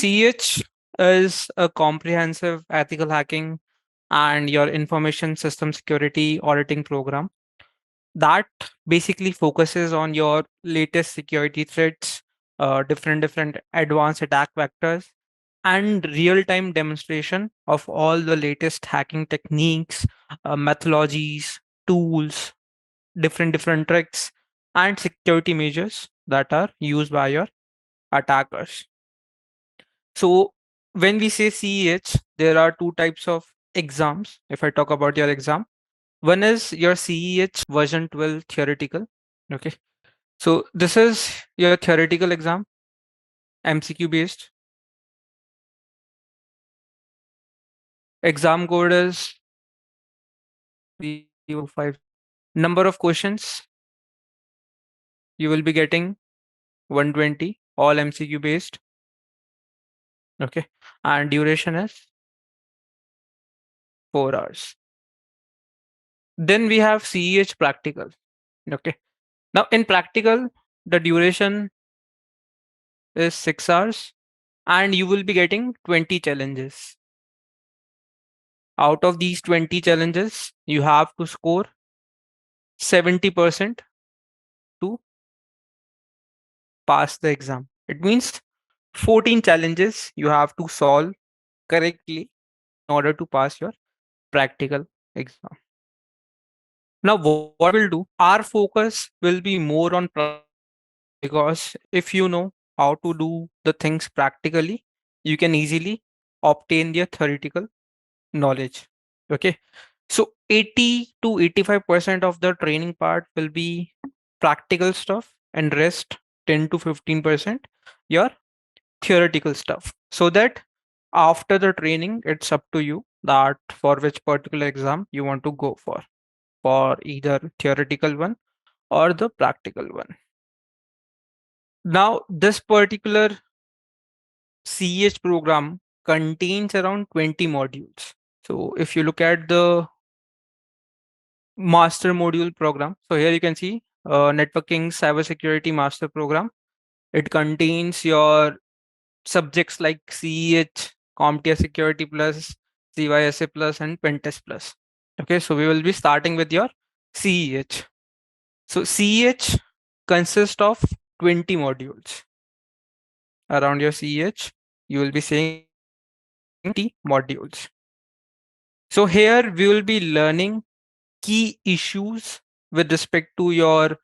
CH is a comprehensive ethical hacking and your information system security auditing program that basically focuses on your latest security threats, different advanced attack vectors, and real-time demonstration of all the latest hacking techniques, methodologies, tools, different tricks, and security measures that are used by your attackers. So when we say CEH, there are two types of exams. If I talk about your exam, one is your CEH version 12 theoretical. Okay. So this is your theoretical exam, MCQ based. Exam code is 305. Number of questions you will be getting 120, all MCQ based. Okay. And duration is 4 hours. Then we have CEH practical. Okay. Now in practical, the duration is 6 hours and you will be getting 20 challenges. Out of these 20 challenges, you have to score 70% to pass the exam. It means 14 challenges you have to solve correctly in order to pass your practical exam. Now, what we'll do, our focus will be more on because if you know how to do the things practically, you can easily obtain the theoretical knowledge. Okay. So 80 to 85% of the training part will be practical stuff and rest 10 to 15% your theoretical stuff. So that after the training, it's up to you that for which particular exam you want to go for either theoretical one or the practical one. Now, this particular CH program contains around 20 modules. So if you look at the master module program, so here you can see networking cybersecurity master program. It contains your subjects like CEH, CompTIA Security Plus, CYSA Plus, and Pentest Plus. Okay, so we will be starting with your CEH. So CEH consists of 20 modules. Around your CEH, you will be seeing 20 modules. So here we will be learning key issues with respect to your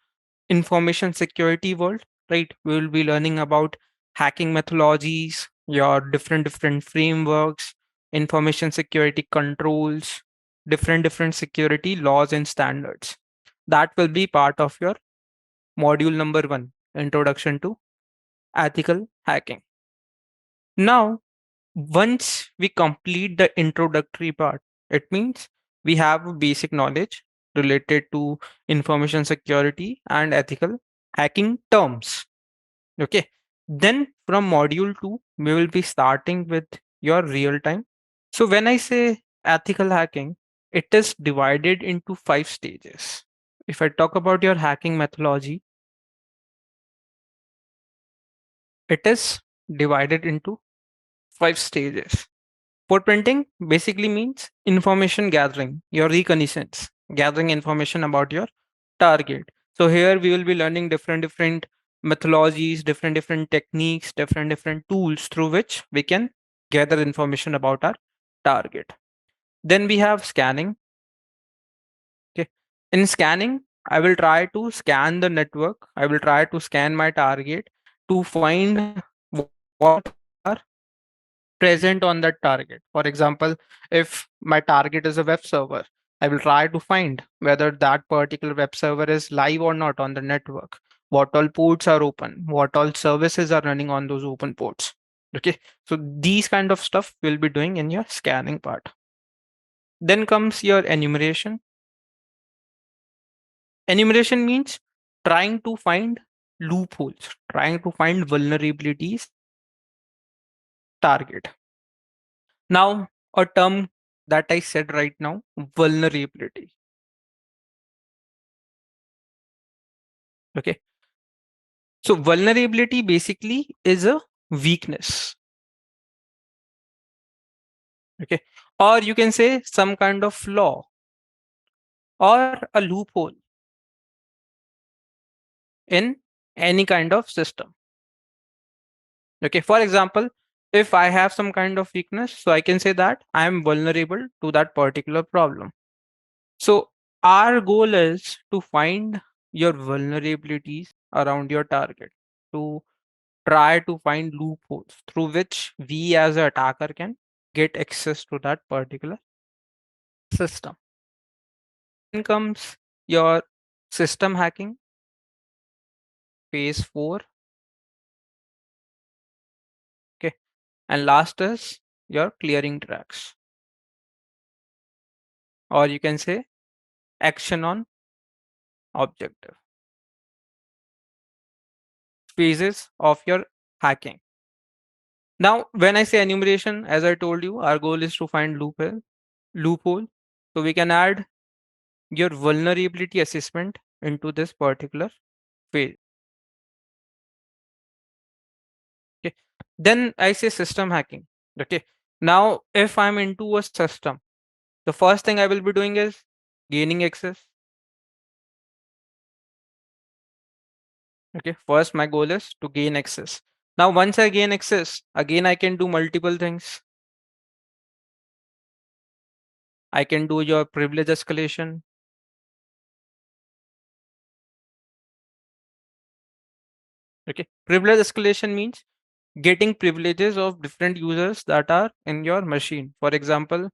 information security world, right? We will be learning about hacking methodologies, your different frameworks, information security controls, different security laws and standards. That will be part of your module number 1, introduction to ethical hacking. Now, once we complete the introductory part, it means we have a basic knowledge related to information security and ethical hacking terms. Okay. Then from module 2, we will be starting with your real time. So when I say ethical hacking, it is divided into 5 stages. If I talk about your hacking methodology, it is divided into 5 stages. Footprinting basically means information gathering, your reconnaissance, gathering information about your target. So here we will be learning different methodologies, different techniques, different tools through which we can gather information about our target. Then we have scanning. Okay. In scanning, I will try to scan the network. I will try to scan my target to find what are present on that target. For example, if my target is a web server, I will try to find whether that particular web server is live or not on the network, what all ports are open, what all services are running on those open ports. Okay, so these kind of stuff we'll be doing in your scanning part. Then comes your enumeration. Enumeration means trying to find loopholes, trying to find vulnerabilities target. Now, a term that I said right now, vulnerability. Okay. So vulnerability basically is a weakness. Okay. Or you can say some kind of flaw or a loophole in any kind of system. Okay. For example, if I have some kind of weakness, so I can say that I am vulnerable to that particular problem. So our goal is to find your vulnerabilities around your target, to try to find loopholes through which we as an attacker can get access to that particular system. Then comes your system hacking, phase 4. Okay. And last is your clearing tracks, or you can say action on objective phases of your hacking. Now, when I say enumeration, as I told you, our goal is to find loophole. So we can add your vulnerability assessment into this particular phase. Okay. Then I say system hacking. Okay. Now, if I'm into a system, the first thing I will be doing is gaining access. Okay. First, my goal is to gain access. Now, once I gain access, again, I can do multiple things. I can do your privilege escalation. Okay. Privilege escalation means getting privileges of different users that are in your machine. For example,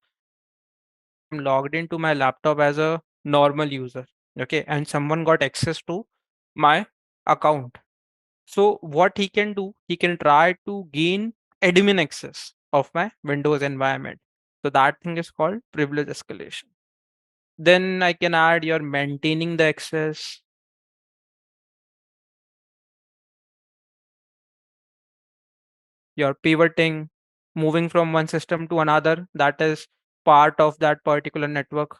I'm logged into my laptop as a normal user. Okay. And someone got access to my account. So what he can do, he can try to gain admin access of my Windows environment. So that thing is called privilege escalation. Then I can add your maintaining the access, your pivoting, moving from one system to another. That is part of that particular network.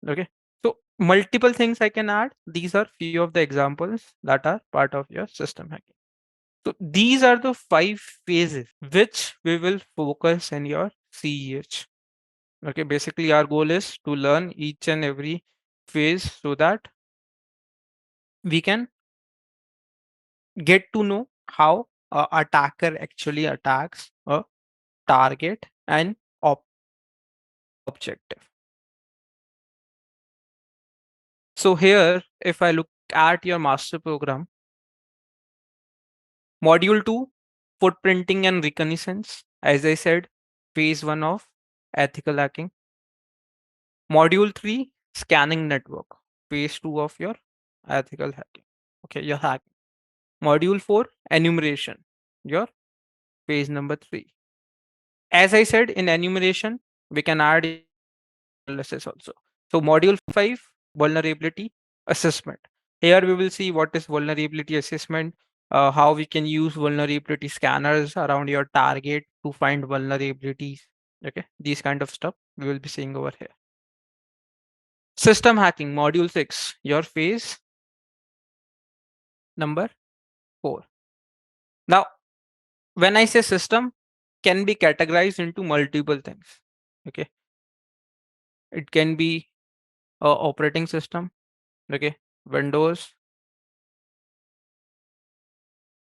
Okay. So multiple things I can add. These are few of the examples that are part of your system hacking. So these are the 5 phases which we will focus in your CEH. Okay, basically our goal is to learn each and every phase so that we can get to know how a attacker actually attacks a target and objective. So here, if I look at your master program, module 2, footprinting and reconnaissance, as I said, phase 1 of ethical hacking. Module 3, scanning network, phase 2 of your ethical hacking. Okay, your hacking. Module 4, enumeration, your phase number 3. As I said, in enumeration, we can add analysis also. So module 5, vulnerability assessment. Here we will see what is vulnerability assessment, how we can use vulnerability scanners around your target to find vulnerabilities. Okay, these kind of stuff we will be seeing over here. System hacking, module 6, your phase number 4. Now, when I say system, can be categorized into multiple things. Okay, it can be a operating system. Okay, Windows,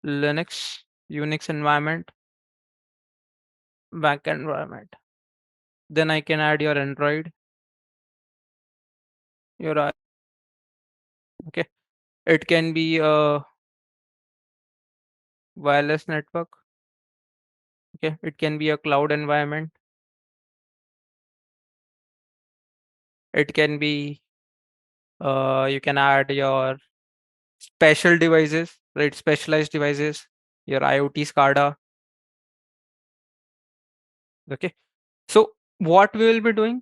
Linux, Unix environment, Mac environment. Then I can add your Android, your okay. It can be a wireless network. Okay, it can be a cloud environment. It can be you can add your special devices, right? Specialized devices, your IoT SCADA. Okay. So what we will be doing,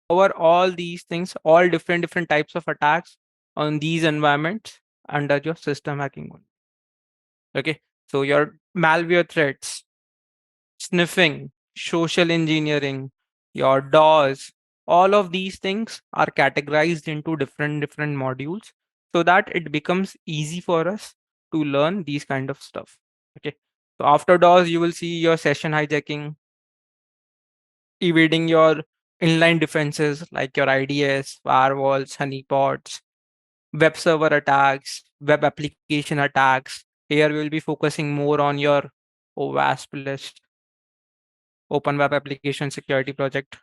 over all these things, all different types of attacks on these environments under your system hacking one. Okay. So your malware threats, sniffing, social engineering, your DAWs, all of these things are categorized into different modules so that it becomes easy for us to learn these kind of stuff. Okay. So after DOS, you will see your session hijacking, evading your inline defenses like your IDS, firewalls, honeypots, web server attacks, web application attacks. Here we will be focusing more on your OWASP list, Open Web Application Security Project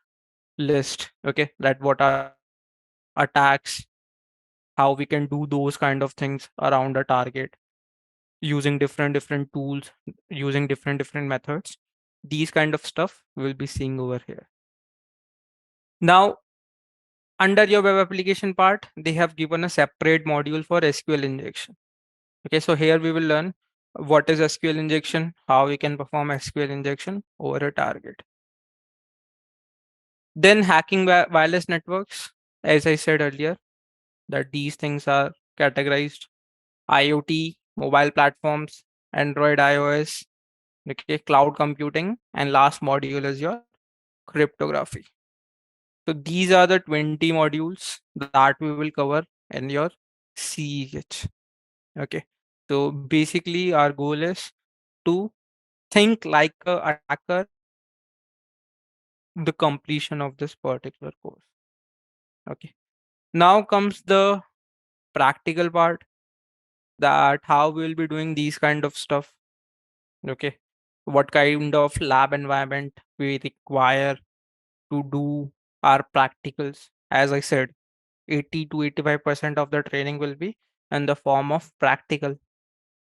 list. Okay, that what are attacks, how we can do those kind of things around a target using different tools, using different methods. These kind of stuff we'll be seeing over here. Now, under your web application part, they have given a separate module for SQL injection. Okay, so here we will learn what is SQL injection, how we can perform SQL injection over a target. Then hacking wireless networks, as I said earlier, that these things are categorized: IoT, mobile platforms, Android, iOS, okay, cloud computing, and last module is your cryptography. So these are the 20 modules that we will cover in your CEH. Okay. So basically our goal is to think like a attacker the completion of this particular course. Okay. Now comes the practical part, that how we will be doing these kind of stuff. Okay. What kind of lab environment we require to do our practicals. As I said, 80 to 85% of the training will be in the form of practical.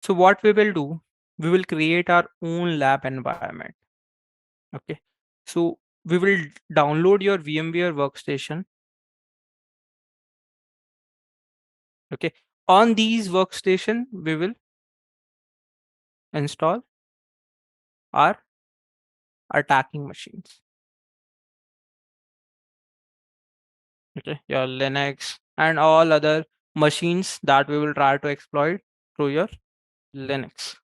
So what we will do, we will create our own lab environment. Okay. So we will download your VMware workstation. Okay. On these workstation, we will install our attacking machines. Okay. Your Linux and all other machines that we will try to exploit through your Linux.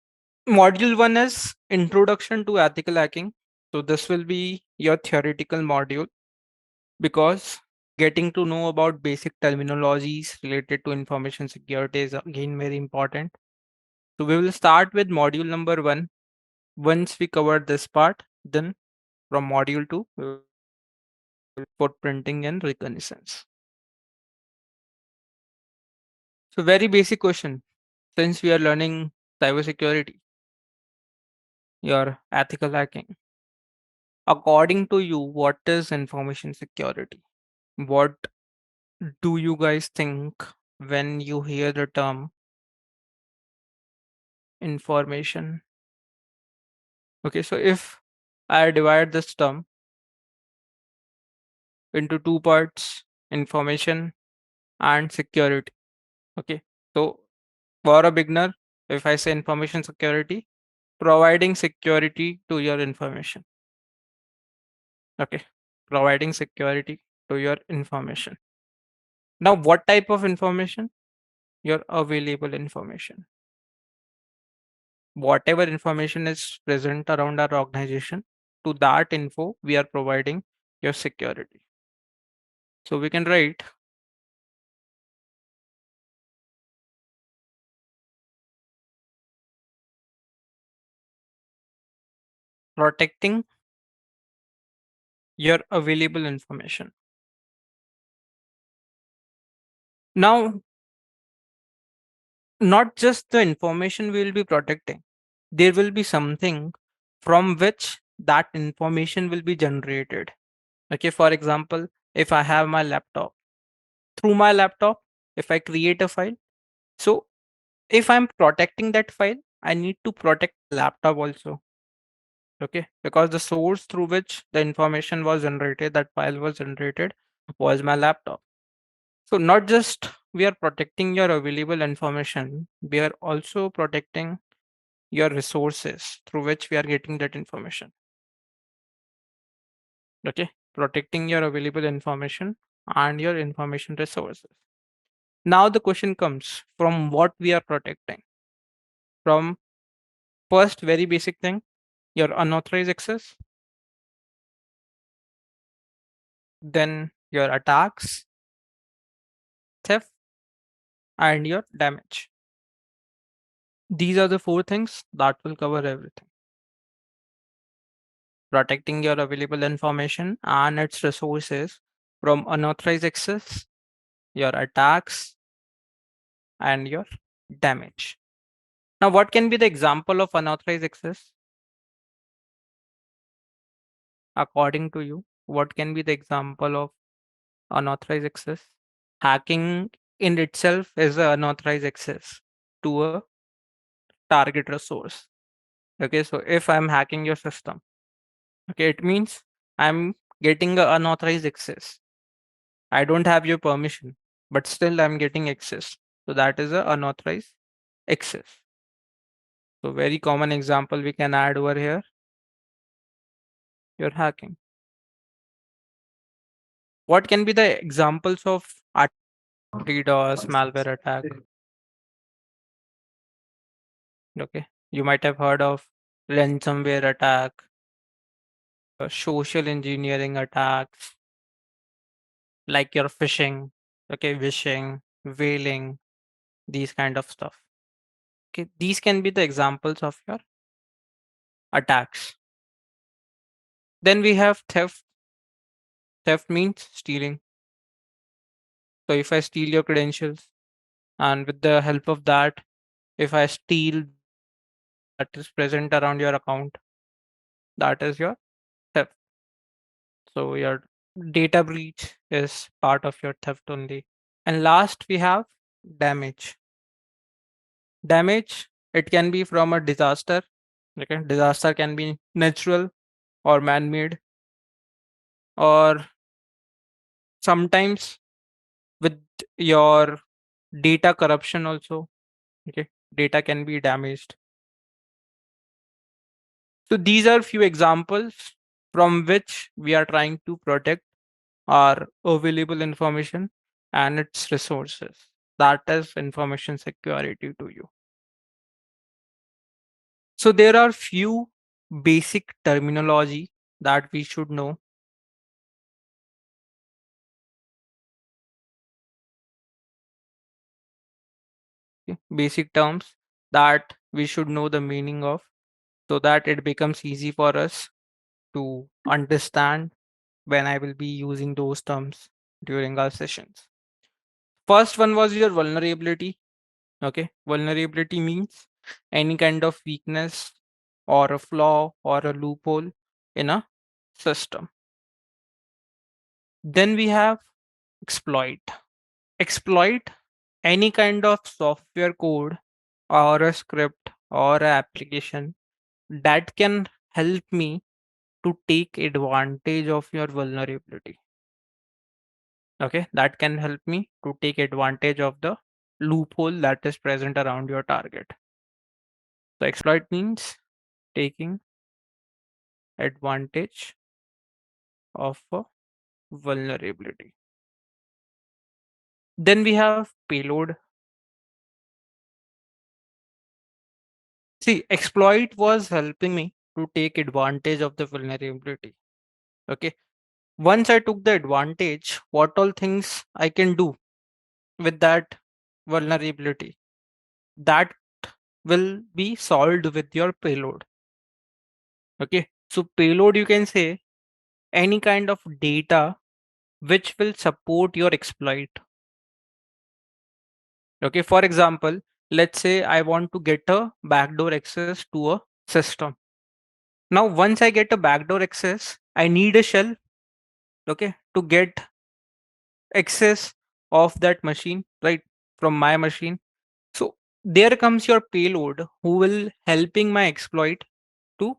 Module 1 is Introduction to Ethical Hacking. So this will be your theoretical module, because getting to know about basic terminologies related to information security is again very important. So we will start with module number 1. Once we cover this part, then from module 2, we will footprinting and reconnaissance. So very basic question. Since we are learning cybersecurity, your ethical hacking. According to you, what is information security? What do you guys think when you hear the term information? Okay, so if I divide this term into two parts, information and security. Okay, so for a beginner, if I say information security, providing security to your information. Okay, providing security to your information. Now, what type of information? Your available information. Whatever information is present around our organization, to that info, we are providing your security. So we can write protecting your available information. Now, not just the information we will be protecting, there will be something from which that information will be generated. Okay, for example, if I have my laptop, through my laptop, if I create a file, so if I'm protecting that file, I need to protect the laptop also. Okay, because the source through which the information was generated, that file was generated, was my laptop. So not just we are protecting your available information, we are also protecting your resources through which we are getting that information. Okay, protecting your available information and your information resources. Now the question comes, from what we are protecting? From first very basic thing, your unauthorized access, then your attacks, theft, and your damage. These are the four things that will cover everything. protecting your available information and its resources from unauthorized access, your attacks, and your damage. Now, what can be the example of unauthorized access according to you? What can be the example of unauthorized access? Hacking in itself is an unauthorized access to a target resource. Okay, so if I'm hacking your system, okay, it means I'm getting a unauthorized access. I don't have your permission, but still I'm getting access. So that is a unauthorized access. So very common example we can add over here. You're hacking. What can be the examples of DDoS, malware attack? Okay, you might have heard of ransomware attack, social engineering attacks, like your phishing, okay, wishing, whaling, these kind of stuff. Okay, these can be the examples of your attacks. Then we have theft. Theft means stealing. So if I steal your credentials, and with the help of that, if I steal that is present around your account, that is your theft. So your data breach is part of your theft only. And last we have damage. Damage, it can be from a disaster. Okay, disaster can be natural or man-made, or sometimes with your data corruption also. Okay, data can be damaged. So these are few examples from which we are trying to protect our available information and its resources. That is information security to you. So there are few basic terminology that we should know. Okay, basic terms that we should know the meaning of, so that it becomes easy for us to understand when I will be using those terms during our sessions. First one was your vulnerability. Okay, vulnerability means any kind of weakness or a flaw or a loophole in a system. Then we have exploit. Exploit, any kind of software code or a script or a application that can help me to take advantage of your vulnerability. Okay, that can help me to take advantage of the loophole that is present around your target. So exploit means taking advantage of a vulnerability. Then we have payload. See, exploit was helping me to take advantage of the vulnerability. Okay. Once I took the advantage, what all things I can do with that vulnerability, that will be solved with your payload. Okay. So payload, you can say any kind of data which will support your exploit. Okay. For example, let's say I want to get a backdoor access to a system. Now, once I get a backdoor access, I need a shell, okay, to get access of that machine, right, from my machine. So there comes your payload who will helping my exploit to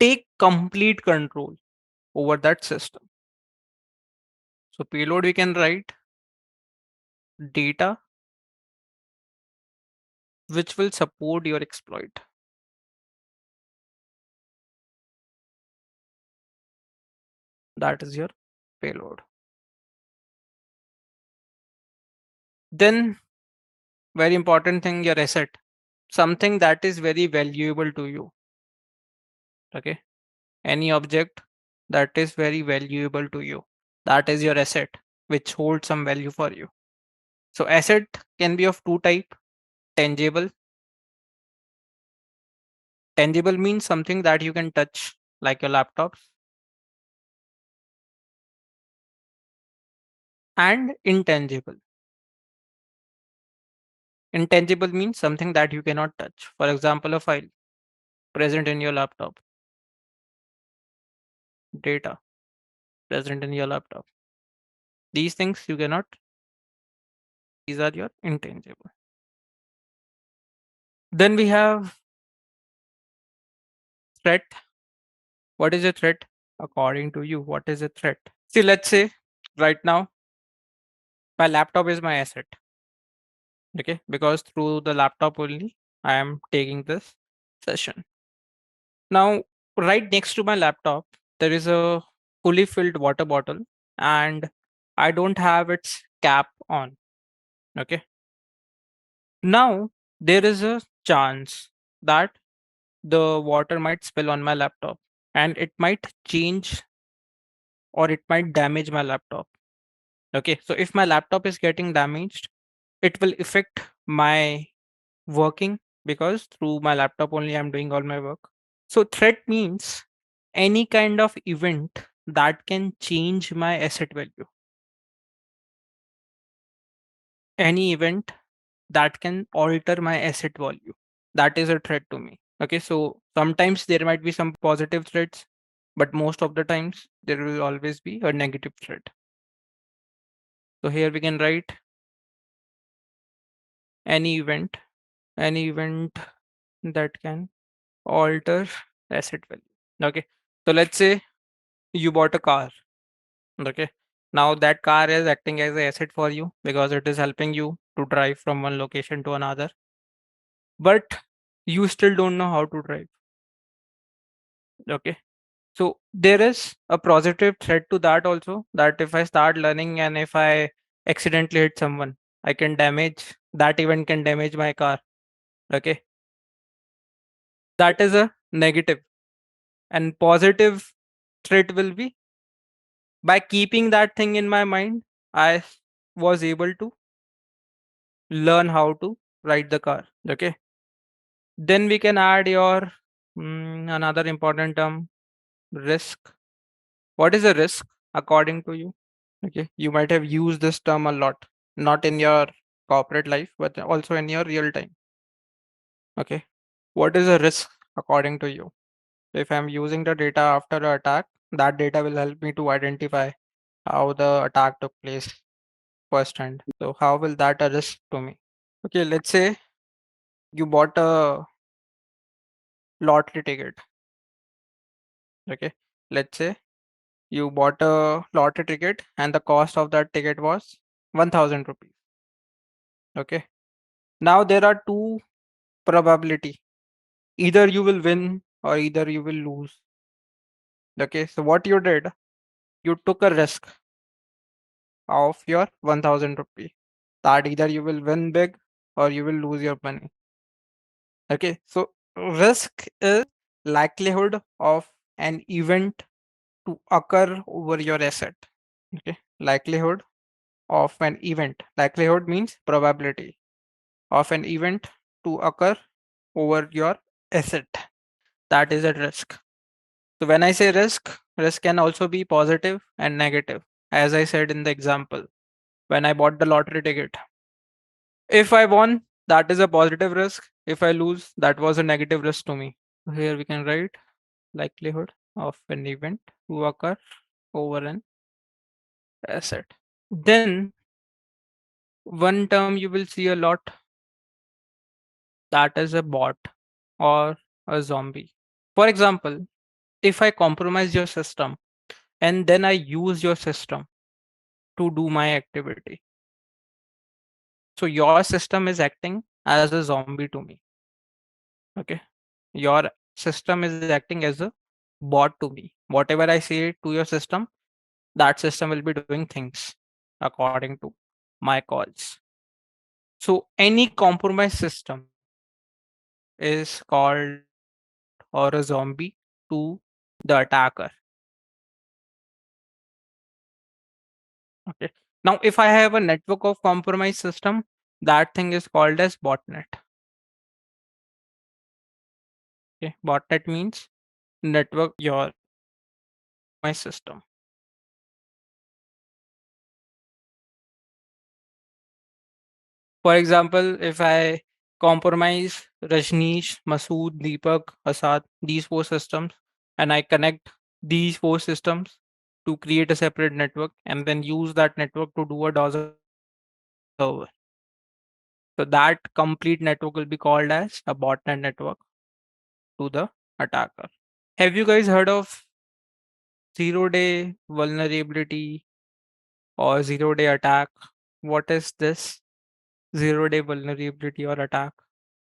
take complete control over that system. So payload we can write data which will support your exploit. That is your payload. Then very important thing, your asset, something that is very valuable to you. Okay, any object that is very valuable to you, that is your asset which holds some value for you. So asset can be of two type: tangible. Tangible means something that you can touch, like your laptops, and intangible. Intangible means something that you cannot touch. For example, a file present in your laptop, data present in your laptop. These things you cannot, these are your intangible. Then we have threat. What is a threat? According to you, what is a threat? See, let's say right now, my laptop is my asset. Okay, because through the laptop only, I am taking this session. Now, right next to my laptop, there is a fully filled water bottle, and I don't have its cap on. Okay. Now, there is a chance that the water might spill on my laptop and it might change or it might damage my laptop. Okay. So, if my laptop is getting damaged, it will affect my working because through my laptop only I'm doing all my work. So threat means any kind of event that can change my asset value. Any event that can alter my asset value. That is a threat to me. Okay, so sometimes there might be some positive threats, but most of the times there will always be a negative threat. So here we can write any event, any event that can alter asset value. Okay, so let's say you bought a car. Okay. Now that car is acting as an asset for you because it is helping you to drive from one location to another. But you still don't know how to drive. Okay. So there is a positive threat to that also, that if I start learning and if I accidentally hit someone, I can damage that event can damage my car. Okay. That is a negative. And positive threat will be by keeping that thing in my mind, I was able to learn how to ride the car. Okay. Then we can add your another important term, risk. What is a risk according to you? Okay. You might have used this term a lot, not in your corporate life, but also in your real time. Okay. What is a risk according to you? If I'm using the data after the attack, that data will help me to identify how the attack took place firsthand. So how will that a risk to me? Okay, let's say you bought a lottery ticket. Okay. Let's say you bought a lottery ticket and the cost of that ticket was 1000 rupees. Okay. Now there are two probability. Either you will win or either you will lose. Okay. So what you did, you took a risk of your 1000 rupee that either you will win big or you will lose your money. Okay. So risk is likelihood of an event to occur over your asset. Okay. Likelihood of an event. Likelihood means probability of an event to occur over your asset. That is at risk. So when I say risk, risk can also be positive and negative. As I said in the example, when I bought the lottery ticket, if I won, that is a positive risk. If I lose, that was a negative risk to me. So here we can write likelihood of an event to occur over an asset. Then one term you will see a lot, that is a bot or a zombie. For example, if I compromise your system and then I use your system to do my activity, so your system is acting as a zombie to me. Okay. Your system is acting as a bot to me. Whatever I say to your system, that system will be doing things according to my calls. So any compromised system is called a bot or a zombie to the attacker. Okay. Now, if I have a network of compromised system, that thing is called as botnet. Okay. Botnet means network your my system. For example, if I compromise Rajneesh, Masood, Deepak, Asad, these four systems, and I connect these four systems to create a separate network and then use that network to do a DOS attack on the server. So that complete network will be called as a botnet network to the attacker. Have you guys heard of zero-day vulnerability or zero-day attack? What is this zero-day vulnerability or attack?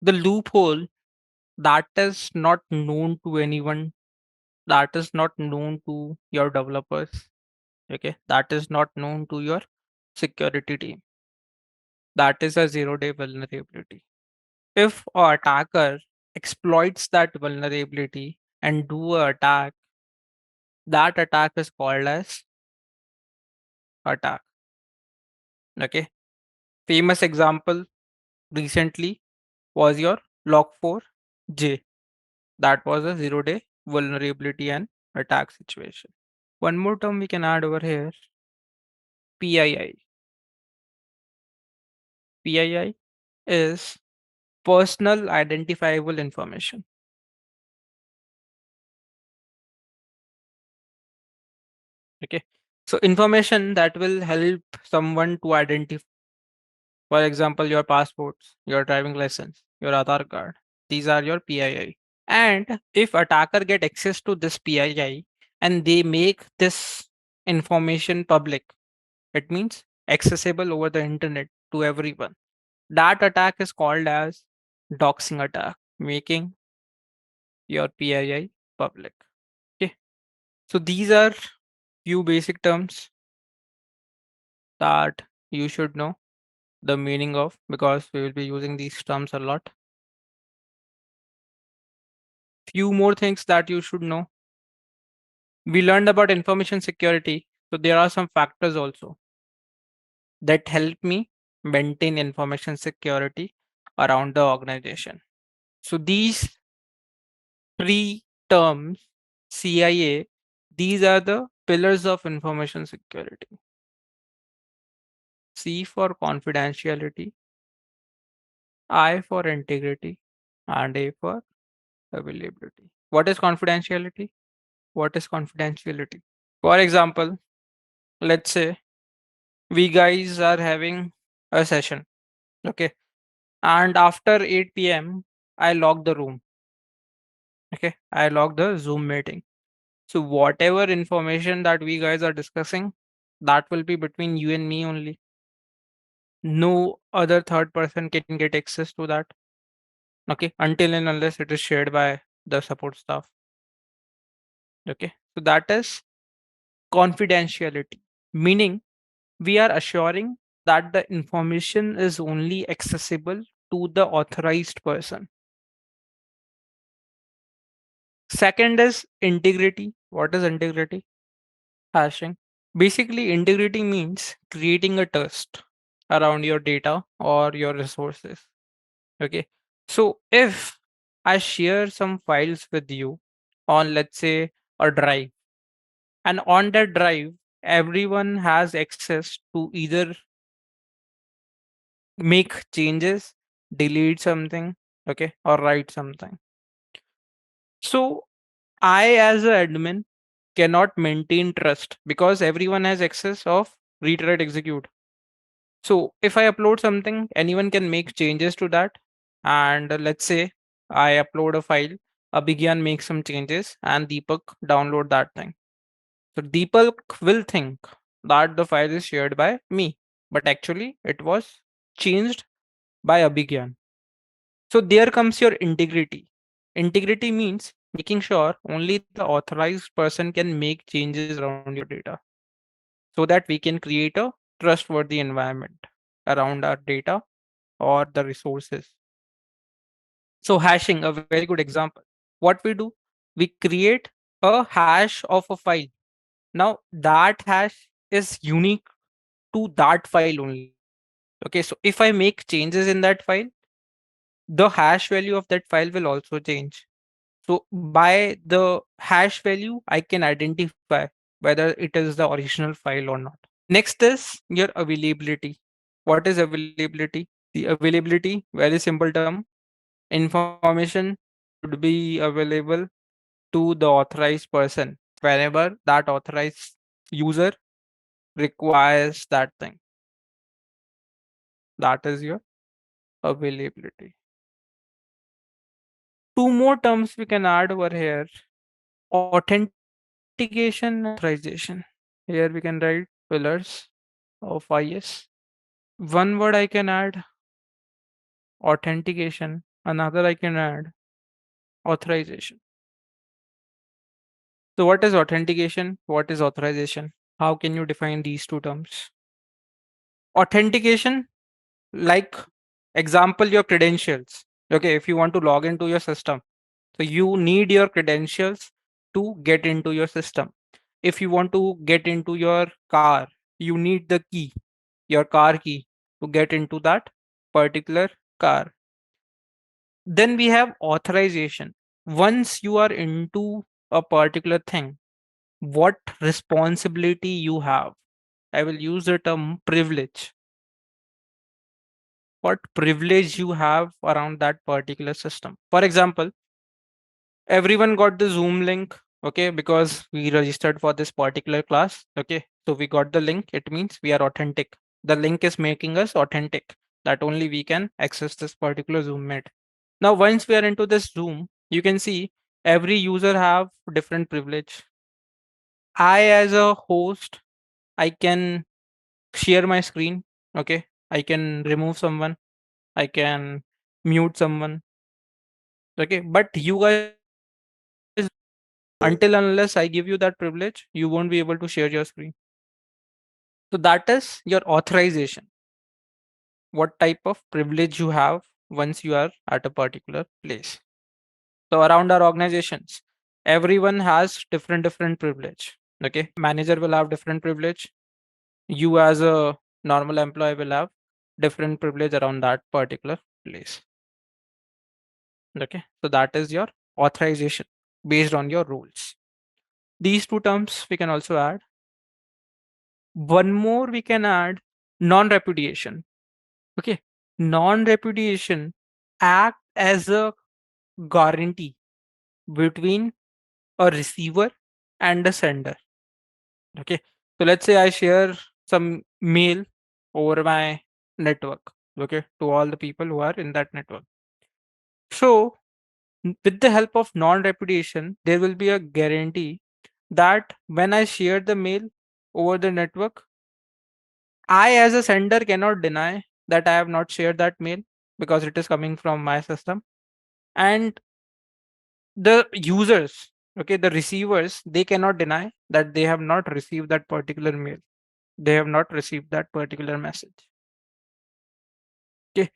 The loophole that is not known to anyone, that is not known to your developers, okay? That is not known to your security team. That is a zero-day vulnerability. If a attacker exploits that vulnerability and do a attack, that attack is called as attack. Okay. Famous example recently was your log4j. That was a zero-day vulnerability and attack situation. One more term we can add over here, PII. PII is personal identifiable information. Okay. So information that will help someone to identify, for example, your passports, your driving license, your Aadhaar card. These are your PII. And if attacker get access to this PII and they make this information public, it means accessible over the internet to everyone. That attack is called as doxing attack, making your PII public. Okay. So these are few basic terms that you should know the meaning of because we will be using these terms a lot. Few more things that you should know. We learned about information security. So there are some factors also that help me maintain information security around the organization. So these three terms, CIA, these are the pillars of information security. C for confidentiality, I for integrity, and A for availability. What is confidentiality? What is confidentiality? For example, let's say we guys are having a session, okay, and after 8 p.m., I log the room, okay, I log the Zoom meeting. So, whatever information that we guys are discussing, that will be between you and me only. No other third person can get access to that, okay, until and unless it is shared by the support staff, okay. So, that is confidentiality, meaning we are assuring that the information is only accessible to the authorized person. Second is integrity. What is integrity? Hashing. Basically, integrity means creating a trust around your data or your resources. Okay. So if I share some files with you on, let's say, a drive, and on that drive, everyone has access to either make changes, delete something, okay, or write something. So I, as an admin, cannot maintain trust because everyone has access of read, write, execute. So if I upload something, anyone can make changes to that. And let's say I upload a file, Abhigyan makes some changes, and Deepak download that thing. So Deepak will think that the file is shared by me, but actually it was changed by Abhigyan. So there comes your integrity. Integrity means making sure only the authorized person can make changes around your data so that we can create a trustworthy environment around our data or the resources. So hashing, a very good example. What we do, we create a hash of a file. Now that hash is unique to that file only. Okay, so if I make changes in that file, the hash value of that file will also change. So by the hash value, I can identify whether it is the original file or not. Next is your availability. What is availability? The availability, very simple term. Information should be available to the authorized person whenever that authorized user requires that thing. That is your availability. Two more terms we can add over here: authentication and authorization. Here we can write pillars of IS. One word I can add authentication, another I can add authorization. So, what is authentication? What is authorization? How can you define these two terms? Authentication, like example, your credentials. Okay, if you want to log into your system, so you need your credentials to get into your system. If you want to get into your car, you need the key, your car key, to get into that particular car. Then we have authorization. Once you are into a particular thing, what responsibility you have. I will use the term privilege. What privilege you have around that particular system. For example, everyone got the Zoom link, okay, because we registered for this particular class, okay. So we got the link, it means we are authentic. The link is making us authentic, that only we can access this particular Zoom meet. Now, once we are into this Zoom, you can see every user have different privilege. I, as a host, I can share my screen, okay. I can remove someone, I can mute someone, okay. But you guys, until unless I give you that privilege, you won't be able to share your screen. So that is your authorization. What type of privilege you have once you are at a particular place. So around our organizations, everyone has different privilege. Okay. Manager will have different privilege. You as a normal employee will have different privilege around that particular place. Okay. So that is your authorization based on your rules. These two terms we can also add. One more we can add: non-repudiation. Okay. Non-repudiation act as a guarantee between a receiver and a sender. Okay. So let's say I share some mail over my network. Okay. To all the people who are in that network. So with the help of non-repudiation, there will be a guarantee that when I share the mail over the network, I, as a sender, cannot deny that I have not shared that mail because it is coming from my system. And the users, okay, the receivers, they cannot deny that they have not received that particular mail. They have not received that particular message. Okay.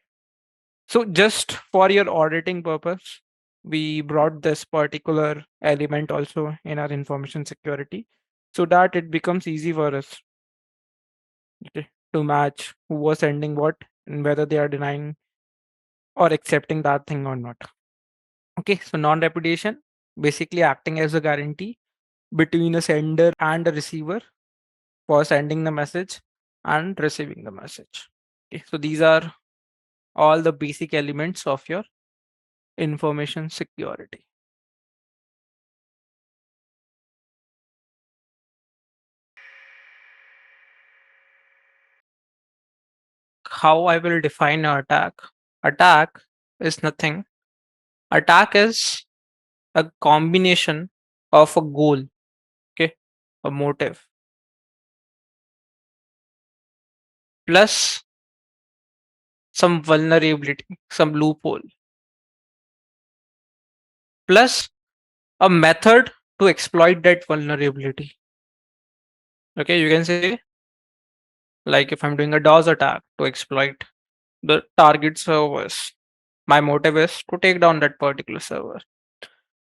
So just for your auditing purpose, we brought this particular element also in our information security so that it becomes easy for us, okay, to match who was sending what and whether they are denying or accepting that thing or not. Okay, so non-repudiation, basically acting as a guarantee between a sender and a receiver for sending the message and receiving the message. Okay, so these are all the basic elements of your information security. How I will define an attack? Attack is nothing. Attack is a combination of a goal, okay, a motive, plus some vulnerability, some loophole, plus a method to exploit that vulnerability. Okay, you can say, like, if I'm doing a DOS attack to exploit the target servers, my motive is to take down that particular server.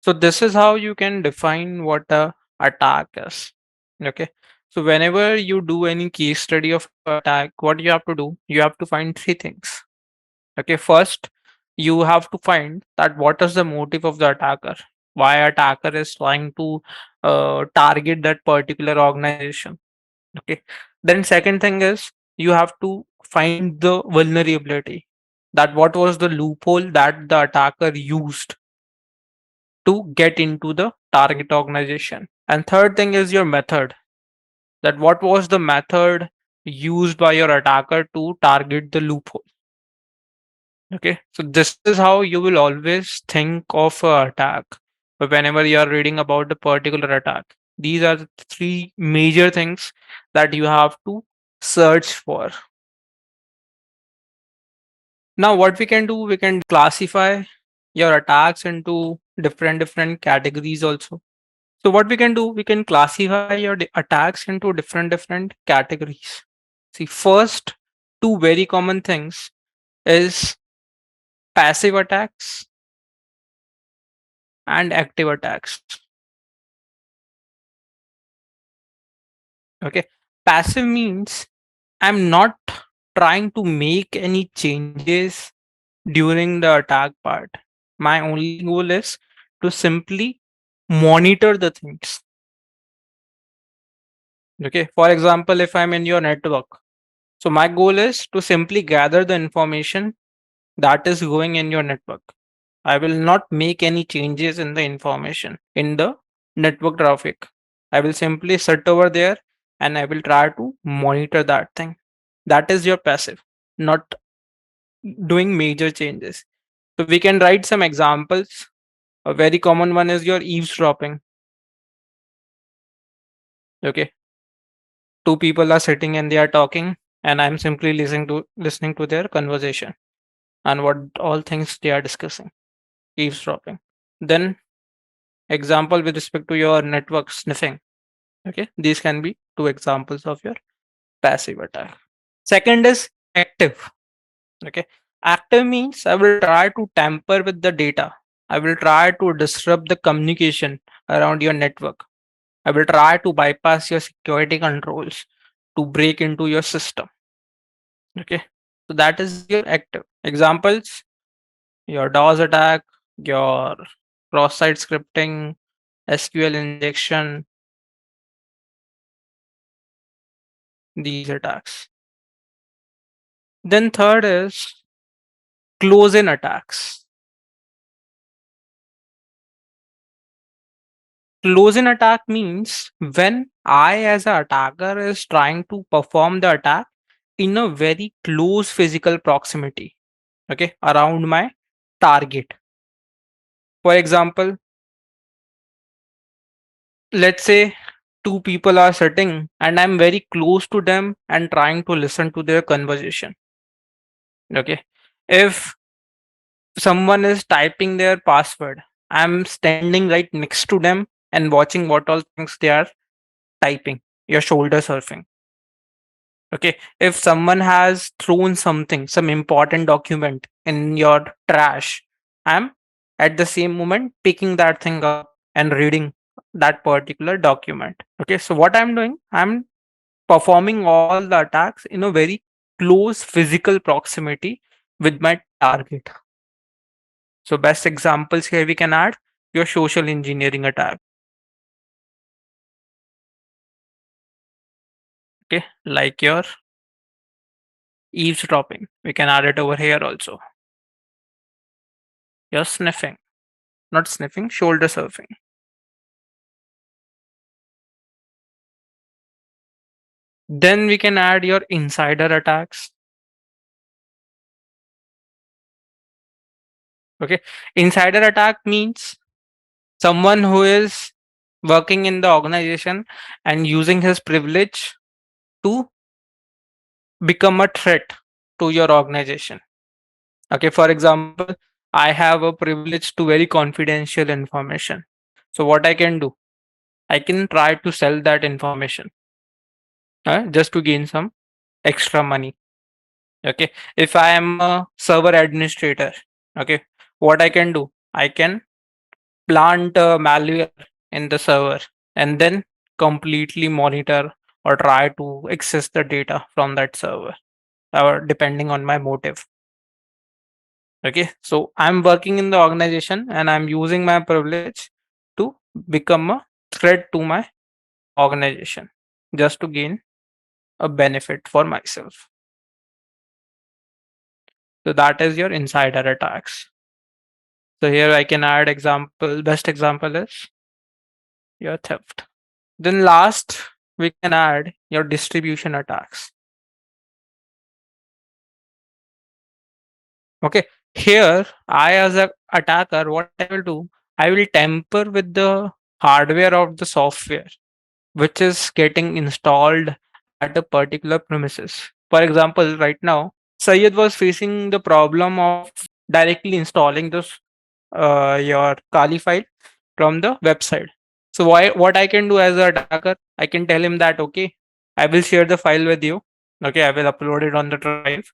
So this is how you can define what a attack is. Okay. So whenever you do any case study of attack, what you have to do, you have to find three things. Okay. First, you have to find that what is the motive of the attacker. why attacker is trying to target that particular organization. Okay. Then second thing is you have to find the vulnerability, that what was the loophole that the attacker used to get into the target organization. And third thing is your method, that what was the method used by your attacker to target the loophole. Okay, so this is how you will always think of a attack. But whenever you are reading about the particular attack, these are the three major things that you have to search for. Now, what we can do, we can classify your attacks into different categories also. So what we can do, we can classify your attacks into different categories. See, first two very common things is passive attacks and active attacks. Okay, passive means I'm not trying to make any changes during the attack part. My only goal is to simply monitor the things. Okay, for example, if I'm in your network, so my goal is to simply gather the information that is going in your network. I will not make any changes in the information in the network traffic. I will simply sit over there and I will try to monitor that thing. That is your passive, not doing major changes. So we can write some examples. A very common one is your eavesdropping. Okay, two people are sitting and they are talking, and I'm simply listening to their conversation and what all things they are discussing. Eavesdropping. Then example with respect to your network sniffing. Okay, these can be two examples of your passive attack. Second is active. Okay, active means I will try to tamper with the data. I will try to disrupt the communication around your network. I will try to bypass your security controls to break into your system. Okay, so that is your active. Examples: your DOS attack, your cross-site scripting, SQL injection, these attacks. Then third is close-in attacks. Close-in attack means when I as an attacker is trying to perform the attack in a very close physical proximity, okay, around my target. For example, let's say two people are sitting and I'm very close to them and trying to listen to their conversation. Okay. If someone is typing their password, I'm standing right next to them and watching what all things they are typing. Your shoulder surfing. Okay. If someone has thrown something, some important document in your trash, I'm at the same moment picking that thing up and reading that particular document. Okay. So what I'm doing, I'm performing all the attacks in a very close physical proximity with my target. So best examples here we can add your social engineering attack. Okay, like your eavesdropping. We can add it over here also. Your sniffing, not sniffing, shoulder surfing. Then we can add your insider attacks. Okay, insider attack means someone who is working in the organization and using his privilege to become a threat to your organization. Okay, for example, I have a privilege to very confidential information. So what I can do, I can try to sell that information just to gain some extra money. Okay, if I am a server administrator, okay, what I can do, I can plant malware in the server and then completely monitor or try to access the data from that server, or depending on my motive. Okay, so I'm working in the organization and I'm using my privilege to become a threat to my organization, just to gain a benefit for myself. So that is your insider attacks. So here I can add example. Best example is your theft. Then last, we can add your distribution attacks. Okay. Here, I as a attacker, what I will do, I will tamper with the hardware of the software which is getting installed at a particular premises. For example, right now, Syed was facing the problem of directly installing this your Kali file from the website. So what I can do as an attacker, I can tell him that okay, I will share the file with you. Okay, I will upload it on the drive,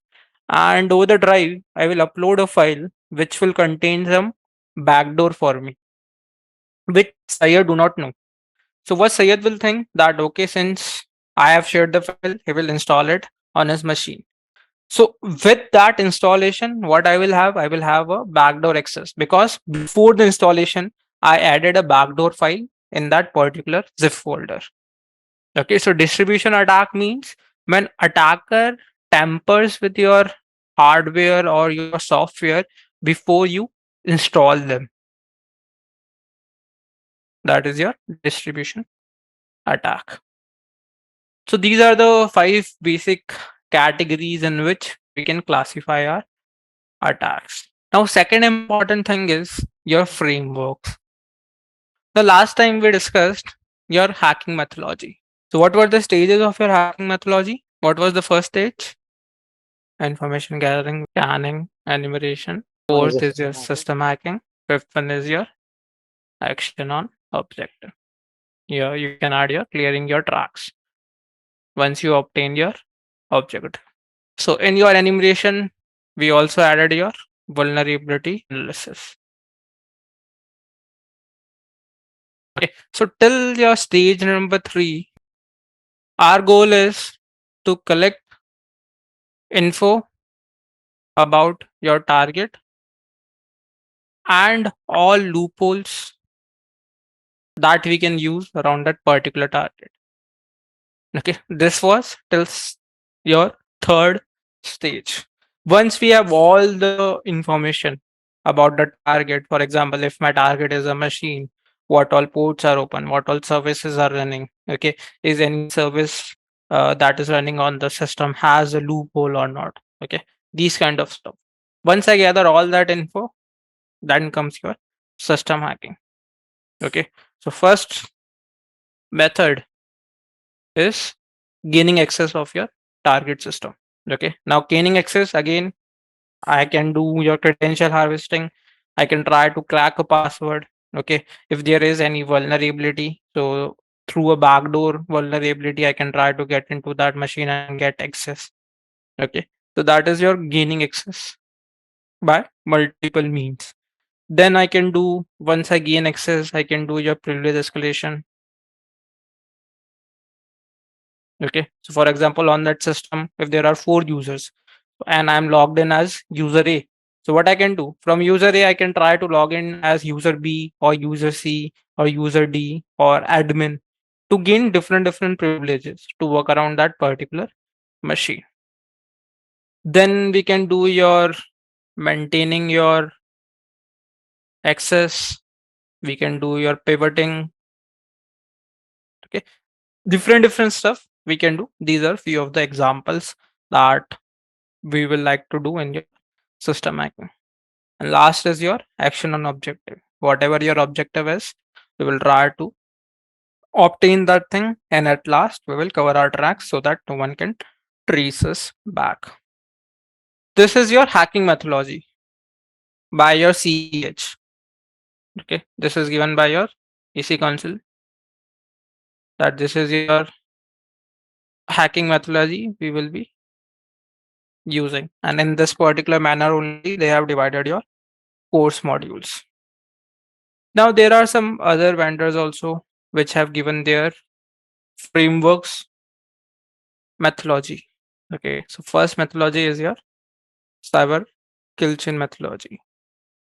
and over the drive, I will upload a file which will contain some backdoor for me, which Syed do not know. So what Syed will think that okay, since I have shared the file, he will install it on his machine. So with that installation, what I will have a backdoor access because before the installation, I added a backdoor file in that particular zip folder. Okay, so distribution attack means when attacker tampers with your hardware or your software before you install them. That is your distribution attack. So these are the 5 basic categories in which we can classify our attacks. Now, second important thing is your frameworks. The last time we discussed your hacking methodology. So what were the stages of your hacking methodology? What was the first stage? Information gathering, scanning, enumeration. Fourth is your system hacking. Fifth one is your action on objective. Here you can add your clearing your tracks once you obtain your objective. So in your enumeration, we also added your vulnerability analysis. Okay, so till your stage number 3, our goal is to collect info about your target and all loopholes that we can use around that particular target. Okay, this was till your third stage. Once we have all the information about the target, for example, if my target is a machine, what all ports are open, what all services are running, okay, is any service that is running on the system has a loophole or not, okay, these kind of stuff. Once I gather all that info, then comes your system hacking. Okay, so first method is gaining access of your target system. Okay, now gaining access again, I can do your credential harvesting. I can try to crack a password. Okay, if there is any vulnerability, so through a backdoor vulnerability, I can try to get into that machine and get access. Okay, so that is your gaining access by multiple means. Then I can do, once I gain access, I can do your privilege escalation. Okay, so for example, on that system, if there are 4 users and I'm logged in as user A, so what I can do from user A, I can try to log in as user B or user C or user D or admin to gain different privileges to work around that particular machine. Then we can do your maintaining your access. We can do your pivoting. Okay, different stuff we can do. These are few of the examples that we will like to do in your system hacking. And last is your action on objective. Whatever your objective is, we will try to obtain that thing, and at last we will cover our tracks so that no one can trace us back. This is your hacking methodology by your CEH. Okay, this is given by your EC Council. That this is your hacking methodology we will be using, and in this particular manner only they have divided your course modules. Now there are some other vendors also which have given their frameworks methodology. Okay, so first methodology is your cyber kill chain methodology.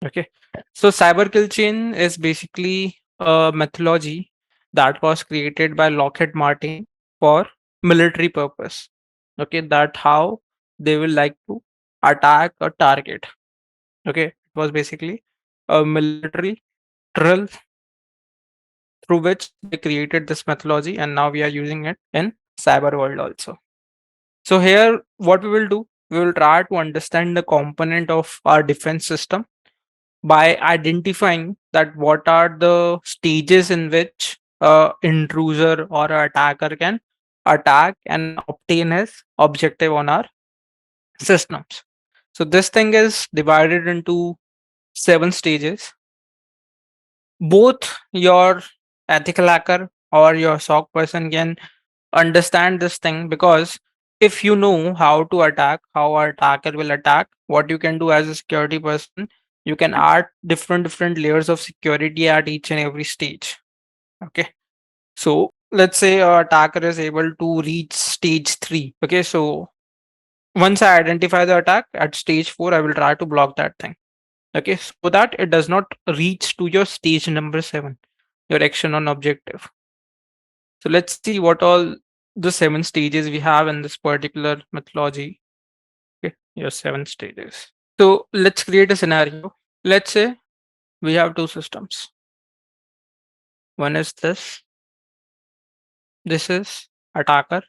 Okay, so cyber kill chain is basically a methodology that was created by Lockheed Martin for military purpose. Okay, that how they will like to attack a target. Okay, it was basically a military drill through which they created this methodology, and now we are using it in cyber world also. So here, what we will do, we will try to understand the component of our defense system by identifying that what are the stages in which a intruder or a attacker can attack and obtain his objective on our systems. So this thing is divided into 7 stages. Both your ethical hacker or your SOC person can understand this thing, because if you know how to attack, how our attacker will attack, what you can do as a security person, you can add different layers of security at each and every stage. Okay, so let's say our attacker is able to reach stage 3. Okay, so once I identify the attack at stage 4, I will try to block that thing. Okay, so that it does not reach to your stage number 7, your action on objective. So let's see what all the 7 stages we have in this particular methodology. Okay, your 7 stages. So let's create a scenario. Let's say we have 2 systems. One is this. This is attacker.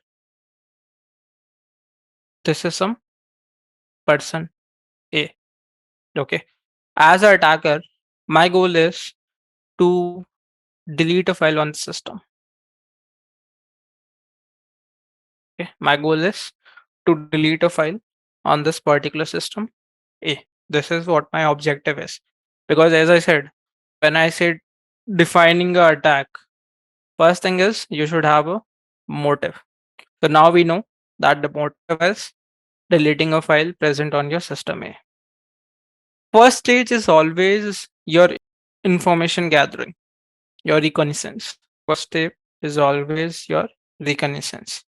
This is some person A. Okay. As an attacker, my goal is to delete a file on the system. Okay. My goal is to delete a file on this particular system A. This is what my objective is. Because as I said, when I said defining a attack, first thing is you should have a motive. So now we know that the motive is deleting a file present on your system A. First stage is always your information gathering, your reconnaissance. First step is always your reconnaissance.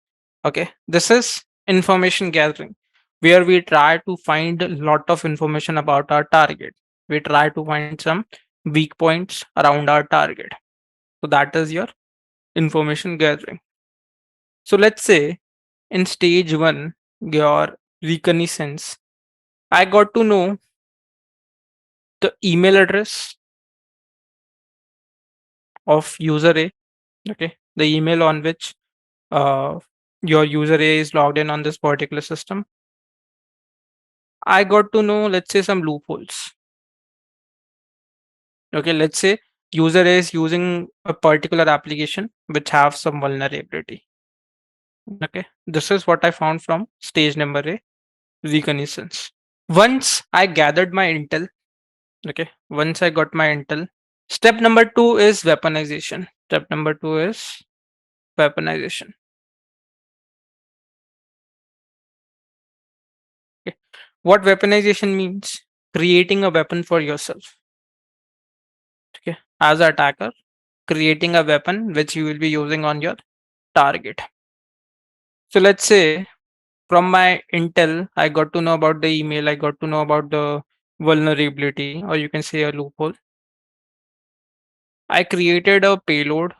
Okay, this is information gathering, where we try to find a lot of information about our target. We try to find some weak points around our target. So that is your information gathering. So let's say in stage 1, your reconnaissance, I got to know the email address of user A. Okay, the email on which uh, your user A is logged in on this particular system. I got to know, let's say, some loopholes. Okay, let's say user A is using a particular application which have some vulnerability. Okay, this is what I found from stage number A, reconnaissance. Once I gathered my intel, okay, once I got my intel, step number 2 is weaponization. Step number 2 is weaponization. Okay. What weaponization means? Creating a weapon for yourself. Okay. As an attacker, creating a weapon which you will be using on your target. So let's say from my intel, I got to know about the email, I got to know about the vulnerability, or you can say a loophole. I created a payload,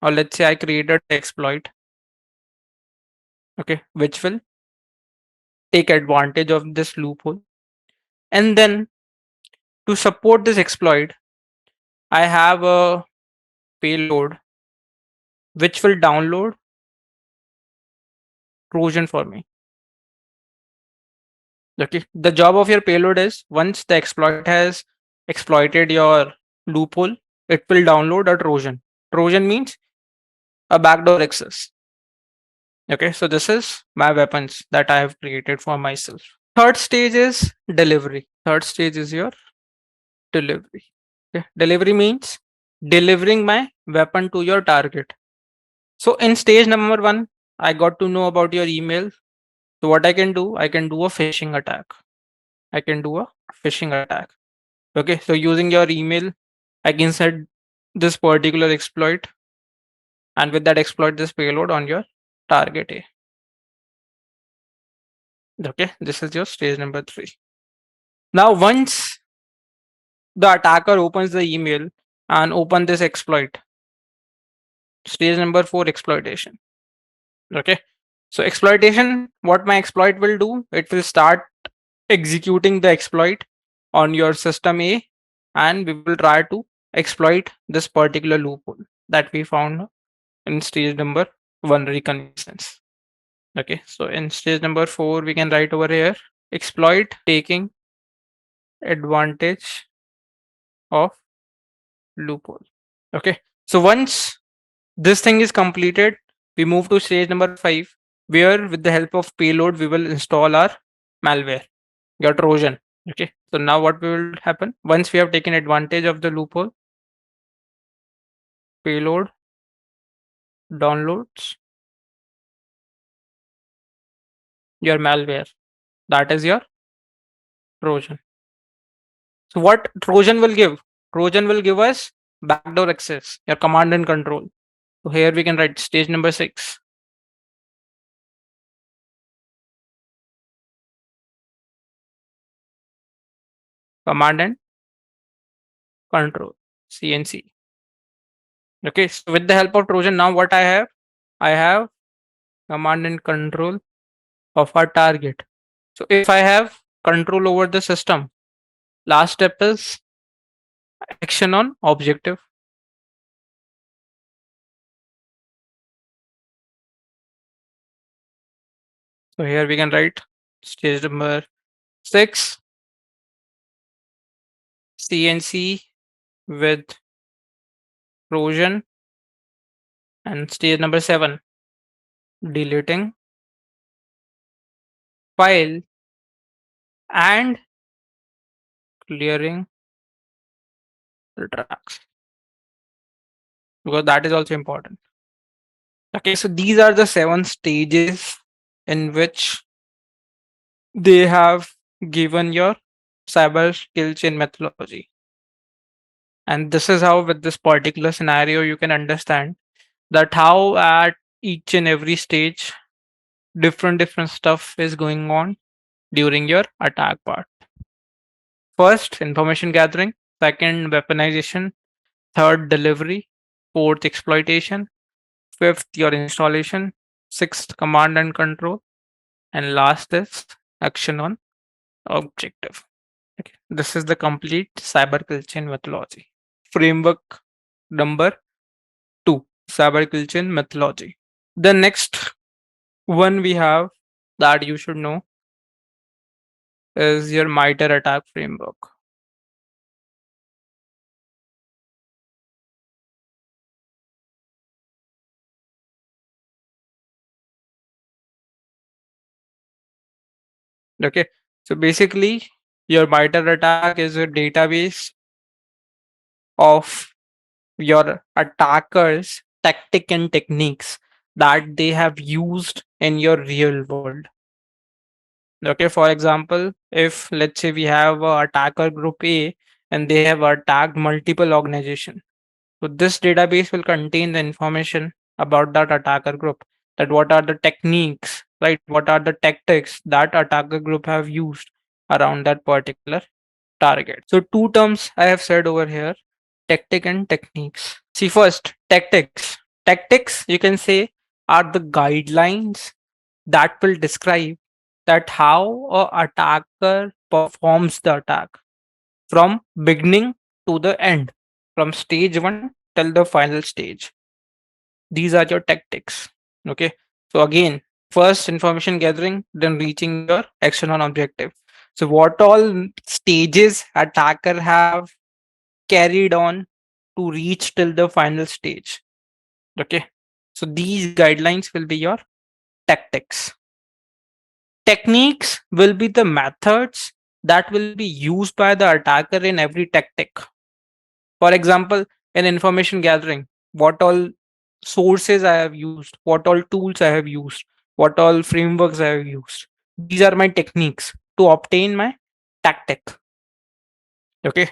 or let's say I created an exploit, okay, which will take advantage of this loophole. And then to support this exploit, I have a payload which will download Trojan for me. Okay. The job of your payload is once the exploit has exploited your loophole, it will download a Trojan. Trojan means a backdoor access. Okay. So this is my weapons that I have created for myself. Third stage is delivery. Third stage is your delivery. Okay. Delivery means delivering my weapon to your target. So in stage number 1, I got to know about your email. So what I can do a phishing attack. I can do a phishing attack. Okay, so using your email, I can set this particular exploit, and with that exploit this payload on your target A. Okay, this is your stage number 3. Now, once the attacker opens the email, and open this exploit. Stage number 4, exploitation. Okay. So exploitation, what my exploit will do, it will start executing the exploit on your system A, and we will try to exploit this particular loophole that we found in stage number 1, reconnaissance. Okay, so in stage number 4, we can write over here exploit taking advantage of loophole. Okay, so once this thing is completed, we move to stage number 5, where with the help of payload, we will install our malware, your Trojan. Okay, so now what will happen once we have taken advantage of the loophole? Payload downloads your malware, that is your Trojan. So what Trojan will give? Trojan will give us backdoor access, your command and control. So here we can write stage number 6. Command and control, CNC. Okay, so with the help of Trojan, now what I have command and control of our target. So if I have control over the system, last step is action on objective. So here we can write stage number 6, CNC with Trojan, and stage number 7, deleting file and clearing the tracks, because that is also important. Okay, so these are the 7 stages in which they have given your cyber skill chain methodology. And this is how, with this particular scenario, you can understand that how at each and every stage, different stuff is going on during your attack part. First, information gathering. Second, weaponization. Third, delivery. Fourth, exploitation. Fifth, your installation. Sixth, command and control. And last is action on objective. Okay. This is the complete cyber kill chain methodology. Framework number 2, cyber kill chain methodology. The next one we have that you should know is your MITRE attack framework. Okay, so basically, your MITRE attack is a database of your attackers' tactic and techniques that they have used in your real world. Okay, for example, if let's say we have a attacker group A and they have attacked multiple organizations, so this database will contain the information about that attacker group, that what are the techniques, right? What are the tactics that attacker group have used around that particular target. So two terms I have said over here, tactic and techniques. See, first, tactics. Tactics, you can say, are the guidelines that will describe that how a attacker performs the attack from beginning to the end, from stage 1 till the final stage. These are your tactics. Okay, so again, first information gathering, then reaching your action on objective. So what all stages attacker have carried on to reach till the final stage. Okay, so these guidelines will be your tactics. Techniques will be the methods that will be used by the attacker in every tactic. For example, in information gathering, what all sources I have used, what all tools I have used, what all frameworks I have used. These are my techniques to obtain my tactic. Okay,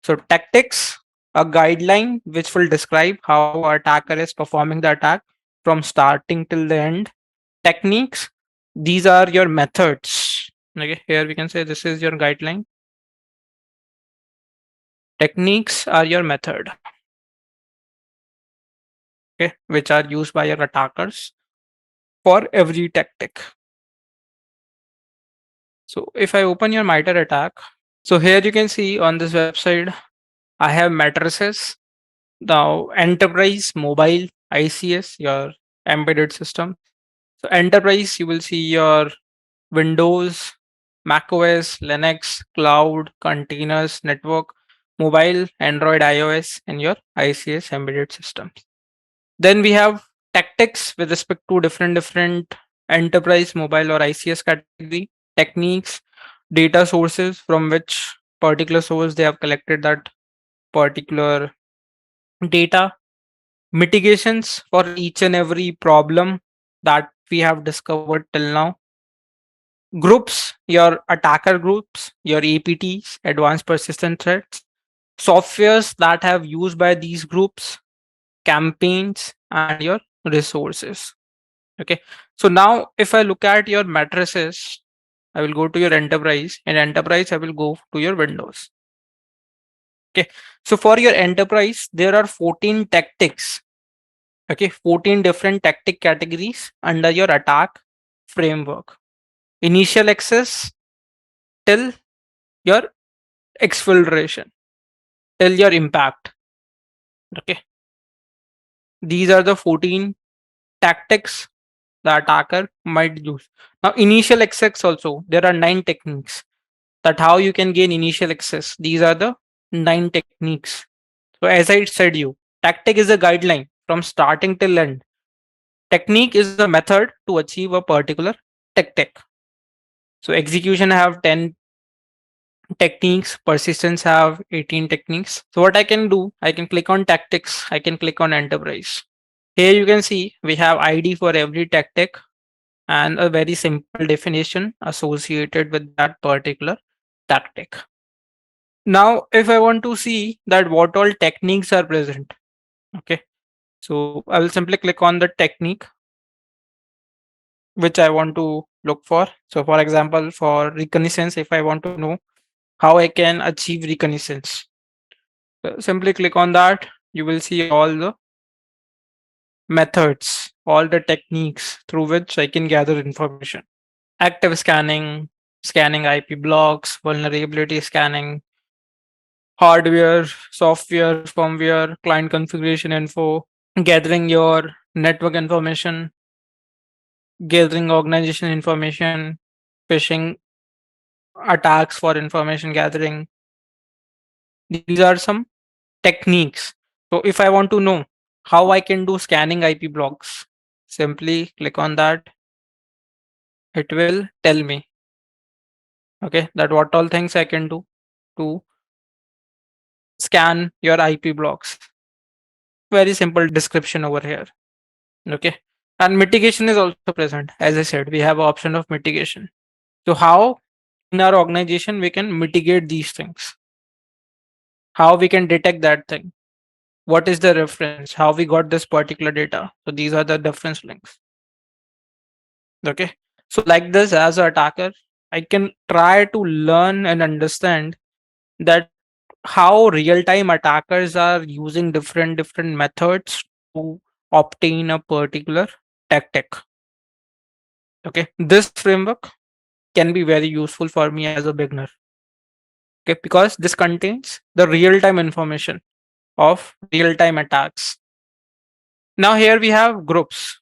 so tactics, a guideline which will describe how attacker is performing the attack from starting till the end. Techniques, these are your methods. Okay, here we can say this is your guideline. Techniques are your method. okay, which are used by your attackers for every tactic. So if I open your MITRE attack, so here you can see on this website, I have matrices. Now enterprise, mobile, ICS, your embedded system. So enterprise, you will see your Windows, macOS, Linux, cloud, containers, network, mobile, Android, iOS, and your ICS embedded systems. Then we have tactics with respect to different enterprise, mobile, or ICS category, techniques, data sources from which particular source they have collected that particular data, mitigations for each and every problem that we have discovered till now, groups, your attacker groups, your APTs, advanced persistent threats, softwares that have used by these groups, campaigns, and your resources. Okay. So now if I look at your matrices, I will go to your enterprise. In enterprise, I will go to your Windows. Okay. So for your enterprise, there are 14 tactics. Okay. 14 different tactic categories under your attack framework. Initial access till your exfiltration, till your impact. Okay. These are the 14 tactics the attacker might use. Now, initial access also, there are 9 techniques that how you can gain initial access. These are the 9 techniques. So as I said you, tactic is a guideline from starting till end. Technique is a method to achieve a particular tactic. So execution have 10 techniques, persistence have 18 techniques. So what I can do, I can click on tactics, I can click on enterprise. Here you can see we have ID for every tactic and a very simple definition associated with that particular tactic. Now, if I want to see that what all techniques are present, okay, so I will simply click on the technique which I want to look for. So, for example, for reconnaissance, if I want to know how I can achieve reconnaissance, simply click on that. You will see all the methods, all the techniques through which I can gather information. Active scanning, scanning IP blocks, vulnerability scanning, hardware, software, firmware, client configuration info, gathering your network information, gathering organization information, phishing attacks for information gathering. These are some techniques. So if I want to know how I can do scanning IP blocks, simply click on that. It will tell me, okay, that what all things I can do to scan your IP blocks. Very simple description over here. Okay. And mitigation is also present. As I said, we have option of mitigation. So how in our organization we can mitigate these things? How we can detect that thing? What is the reference? How we got this particular data? So these are the reference links. Okay. So like this, as an attacker, I can try to learn and understand that how real-time attackers are using different methods to obtain a particular tactic. Okay. This framework can be very useful for me as a beginner. Okay, because this contains the real-time information of real-time attacks. Now here we have groups.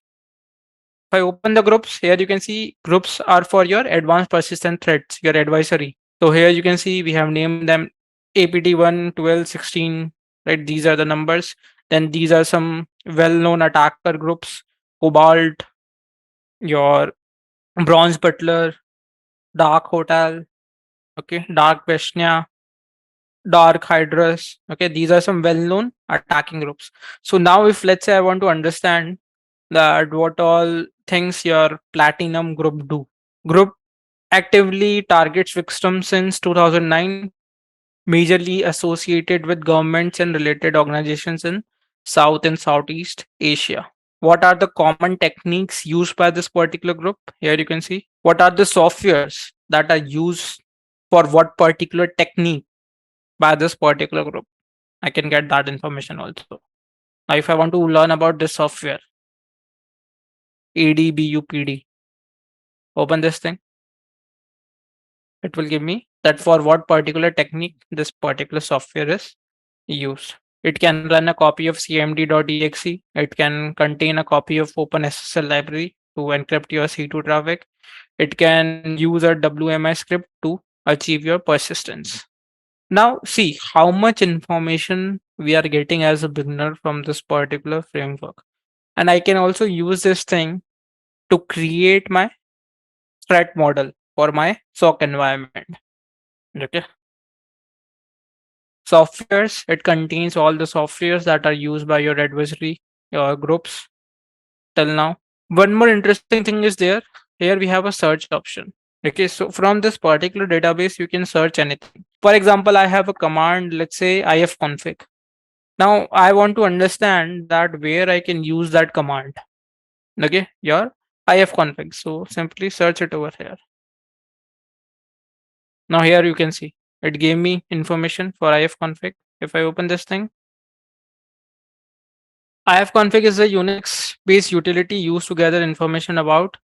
If I open the groups, here you can see groups are for your advanced persistent threats, your advisory. So here you can see we have named them APT 1, 12, 16, right? These are the numbers. Then these are some well-known attacker groups, Cobalt, your Bronze Butler, Dark Hotel, okay, Dark Veshnia, Dark Hydrus. Okay, these are some well-known attacking groups. So now if let's say I want to understand that what all things your platinum group do. Group actively targets victims since 2009, majorly associated with governments and related organizations in South and Southeast Asia. What are the common techniques used by this particular group? Here you can see. What are the softwares that are used for what particular technique by this particular group? I can get that information also. Now, if I want to learn about this software, ADBUPD, open this thing, it will give me that for what particular technique this particular software is used. It can run a copy of cmd.exe. It can contain a copy of OpenSSL library to encrypt your C2 traffic. It can use a WMI script to achieve your persistence. Now, see how much information we are getting as a beginner from this particular framework. And I can also use this thing to create my threat model for my SOC environment. Okay. Softwares, it contains all the softwares that are used by your adversary, your groups till now. One more interesting thing is there. Here we have a search option. Okay, so from this particular database, you can search anything. For example, I have a command, let's say ifconfig. Now I want to understand that where I can use that command. Okay, your ifconfig. So simply search it over here. Now here you can see it gave me information for ifconfig. If I open this thing, ifconfig is a Unix based utility used to gather information about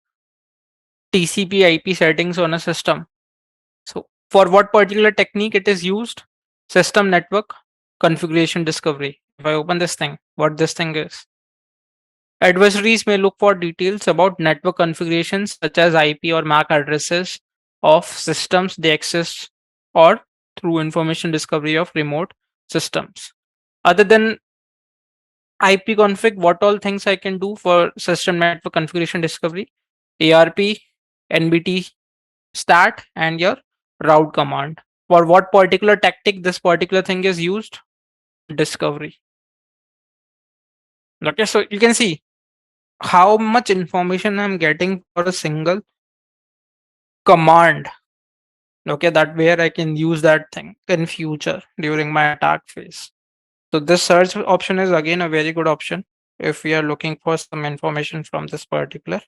TCP IP settings on a system. So for what particular technique it is used? System network configuration discovery. If I open this thing, what this thing is? Adversaries may look for details about network configurations such as IP or MAC addresses of systems they access or through information discovery of remote systems. Other than IP config, what all things I can do for system network configuration discovery? ARP, NBT stat, and your route command. For what particular tactic this particular thing is used? Discovery. Okay, so you can see how much information I'm getting for a single command. Okay, that where I can use that thing in future during my attack phase. So this search option is again a very good option if we are looking for some information from this particular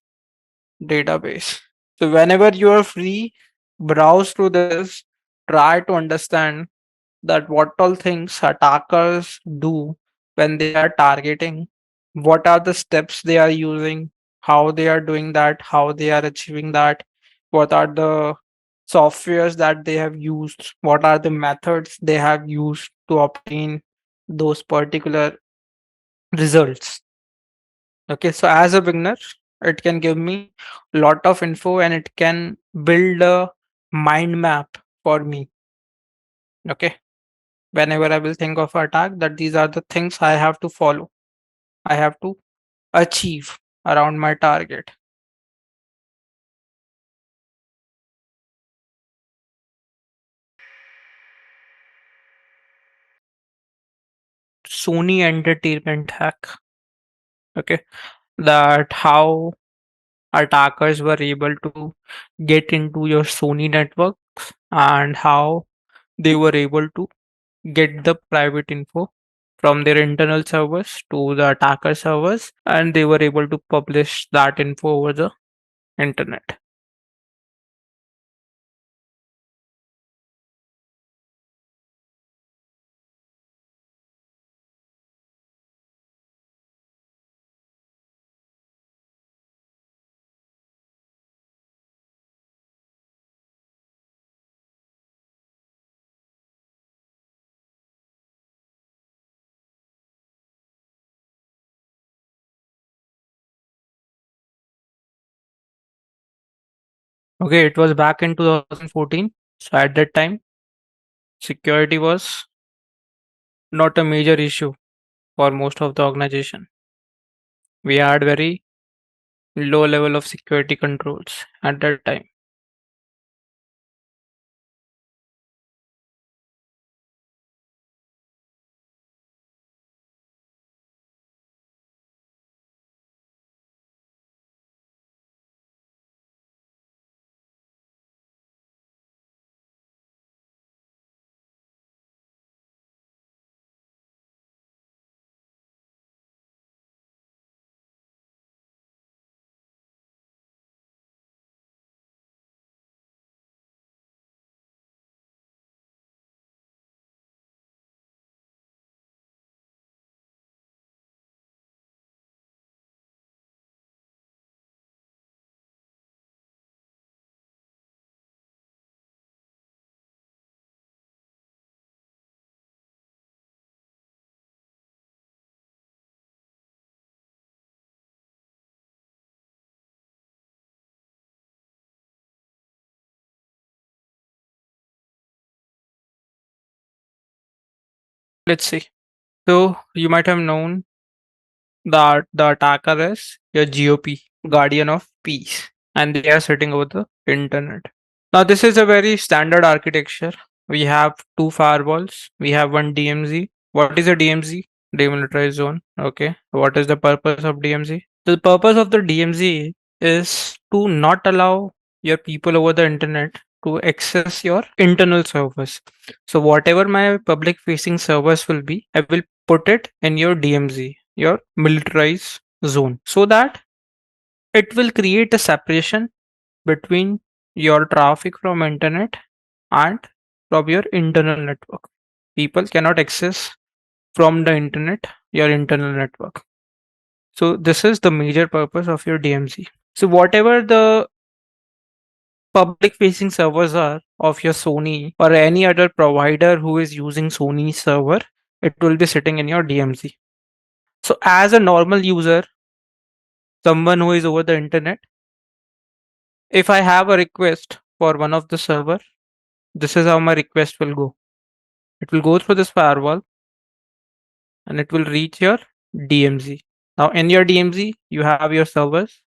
database. So whenever you are free, browse through this, try to understand that what all things attackers do when they are targeting, what are the steps they are using, how they are doing that, how they are achieving that, what are the softwares that they have used, what are the methods they have used to obtain those particular results. Okay, so as a beginner, it can give me a lot of info and it can build a mind map for me. Okay, whenever I will think of attack, that these are the things I have to follow, I have to achieve around my target. Sony entertainment hack. Okay, that how attackers were able to get into your Sony networks and how they were able to get the private info from their internal servers to the attacker servers, and they were able to publish that info over the internet. Okay, it was back in 2014. So at that time, security was not a major issue for most of the organization. We had very low level of security controls at that time. Let's see. So you might have known that the attacker is your GOP, Guardian of Peace, and they are sitting over the internet. Now, this is a very standard architecture. We have two firewalls, we have one DMZ. What is a DMZ? Demilitarized zone. Okay. What is the purpose of DMZ? The purpose of the DMZ is to not allow your people over the internet to access your internal servers. So, whatever my public facing servers will be, I will put it in your DMZ, your militarized zone, so that it will create a separation between your traffic from internet and from your internal network. People cannot access from the internet your internal network. So this is the major purpose of your DMZ. So whatever the public facing servers are of your Sony or any other provider who is using Sony server, it will be sitting in your DMZ. So as a normal user, someone who is over the internet, if I have a request for one of the server, this is how my request will go. It will go through this firewall and it will reach your DMZ. Now in your DMZ, you have your servers.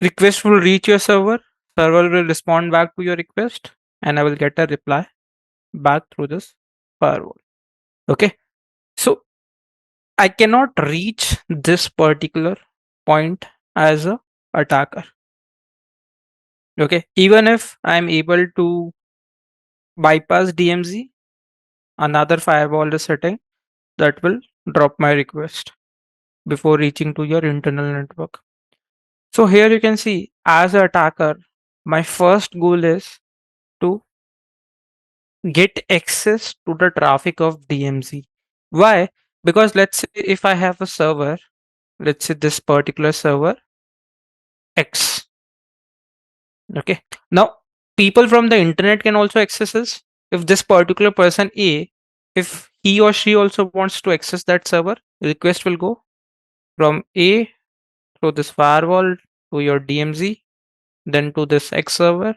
Request will reach your server. Server will respond back to your request, and I will get a reply back through this firewall. Okay. So I cannot reach this particular point as a attacker. Okay. Even if I'm able to bypass DMZ, another firewall is setting that will drop my request before reaching to your internal network. So here you can see as an attacker, my first goal is to get access to the traffic of DMZ. Why? Because let's say if I have a server, let's say this particular server X. Okay. Now people from the internet can also access this. If this particular person A, if he or she also wants to access that server, request will go from A through this firewall to your DMZ, then to this X server,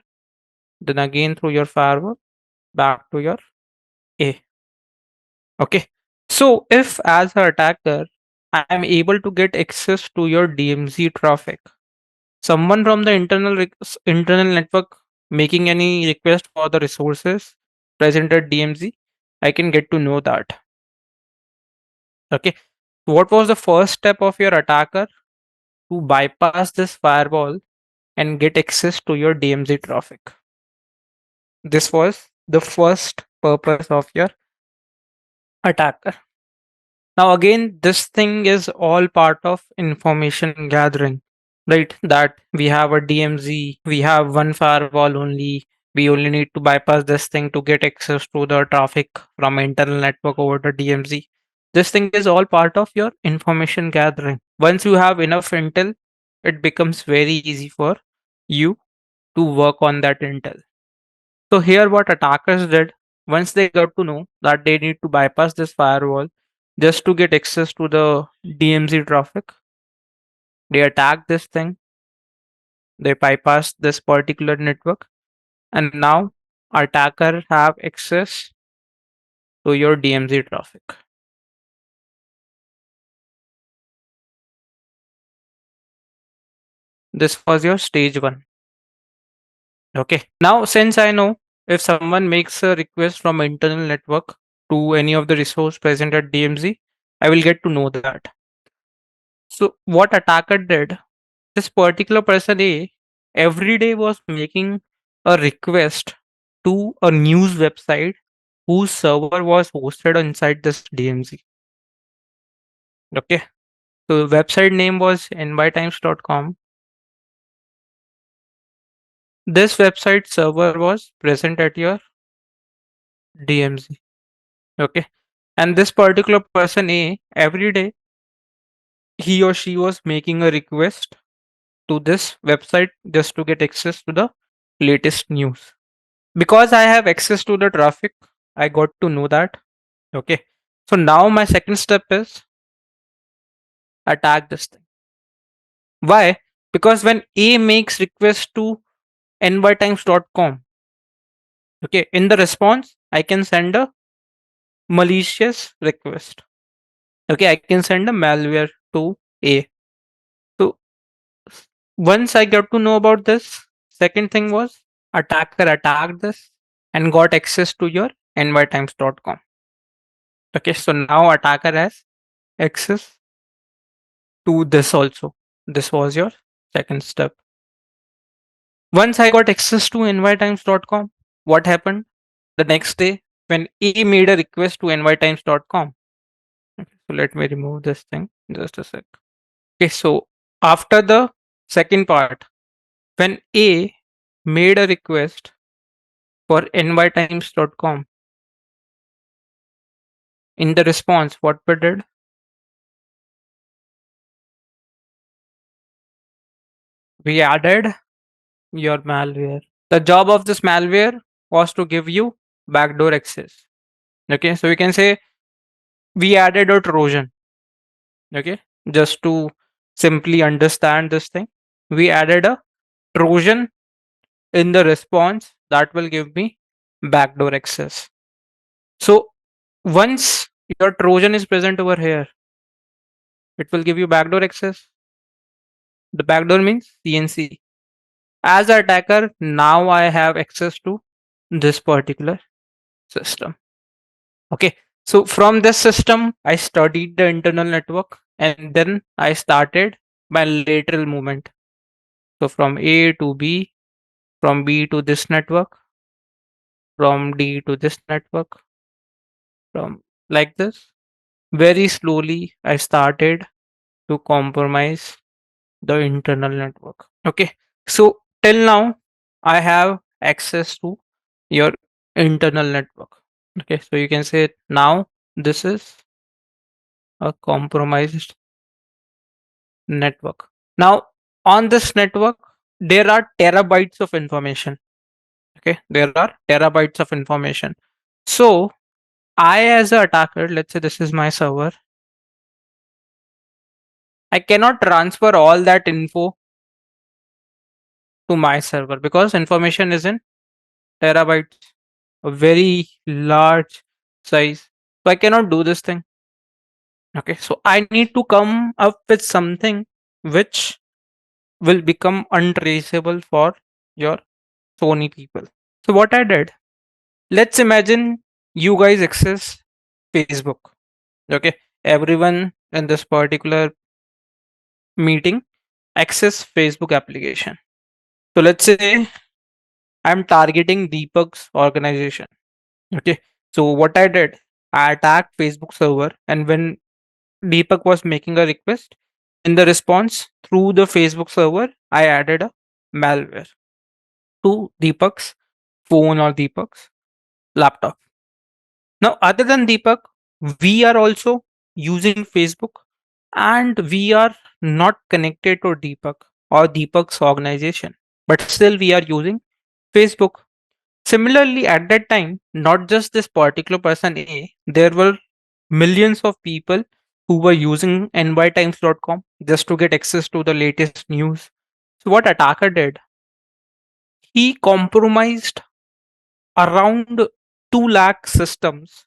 then again through your firewall back to your A. Okay. So if as an attacker, I am able to get access to your DMZ traffic, someone from the internal network making any request for the resources present at DMZ, I can get to know that. Okay. What was the first step of your attacker to bypass this firewall and get access to your DMZ traffic? This was the first purpose of your attacker. Now, again, this thing is all part of information gathering, right? That we have a DMZ, we have one firewall only. We only need to bypass this thing to get access to the traffic from internal network over the DMZ. This thing is all part of your information gathering. Once you have enough intel, it becomes very easy for you to work on that intel. So here what attackers did, once they got to know that they need to bypass this firewall just to get access to the DMZ traffic, they attacked this thing, they bypassed this particular network, and now attacker have access to your DMZ traffic. This was your stage one. Okay. Now since I know if someone makes a request from internal network to any of the resource present at DMZ, I will get to know that. So what attacker did, this particular person A every day was making a request to a news website whose server was hosted inside this DMZ. Okay. So website name was nytimes.com. This website server was present at your DMZ. Okay. And this particular person A every day he or she was making a request to this website just to get access to the latest news. Because I have access to the traffic, I got to know that. Okay. So now my second step is attack this thing. Why? Because when A makes request to nytimes.com, okay, in the response, I can send a malicious request. Okay, I can send a malware to A. So once I got to know about this, second thing was attacker attacked this and got access to your nytimes.com. Okay, so now attacker has access to this also. This was your second step. Once I got access to nytimes.com, what happened? The next day, when A made a request to nytimes.com. Okay, so let me remove this thing just a sec. Okay, so after the second part, when A made a request for nytimes.com, in the response, what we did? We added your malware. The job of this malware was to give you backdoor access. Okay, so we can say we added a Trojan. Okay, just to simply understand this thing, we added a Trojan in the response that will give me backdoor access. So once your Trojan is present over here, it will give you backdoor access. The backdoor means CNC. As an attacker, now I have access to this particular system. Okay. So from this system, I studied the internal network and then I started my lateral movement. So from A to B, from B to this network, from D to this network, from like this. Very slowly, I started to compromise the internal network. Okay. So till now, I have access to your internal network. Okay. So you can say now this is a compromised network. Now, on this network, there are terabytes of information. Okay. There are terabytes of information. So I, as a attacker, let's say this is my server, I cannot transfer all that info to my server because information is in terabytes, a very large size. So I cannot do this thing. Okay, so I need to come up with something which will become untraceable for your Sony people. So what I did, let's imagine you guys access Facebook. Okay, everyone in this particular meeting access Facebook application. So let's say I'm targeting Deepak's organization. Okay. So what I did, I attacked Facebook server, and when Deepak was making a request, in the response through the Facebook server, I added a malware to Deepak's phone or Deepak's laptop. Now, other than Deepak, we are also using Facebook and we are not connected to Deepak or Deepak's organization, but still we are using Facebook. Similarly, at that time, not just this particular person A, there were millions of people who were using nytimes.com just to get access to the latest news. So what attacker did, he compromised around 2 lakh systems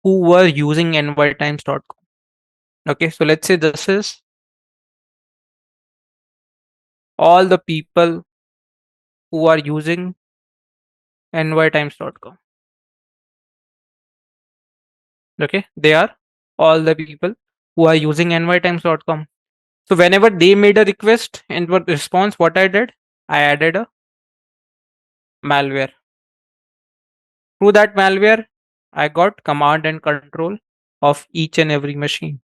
who were using nytimes.com. Okay, so let's say this is all the people who are using nytimes.com. Okay, they are all the people who are using nytimes.com. So whenever they made a request in the response, what I did, I added a malware. Through that malware, I got command and control of each and every machine.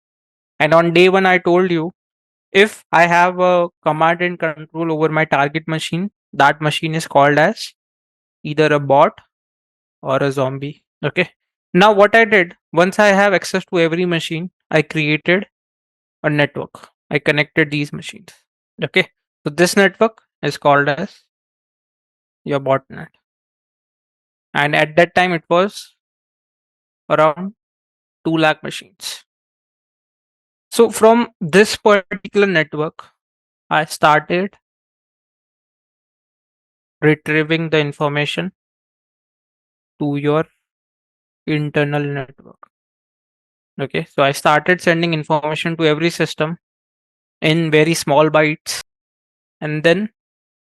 And on day one, I told you if I have a command and control over my target machine, that machine is called as either a bot or a zombie. Okay. Now, what I did, once I have access to every machine, I created a network. I connected these machines. Okay. So this network is called as your botnet. And at that time, it was around 2 lakh machines. So from this particular network, I started retrieving the information to your internal network. Okay, so I started sending information to every system in very small bytes, and then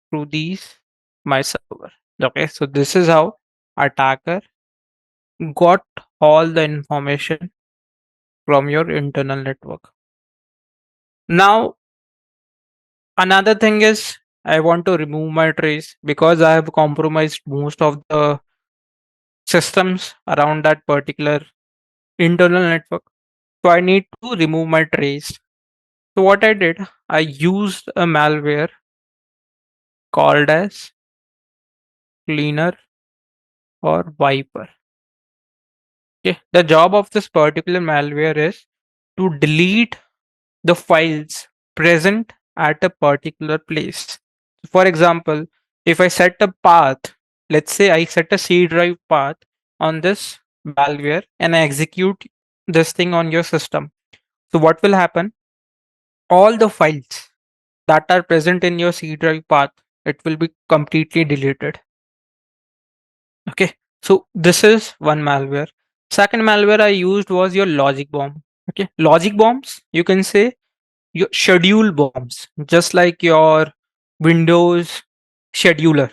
through these my server. Okay, so this is how attacker got all the information from your internal network. Now, another thing is I want to remove my trace because I have compromised most of the systems around that particular internal network. So I need to remove my trace. So what I did, I used a malware called as cleaner or wiper. Okay. The job of this particular malware is to delete the files present at a particular place. For example, if I set a path, let's say I set a C drive path on this malware and I execute this thing on your system. So what will happen? All the files that are present in your C drive path, it will be completely deleted. Okay. So this is one malware. Second malware I used was your logic bomb. Okay. Logic bombs, you can say your schedule bombs, just like your Windows scheduler.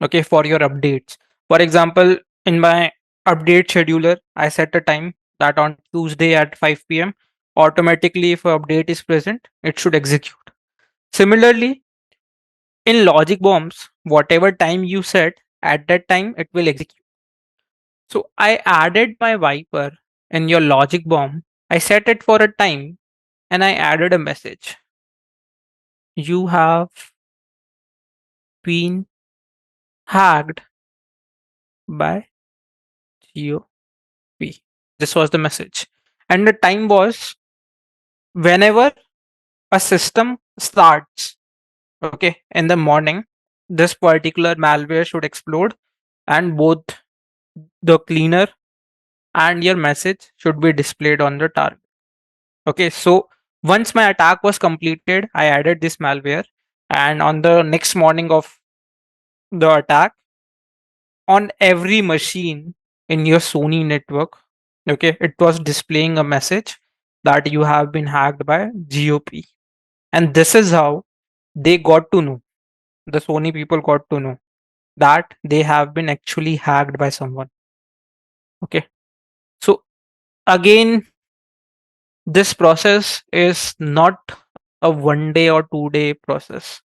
Okay. For your updates. For example, in my update scheduler, I set a time that on Tuesday at 5 p.m. automatically, if a update is present, it should execute. Similarly, in logic bombs, whatever time you set, at that time it will execute. So I added my wiper in your logic bomb. I set it for a time and I added a message. You have been hacked by GOP. This was the message. And the time was whenever a system starts, okay, in the morning, this particular malware should explode and both the cleaner and your message should be displayed on the target. Okay, so once my attack was completed, I added this malware, and on the next morning of the attack, on every machine in your Sony network, okay, it was displaying a message that you have been hacked by GOP. And this is how they got to know, the Sony people got to know that they have been actually hacked by someone. Okay, so again, this process is not a 1 day or 2 day process.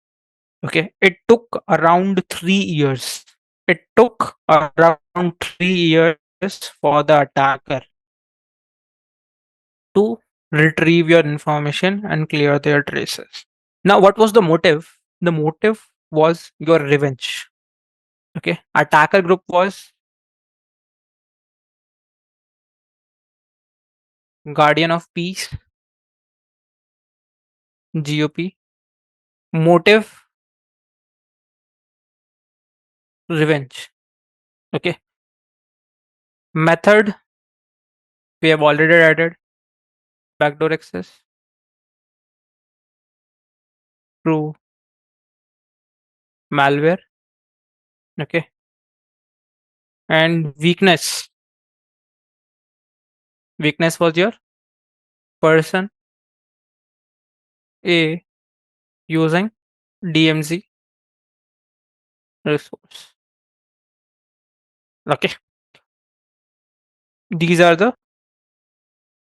Okay, it took around 3 years. It took around 3 years for the attacker to retrieve your information and clear their traces. Now, what was the motive? The motive was your revenge. Okay, attacker group was Guardian of Peace, GOP. Motive, revenge. Okay, method, we have already added backdoor access through malware. Okay, and weakness was your person A using DMZ resource. Okay, these are the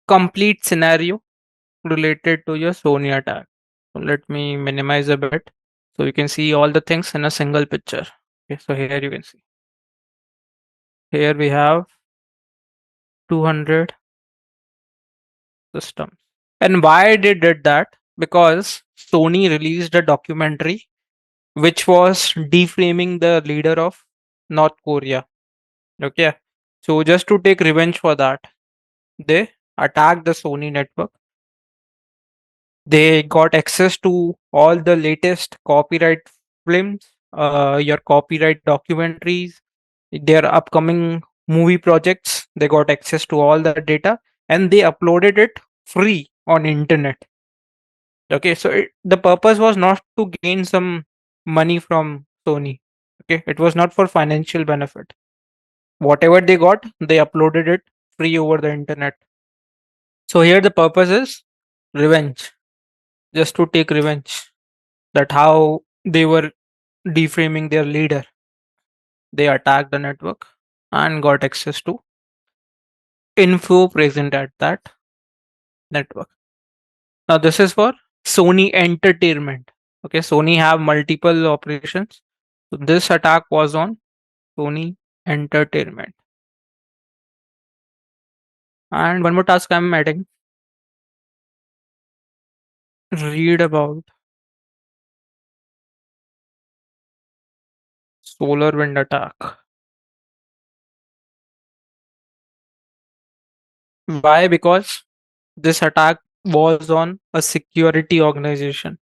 complete scenario related to your Sony attack. So let me minimize a bit so you can see all the things in a single picture. Okay, so here you can see. Here we have 200 systems. And why they did that? Because Sony released a documentary which was deframing the leader of North Korea. Okay. So just to take revenge for that, they attacked the Sony network. They got access to all the latest copyright films, your copyright documentaries, their upcoming movie projects. They got access to all the data and they uploaded it free on internet. Okay, so the purpose was not to gain some money from Sony. Okay, it was not for financial benefit. Whatever they got, they uploaded it free over the internet. So here the purpose is revenge, just to take revenge. That how they were deframing their leader. They attacked the network and got access to info present at that network. Now this is for Sony Entertainment. Okay, Sony have multiple operations. So this attack was on Sony Entertainment. And one more task I'm adding. Read about solar wind attack. Why? Because this attack was on a security organization.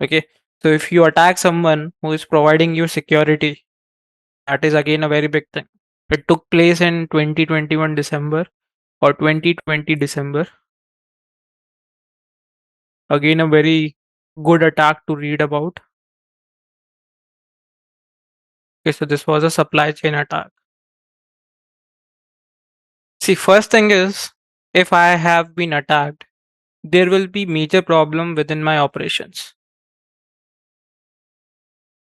Okay. So if you attack someone who is providing you security, that is again a very big thing. It took place in 2021 December or 2020 December. Again, a very good attack to read about. Okay, so this was a supply chain attack. See, first thing is, if I have been attacked, there will be major problem within my operations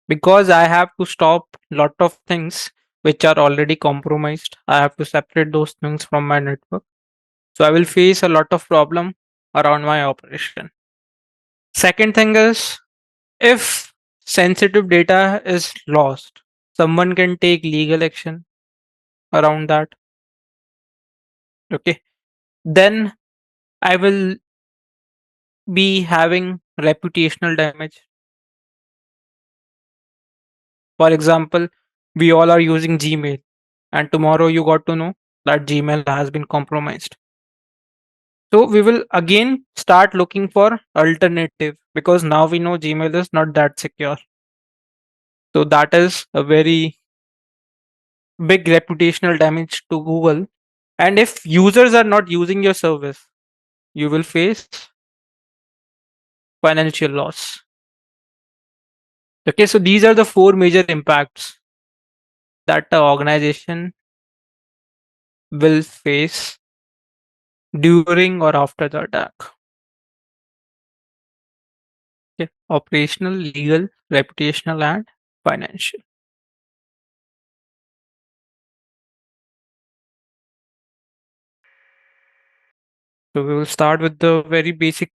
because I have to stop lot of things which are already compromised. I have to separate those things from my network. So I will face a lot of problem around my operation. Second thing is, if sensitive data is lost, someone can take legal action around that. Okay. Then I will be having reputational damage. For example, we all are using Gmail, and tomorrow you got to know that Gmail has been compromised. So we will again start looking for alternative because now we know Gmail is not that secure. So that is a very big reputational damage to Google. And if users are not using your service, you will face financial loss. Okay, so these are the four major impacts that the organization will face during or after the attack. Okay, operational, legal, reputational, and financial. So we will start with the very basic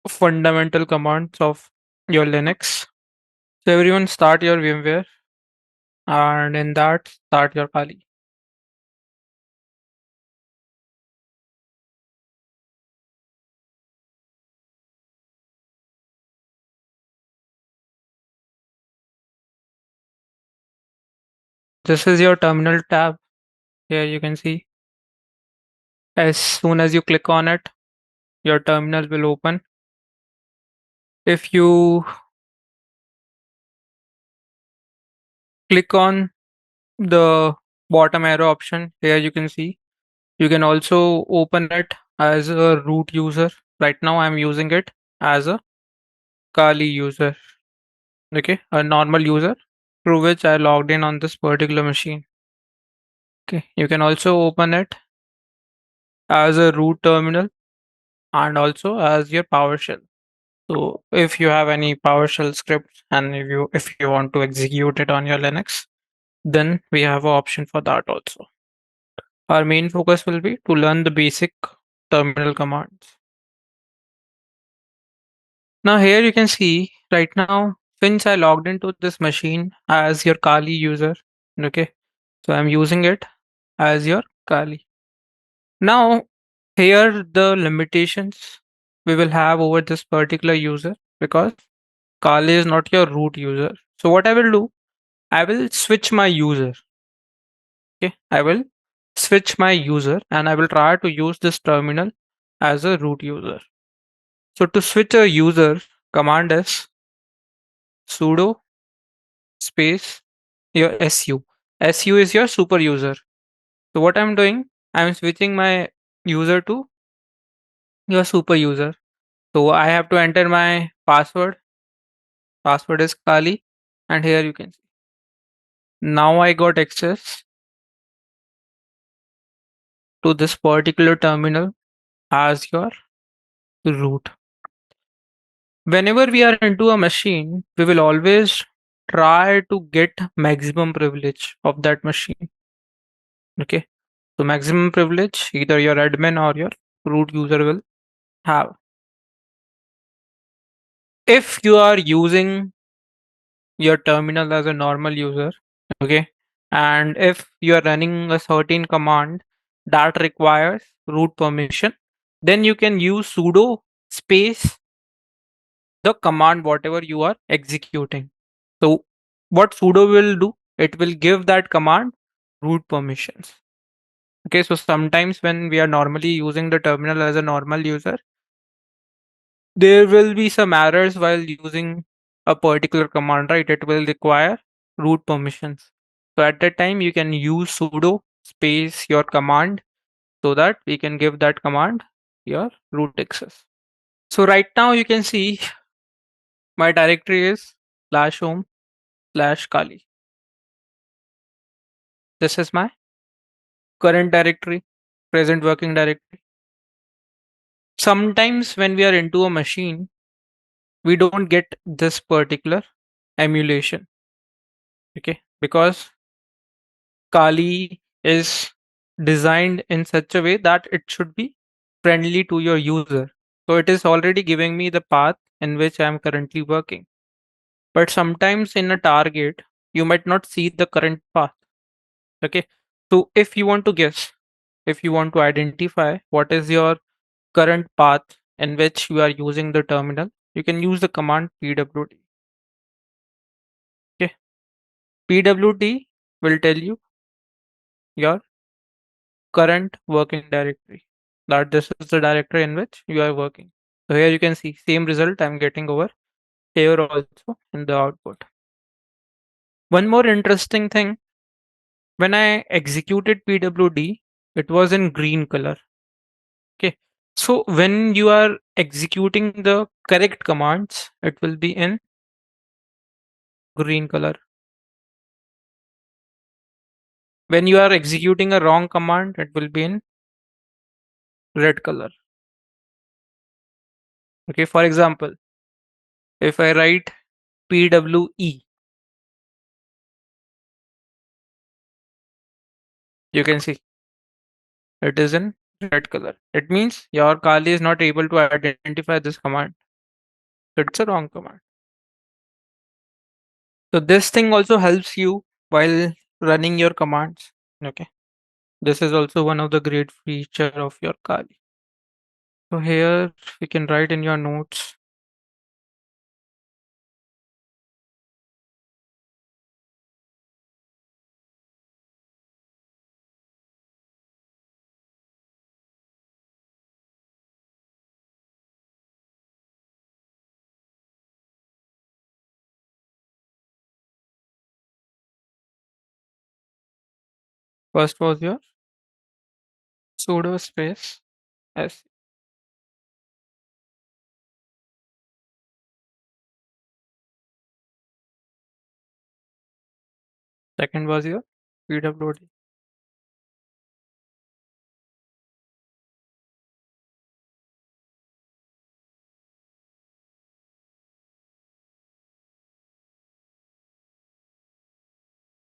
fundamental commands of your Linux. So everyone start your VMware and in that start your Kali. This is your terminal tab. Here you can see. As soon as you click on it, your terminal will open. If you click on the bottom arrow option, here you can see. You can also open it as a root user. Right now I'm using it as a Kali user. Okay, a normal user through which I logged in on this particular machine. Okay, you can also open it as a root terminal and also as your PowerShell. So if you have any PowerShell scripts and if you want to execute it on your Linux, then we have an option for that also. Our main focus will be to learn the basic terminal commands. Now here you can see right now, since I logged into this machine as your Kali user, okay, so I'm using it as your Kali. Now here the limitations we will have over this particular user because Kali is not your root user. So what I will do, I will switch my user. Okay, I will switch my user and I will try to use this terminal as a root user. So to switch a user, command is sudo space your su. Su is your super user. So what I'm doing, I'm switching my user to your super user. So I have to enter my password. Password is Kali, and here you can see. Now I got access to this particular terminal as your root. Whenever we are into a machine, we will always try to get maximum privilege of that machine. Okay. So maximum privilege, either your admin or your root user will have. If you are using your terminal as a normal user, okay, and if you are running a certain command that requires root permission, then you can use sudo space the command whatever you are executing. So what sudo will do, it will give that command root permissions. Okay, so sometimes when we are normally using the terminal as a normal user, there will be some errors while using a particular command, right? It will require root permissions. So at that time, you can use sudo space your command so that we can give that command your root access. So right now you can see my directory is /home/kali. This is my current directory, present working directory. Sometimes when we are into a machine, we don't get this particular emulation. Okay, because Kali is designed in such a way that it should be friendly to your user. So it is already giving me the path in which I am currently working. But sometimes in a target, you might not see the current path. Okay. So if you want to guess, if you want to identify what is your current path in which you are using the terminal, you can use the command pwd. Okay. Pwd will tell you your current working directory. That this is the directory in which you are working. So here you can see same result I'm getting over here also in the output. One more interesting thing, when I executed pwd, it was in green color. Okay. So when you are executing the correct commands, it will be in green color. When you are executing a wrong command, it will be in red color. Okay. For example, if I write PWE, you can see it is in red color. It means your Kali is not able to identify this command. So it's a wrong command. So this thing also helps you while running your commands. Okay. This is also one of the great feature of your Kali. So here we can write in your notes. First was your sudo space s. Second was your pwd.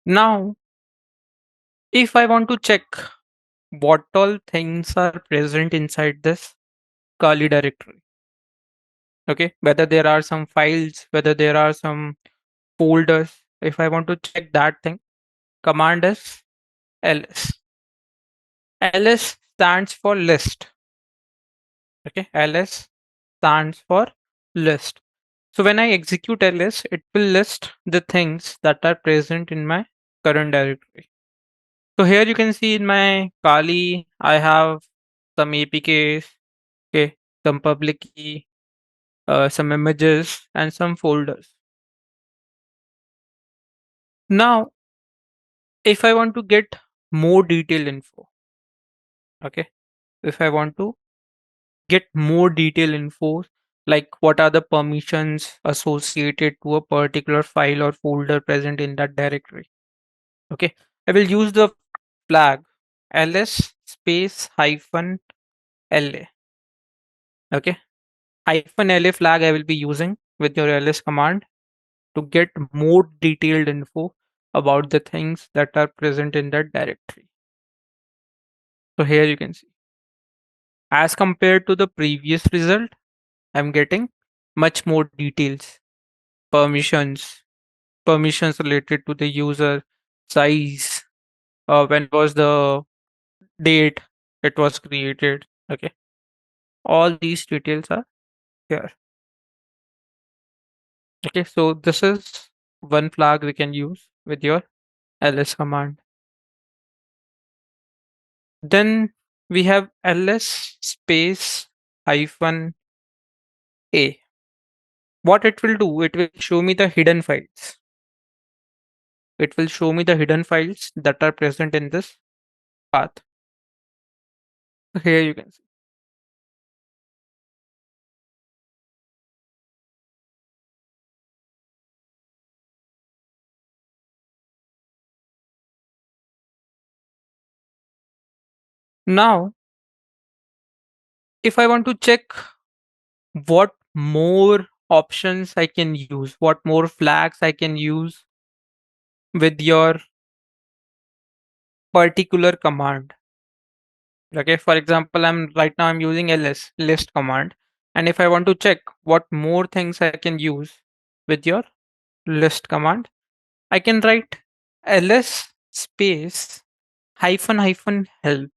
Now, if I want to check what all things are present inside this Kali directory, okay, whether there are some files, whether there are some folders, if I want to check that thing, command is ls. Ls stands for list. Okay, ls stands for list. So when I execute ls, it will list the things that are present in my current directory. So here you can see in my Kali, I have some APKs, okay, some public key, some images, and some folders. Now, if I want to get more detailed info, okay, if I want to get more detailed info, like what are the permissions associated to a particular file or folder present in that directory, okay, I will use the flag ls space hyphen LA. Okay. Hyphen LA flag I will be using with your ls command to get more detailed info about the things that are present in that directory. So here you can see, as compared to the previous result, I'm getting much more details, permissions, permissions related to the user, size, when was the date it was created. Okay. All these details are here. Okay. So this is one flag we can use with your ls command. Then we have ls space hyphen a. What it will do, it will show me the hidden files. It will show me the hidden files that are present in this path. So here you can see. Now, if I want to check what more options I can use, what more flags I can use with your particular command. Okay, for example, I'm using ls list command, and if I want to check what more things I can use with your list command, I can write ls space hyphen hyphen help.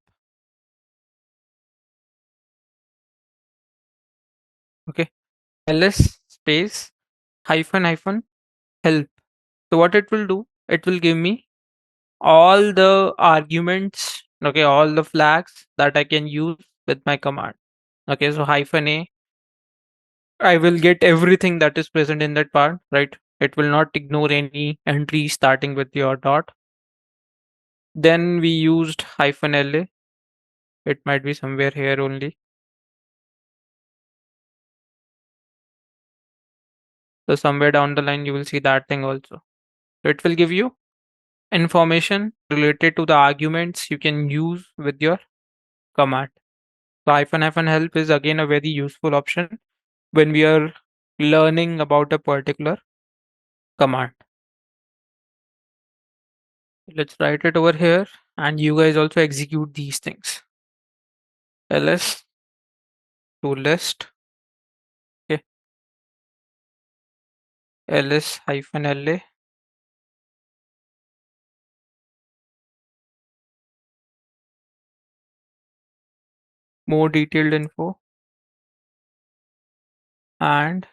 Okay, ls space hyphen hyphen help. So what it will do, it will give me all the arguments, okay, all the flags that I can use with my command. Okay, so hyphen a, I will get everything that is present in that part, right? It will not ignore any entry starting with your dot. Then we used hyphen la. It might be somewhere here only. So somewhere down the line, you will see that thing also. So it will give you information related to the arguments you can use with your command. So hyphen hyphen help is again a very useful option when we are learning about a particular command. Let's write it over here and you guys also execute these things. ls to list, okay, ls hyphen la, more detailed info, and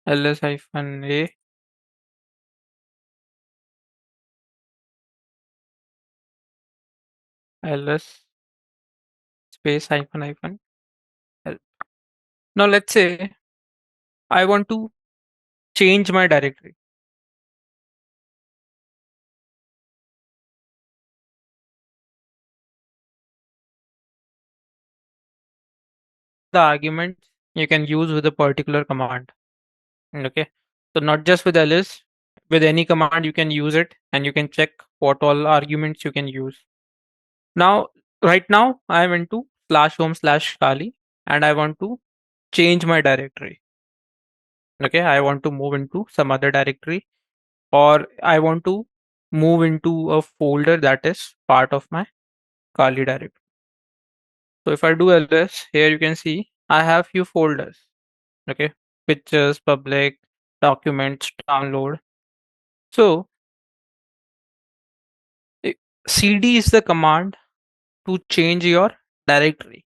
ls hyphen a, ls space hyphen hyphen help. Now let's say I want to change my directory. The arguments you can use with a particular command. Okay. So not just with ls, with any command you can use it and you can check what all arguments you can use. Now, right now I am into /home/kali and I want to change my directory. Okay. I want to move into some other directory, or I want to move into a folder that is part of my Kali directory. So if I do ls, here you can see I have few folders. Okay. Pictures, public, documents, download. So i- cd is the command to change your directory.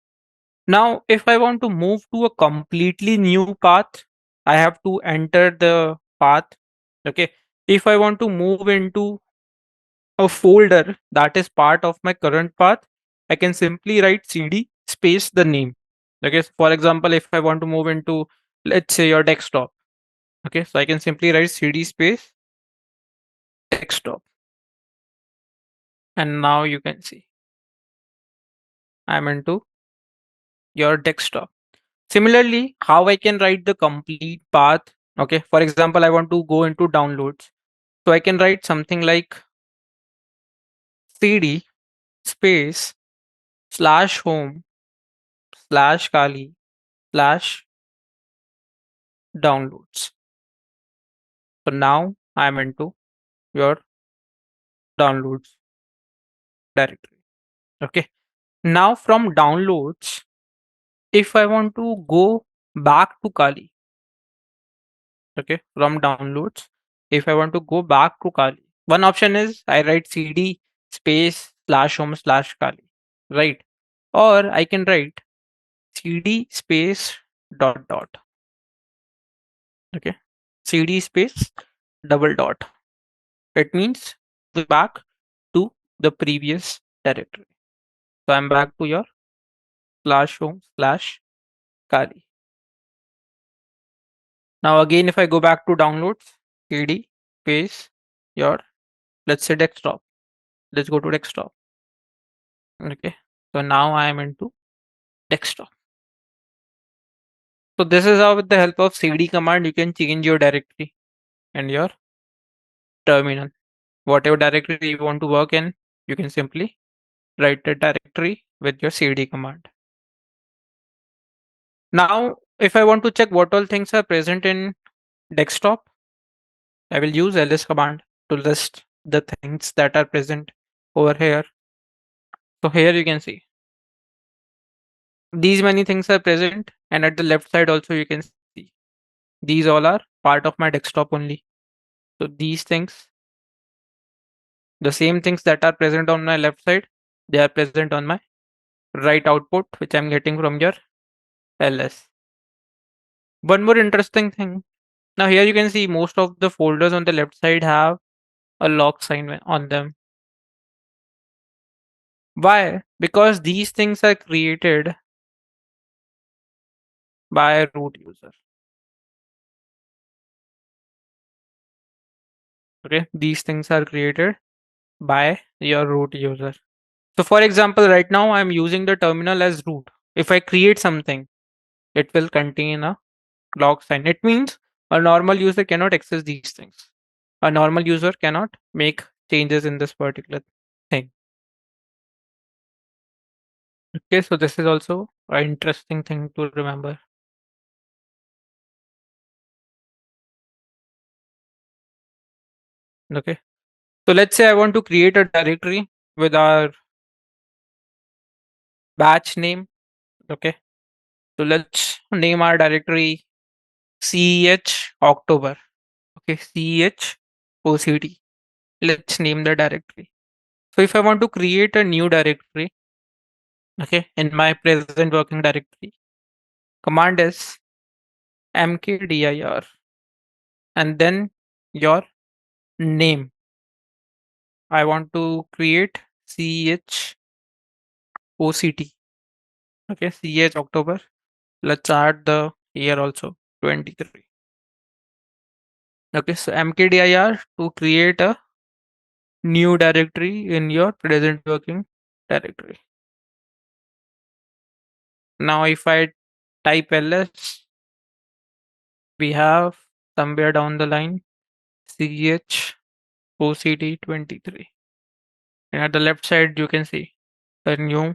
Now, if I want to move to a completely new path, I have to enter the path. Okay. If I want to move into a folder that is part of my current path, I can simply write cd space the name. Okay. So for example, if I want to move into, let's say, your desktop. Okay. So I can simply write cd space desktop. And now you can see I'm into your desktop. Similarly, how I can write the complete path. Okay. For example, I want to go into downloads. So I can write something like cd space slash home slash Kali slash downloads. So now I'm into your downloads directory. Okay. Now from downloads, if I want to go back to Kali, okay, from downloads, if I want to go back to Kali, one option is I write cd space slash home slash Kali, right? Or I can write cd space dot dot, okay, cd space double dot. It means go back to the previous directory. So I'm back to your slash home slash Kali. Now again, if I go back to downloads, cd space your, let's say desktop. Let's go to desktop. Okay. So now I am into desktop. So this is how with the help of cd command you can change your directory and your terminal. Whatever directory you want to work in, you can simply write the directory with your cd command. Now, if I want to check what all things are present in desktop, I will use ls command to list the things that are present over here. So here you can see these many things are present, and at the left side also you can see these all are part of my desktop only. So these things, the same things that are present on my left side, they are present on my right output, which I'm getting from your ls. One more interesting thing. Now here you can see most of the folders on the left side have a lock sign on them. Why? Because these things are created by a root user. Okay, these things are created by your root user. So for example, right now I'm using the terminal as root. If I create something, it will contain a log sign. It means a normal user cannot access these things. A normal user cannot make changes in this particular thing. Okay, so this is also an interesting thing to remember. Okay, so let's say I want to create a directory with our batch name. Okay, so let's name our directory CEH October. Okay, CEH OCD. Let's name the directory. So if I want to create a new directory, okay, in my present working directory, command is mkdir and then your name. I want to create CEH OCT. Okay, CEH October. Let's add the year also 23. Okay, so mkdir to create a new directory in your present working directory. Now if I type ls, we have somewhere down the line CH OCD 23. And at the left side, you can see a new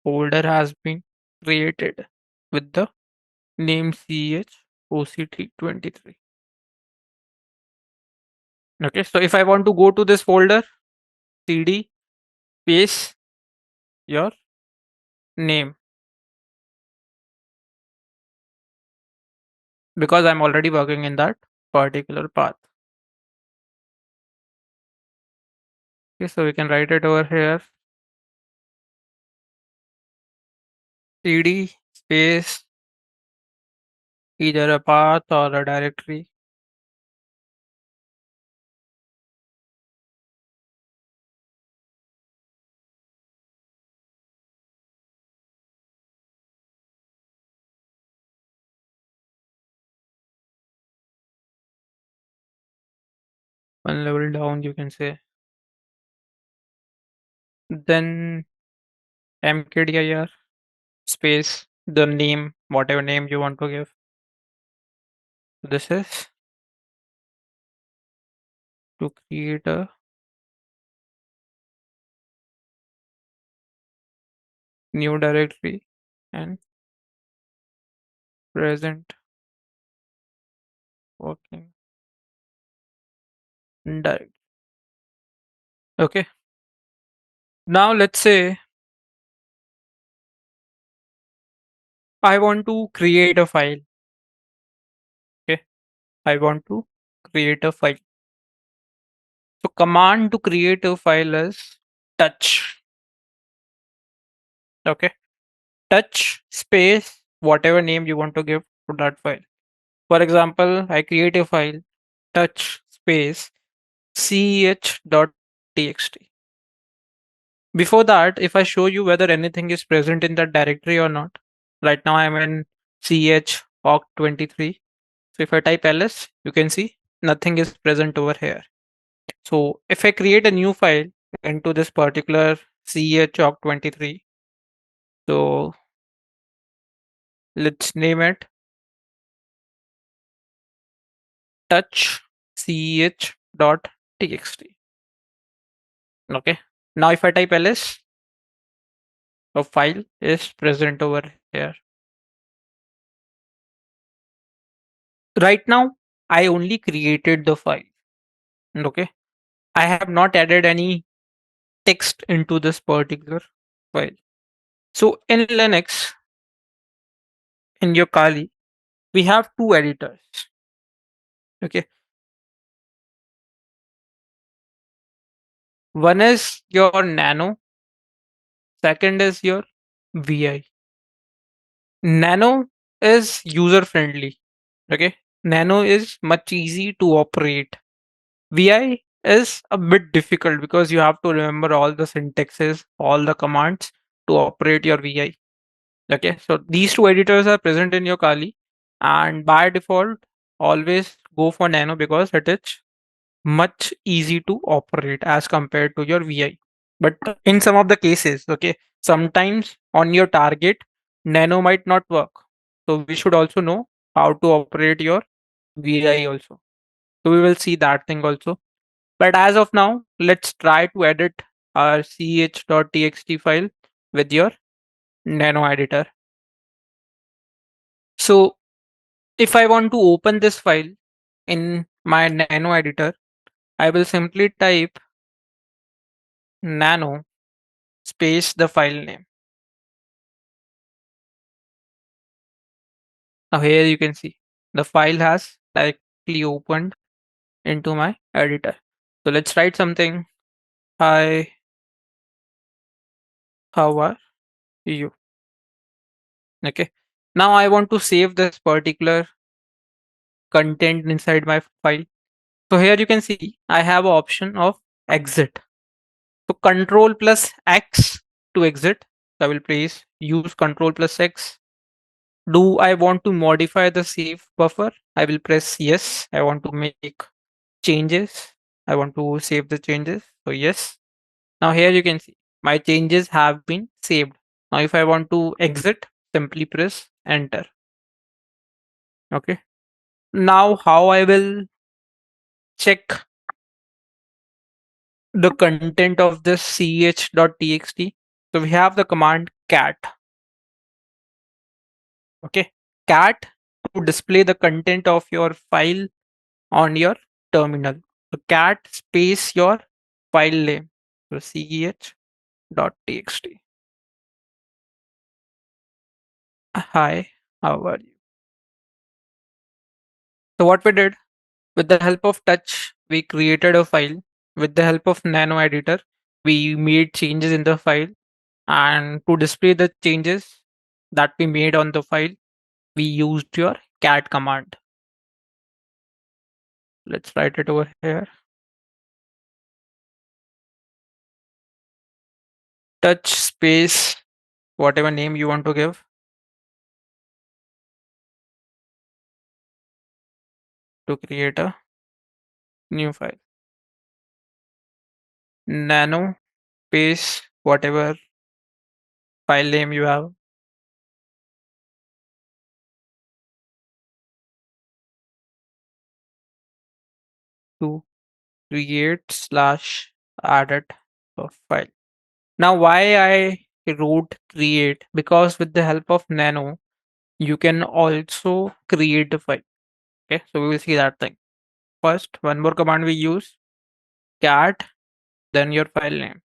folder has been created with the name CH OCD 23. Okay, so if I want to go to this folder, cd space your name, because I'm already working in that particular path. Okay, so we can write it over here. cd space either a path or a directory. One level down, you can say. Then mkdir space the name, whatever name you want to give. This is to create a new directory and present working directory. Okay. Now let's say I want to create a file. Okay. I want to create a file. So command to create a file is touch. Okay. Touch space whatever name you want to give to that file. For example, I create a file touch space ceh.txt. Before that, if I show you whether anything is present in that directory or not, right now I'm in ch awk23. So if I type ls, you can see nothing is present over here. So if I create a new file into this particular ch awk23, so let's name it touch ch.txt. Okay. Now if I type ls, a file is present over here. Right now, I only created the file. Okay. I have not added any text into this particular file. So in Linux, in your Kali, we have two editors. Okay. One is your Nano, second is your VI. Nano is user friendly. Okay. Nano is much easy to operate. VI is a bit difficult because you have to remember all the syntaxes, all the commands to operate your VI. Okay, so these two editors are present in your Kali, and by default, always go for Nano because it is much easy to operate as compared to your VI. But in some of the cases, okay, sometimes on your target, Nano might not work. So we should also know how to operate your VI also. So we will see that thing also. But as of now, let's try to edit our ch.txt file with your Nano editor. So if I want to open this file in my Nano editor, I will simply type nano space the file name. Now here you can see the file has directly opened into my editor. So let's write something. Hi, how are you? Okay. Now I want to save this particular content inside my file. So here you can see I have an option of exit. So control plus X to exit. So I will place use control plus X. Do I want to modify the save buffer? I will press yes. I want to make changes. I want to save the changes. So yes. Now here you can see my changes have been saved. Now if I want to exit, simply press enter. Okay. Now how I will check the content of this ch.txt. So we have the command cat. Okay. Cat to display the content of your file on your terminal. So cat space your file name. So ch.txt. Hi, how are you? So what we did with the help of touch, we created a file. With the help of nano editor, we made changes in the file. And to display the changes that we made on the file, we used your cat command. Let's write it over here. Touch space, whatever name you want to give. To create a new file. Nano space, whatever file name you have. To create slash added a file. Now, why I wrote create because with the help of nano, you can also create a file. Okay, so we will see that thing. First, one more command we use cat, then your file name.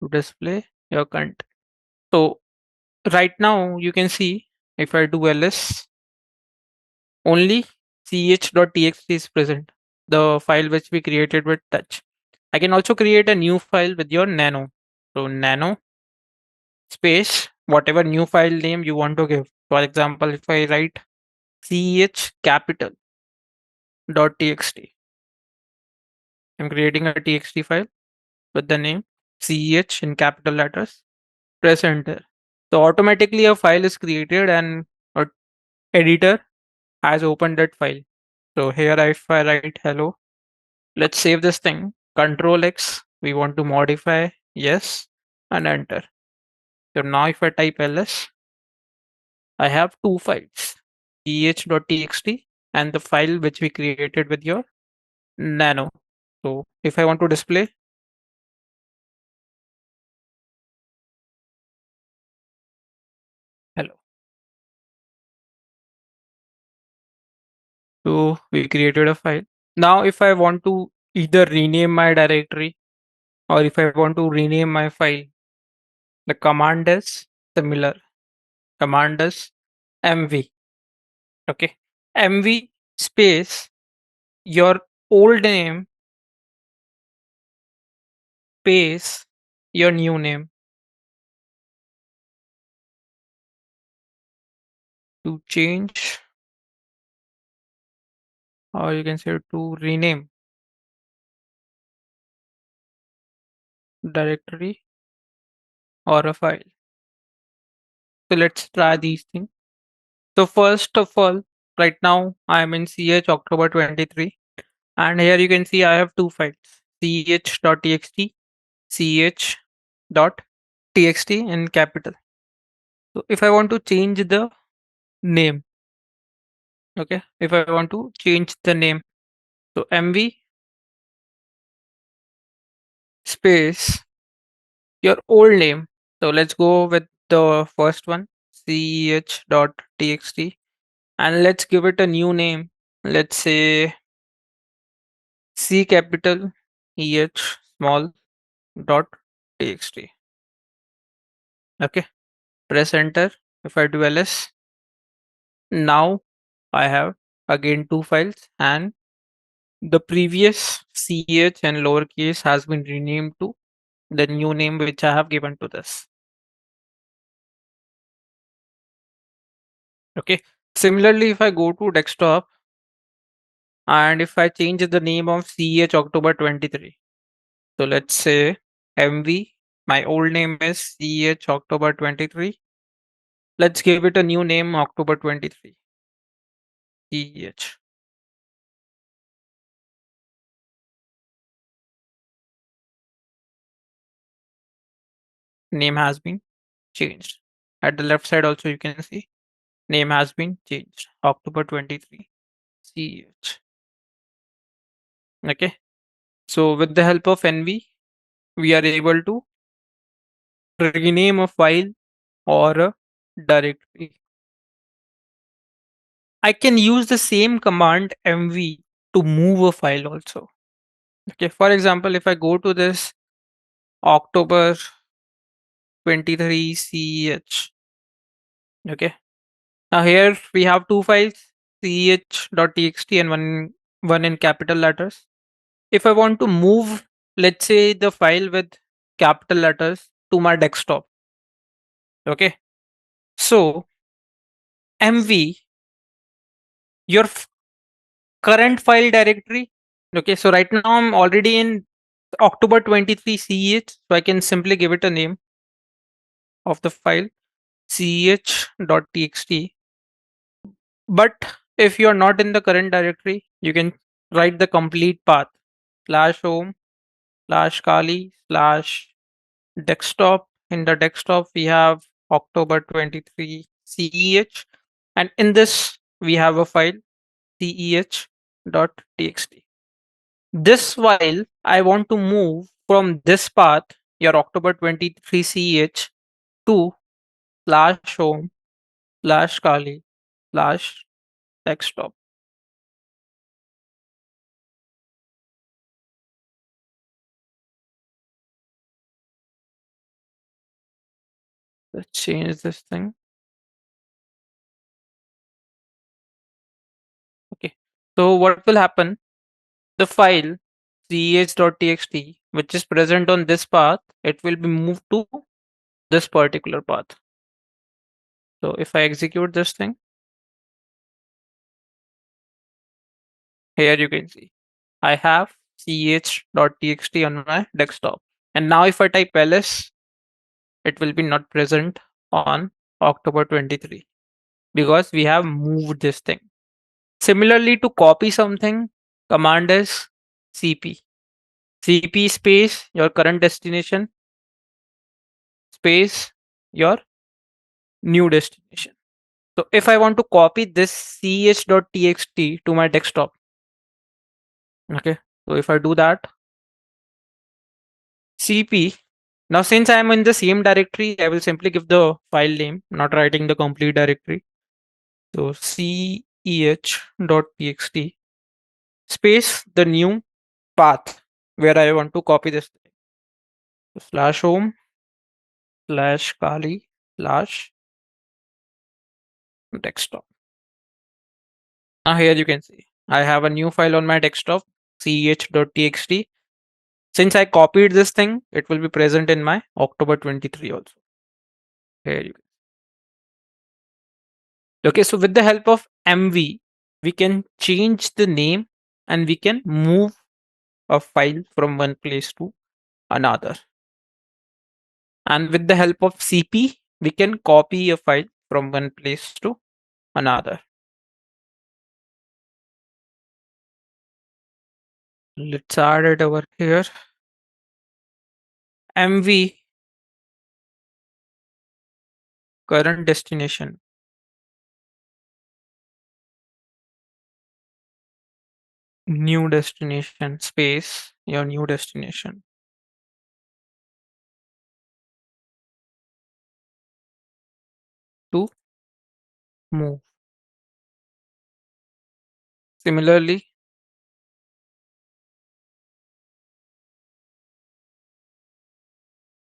To display your content. So right now you can see if I do ls, only ch.txt is present, the file which we created with touch. I can also create a new file with your nano. So nano space whatever new file name you want to give. For example, if I write ch capital dot txt, I'm creating a txt file with the name ch in capital letters. Press enter. So automatically a file is created and a editor has opened that file. So here if I write hello, let's save this thing. Control X, we want to modify, yes, and enter. So now if I type ls, I have two files, ch.txt and the file which we created with your nano. So if I want to display, hello. So we created a file. Now if I want to either rename my directory or if I want to rename my file, the command is similar. Command is mv. Okay. mv space your old name space your new name to change, or you can say to rename directory or a file. So let's try these things. So first of all, right now I am in ch October 23 and here you can see I have two files ch.txt, ch.txt in capital. So if I want to change the name, okay, if I want to change the name, so mv space your old name. So let's go with the first one, ch.txt, and let's give it a new name. Let's say C capital EH small dot txt. Okay, press enter. If I do ls, now I have again two files, and the previous ch and lowercase has been renamed to the new name which I have given to this. Okay. Similarly, if I go to desktop and if I change the name of ch October 23, so let's say mv, my old name is ch October 23. Let's give it a new name October 23 ch. Name has been changed. At the left side also you can see name has been changed October 23 ch. Okay. So with the help of nv, we are able to rename a file or a directory. I can use the same command mv to move a file also. Okay, for example, if I go to this October 23 ch, okay, now here we have two files, ch.txt and one in capital letters. If I want to move, let's say the file with capital letters to my desktop, okay, so mv your current file directory. Okay, so right now I'm already in October 23 ch, so I can simply give it a name of the file ch.txt. But if you are not in the current directory, you can write the complete path slash home slash kali slash desktop. In the desktop, we have October 23 CEH, And in this, we have a file ceh.txt. This while I want to move from this path, your October 23 CEH to slash home slash Kali slash desktop. Let's change this thing. Okay. So what will happen? The file ceh.txt, which is present on this path, it will be moved to this particular path. So if I execute this thing, here you can see I have ch.txt on my desktop. And now if I type ls, it will be not present on October 23 because we have moved this thing. Similarly, to copy something, command is cp. cp space your current destination space your new destination. So if I want to copy this ch.txt to my desktop, okay. So if I do that, cp. Now since I am in the same directory, I will simply give the file name, not writing the complete directory. So ceh.txt space the new path where I want to copy this thing. So slash home slash Kali slash desktop. Now here you can see I have a new file on my desktop ceh.txt. Since I copied this thing, it will be present in my October 23 also. Here you go. Okay, so with the help of MV, we can change the name and we can move a file from one place to another. And with the help of CP, we can copy a file from one place to another. Let's add it over here. MV current destination. New destination space your new destination to move. Similarly,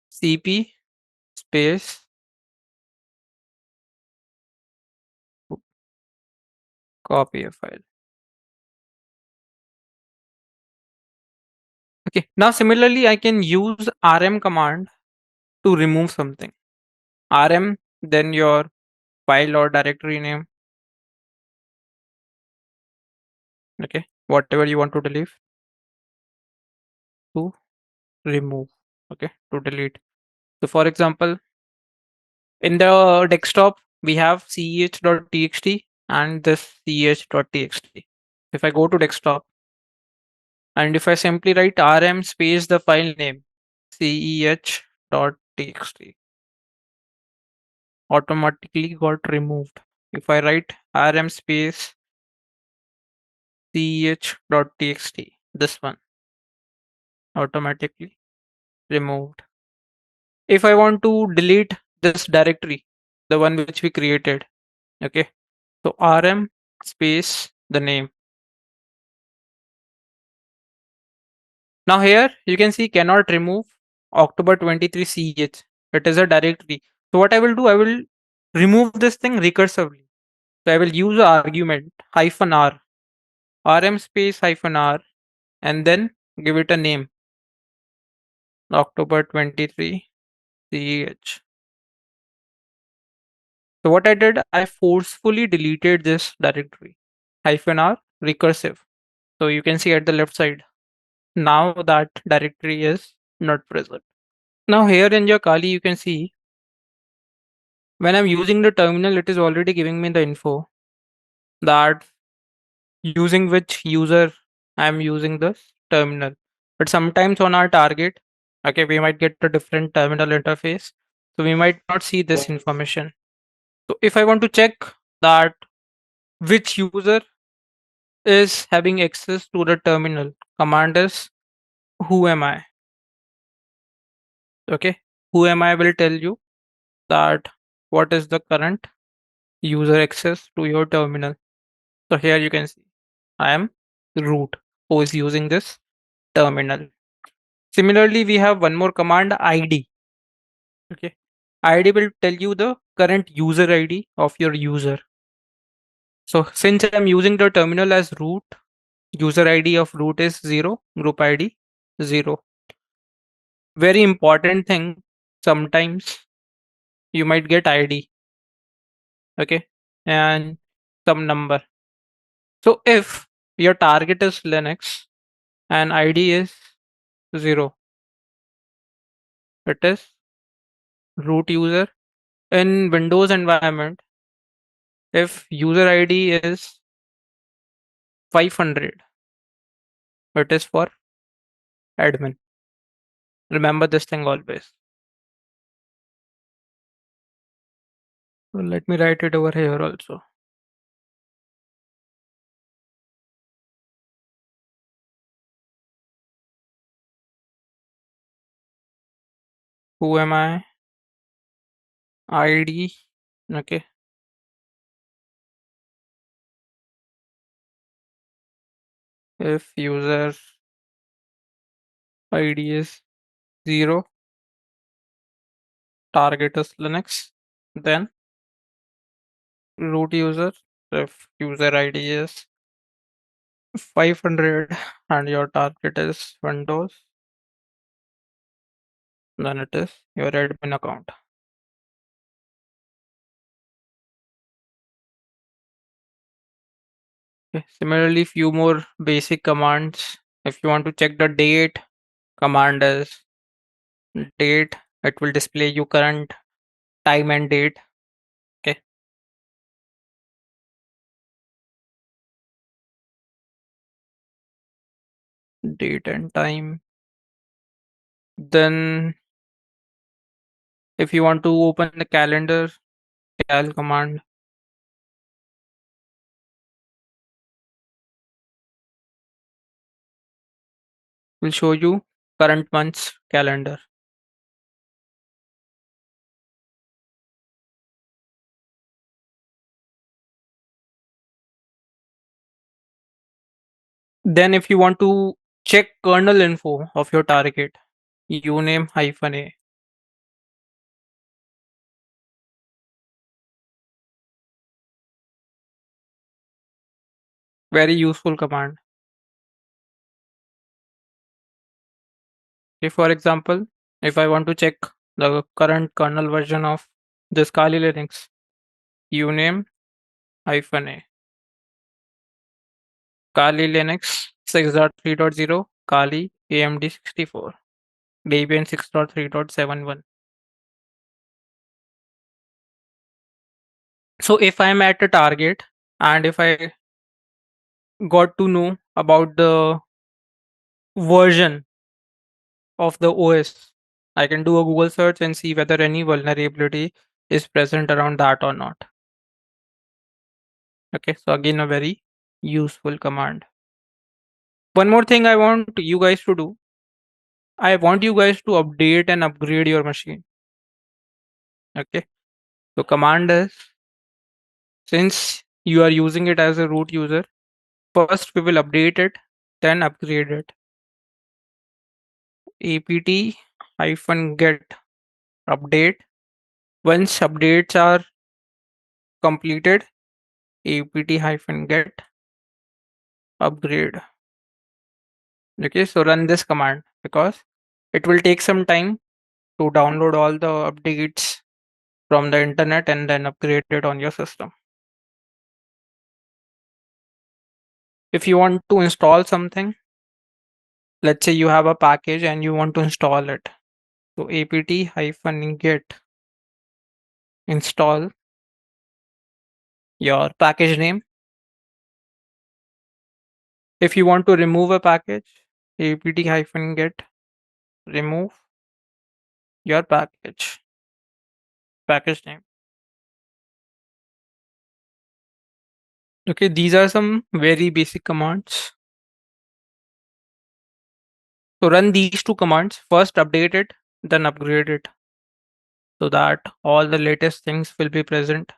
CP space copy a file. Okay. Now similarly, I can use rm command to remove something. Rm, then your file or directory name. Okay. Whatever you want to delete to remove. Okay. To delete. So for example, in the desktop, we have ceh.txt and this ceh.txt. If I go to desktop and if I simply write rm space the file name ceh.txt, automatically got removed. If I write rm space ceh.txt, this one automatically removed. If I want to delete this directory, the one which we created, okay, so rm space the name. Now here you can see cannot remove October 23 CH. It is a directory. So what I will do, I will remove this thing recursively. So I will use the argument -r, rm space -r, and then give it a name, October 23 CH. So what I did, I forcefully deleted this directory, -r recursive. So you can see at the left side, now that directory is not present. Now here in your Kali, you can see when I'm using the terminal, it is already giving me the info that using which user I'm using this terminal. But sometimes on our target, okay, we might get a different terminal interface. So we might not see this information. So if I want to check that which user is having access to the terminal. Command is who am I? Okay. Who am I will tell you that what is the current user access to your terminal. So here you can see I am root who is using this terminal. Similarly, we have one more command ID. Okay. ID will tell you the current user ID of your user. So since I'm using the terminal as root, user ID of root is 0, group ID 0. Very important thing, sometimes you might get ID, okay, and some number. So if your target is Linux and ID is 0, it is root user. In Windows environment, if user ID is 500, it is for admin. Remember this thing always. So let me write it over here also. Who am I? ID. Okay. If user ID is 0, target is Linux, then root user. If user ID is 500 and your target is Windows, then it is your admin account. Okay. Similarly, few more basic commands. If you want to check the date, command is date. It will display you current time and date. Okay. Date and time. Then if you want to open the calendar, cal command will show you current month's calendar. Then if you want to check kernel info of your target, uname -a. Very useful command. If for example, if I want to check the current kernel version of this Kali Linux, uname -a. Kali Linux 6.3.0, Kali AMD 64, Debian 6.3.71. So if I'm at a target and if I got to know about the version of the OS, I can do a Google search and see whether any vulnerability is present around that or not. Okay, so again, a very useful command. One more thing I want you guys to do. I want you guys to update and upgrade your machine. Okay, so command is, since you are using it as a root user, first we will update it, then upgrade it. apt-get update. Once updates are completed, apt-get upgrade. Okay, so run this command because it will take some time to download all the updates from the internet and then upgrade it on your system. If you want to install something, let's say you have a package and you want to install it. So apt-get install your package name. If you want to remove a package, apt-get remove your package name. Okay, these are some very basic commands. So run these two commands. First update it, then upgrade it so that all the latest things will be present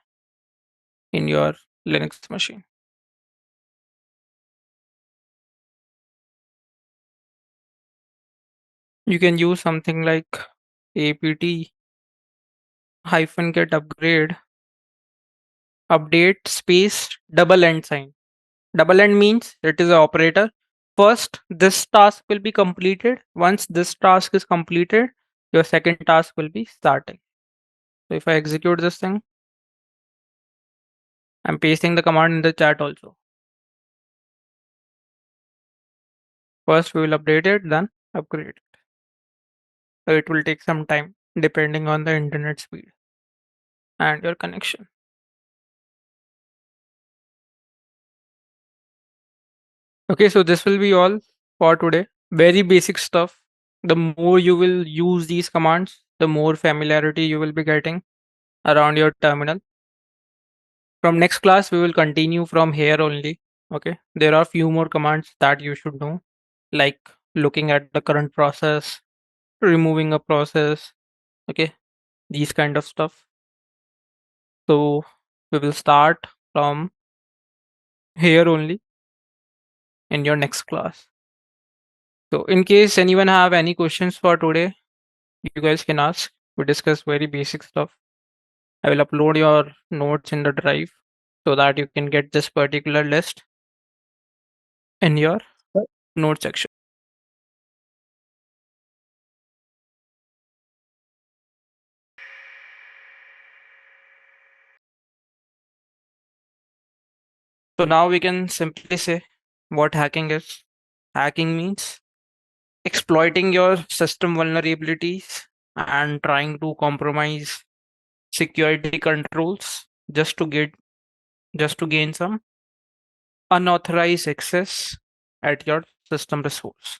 in your Linux machine. You can use something like apt hyphen get upgrade update space double end sign. Double end means it is an operator. First, this task will be completed. Once this task is completed, your second task will be starting. So if I execute this thing, I'm pasting the command in the chat also. First, we will update it, then upgrade it. So it will take some time depending on the internet speed and your connection. Okay, so this will be all for today. Very basic stuff. The more you will use these commands, the more familiarity you will be getting around your terminal. From next class, we will continue from here only. Okay, there are few more commands that you should know, like looking at the current process, removing a process. Okay, these kind of stuff. So we will start from here only in your next class. So in case anyone have any questions for today, you guys can ask. We discuss very basic stuff. I will upload your notes in the drive so that you can get this particular list in your note section. So now we can simply say what hacking is. Hacking means exploiting your system vulnerabilities and trying to compromise security controls just to gain some unauthorized access at your system resource.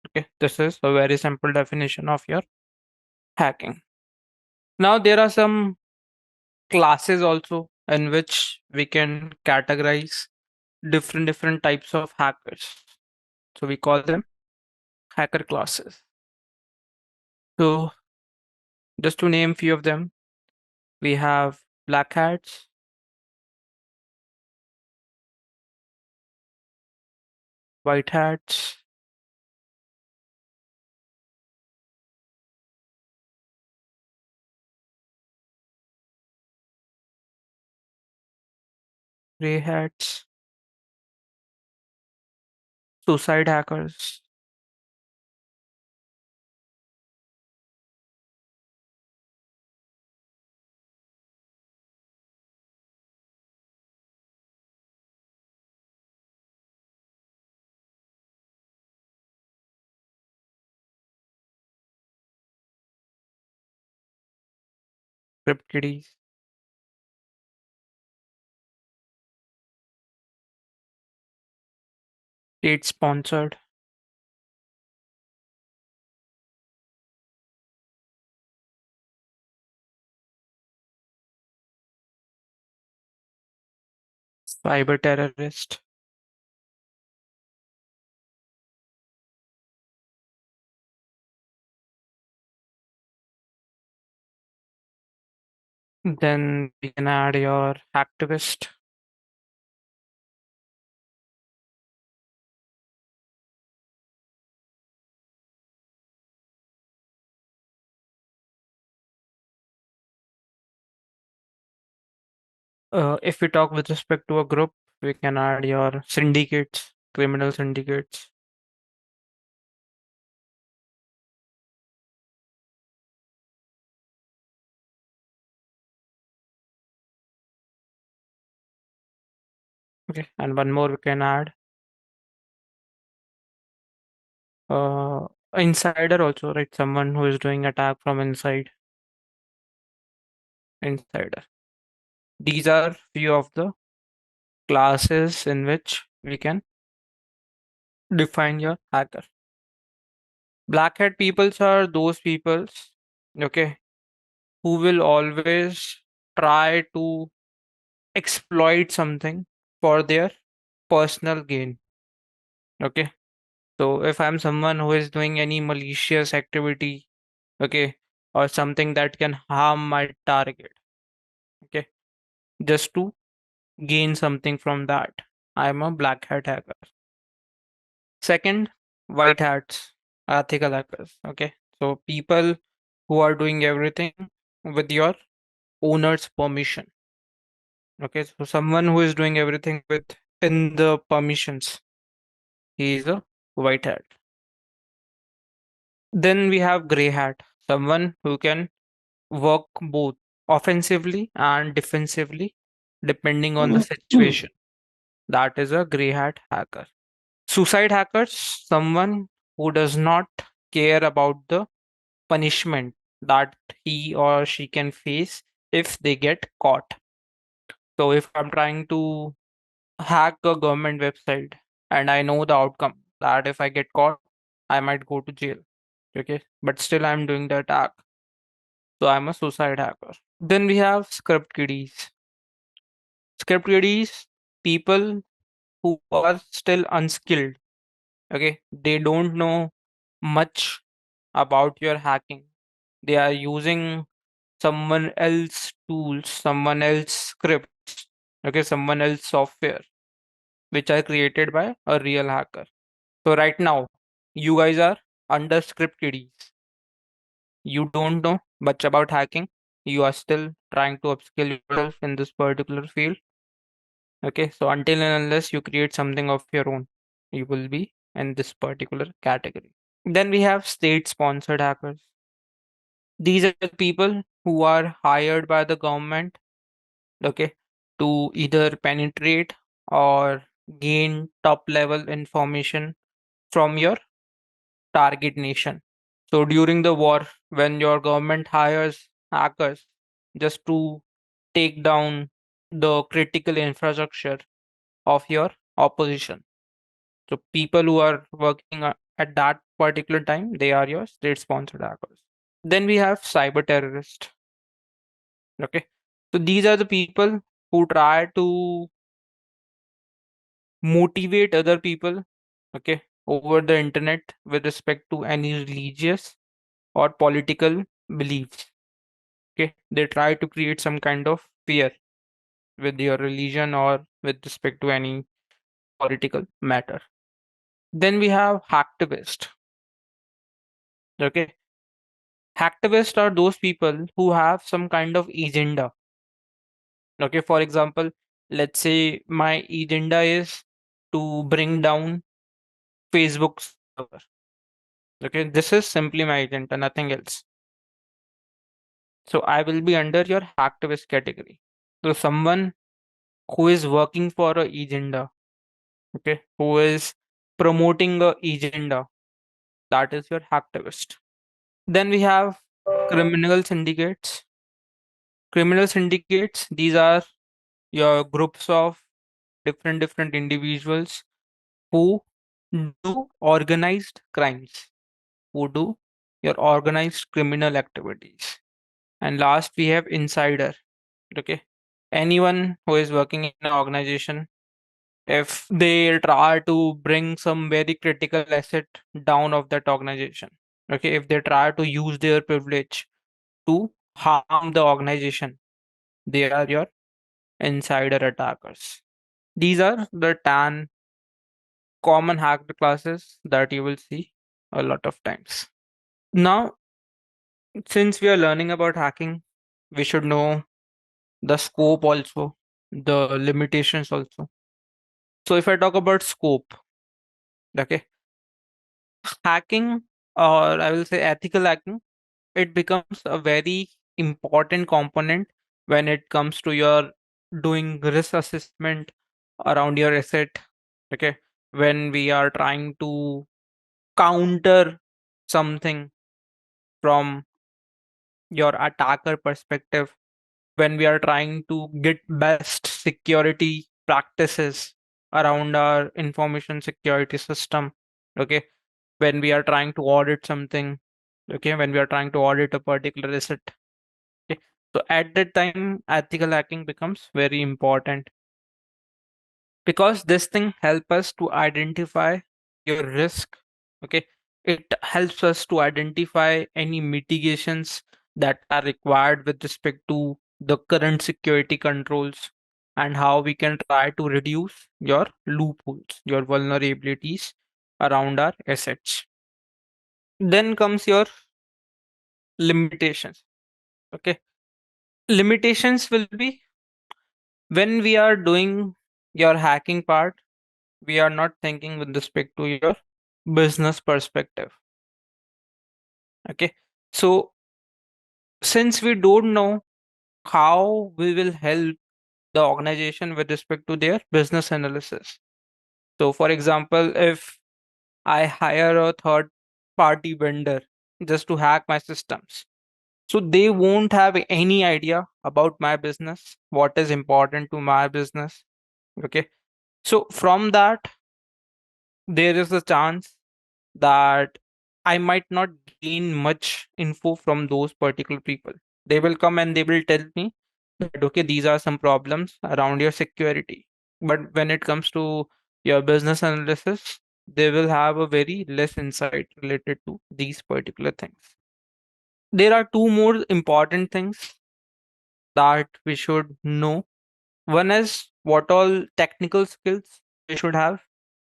Okay, this is a very simple definition of your hacking. Now there are some classes also in which we can categorize different types of hackers. So we call them hacker classes. So just to name few of them, we have black hats, white hats, gray hats, suicide hackers, crypt kiddies, state sponsored, cyber terrorist, then we can add your activist, if we talk with respect to a group, we can add your syndicates, criminal syndicates. Okay, and one more we can add insider also, right? Someone who is doing attack from inside, insider. These are few of the classes in which we can define your hacker. Black hat peoples are those peoples, okay, who will always try to exploit something for their personal gain. Okay. So if I'm someone who is doing any malicious activity, okay, or something that can harm my target, okay, just to gain something from that, I'm a black hat hacker. Second, white hats, ethical hackers. Okay. So people who are doing everything with your owner's permission. Okay. So someone who is doing everything with in the permissions, he is a white hat. Then we have gray hat, someone who can work both offensively and defensively depending on the situation. That is a gray hat hacker. Suicide hackers, someone who does not care about the punishment that he or she can face if they get caught. So if I'm trying to hack a government website and I know the outcome that if I get caught, I might go to jail. Okay. But still I'm doing the attack. So I'm a suicide hacker. Then we have script kiddies. Script kiddies, people who are still unskilled. Okay. They don't know much about your hacking. They are using someone else tools, someone else scripts, okay, someone else software, which are created by a real hacker. So right now, you guys are under script kiddies. You don't know much about hacking. You are still trying to upskill yourself in this particular field. Okay, so until and unless you create something of your own, you will be in this particular category. Then we have state-sponsored hackers. These are the people who are hired by the government, okay, to either penetrate or gain top level information from your target nation. So during the war, when your government hires hackers just to take down the critical infrastructure of your opposition. So people who are working at that particular time, they are your state sponsored hackers. Then we have cyber terrorists. Okay. So these are the people who try to motivate other people, okay, over the internet with respect to any religious or political beliefs. Okay. They try to create some kind of fear with your religion or with respect to any political matter. Then we have hacktivists. Okay. Hacktivists are those people who have some kind of agenda. Okay. For example, let's say my agenda is to bring down Facebook's server. Okay, this is simply my agenda, nothing else. So I will be under your hacktivist category. So someone who is working for a agenda, okay, who is promoting a agenda, that is your hacktivist. Then we have criminal syndicates. Criminal syndicates, these are your groups of different individuals who do organized crimes, who do your organized criminal activities. And last we have insider. Okay. Anyone who is working in an organization, if they try to bring some very critical asset down of that organization, okay, if they try to use their privilege to harm the organization, they are your insider attackers. These are the 10 common hacked classes that you will see a lot of times. Now, since we are learning about hacking, we should know the scope also, the limitations also. So if I talk about scope, okay, hacking, or I will say ethical hacking, it becomes a very important component when it comes to your doing risk assessment around your asset. Okay, when we are trying to counter something from your attacker perspective, when we are trying to get best security practices around our information security system, okay, when we are trying to audit something, okay, when we are trying to audit a particular asset, okay, so at that time ethical hacking becomes very important. because this thing help us to identify your risk. Okay, it helps us to identify any mitigations that are required with respect to the current security controls, and how we can try to reduce your loopholes, your vulnerabilities around our assets. Then comes your limitations. Okay, limitations will be when we are doing your hacking part, we are not thinking with respect to your business perspective. Okay, so since we don't know how we will help the organization with respect to their business analysis. So for example, if I hire a third party vendor just to hack my systems, so they won't have any idea about my business, what is important to my business. Okay, so from that, there is a chance that I might not gain much info from those particular people. They will come and they will tell me that, okay, these are some problems around your security. But when it comes to your business analysis, they will have a very less insight related to these particular things. There are two more important things that we should know. One is what all technical skills we should have,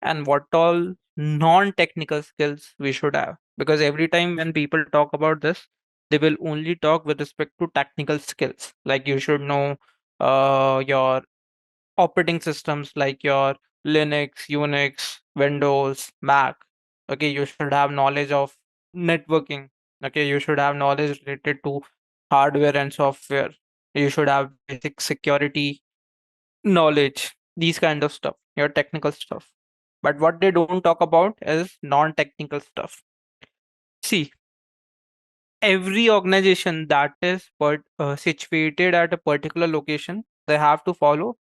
and what all non-technical skills we should have. Because every time when people talk about this, they will only talk with respect to technical skills. Like you should know your operating systems like your Linux, Unix, Windows, Mac. Okay, you should have knowledge of networking. Okay, you should have knowledge related to hardware and software. You should have basic security knowledge, these kind of stuff, your technical stuff. But what they don't talk about is non-technical stuff. See, every organization that is situated at a particular location, they have to follow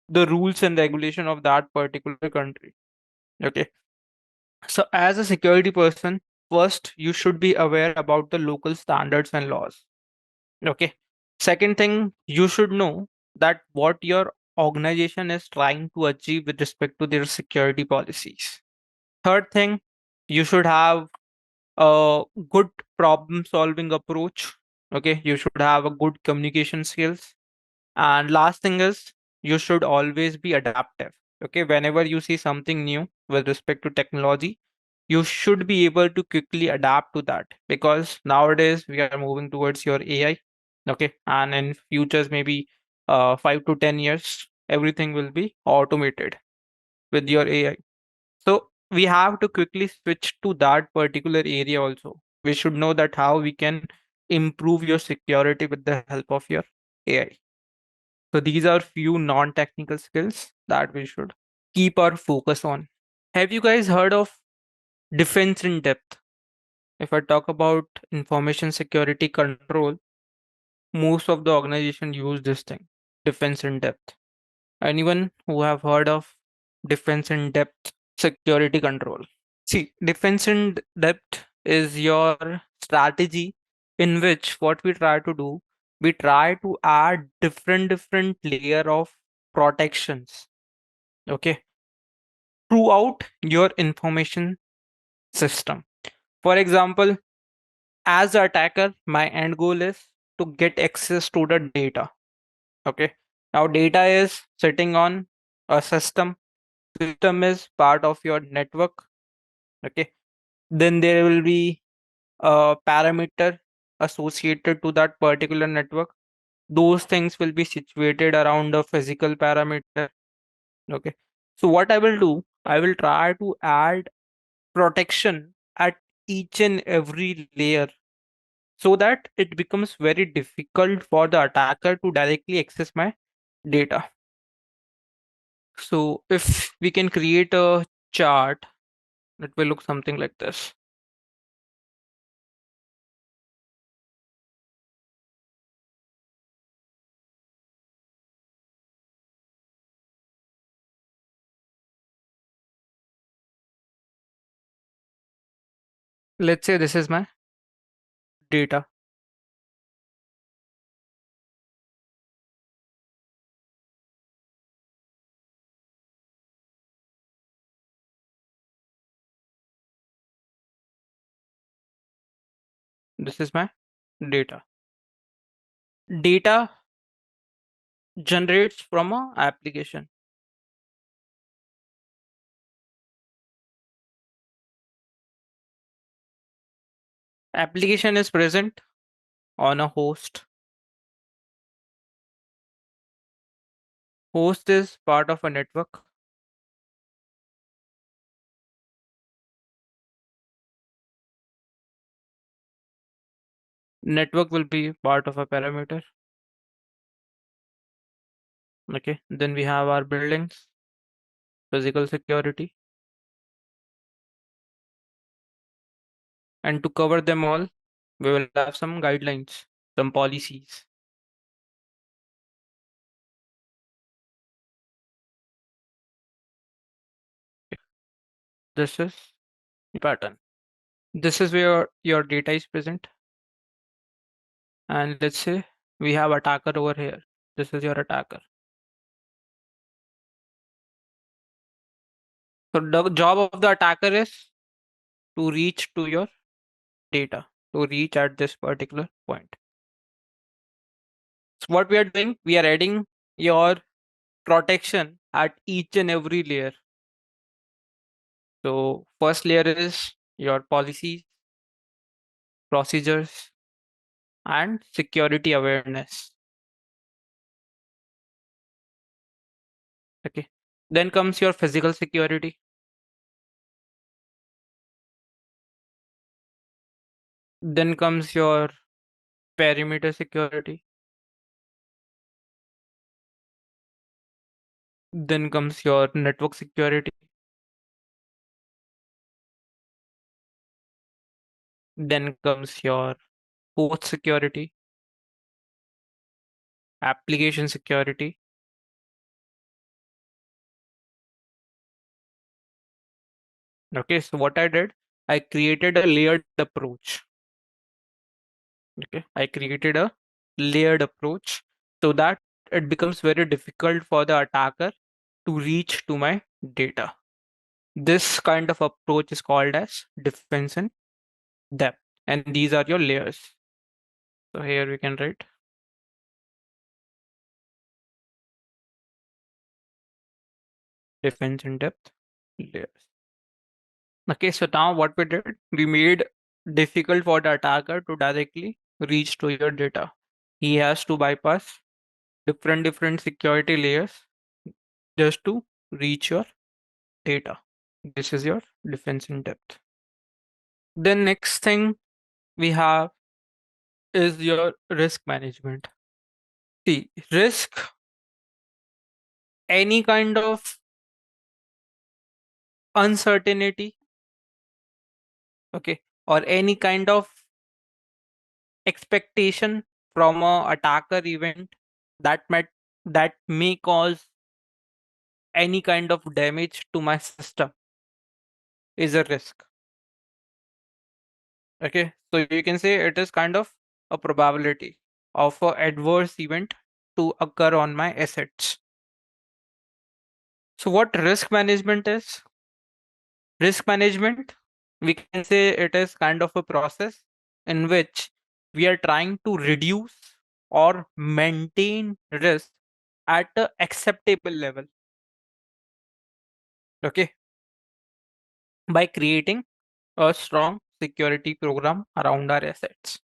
the rules and regulation of that particular country. Okay. So as a security person, first you should be aware about the local standards and laws. Okay. Second thing, you should know that what your organization is trying to achieve with respect to their security policies. Third thing, you should have a good problem solving approach. Okay. You should have a good communication skills. And last thing is, you should always be adaptive. Okay. Whenever you see something new with respect to technology, you should be able to quickly adapt to that, because nowadays we are moving towards your AI. Okay. And in futures, maybe 5 to 10 years, everything will be automated with your AI. So we have to quickly switch to that particular area also. We should know that how we can improve your security with the help of your AI. So these are few non-technical skills that we should keep our focus on. Have you guys heard of defense in depth? If I talk about information security control, most of the organization use this thing, defense in depth. Anyone who have heard of defense in depth security control? See, defense in depth is your strategy in which what we try to do, we try to add different layer of protections, okay, throughout your information system. For example, as an attacker, my end goal is to get access to the data. Okay. Now data is sitting on a system. System is part of your network. Okay. Then there will be a parameter associated to that particular network. Those things will be situated around a physical parameter. Okay. So what I will do, I will try to add protection at each and every layer, so that it becomes very difficult for the attacker to directly access my data. So if we can create a chart, it will look something like this. Let's say this is my data. This is my data. Data generates from a application. Application is present on a host. Host is part of a network. Network will be part of a parameter. Okay, then we have our buildings, physical security. And to cover them all, we will have some guidelines, some policies. This is the pattern. This is where your data is present. And let's say we have attacker over here. This is your attacker. So the job of the attacker is to reach to your data, to reach at this particular point. So what we are doing, we are adding your protection at each and every layer. So first layer is your policies, procedures, and security awareness. Okay. Then comes your physical security. Then comes your perimeter security. Then comes your network security. Then comes your host security, application security. Okay, so what I did, I created a layered approach. Okay, I created a layered approach so that it becomes very difficult for the attacker to reach to my data. This kind of approach is called as defense in depth, and these are your layers. So here we can write defense in depth layers. Okay, so now what we did, we made difficult for the attacker to directly reach to your data. He has to bypass different security layers just to reach your data. This is your defense in depth. Then next thing we have is your risk management. See, risk, any kind of uncertainty, okay, or any kind of expectation from a attacker event that may cause any kind of damage to my system is a risk. Okay, so you can say it is kind of a probability of a adverse event to occur on my assets. So what risk management is? Risk management, we can say it is kind of a process in which we are trying to reduce or maintain risk at a acceptable level. Okay, by creating a strong security program around our assets.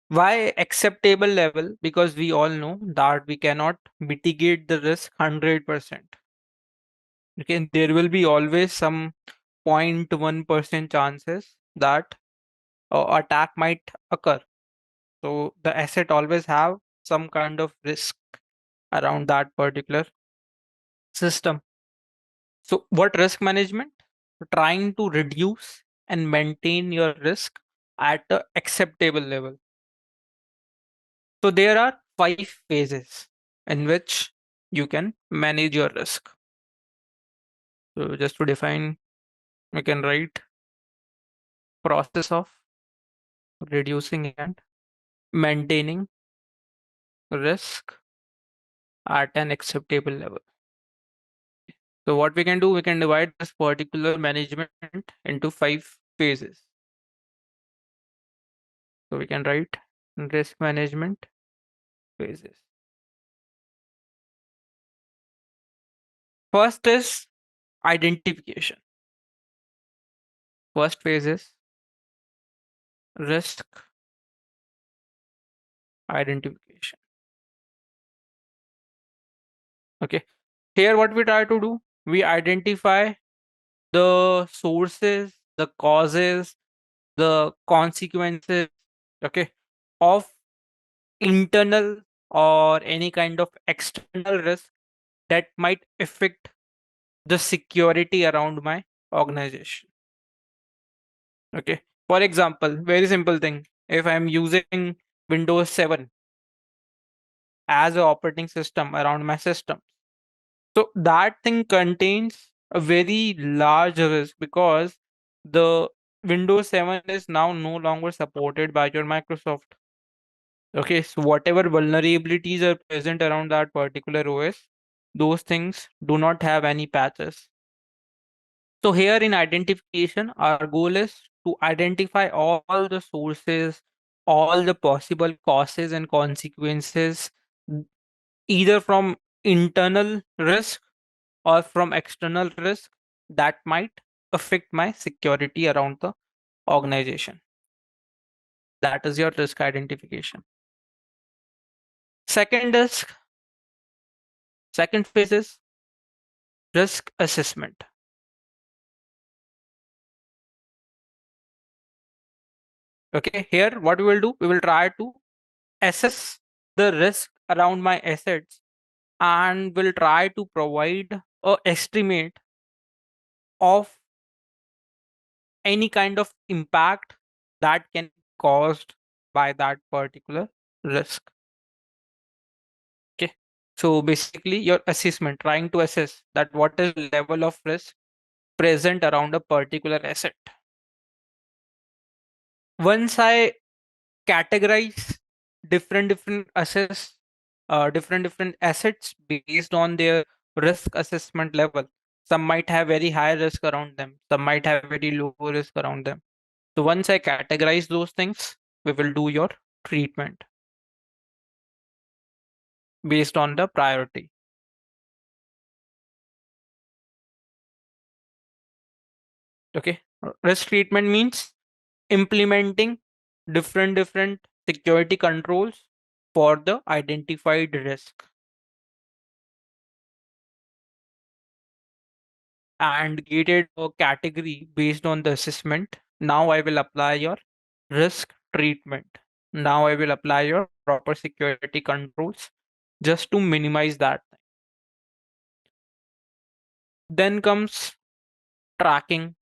Why acceptable level? Because we all know that we cannot mitigate the risk 100%. Okay, there will be always some 0.1% chances that attack might occur. So the asset always have some kind of risk around that particular system. So what risk management? Trying to reduce and maintain your risk at a acceptable level. So there are 5 phases in which you can manage your risk. So just to define, we can write process of reducing and maintaining risk at an acceptable level. So what we can do, we can divide this particular management into 5 phases. So we can write risk management phases. First is identification. First phase is risk identification. Okay. Here, what we try to do, we identify the sources, the causes, the consequences, okay, of internal or any kind of external risk that might affect the security around my organization. Okay. For example, very simple thing. If I'm using Windows 7 as an operating system around my system, so that thing contains a very large risk because the Windows 7 is now no longer supported by your Microsoft. Okay, so whatever vulnerabilities are present around that particular OS, those things do not have any patches. So here in identification, our goal is to identify all the sources, all the possible causes and consequences, either from internal risk or from external risk that might affect my security around the organization. That is your risk identification. Second is second phase is risk assessment. Okay, here what we will do, we will try to assess the risk around my assets and will try to provide a estimate of any kind of impact that can be caused by that particular risk. Okay. So basically your assessment, trying to assess that what is the level of risk present around a particular asset. Once I categorize different assets, different assets based on their risk assessment level. Some might have very high risk around them. Some might have very low risk around them. So once I categorize those things, we will do your treatment based on the priority. Okay. Risk treatment means implementing different security controls for the identified risk and gated a category based on the assessment. Now I will apply your risk treatment. Now I will apply your proper security controls just to minimize that. Then comes tracking.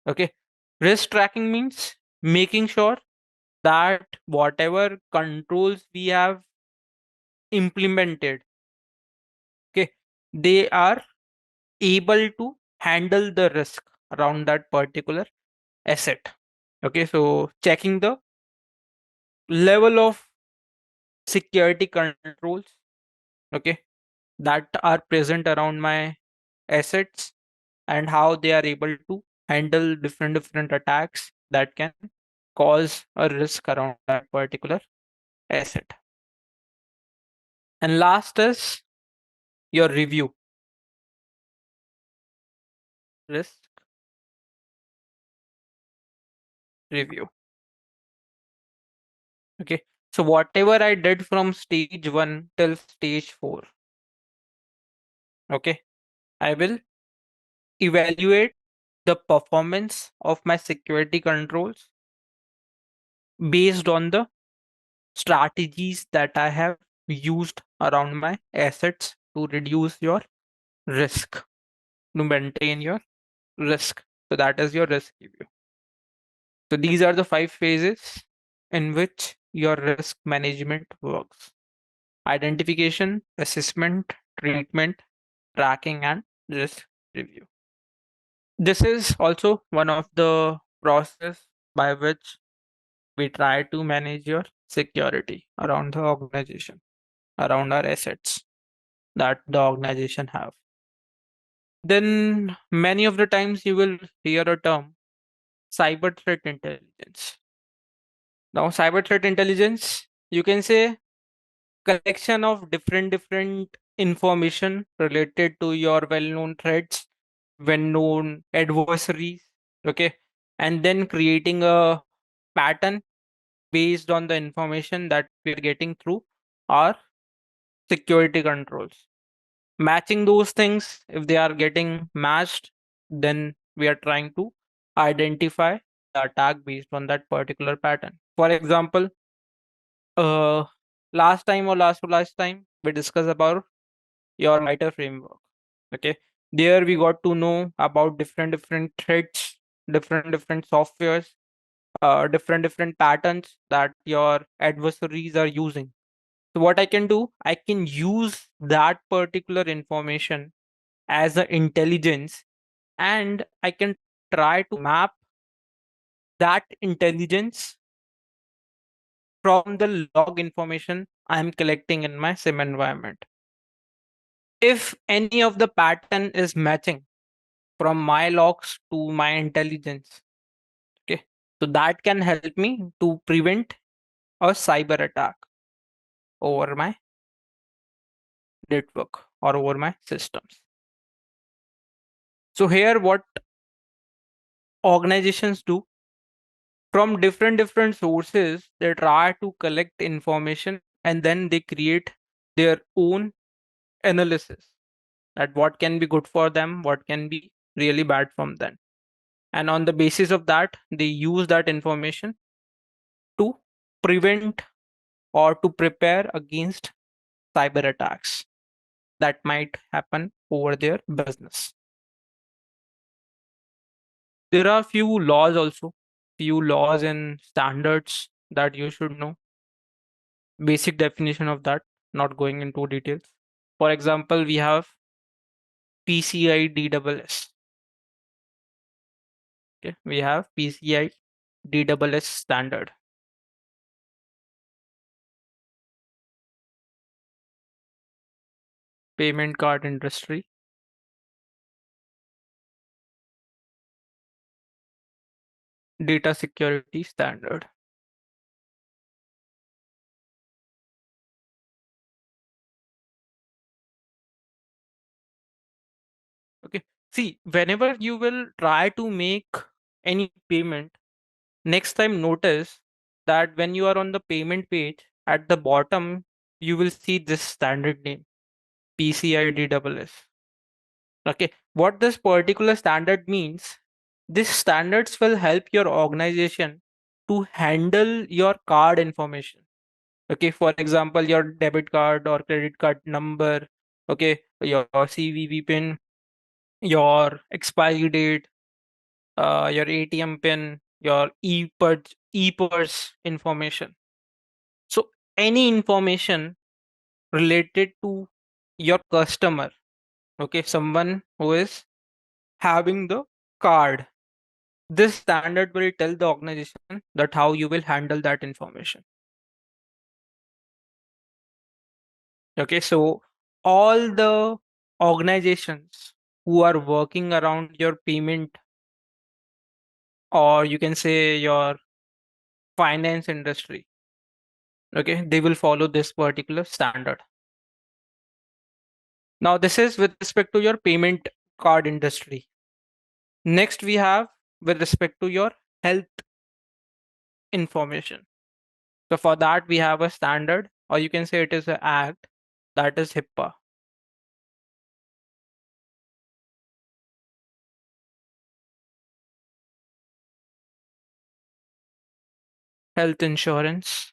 Okay. Risk tracking means making sure that whatever controls we have implemented, okay, they are able to handle the risk around that particular asset. Okay, so checking the level of security controls, okay, that are present around my assets and how they are able to handle different attacks that can cause a risk around that particular asset. And last is your review. Risk review. Okay. So whatever I did from stage 1 till stage 4, okay, I will evaluate the performance of my security controls based on the strategies that I have used around my assets to reduce your risk, to maintain your risk. So that is your risk review. So these are the 5 phases in which your risk management works: identification, assessment, treatment, tracking, and risk review. This is also one of the process by which we try to manage your security around the organization, around our assets that the organization have. then many of the times you will hear a term cyber threat intelligence. Now, cyber threat intelligence, you can say collection of different information related to your well-known threats, well-known adversaries, okay, and then creating a pattern based on the information that we are getting through our security controls. Matching those things, if they are getting matched, then we are trying to identify the attack based on that particular pattern. For example, uh, last time we discussed about your MITRE framework. Okay, there we got to know about different threats, different softwares, different patterns that your adversaries are using. So what I can do, I can use that particular information as an intelligence, and I can try to map that intelligence from the log information I'm collecting in my sim environment. If any of the pattern is matching from my logs to my intelligence, okay, so that can help me to prevent a cyber attack over my network or over my systems. So here what organizations do, from different sources they try to collect information and then they create their own analysis that what can be good for them, what can be really bad from them, and on the basis of that they use that information to prevent or to prepare against cyber attacks that might happen over their business. There are few laws also, few laws and standards that you should know. Basic definition of that, not going into details. For example, we have PCI DSS. Okay, we have PCI DSS standard. Payment card industry. Data security standard. Okay. See, whenever you will try to make any payment, next time notice that when you are on the payment page, at the bottom, you will see this standard name, PCI DSS. Okay. What this particular standard means, these standards will help your organization to handle your card information. Okay. For example, your debit card or credit card number, okay, your CVV pin, your expiry date, your ATM pin, your e-purse information. So any information related to your customer, okay, someone who is having the card, this standard will tell the organization that how you will handle that information. Okay, so all the organizations who are working around your payment, or you can say your finance industry, okay, they will follow this particular standard. Now this is with respect to your payment card industry. Next we have with respect to your health information. So for that we have a standard, or you can say it is an act, that is HIPAA. Health insurance,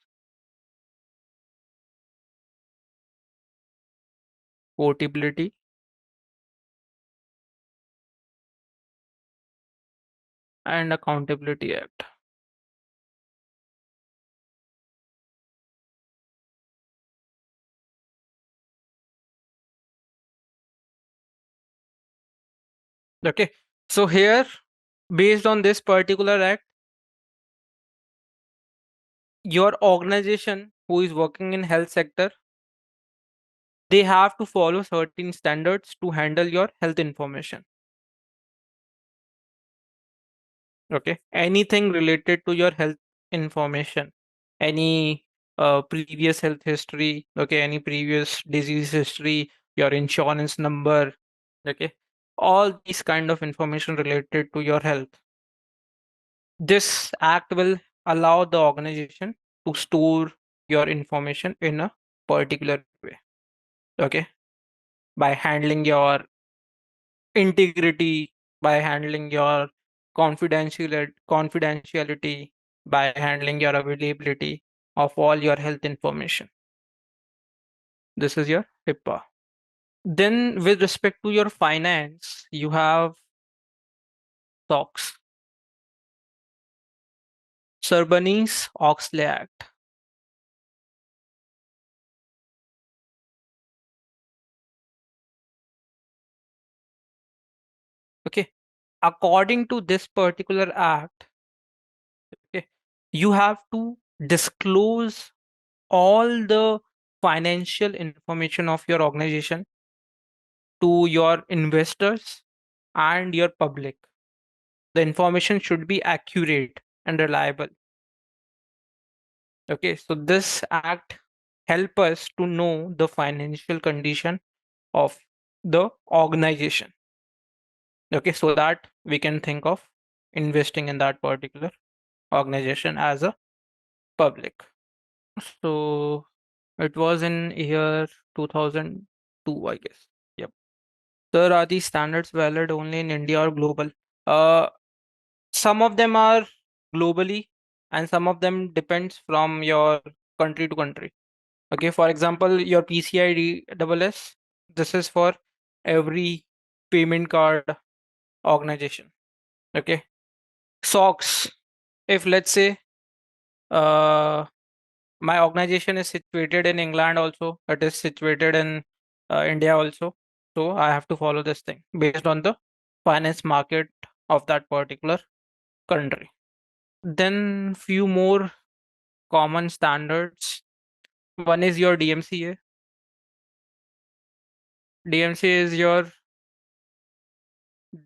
portability, and accountability act. Okay, so here based on this particular act, your organization who is working in health sector, they have to follow certain standards to handle your health information. Okay, anything related to your health information, any previous health history, okay, any previous disease history, your insurance number, okay, all these kind of information related to your health. This act will allow the organization to store your information in a particular way, okay, by handling your integrity, by handling your confidentiality, by handling your availability of all your health information. This is your HIPAA. Then, with respect to your finance, you have SOX, Sarbanes-Oxley Act. Okay, according to this particular act, okay, you have to disclose all the financial information of your organization to your investors and your public. The information should be accurate and reliable. Okay, so this act help us to know the financial condition of the organization. Okay, so that we can think of investing in that particular organization as a public. So it was in year 2002, I guess. Yep. Sir, are these standards valid only in India or global? Uh, some of them are globally, and some of them depends from your country to country. Okay, for example, your PCI DSS, this is for every payment card organization. Okay, SOX, if let's say uh my organization is situated in England also, it is situated in India also, so I have to follow this thing based on the finance market of that particular country. Then few more common standards. One is your DMCA. DMCA is your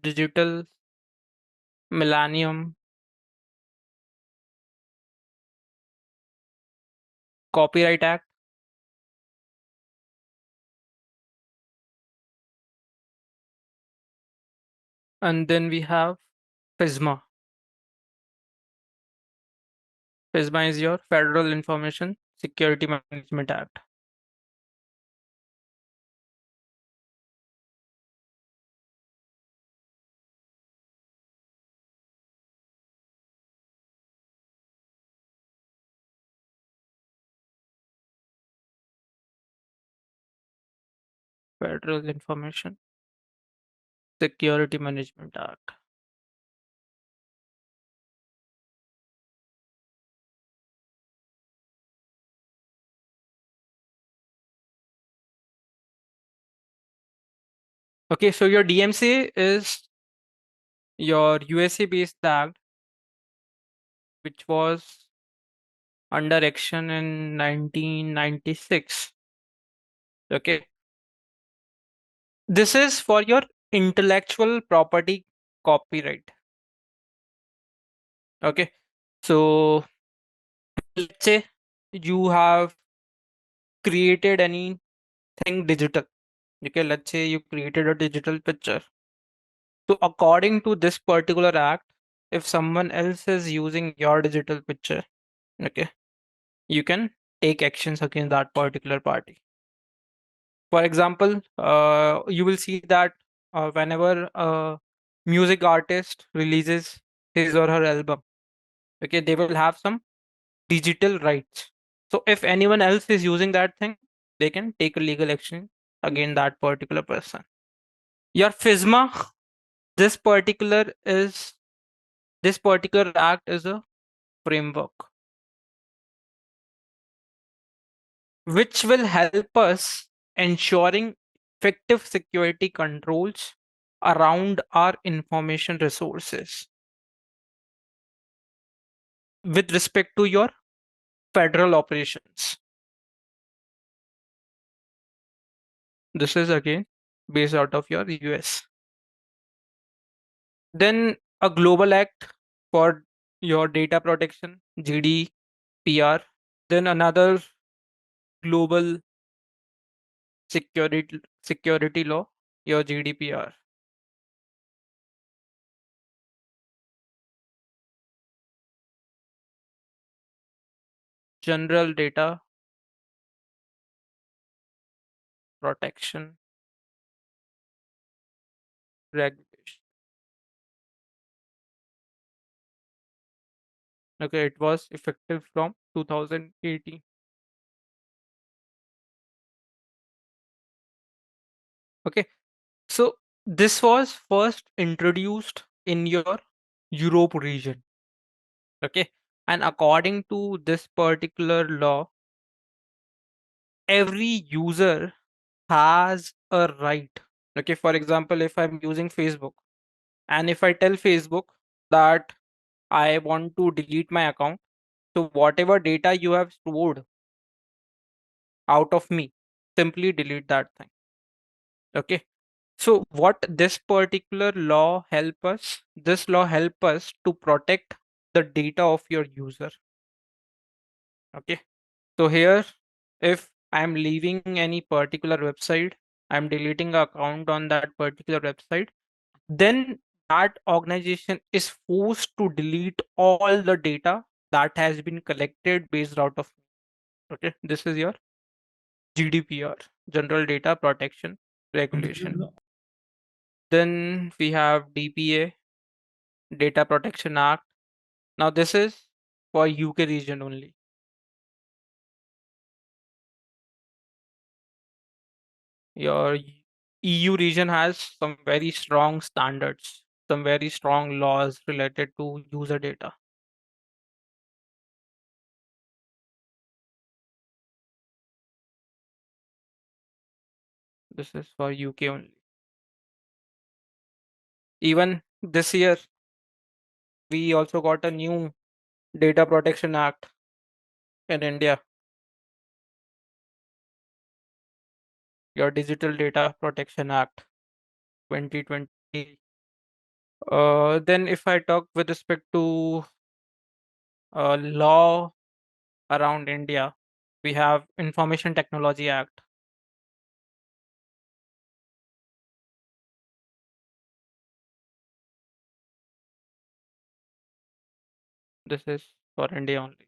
Digital Millennium Copyright Act. And then we have FISMA. FISMA is your Federal Information Security Management Act. Federal Information Security Management Act. Okay, so your DMCA is your USA based act, which was under action in 1996. Okay, this is for your intellectual property copyright. Okay, so let's say you have created anything digital. Okay, let's say you created a digital picture. So according to this particular act, if someone else is using your digital picture, okay, you can take actions against that particular party. For example, you will see that whenever a music artist releases his or her album, okay, they will have some digital rights. So if anyone else is using that thing, they can take a legal action against that particular person. Your FISMA, this particular is this particular act is a framework which will help us ensuring effective security controls around our information resources with respect to your federal operations. This is again based out of your US. Then a global act for your data protection, GDPR. Then another global security law, your GDPR. General data protection regulation. Okay, it was effective from 2018. Okay, so this was first introduced in your Europe region. Okay, and according to this particular law, every user has a right. Okay, for example, if I'm using Facebook and if I tell Facebook that I want to delete my account, so whatever data you have stored out of me, simply delete that thing. Okay, so what this particular law help us, this law help us to protect the data of your user. Okay, so here, if I'm leaving any particular website, I'm deleting an account on that particular website, then that organization is forced to delete all the data that has been collected based out of. Okay, this is your GDPR, General Data Protection Regulation. Then we have DPA, Data Protection Act. Now this is for UK region only. Your EU region has some very strong standards, some very strong laws related to user data. This is for UK only. Even this year, we also got a new Data Protection Act in India, your Digital Data Protection Act 2020. Then if I talk with respect to law around India, we have Information Technology Act. This is for India only.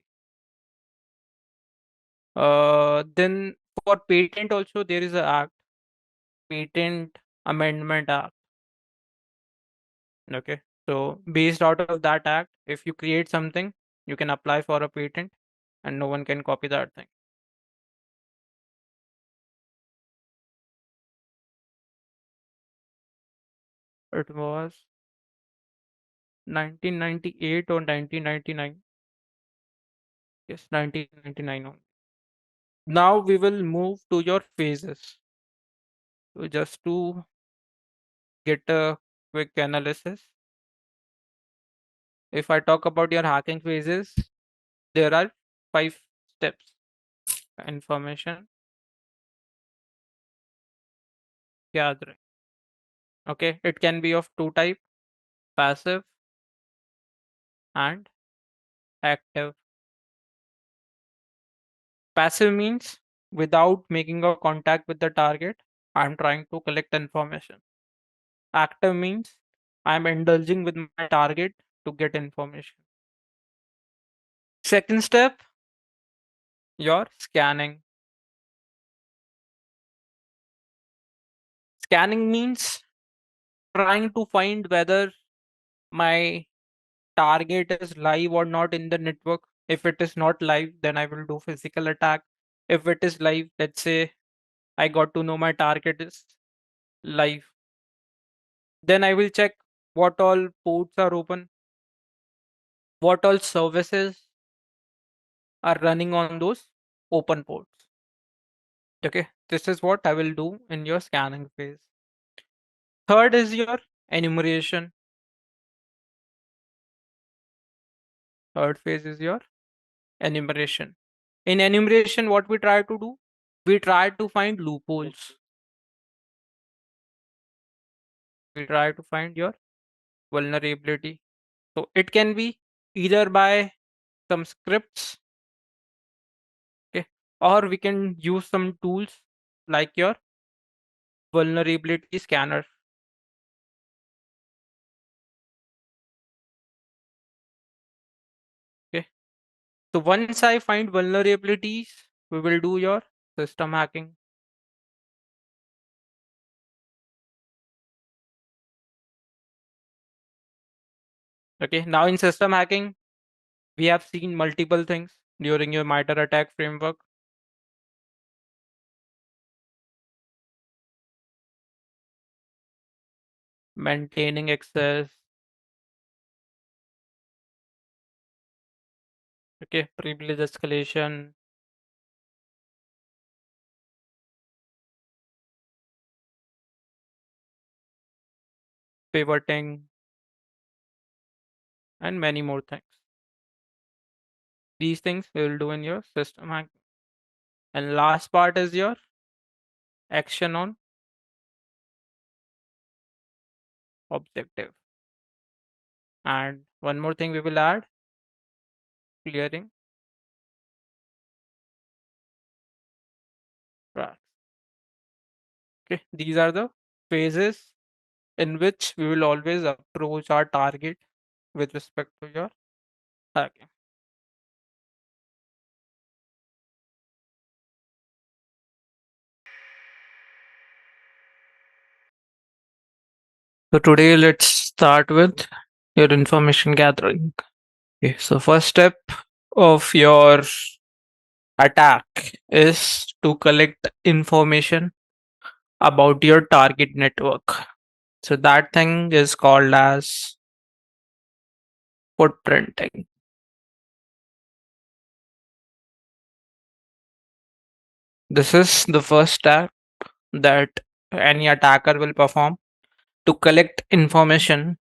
Then for patent also there is a act, Patent Amendment Act. Okay, so based out of that act, if you create something, you can apply for a patent, and no one can copy that thing. It was 1998 or 1999. Yes, 1999 only. Now we will move to your phases. So just to get a quick analysis, if I talk about your hacking phases, there are 5 steps. Information gathering. Okay, it can be of two type, passive and active. Passive means without making a contact with the target, I'm trying to collect information. Active means I'm indulging with my target to get information. Second step, your scanning. Scanning means trying to find whether my target is live or not in the network. If it is not live, then I will do physical attack. If it is live, let's say I got to know my target is live, then I will check what all ports are open, what all services are running on those open ports. Okay, this is what I will do in your scanning phase. Third is your enumeration. Third phase is your enumeration. In enumeration, what we try to do? We try to find loopholes. we'll try to find your vulnerability. So it can be either by some scripts, okay, or we can use some tools like your vulnerability scanner. Okay. So once I find vulnerabilities, we will do your system hacking. Okay. Now in system hacking, we have seen multiple things during your MITRE ATT&CK framework. Maintaining access. Okay. Privilege escalation. Pivoting. And many more things. These things we will do in your system hacking. And last part is your action on objective. And one more thing we will add, clearing tracks. Okay, these are the phases in which we will always approach our target with respect to your hacking. So today let's start with your information gathering. Okay, so first step of your attack is to collect information about your target network. So that thing is called as footprinting. This is the first step that any attacker will perform to collect information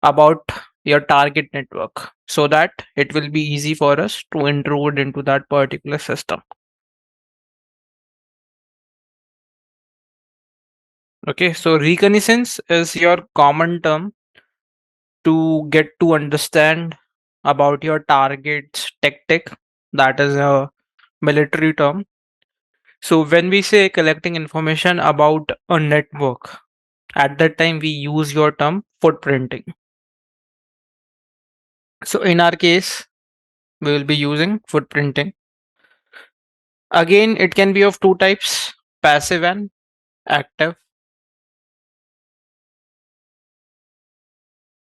about your target network so that it will be easy for us to intrude into that particular system. Okay, so reconnaissance is your common term to get to understand about your target's tactic. That is a military term. So when we say collecting information about a network, at that time we use your term footprinting. So in our case, we will be using footprinting. Again, it can be of two types, passive and active.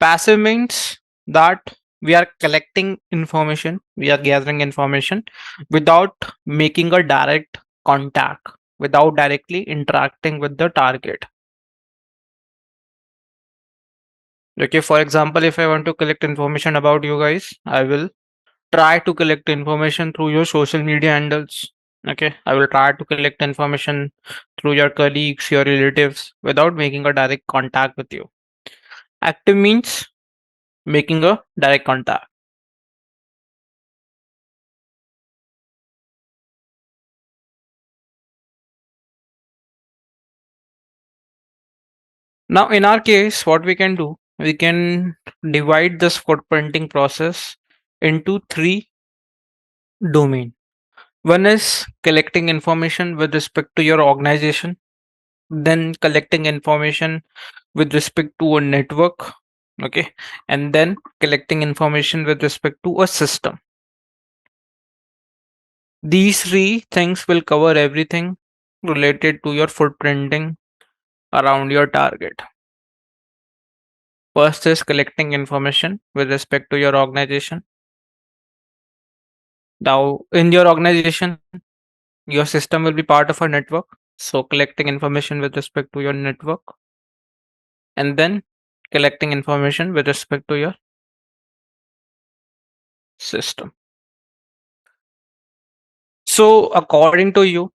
Passive means that we are collecting information, we are gathering information without making a direct contact, without directly interacting with the target. Okay, for example, if I want to collect information about you guys, I will try to collect information through your social media handles. Okay, I will try to collect information through your colleagues, your relatives, without making a direct contact with you. Active means making a direct contact. Now, in our case, what we can do, we can divide this footprinting process into three domain. One is collecting information with respect to your organization, then collecting information with respect to a network, okay, and then collecting information with respect to a system. These three things will cover everything related to your footprinting around your target. First is collecting information with respect to your organization. Now, in your organization, your system will be part of a network. So, collecting information with respect to your network, and then collecting information with respect to your system. So, according to you,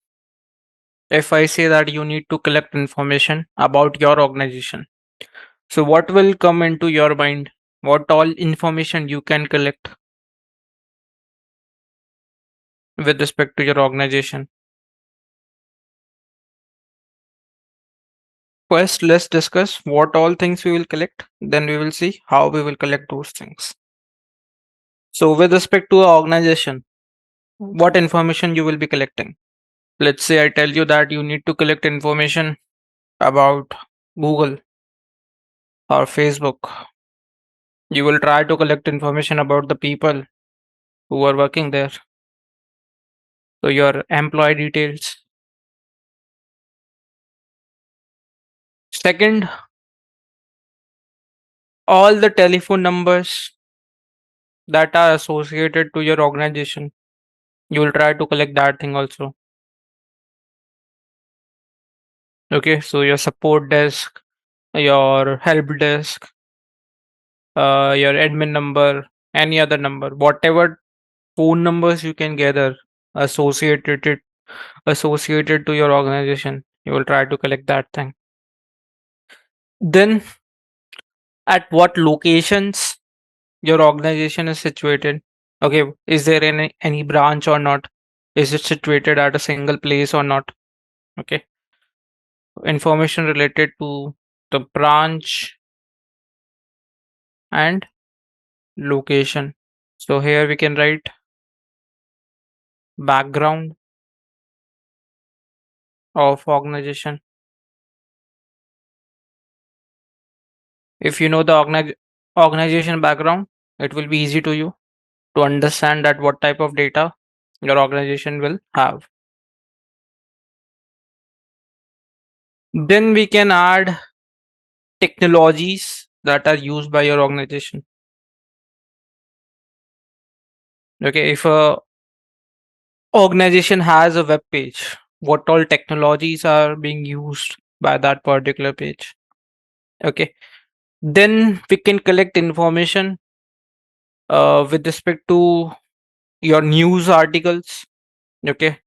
if I say that you need to collect information about your organization, so what will come into your mind? What all information you can collect with respect to your organization? First, let's discuss what all things we will collect. Then we will see how we will collect those things. So, with respect to our organization, what information you will be collecting? Let's say I tell you that you need to collect information about Google or Facebook. You will try to collect information about the people who are working there. So, your employee details. Second, all the telephone numbers that are associated to your organization. You will try to collect that thing also. Okay, so your support desk, your help desk, your admin number, any other number, whatever phone numbers you can gather associated associated to your organization, you will try to collect that thing. Then, at what locations your organization is situated? Okay, is there any branch or not? Is it situated at a single place or not? Okay, information related to the branch and location. So here we can write background of organization. If you know the organization background, it will be easy to you to understand that what type of data your organization will have. Then we can add technologies that are used by your organization. Okay, if a organization has a web page, what all technologies are being used by that particular page? Okay, then we can collect information with respect to your news articles. Okay,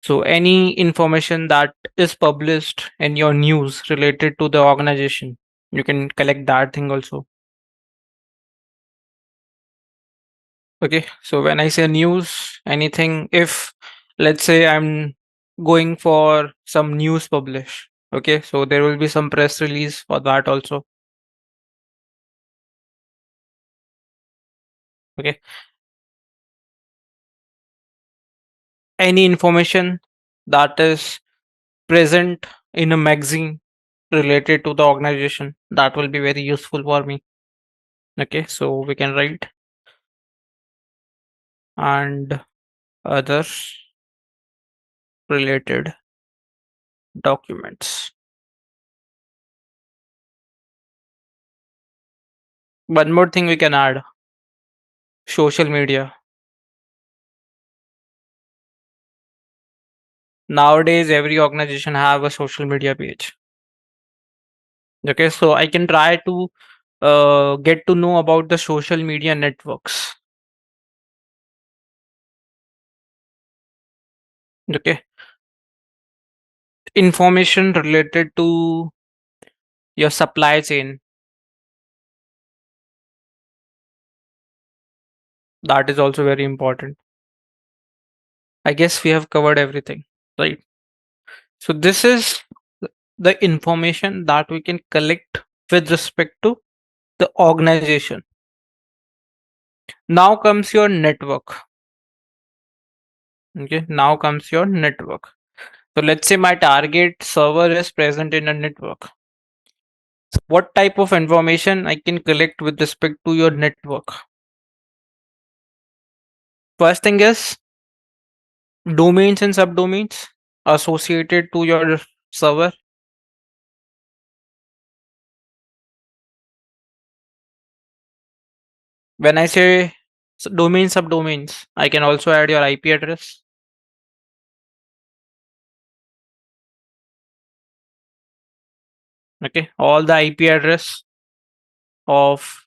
so any information that is published in your news related to the organization, you can collect that thing also. Okay, so when I say news, anything, if let's say I'm going for some news publish, okay, so there will be some press release for that also. Okay, any information that is present in a magazine related to the organization, that will be very useful for me. Okay, so we can write and other related documents. One more thing we can add, social media. Nowadays, every organization have a social media page. Okay, so I can try to get to know about the social media networks. Okay, information related to your supply chain, that is also very important. I guess we have covered everything, right? So this is the information that we can collect with respect to the organization. Now comes your network. Okay, now comes your network. So let's say my target server is present in a network. What type of information I can collect with respect to your network? First thing is domains and subdomains associated to your server. When I say domain subdomains, I can also add your IP address. Okay, all the IP address of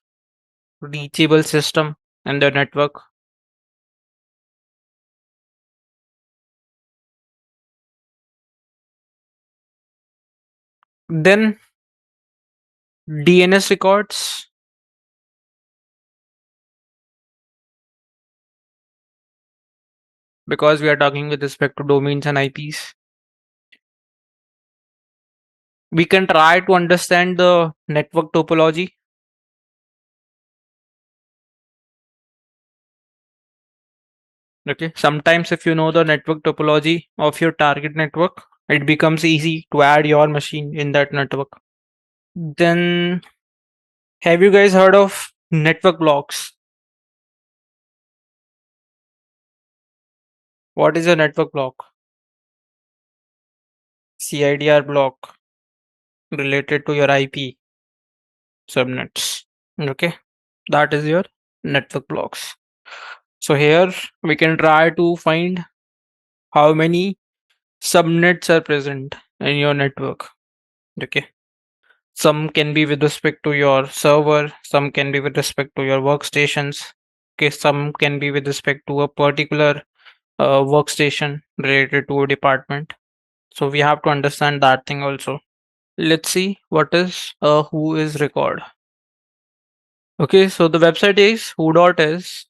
reachable system and the network. Then DNS records, because we are talking with respect to domains and IPs. We can try to understand the network topology. Okay. Sometimes if you know the network topology of your target network, it becomes easy to add your machine in that network. Then have you guys heard of network blocks? What is a network block? CIDR block related to your IP subnets. Okay. That is your network blocks. So here we can try to find how many subnets are present in your network. Okay. Some can be with respect to your server, some can be with respect to your workstations. Okay, some can be with respect to a particular workstation related to a department. So we have to understand that thing also. Let's see what is who is record. Okay, so the website is who.is.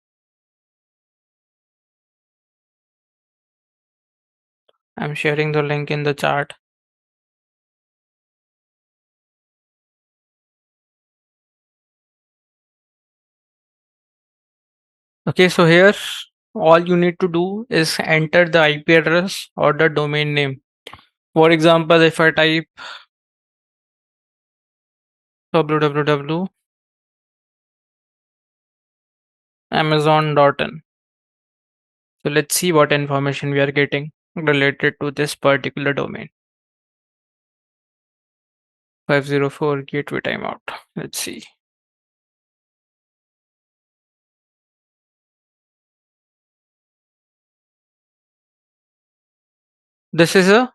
I'm sharing the link in the chat. Okay, so here all you need to do is enter the IP address or the domain name. For example, if I type www amazon.in. So let's see what information we are getting related to this particular domain. 504 gateway timeout. Let's see. This is a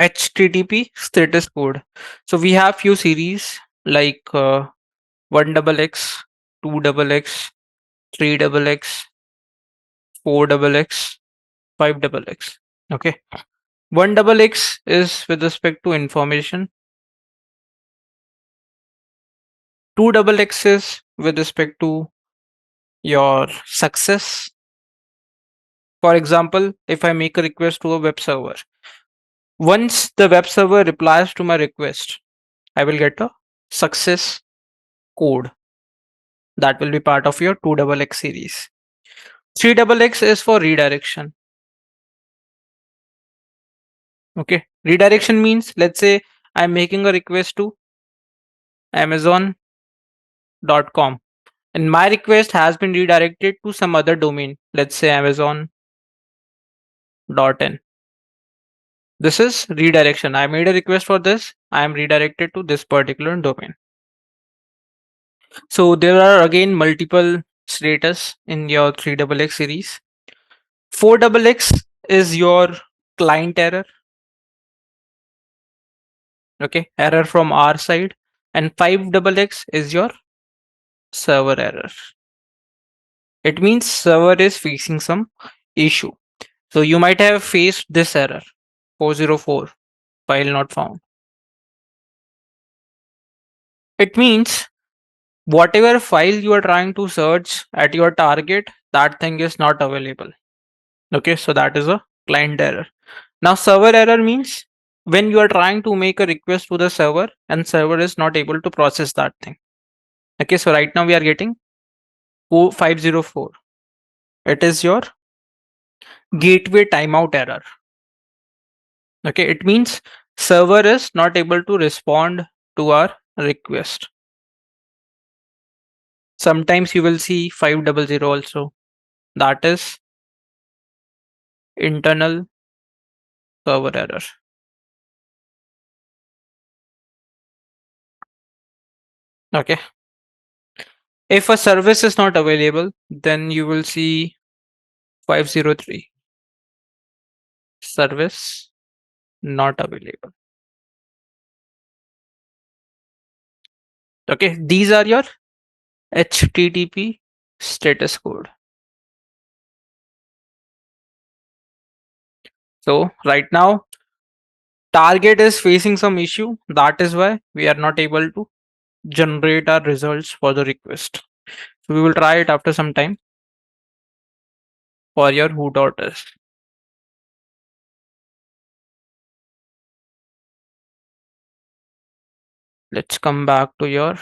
HTTP status code. So we have few series like 1XX, 2XX, 3XX, 4XX, 5XX. Okay. 1XX is with respect to information. 2XX is with respect to your success. For example, if I make a request to a web server, once the web server replies to my request, I will get a success code that will be part of your 2XX series. 3XX is for redirection. Okay. Redirection means, let's say I'm making a request to amazon.com and my request has been redirected to some other domain, let's say amazon.in. This is redirection. I made a request for this. I am redirected to this particular domain. So there are again multiple status in your 3XX series. 4XX is your client error. Okay, error from our side. And 5XX is your server error. It means server is facing some issue. So you might have faced this error 404 file not found. It means whatever file you are trying to search at your target, that thing is not available. Okay, so that is a client error. Now server error means when you are trying to make a request to the server and server is not able to process that thing. Okay, so right now we are getting 504. It is your gateway timeout error. Okay, it means server is not able to respond to our request. Sometimes you will see 500 also. That is internal server error. Okay. If a service is not available, then you will see 503. Service not available. Okay. These are your HTTP status code. So right now, target is facing some issue. That is why we are not able to generate our results for the request. So we will try it after some time for your who.is. Let's come back to your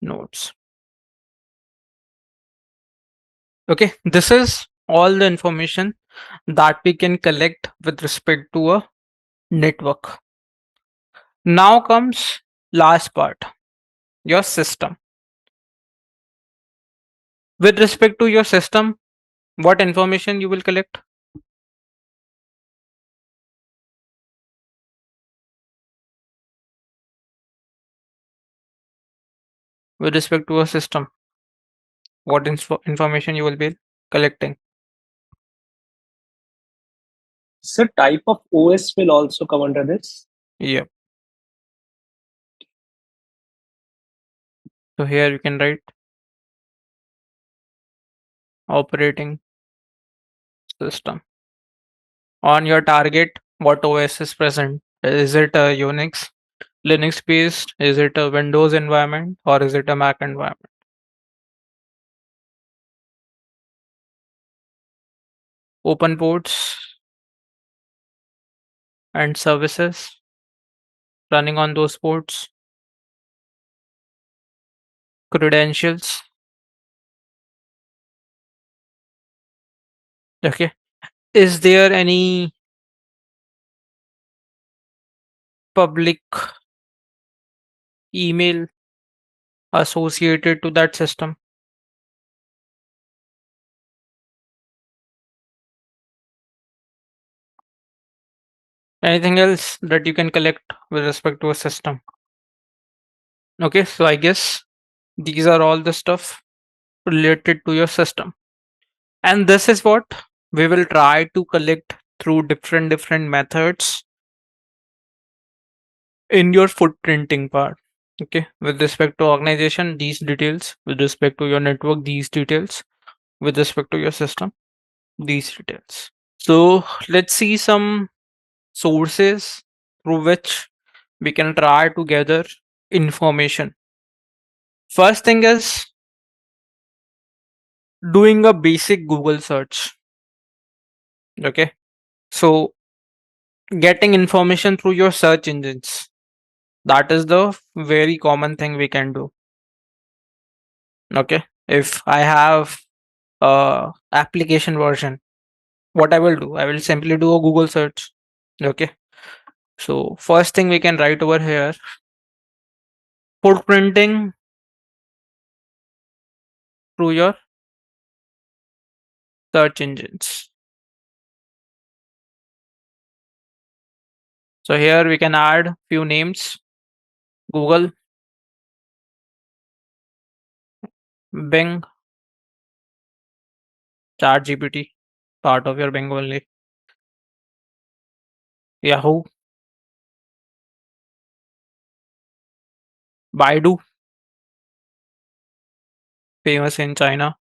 notes. Okay, this is all the information that we can collect with respect to a network. Now comes last part, your system. With respect to your system, what information you will collect? With respect to a system, what information you will be collecting? So type of OS will also come under this. Yeah. So here you can write operating system. On your target, what OS is present? Is it a Unix, Linux based? Is it a Windows environment or is it a Mac environment? Open ports and services running on those ports, credentials. Okay. Is there any public email associated to that system? Anything else that you can collect with respect to a system? Okay, so I guess these are all the stuff related to your system. And this is what we will try to collect through different methods in your footprinting part. Okay, with respect to organization, these details, with respect to your network, these details, with respect to your system, these details. So let's see some sources through which we can try to gather information. First thing is doing a basic Google search. Okay, so getting information through your search engines, that is the very common thing we can do. Okay, if I have a application version, what I will do, I will simply do a Google search. Okay, so first thing we can write over here, footprinting through your search engines. So here we can add few names: Google, Bing, ChatGPT, part of your Bing only, Yahoo, Baidu, famous in China,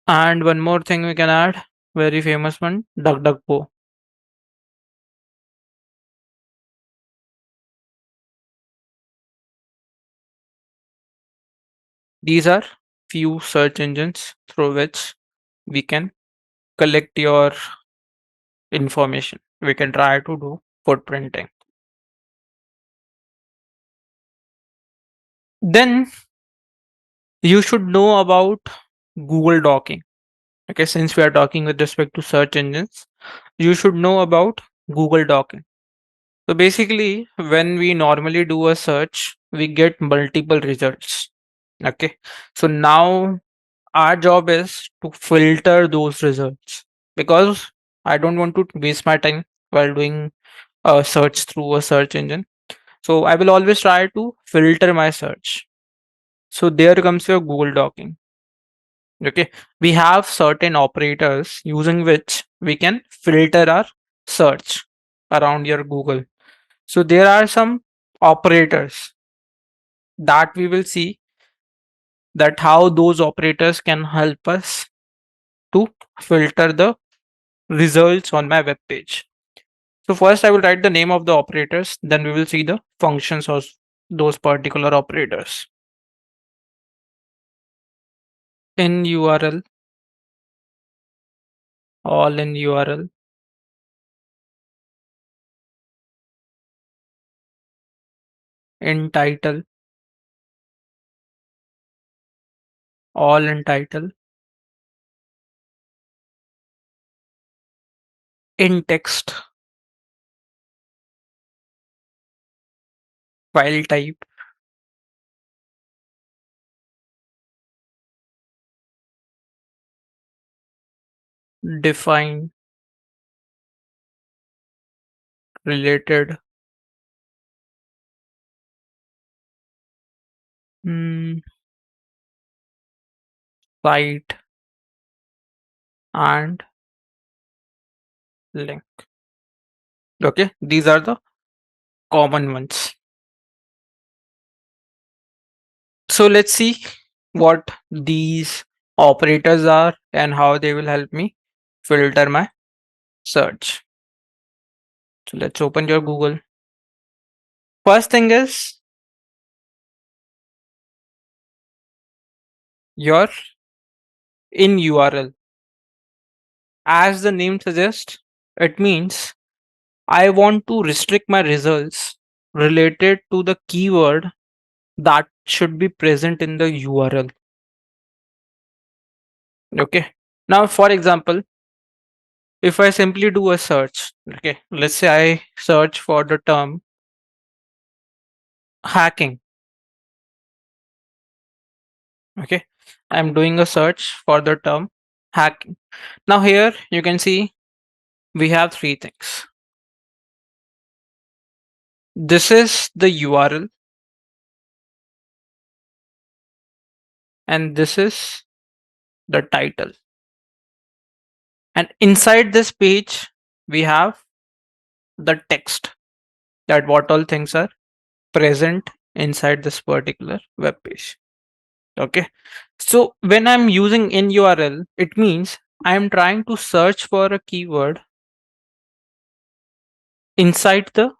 and one more thing we can add, very famous one, DuckDuckGo. These are few search engines through which we can collect your information. We can try to do footprinting. Then you should know about Google docking. Okay, since we are talking with respect to search engines, you should know about Google docking. So basically, when we normally do a search, we get multiple results. Okay, so now our job is to filter those results, because I don't want to waste my time while doing a search through a search engine. So I will always try to filter my search. So there comes your Google docking. Okay, we have certain operators using which we can filter our search around your Google. So there are some operators that we will see, that how those operators can help us to filter the results on my web page. So first I will write the name of the operators, then we will see the functions of those particular operators. In URL, all in URL, in title, all in title, in text, file type, define, related, mm, site, and link. Okay, these are the common ones. So let's see what these operators are and how they will help me filter my search. So let's open your Google. First thing is your in URL. As the name suggests, it means I want to restrict my results related to the keyword that should be present in the URL. Okay. Now, for example, if I simply do a search, okay, let's say I search for the term hacking. Okay, I'm doing a search for the term hacking. Now, here you can see we have three things. This is the URL, and this is the title. And inside this page, we have the text that what all things are present inside this particular web page. Okay, so when I'm using in URL, it means I'm trying to search for a keyword inside the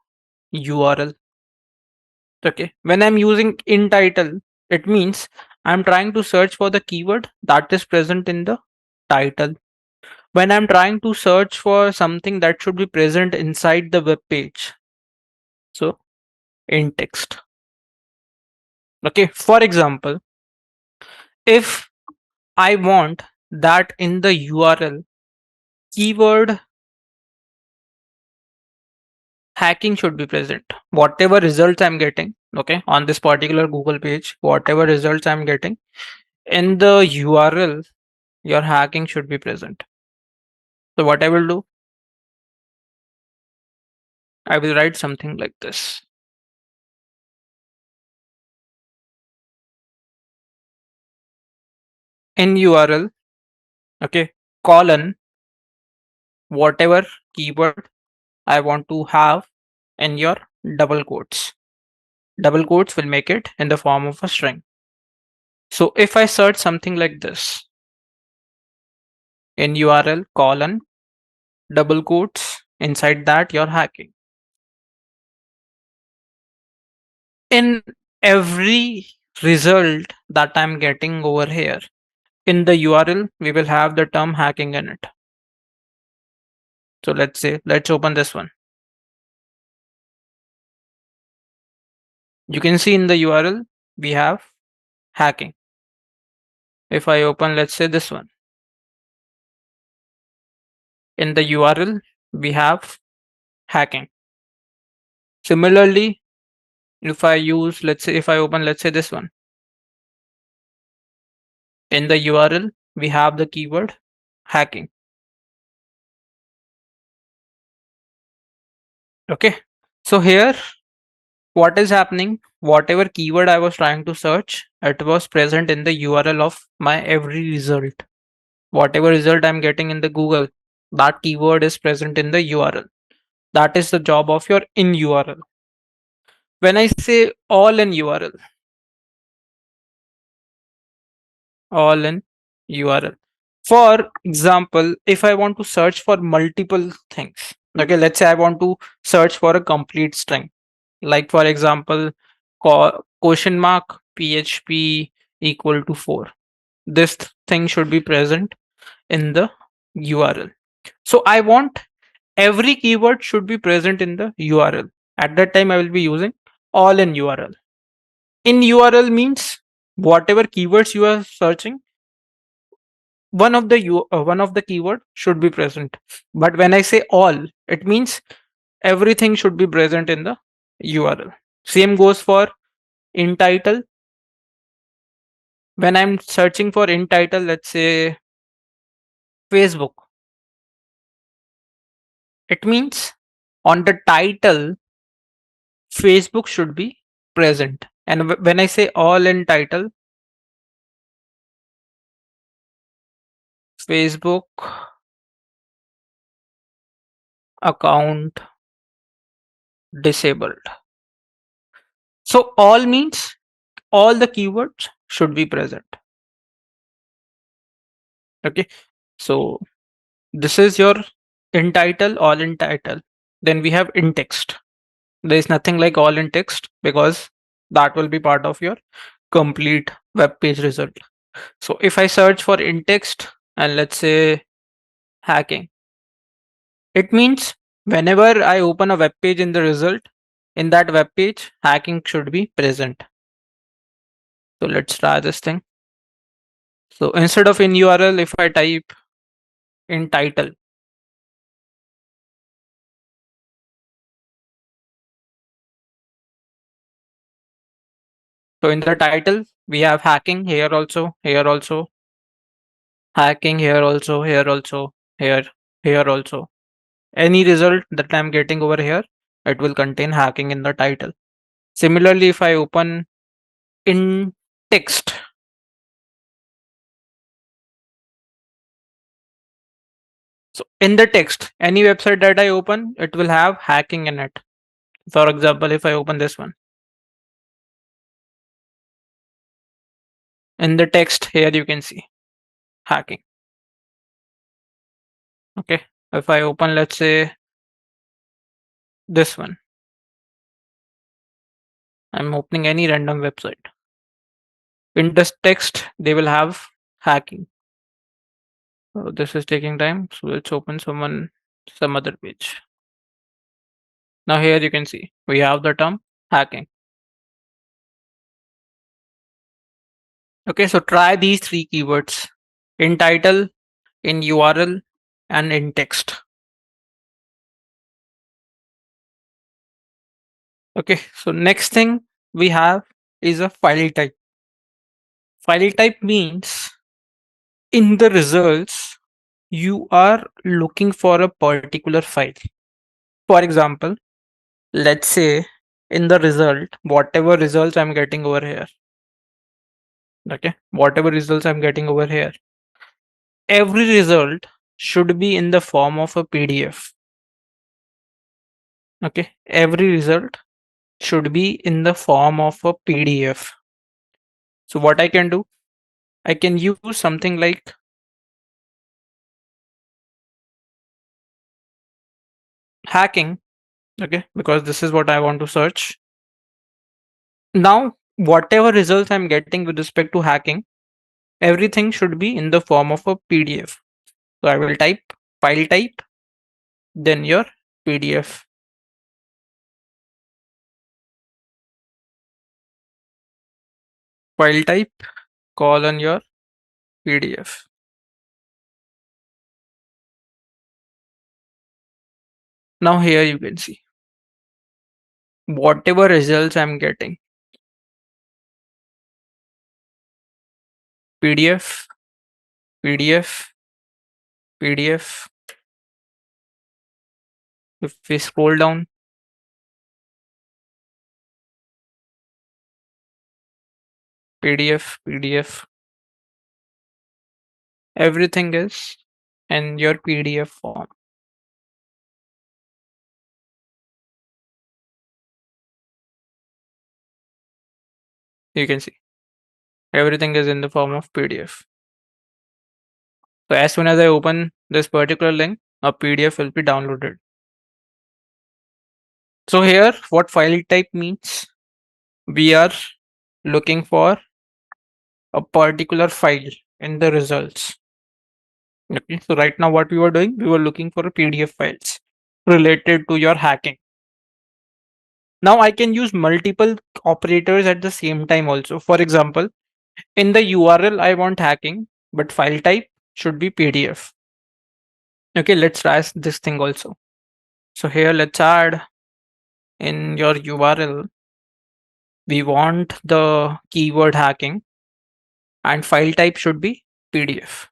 URL. Okay, when I'm using in title, it means I'm trying to search for the keyword that is present in the title. When I'm trying to search for something that should be present inside the web page, so in text. Okay, for example, if I want that in the URL, keyword hacking should be present. Whatever results I'm getting, okay, on this particular Google page, whatever results I'm getting in the URL, your hacking should be present. So what I will do, I will write something like this. In URL, okay, colon, whatever keyword I want to have in your double quotes. Double quotes will make it in the form of a string. So if I search something like this, in URL, colon, double quotes, inside that you're hacking. In every result that I'm getting over here, in the URL, we will have the term hacking in it. So let's say, let's open this one. You can see in the URL, we have hacking. If I open, let's say this one. In the URL, we have hacking. Similarly, if I use, let's say, if I open, let's say this one. In the URL, we have the keyword hacking. Okay. So here, what is happening? Whatever keyword I was trying to search, it was present in the URL of my every result. Whatever result I'm getting in the Google, that keyword is present in the URL. That is the job of your in URL. When I say all in URL, all in URL. For example, if I want to search for multiple things, okay, let's say I want to search for a complete string, like for example, question mark PHP equal to 4. This thing should be present in the URL. So I want every keyword should be present in the URL. At that time, I will be using all in URL. In URL means whatever keywords you are searching, one of the keyword should be present. But when I say all, it means everything should be present in the URL. Same goes for in title. When I'm searching for in title, let's say Facebook, it means on the title, Facebook should be present. And when I say all in title, Facebook account disabled. So all means all the keywords should be present. Okay. So this is your in title, all in title. Then we have in text. There is nothing like all in text because that will be part of your complete web page result. So if I search for in text and let's say hacking, it means whenever I open a web page in the result, in that web page, hacking should be present. So let's try this thing. So instead of in URL, if I type in title, so in the title, we have hacking here also, hacking here also, here also. Any result that I'm getting over here, it will contain hacking in the title. Similarly, if I open in text, so in the text, any website that I open, it will have hacking in it. For example, if I open this one, in the text here you can see hacking. Okay. If I open, let's say this one, I'm opening any random website. In this text, they will have hacking. So this is taking time. So let's open some other page. Now here you can see we have the term hacking. Okay, so try these three keywords in title, in URL, and in text. Okay, so next thing we have is a file type. File type means in the results, you are looking for a particular file. For example, let's say in the result, whatever results I'm getting over here, okay, whatever results I'm getting over here, every result should be in the form of a PDF. Okay, every result should be in the form of a PDF. So what I can do, I can use something like hacking, okay, because this is what I want to search. Now, whatever results I'm getting with respect to hacking, everything should be in the form of a PDF. So I will type file type, then your PDF. File type, colon your PDF. Now here you can see whatever results I'm getting. PDF, PDF, PDF. If we scroll down, PDF, PDF. Everything is in your PDF form. You can see everything is in the form of PDF. So as soon as I open this particular link, a PDF will be downloaded. So here, what file type means, we are looking for a particular file in the results. Okay, so right now what we were doing, we were looking for a PDF files related to your hacking. Now I can use multiple operators at the same time also. For example, in the URL, I want hacking, but file type should be PDF. Okay, let's try this thing also. So here, let's add in your URL, we want the keyword hacking and file type should be PDF.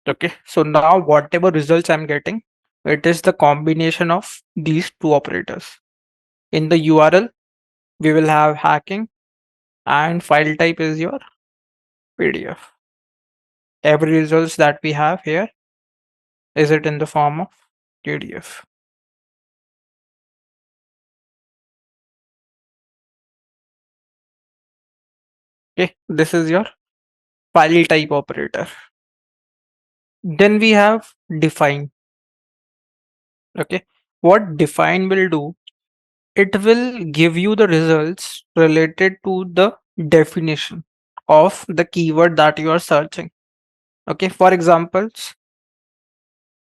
Okay, so now whatever results I'm getting, it is the combination of these two operators. In the URL, we will have hacking and file type is your PDF. Every results that we have here is it in the form of PDF. Okay, this is your file type operator. Then we have define. Okay, what define will do, it will give you the results related to the definition of the keyword that you are searching. Okay, for examples,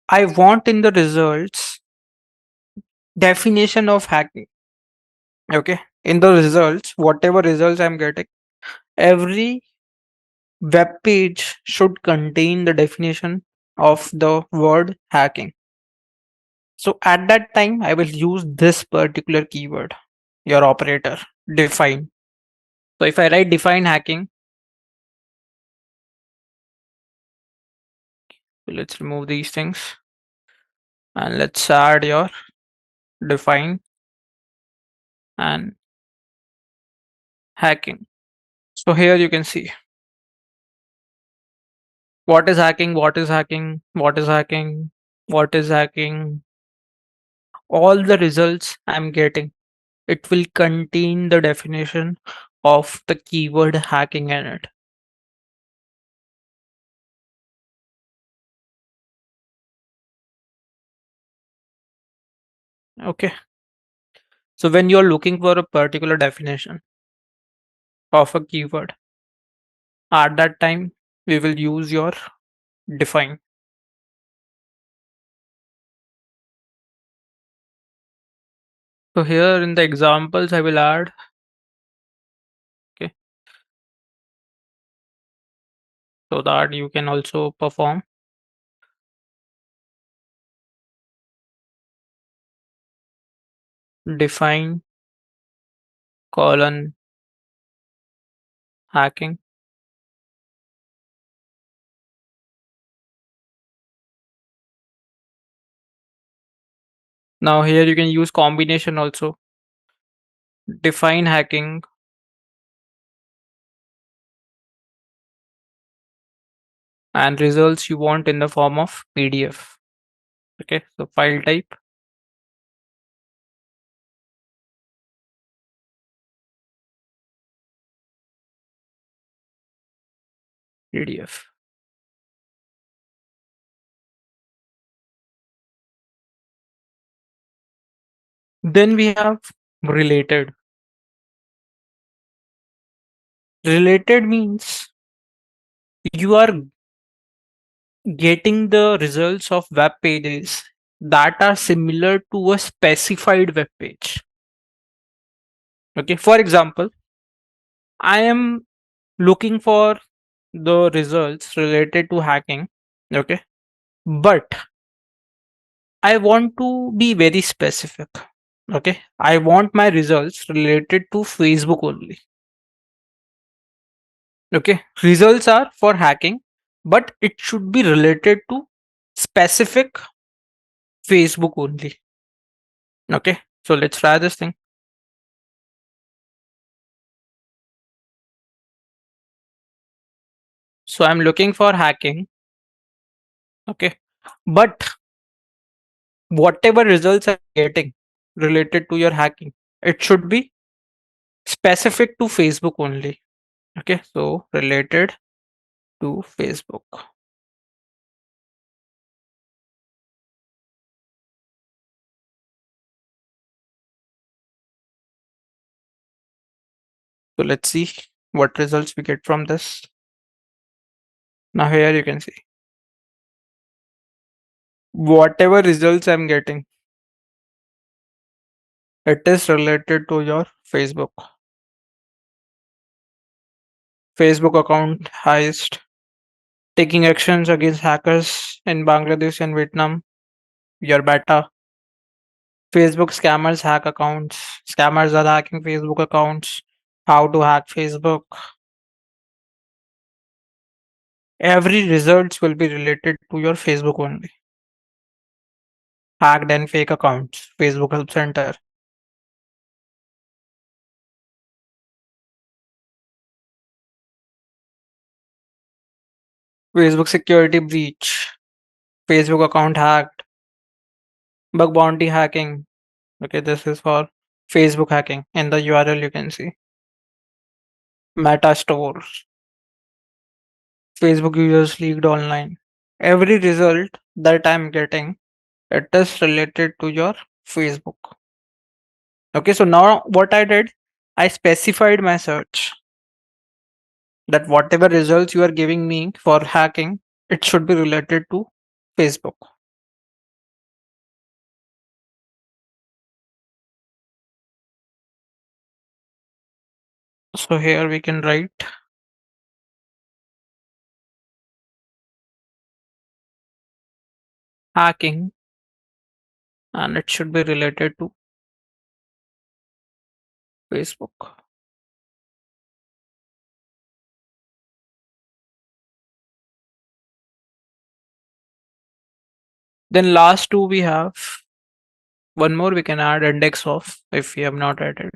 I want in the results definition of hacking. Okay, in the results, whatever results I'm getting, every web page should contain the definition of the word hacking. So at that time, I will use this particular keyword, your operator, define. So if I write define hacking, let's remove these things and let's add your define and hacking. So here you can see what is hacking, what is hacking, what is hacking, what is hacking. All the results I'm getting, it will contain the definition of the keyword hacking in it. Okay. So when you're looking for a particular definition of a keyword, at that time we will use your define. So here in the examples I will add, okay, so that you can also perform. Define colon hacking. Now here you can use combination also. Define hacking and results you want in the form of PDF. Okay, so file type PDF. Then we have related. Related means you are getting the results of web pages that are similar to a specified web page. Okay, for example, I am looking for the results related to hacking. Okay, but I want to be very specific. Okay, I want my results related to Facebook only. Okay, results are for hacking, but it should be related to specific Facebook only. Okay, so let's try this thing. So I'm looking for hacking. Okay, but whatever results I'm getting related to your hacking, it should be specific to Facebook only. Okay, so related to Facebook. So let's see what results we get from this. Now here you can see whatever results I'm getting, It is related to your Facebook account heist, taking actions against hackers in Bangladesh and Vietnam, your beta. Facebook scammers hack accounts. Scammers are hacking Facebook accounts. How to hack Facebook. Every results will be related to your Facebook only. Hacked and fake accounts. Facebook Help Center. Facebook security breach. Facebook account hacked. Bug bounty hacking. Okay, this is for Facebook hacking. In the URL you can see. Meta stores. Facebook users leaked online. Every result that I'm getting, it is related to your Facebook. Okay, so now what I did, I specified my search that whatever results you are giving me for hacking, it should be related to Facebook. So here we can write hacking and it should be related to Facebook. Then last two we have one more we can add index of if we have not added.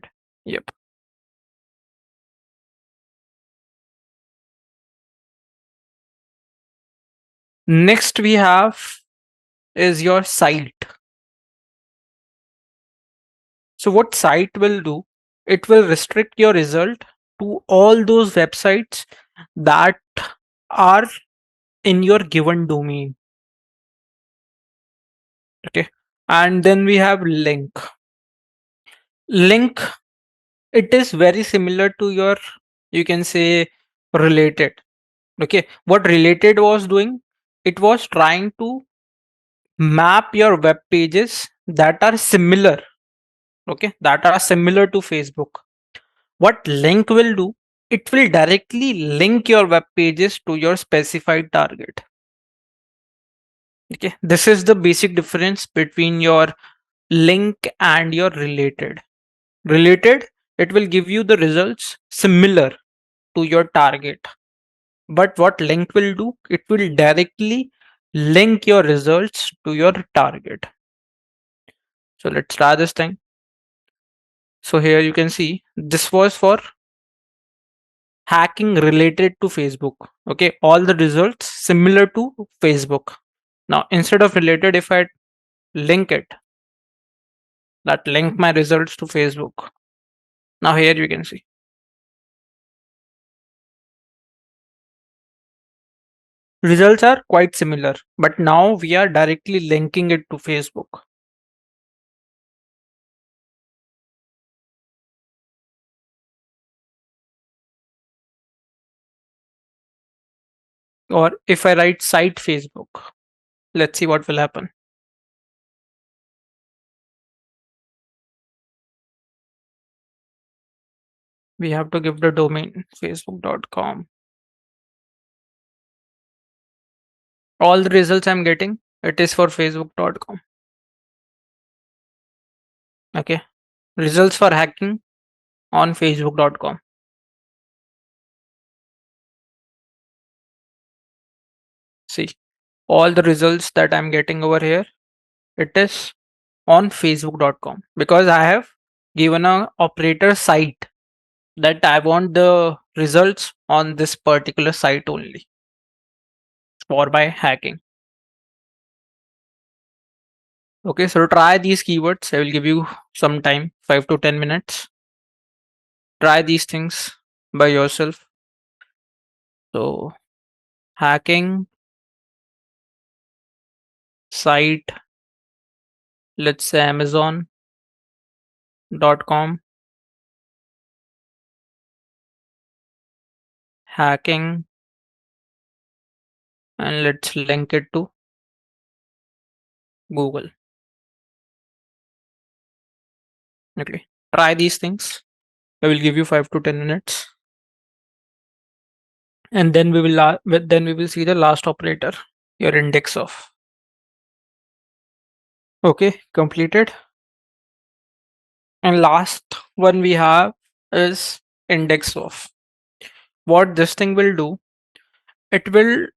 Yep. Next we have is your site. So what site will do? It will restrict your result to all those websites that are in your given domain. Okay. And then we have link. Link, it is very similar to your, you can say, related. Okay. What related was doing? It was trying to map your web pages that are similar. Okay. That are similar to Facebook. What link will do? It will directly link your web pages to your specified target. Okay. This is the basic difference between your link and your related. Related, it will give you the results similar to your target. But what link will do? It will directly link your results to your target. So let's try this thing. So here you can see this was for hacking related to Facebook. Okay, all the results similar to Facebook. Now instead of related, if I link it, that link my results to Facebook. Now here you can see results are quite similar, but now we are directly linking it to Facebook. Or if I write site Facebook, let's see what will happen. We have to give the domain facebook.com. All the results I'm getting, it is for facebook.com. Okay. Results for hacking on facebook.com. See, all the results that I'm getting over here, it is on facebook.com because I have given a operator site that I want the results on this particular site only for by hacking. Okay, so try these keywords. I will give you some time, 5 to 10 minutes. Try these things by yourself. So, hacking site, let's say amazon.com, hacking, and let's link it to Google. Okay, try these things. I will give you 5 to 10 minutes, and then we will see the last operator, your index of. Okay, completed. And last one we have is index of. What this thing will do, it will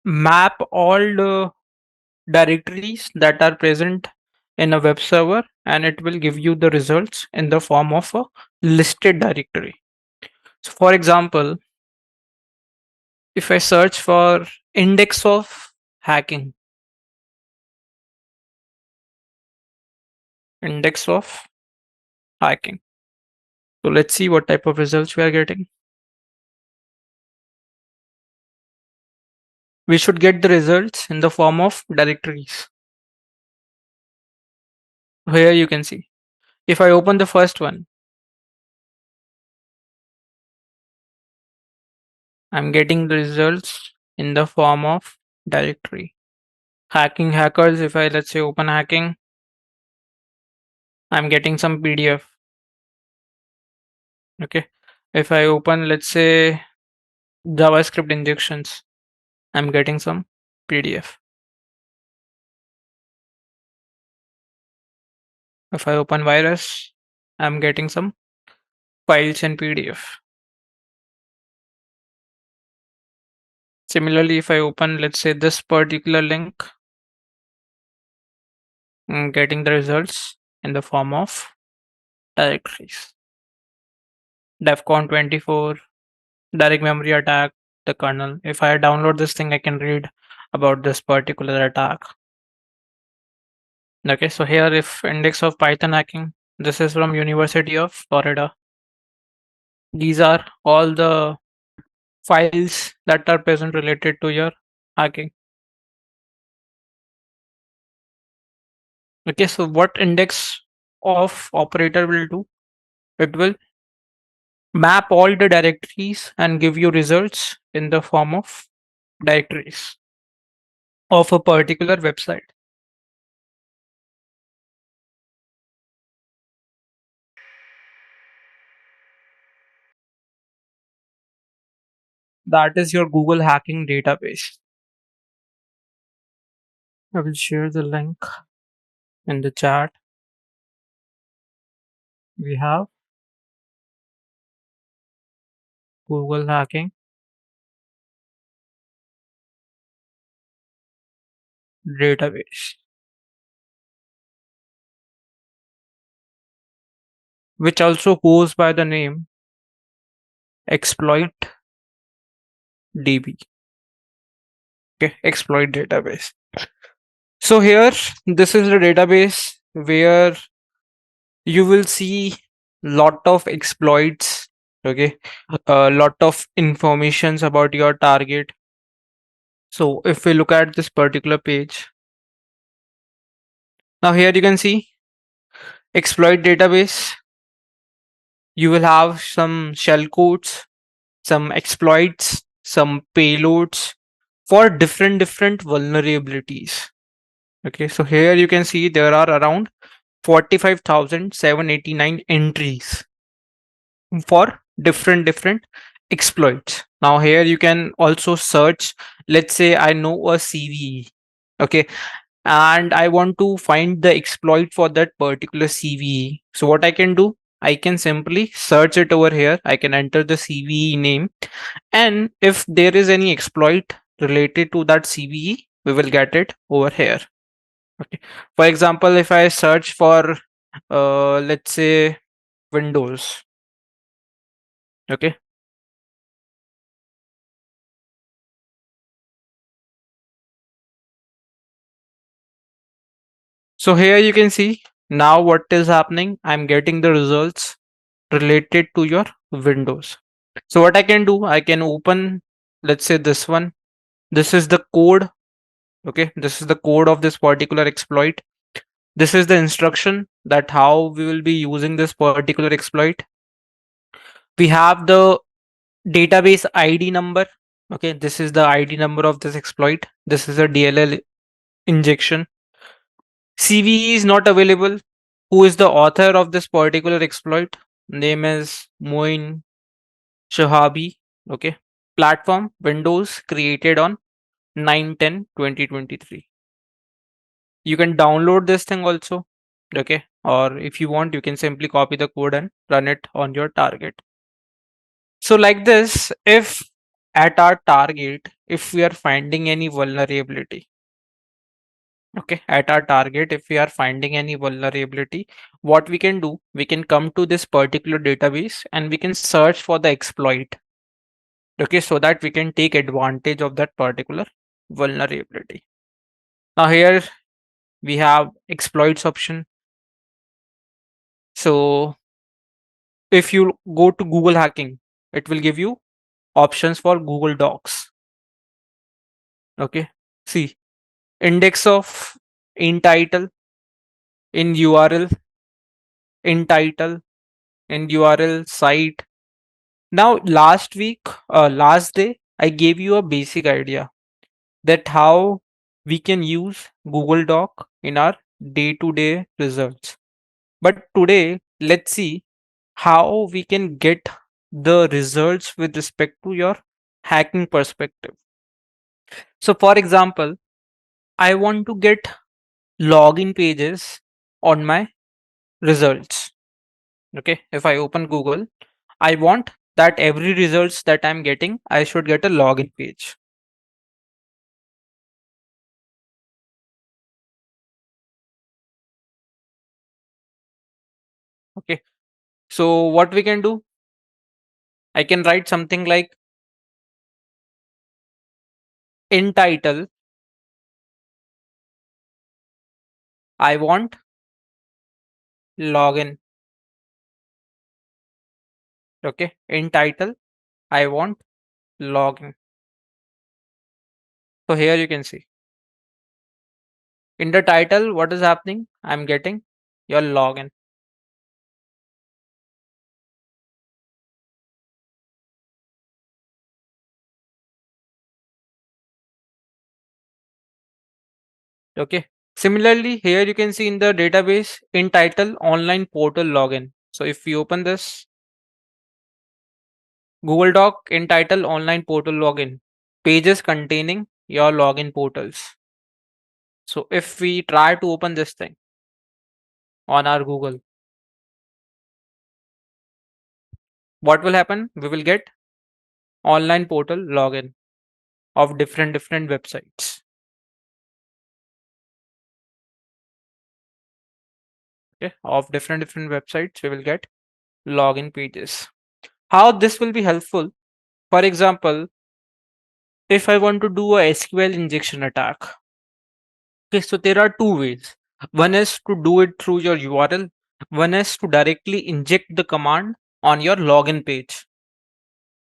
map all the directories that are present in a web server, and it will give you the results in the form of a listed directory. So for example, if I search for index of hacking, index of hacking. So let's see what type of results we are getting. We should get the results in the form of directories. Here you can see. If I open the first one, I'm getting the results in the form of directory. Hacking hackers, if I let's say open hacking, I'm getting some PDF. Okay. If I open, let's say JavaScript injections, I'm getting some PDF. If I open virus, I'm getting some files in PDF. Similarly, if I open, let's say this particular link, I'm getting the results in the form of directories. DEFCON 24, direct memory attack, the kernel. If I download this thing, I can read about this particular attack. Okay, so here if index of Python hacking, this is from University of Florida. These are all the files that are present related to your hacking. Okay, so what index of operator will do? It will map all the directories and give you results in the form of directories of a particular website. That is your Google hacking database. I will share the link in the chat. We have Google hacking database, which also goes by the name Exploit DB. Okay, Exploit database. So here, this is the database where you will see lot of exploits. Okay, a lot of informations about your target. So if we look at this particular page, now here you can see exploit database. You will have some shell codes, some exploits, some payloads for different vulnerabilities. Okay, so here you can see there are around 45,789 entries for different exploits. Now here you can also search, let's say I know a CVE, okay, and I want to find the exploit for that particular CVE. So what I can do, I can simply search it over here. I can enter the CVE name, and if there is any exploit related to that CVE, we will get it over here. Okay. For example, if I search for let's say Windows, okay. So here you can see now what is happening. I'm getting the results related to your Windows. So what I can do, I can open, let's say this one. This is the code. Okay. This is the code of this particular exploit. This is the instruction that how we will be using this particular exploit. We have the database ID number. Okay. This is the ID number of this exploit. This is a DLL injection. CVE is not available. Who is the author of this particular exploit? Name is Moin Shahabi. Okay. Platform Windows, created on 9/10/2023. You can download this thing also. Okay. Or if you want, you can simply copy the code and run it on your target. So like this, if at our target, if we are finding any vulnerability, okay, at our target, if we are finding any vulnerability, what we can do, we can come to this particular database and we can search for the exploit, okay, so that we can take advantage of that particular vulnerability. Now here we have exploits option. So if you go to Google hacking, it will give you options for Google Docs. Okay, see, index of in title, in URL, in title, in URL, site. Now last week, last day, I gave you a basic idea that how we can use Google Doc in our day-to-day results. But today, let's see how we can get the results with respect to your hacking perspective. So for example, I want to get login pages on my results. Okay, if I open Google, I want that every results that I'm getting, I should get a login page. Okay, so what we can do, I can write something like in title, I want login. Okay, in title, I want login. So here you can see in the title, what is happening? I'm getting your login. Okay. Similarly, here you can see in the database in title online portal login. So if we open this Google Doc in title online portal login, pages containing your login portals. So if we try to open this thing on our Google, what will happen? We will get online portal login of different websites. Okay, of different websites, we will get login pages. How this will be helpful? For example, if I want to do a SQL injection attack, okay, so there are two ways. One is to do it through your URL. One is to directly inject the command on your login page,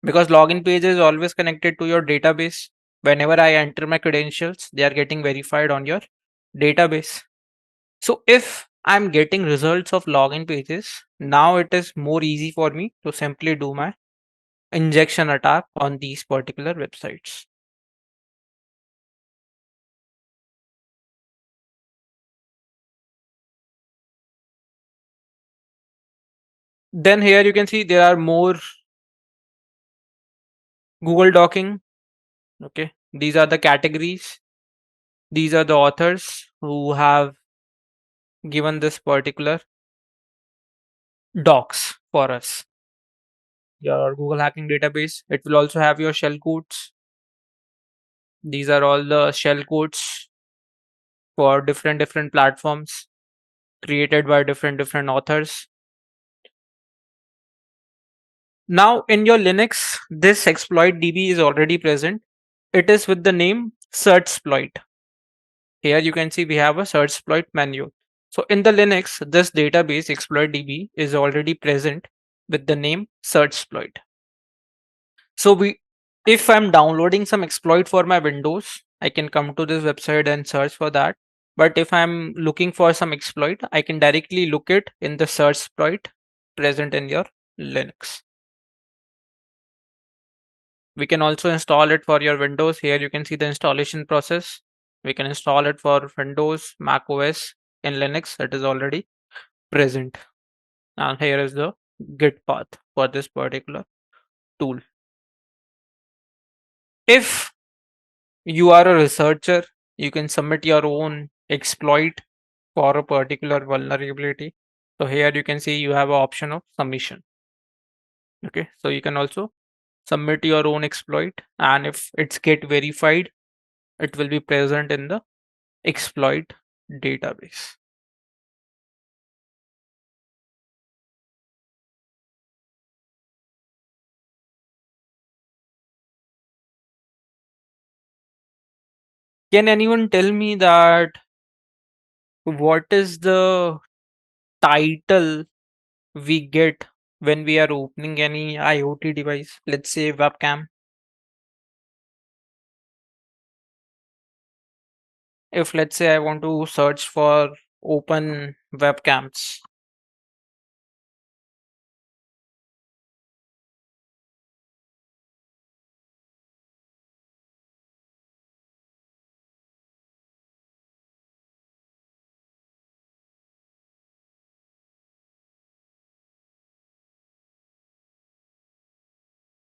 because login page is always connected to your database. Whenever I enter my credentials, they are getting verified on your database. So if I'm getting results of login pages, now it is more easy for me to simply do my injection attack on these particular websites. Then here you can see there are more Google docking. Okay, these are the categories. These are the authors who have given this particular docs for us. Your Google hacking database. It will also have your shell codes. These are all the shell codes for different platforms created by different authors. Now in your Linux, this exploit DB is already present. It is with the name Certsploit. Here you can see we have a Certsploit menu. So in the Linux, this database exploit DB is already present with the name Certsploit. So if I'm downloading some exploit for my Windows, I can come to this website and search for that. But if I'm looking for some exploit, I can directly look it in the Certsploit present in your Linux. We can also install it for your Windows. Here you can see the installation process. We can install it for Windows, Mac OS, in Linux. It is already present. And here is the git path for this particular tool. If you are a researcher, you can submit your own exploit for a particular vulnerability. So here you can see you have an option of submission. Okay, so you can also submit your own exploit, and if it's get verified, it will be present in the exploit database. Can anyone tell me that what is the title we get when we are opening any IoT device, let's say webcam? If let's say I want to search for open webcams,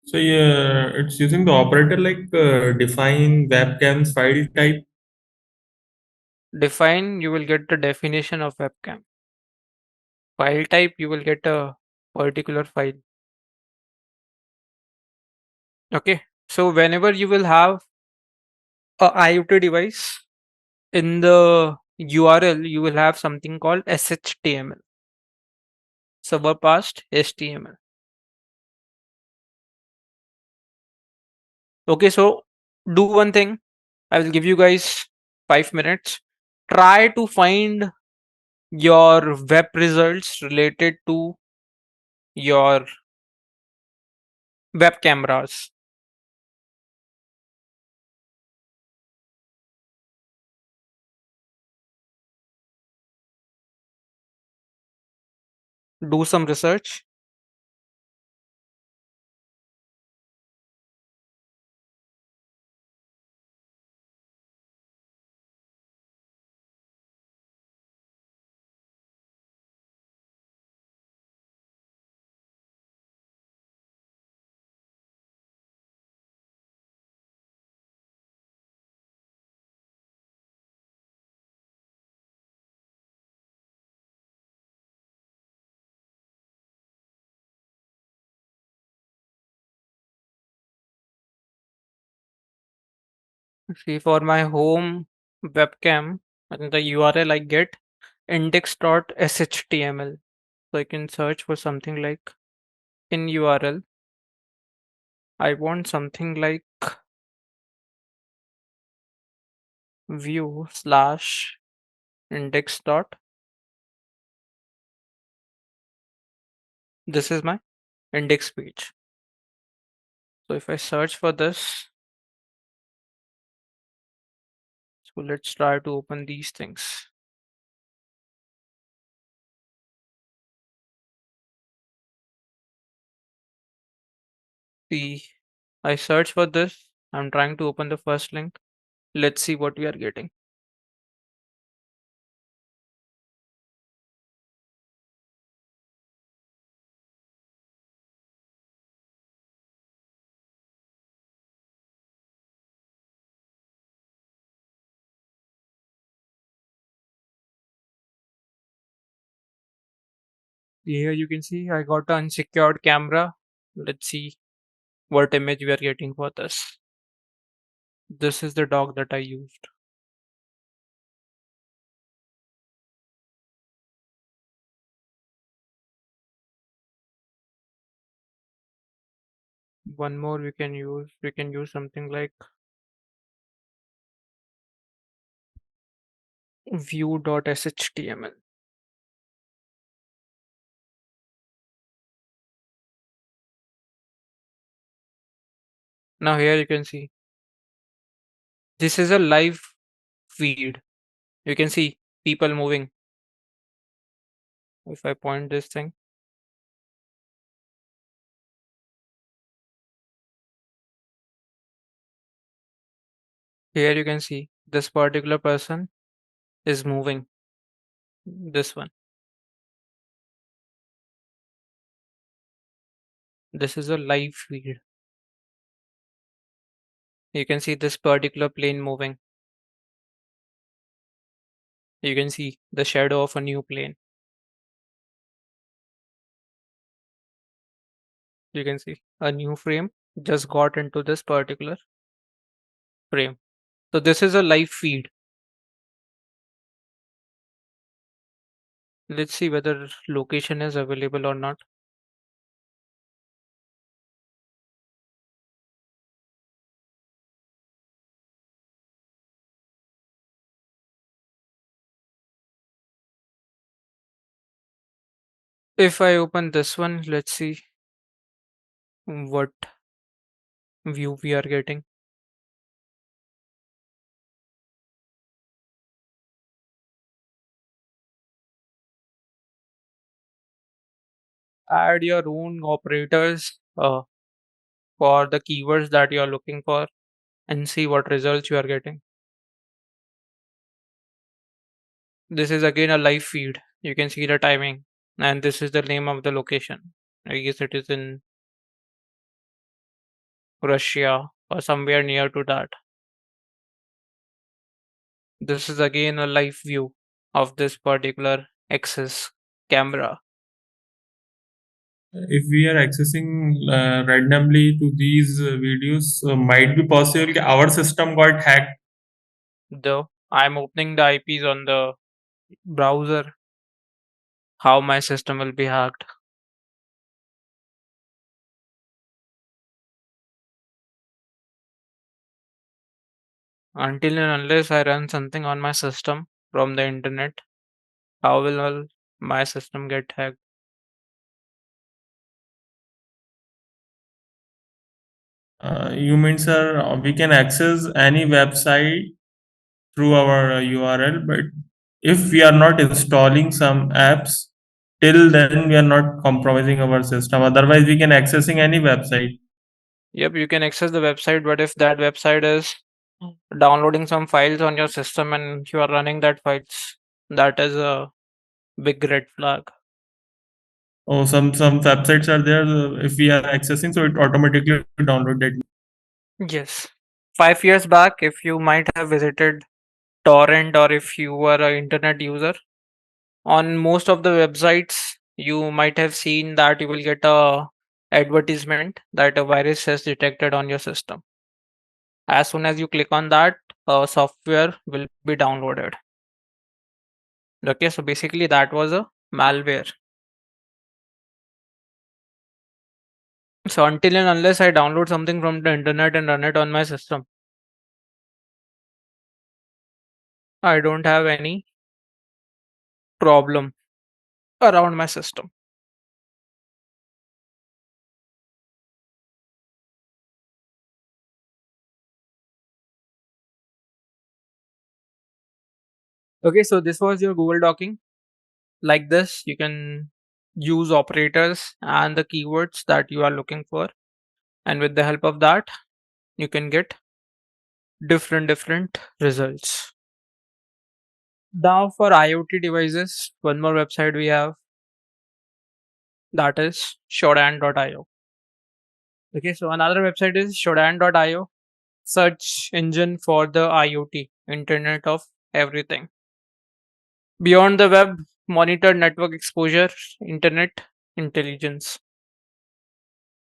So yeah, it's using the operator like define webcams file type. define, you will get the definition of webcam. File type, you will get a particular file. Okay. So whenever you will have a IoT device, in the URL, you will have something called SHTML, server past HTML. Okay, so do one thing. I will give you guys 5 minutes. Try to find your web results related to your web cameras. Do some research. See, for my home webcam, and the URL I get index.html. So I can search for something like in URL. I want something like view slash index dot. This is my index page. So if I search for this, so let's try to open these things. See, I search for this. I'm trying to open the first link. Let's see what we are getting. Here you can see I got an unsecured camera. Let's see what image we are getting for this. This is the dog that I used. One more we can use. We can use something like view.shtml. Now here you can see this is a live feed. You can see people moving. If I point this thing, here you can see this particular person is moving. This one. This is a live feed. You can see this particular plane moving. You can see the shadow of a new plane. You can see a new frame just got into this particular frame. So this is a live feed. Let's see whether location is available or not. If I open this one, let's see what view we are getting. Add your own operators for the keywords that you are looking for and see what results you are getting. This is again a live feed. You can see the timing, and this is the name of the location. I guess it is in Russia or somewhere near to that. This is again a live view of this particular access camera. If we are accessing randomly to these videos, might be possible that our system got hacked. Though I'm opening the IPs on the browser, how my system will be hacked? Until and unless I run something on my system from the internet, how will my system get hacked? You mean, sir, we can access any website through our URL, but if we are not installing some apps, till then we are not compromising our system. Otherwise, we can accessing any website. Yep, you can access the website, but if that website is downloading some files on your system and you are running that files, that is a big red flag. Oh, some websites are there. If we are accessing, so it automatically download that. Yes. 5 years back, if you might have visited torrent or if you were an internet user, on most of the websites, you might have seen that you will get a advertisement that a virus has detected on your system. As soon as you click on that, software will be downloaded. Okay, so basically that was a malware. So until and unless I download something from the internet and run it on my system, I don't have any problem around my system. Okay, so this was your Google docking. Like this, you can use operators and the keywords that you are looking for. And with the help of that, you can get different results. Now for IoT devices, one more website we have, that is shodan.io. Okay, so another website is shodan.io, search engine for the IoT, Internet of Everything. Beyond the web, monitor network exposure, internet intelligence.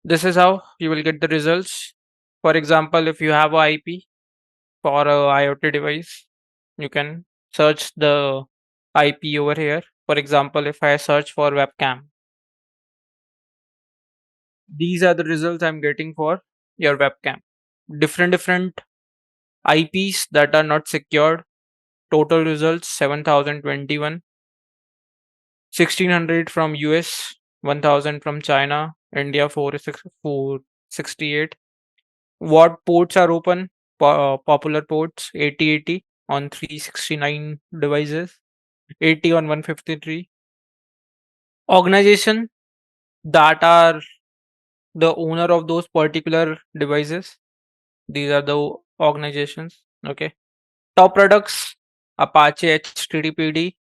This is how you will get the results. For example, if you have a IP for a IoT device, you can search the IP over here. For example, if I search for webcam, these are the results I'm getting for your webcam. Different IPs that are not secured. Total results 7021, 1600 from US, 1000 from China, India 468. What ports are open? Popular ports 8080 on 369 devices, 80 on 153. Organization that are the owner of those particular devices. These are the organizations. Okay. Top products: Apache HTTPD,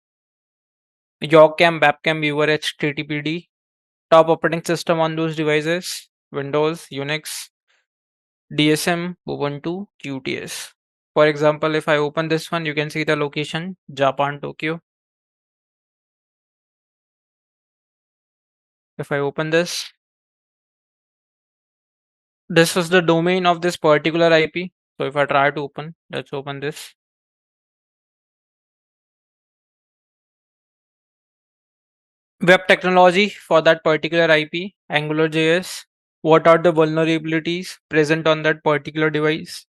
Yorkcam Webcam Viewer HTTPD. Top operating system on those devices: Windows, Unix, DSM, Ubuntu, QTS. For example, if I open this one, you can see the location Japan, Tokyo. If I open this was the domain of this particular IP. So if I try to open, let's open this. Web technology for that particular IP, AngularJS. What are the vulnerabilities present on that particular device?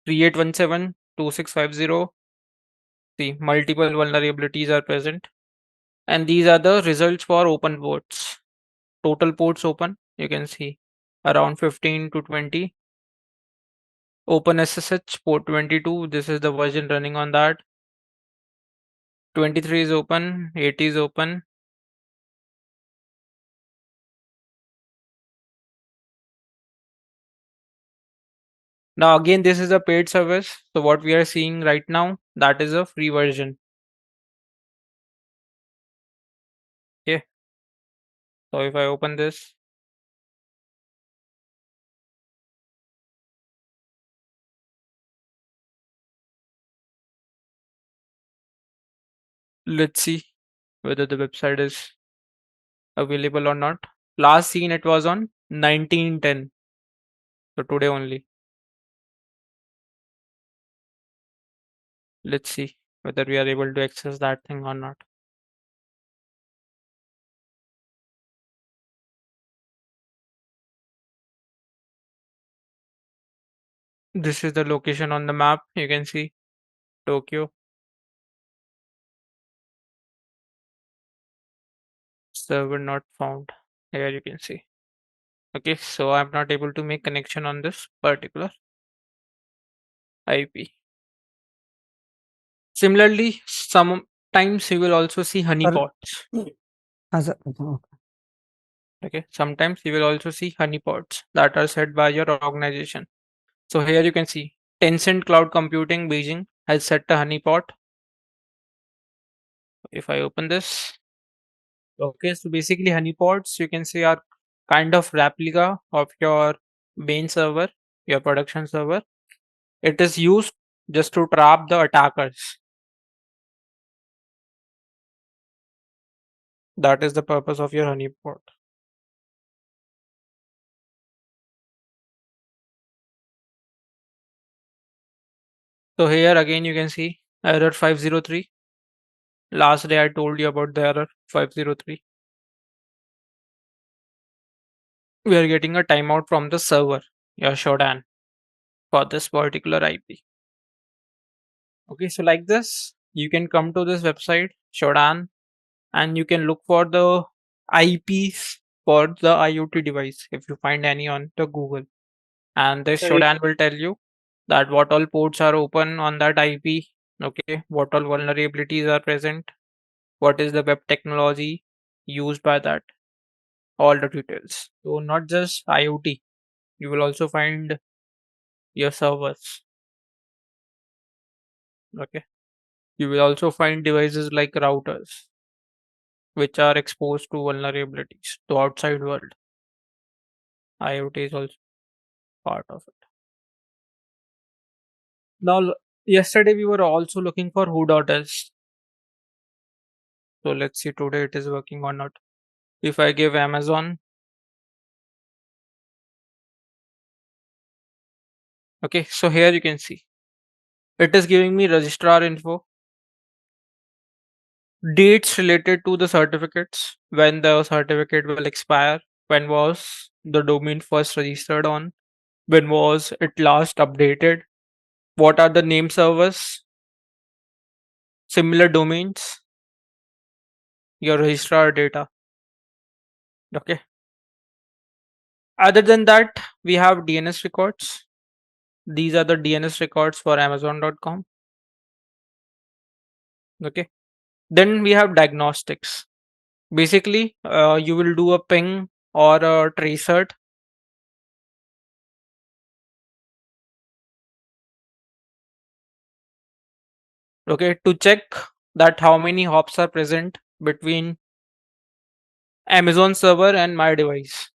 3817.2650. See, multiple vulnerabilities are present. And these are the results for open ports. Total ports open, you can see around 15 to 20. OpenSSH port 22, this is the version running on that. 23 is open, 80 is open. Now again, this is a paid service. So what we are seeing right now, that is a free version. Okay. So if I open this, let's see whether the website is available or not. Last seen it was on 1910. So today only. Let's see whether we are able to access that thing or not. This is the location on the map. You can see Tokyo. Server not found. Here you can see. Okay, so I'm not able to make connection on this particular IP. Similarly, sometimes you will also see honeypots. Okay, sometimes you will also see honeypots that are set by your organization. So here you can see Tencent Cloud Computing Beijing has set a honeypot. If I open this, okay, so basically honeypots you can say are kind of replica of your main server, your production server. It is used just to trap the attackers. That is the purpose of your honeypot. So here again you can see error 503. Last day I told you about the error 503. We are getting a timeout from the server, your Shodan, for this particular IP. Okay, so like this, you can come to this website, Shodan, and you can look for the IPs for the IoT device if you find any on the Google. And this So Shodan will tell you that what all ports are open on that IP, okay, what all vulnerabilities are present, what is the web technology used by that, all the details. So not just IoT, you will also find your servers. Okay. You will also find devices like routers, which are exposed to vulnerabilities to outside world. IoT is also part of it. Now, yesterday we were also looking for who.s. So let's see today it is working or not. If I give Amazon, okay, so here you can see it is giving me registrar info, dates related to the certificates, when the certificate will expire, when was the domain first registered on, when was it last updated, what are the name servers, similar domains, your registrar data. Okay. Other than that, we have DNS records. These are the DNS records for Amazon.com. Okay. Then we have diagnostics. Basically, you will do a ping or a tracert. Okay, to check that how many hops are present between Amazon server and my device.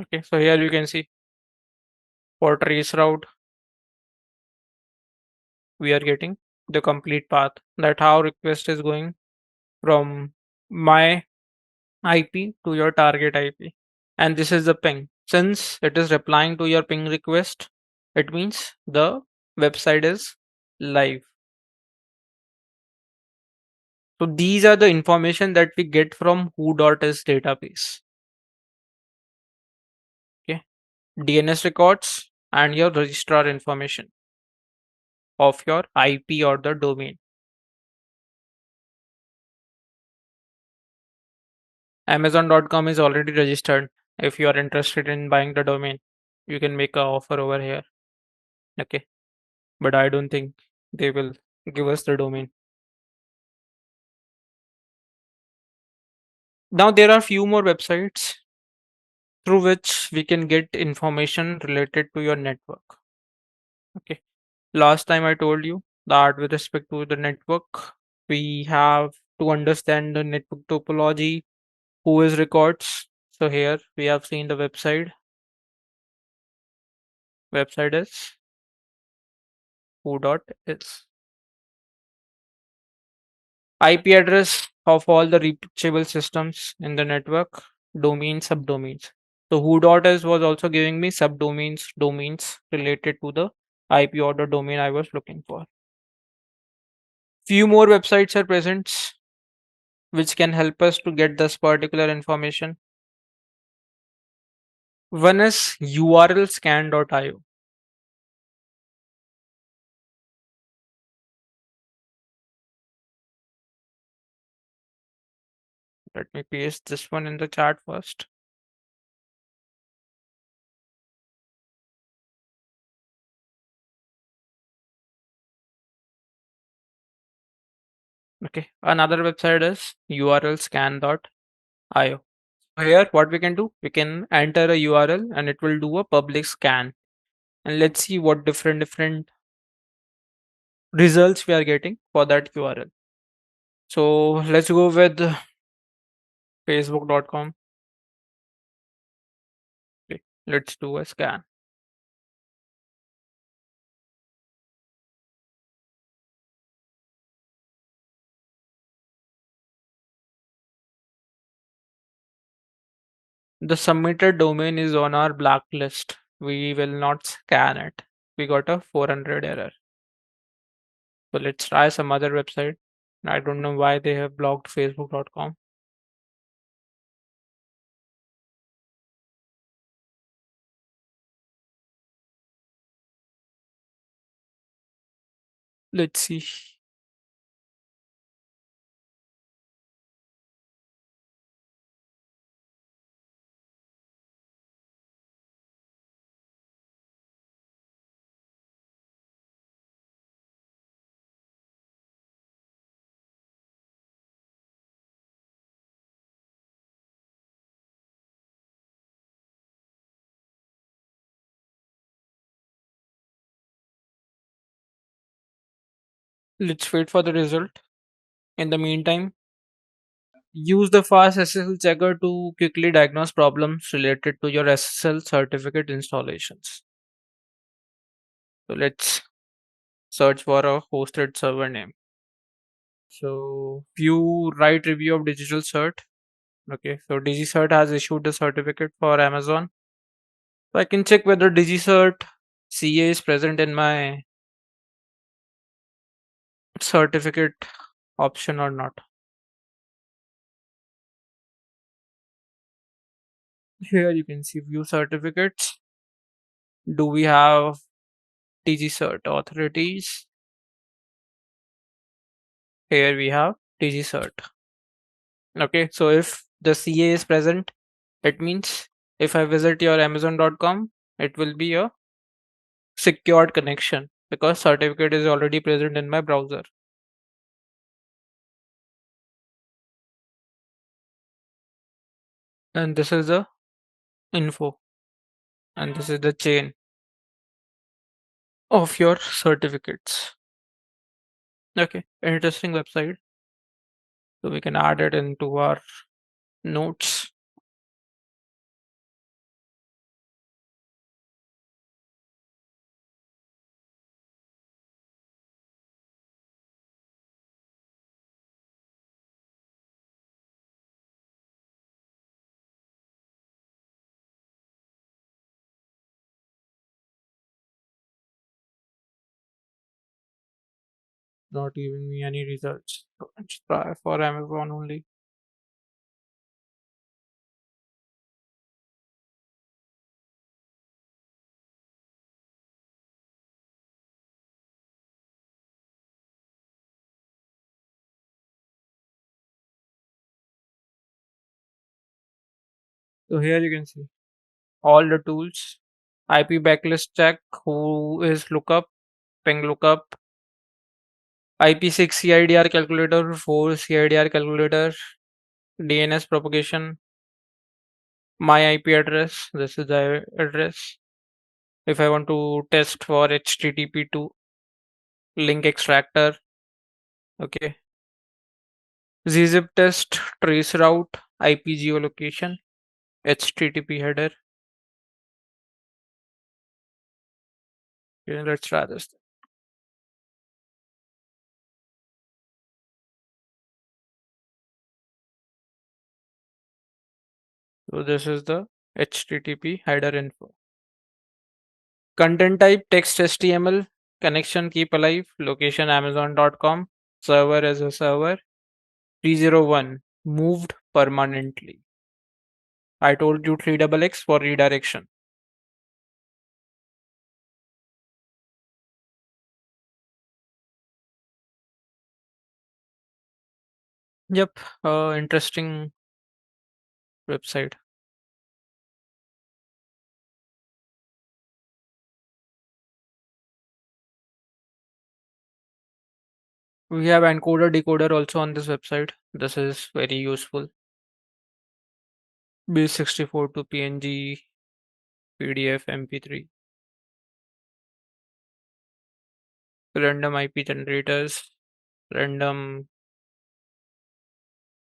Okay, so here you can see for trace route, we are getting the complete path, that how request is going from my IP to your target IP. And this is the ping. Since it is replying to your ping request, it means the website is live. So these are the information that we get from who.is database. Okay. DNS records and your registrar information of your IP or the domain. Amazon.com is already registered. If you are interested in buying the domain, you can make a offer over here. Okay. But I don't think they will give us the domain. Now there are few more websites through which we can get information related to your network. Okay. Last time I told you that with respect to the network, we have to understand the network topology, who is records. So here we have seen the website. Website is who.is. IP address of all the reachable systems in the network, domain, subdomains. So who.is was also giving me subdomains, domains related to the IP or the domain I was looking for. Few more websites are present which can help us to get this particular information. One is urlscan.io. Let me paste this one in the chat first. Okay, another website is urlscan.io. Here, what we can do, we can enter a URL and it will do a public scan. And let's see what different results we are getting for that URL. So let's go with facebook.com. Okay, let's do a scan. The submitted domain is on our blacklist. We will not scan it. We got a 400 error. So let's try some other website. I don't know why they have blocked facebook.com. Let's see. Let's wait for the result. In the meantime, use the fast SSL checker to quickly diagnose problems related to your SSL certificate installations. So let's search for a hosted server name. So view write review of digital cert. Okay, so DigiCert has issued the certificate for Amazon. So I can check whether DigiCert CA is present in my certificate option or not. Here you can see view certificates. Do we have DigiCert authorities? Here we have DigiCert. Okay, so if the CA is present, it means if I visit your Amazon.com, it will be a secured connection because certificate is already present in my browser. And this is the info, and this is the chain of your certificates. Okay, interesting website. So we can add it into our notes. not giving me any results. So let's try for Amazon only. So here you can see all the tools. IP backlist check, who is lookup, ping lookup, IP6 CIDR calculator, 4 CIDR calculator, DNS propagation, my IP address. This is the address. If I want to test for HTTP to link extractor, okay. Zip test, trace route, IP geolocation, HTTP header. Okay, let's try this. So this is the HTTP header info. Content type text HTML, connection keep alive, location amazon.com, server as a server, 301 moved permanently. I told you 3XX for redirection. Yep, interesting website. We have encoder decoder also on this website. This is very useful. Base64 to PNG, PDF, MP3. Random IP generators, random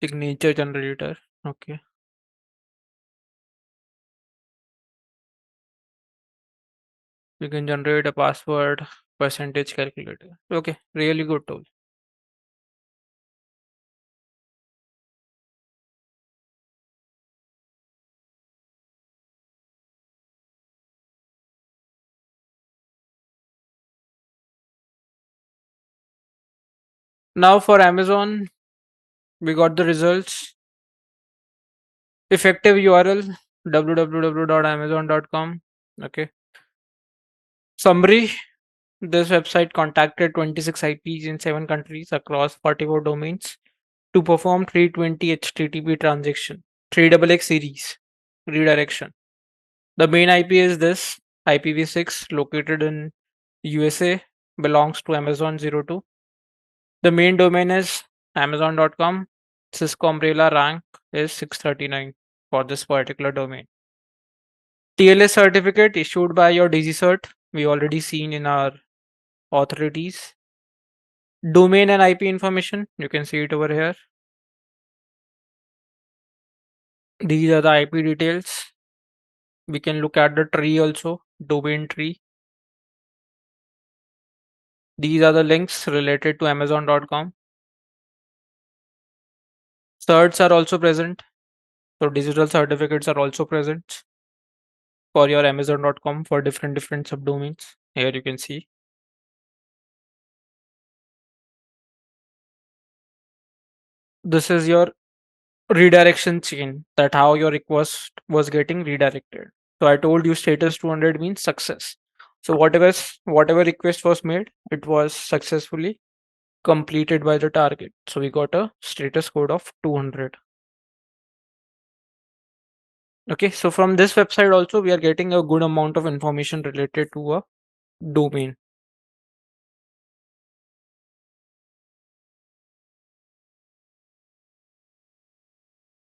signature generator. Okay. You can generate a password percentage calculator. Okay, really good tool. Now for Amazon, we got the results. Effective URL www.amazon.com. Okay. Summary: this website contacted 26 IPs in 7 countries across 44 domains to perform 320 HTTP transaction, 3XX series redirection. The main IP is this IPv6 located in USA, belongs to Amazon 02. The main domain is amazon.com. Cisco umbrella rank is 639 for this particular domain. TLS certificate issued by your DigiCert, we already seen in our authorities. Domain and IP information, you can see it over here. These are the IP details. We can look at the tree also, domain tree. These are the links related to amazon.com. Certs are also present. So digital certificates are also present for your amazon.com for different subdomains. Here you can see. This is your redirection chain, that how your request was getting redirected. So I told you status 200 means success. So whatever request was made, it was successfully completed by the target. So we got a status code of 200. Okay, so from this website also we are getting a good amount of information related to a domain.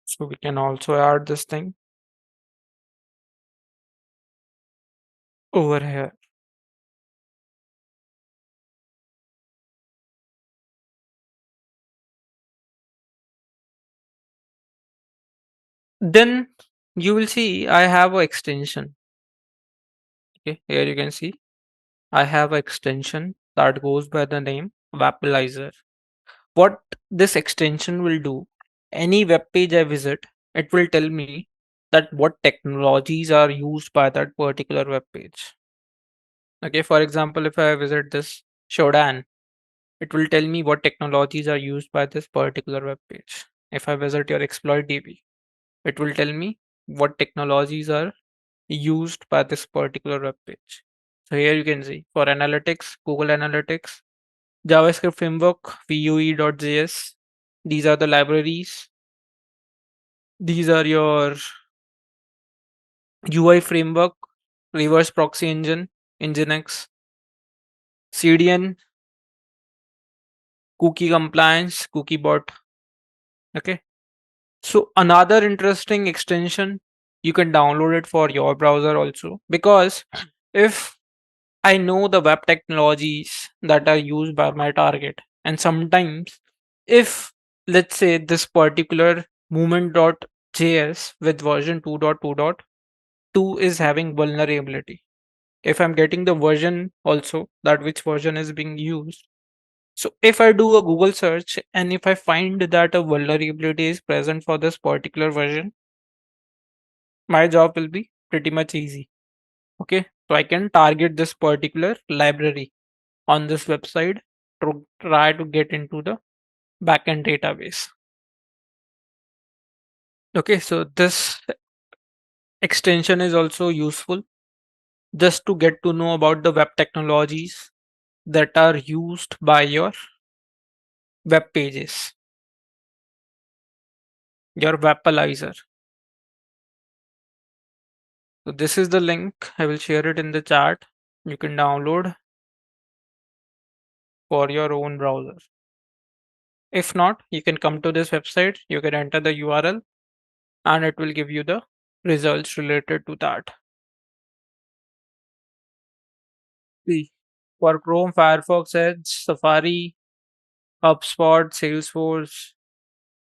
So we can also add this thing over here. Then you will see I have a extension. Okay, here you can see I have an extension that goes by the name Vapalizer. What this extension will do, any web page I visit, it will tell me that what technologies are used by that particular web page. Okay, for example, if I visit this Shodan, it will tell me what technologies are used by this particular web page. If I visit your exploit DB, it will tell me what technologies are used by this particular web page. So here you can see for analytics, Google Analytics, JavaScript framework, Vue.js. These are the libraries. These are your UI framework, reverse proxy engine, Nginx, CDN, cookie compliance, cookie bot. Okay. So another interesting extension, you can download it for your browser also, because if I know the web technologies that are used by my target, and sometimes if let's say this particular movement.js with version 2.2.2 is having vulnerability, if I'm getting the version also, that which version is being used, so if I do a Google search and if I find that a vulnerability is present for this particular version, my job will be pretty much easy. Okay, so I can target this particular library on this website to try to get into the backend database. Okay, so this extension is also useful just to get to know about the web technologies that are used by your web pages, your webalizer. So this is the link. I will share it in the chat. You can download for your own browser. If not, you can come to this website. You can enter the URL and it will give you the results related to that. See, for Chrome, Firefox, Edge, Safari, HubSpot, Salesforce,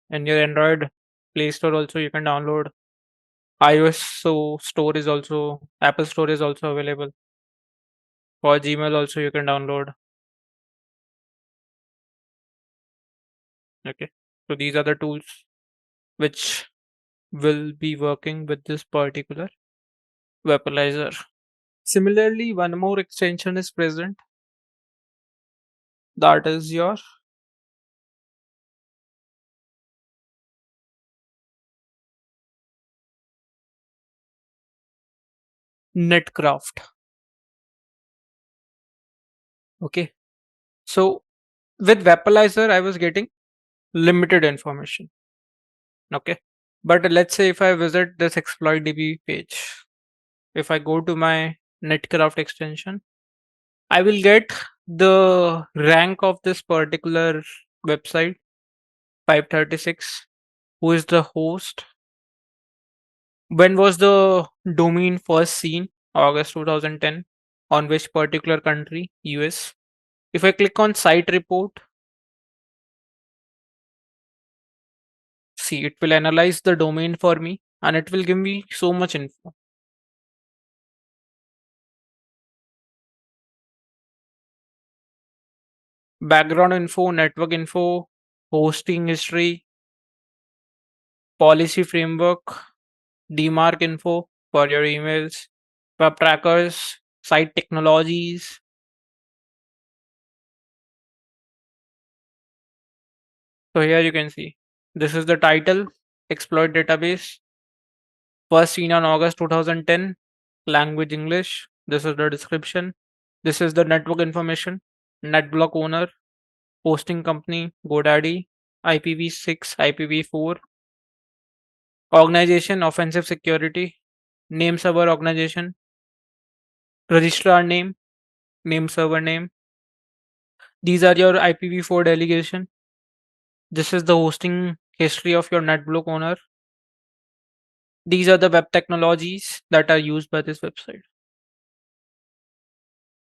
and your Android Play Store also you can download. iOS store is also Apple Store is also available. For Gmail also you can download. Okay, so these are the tools which will be working with this particular webalizer. Similarly, one more extension is present, that is your Netcraft. Okay, so with webalizer I was getting limited information. Okay, but let's say if I visit this exploit DB page, if I go to my Netcraft extension, I will get the rank of this particular website, 536, who is the host, when was the domain first seen, August 2010, on which particular country, US. If I click on site report, see, it will analyze the domain for me and it will give me so much info. Background info, network info, hosting history, policy framework, DMARC info for your emails, web trackers, site technologies. So here you can see this is the title, exploit database, first seen on August 2010, language English. This is the description. This is the network information, netblock owner, hosting company, GoDaddy, IPv6, IPv4, organization, offensive security, name server organization, registrar name server name. These are your IPv4 delegation. This is the hosting history of your NetBlock owner. These are the web technologies that are used by this website.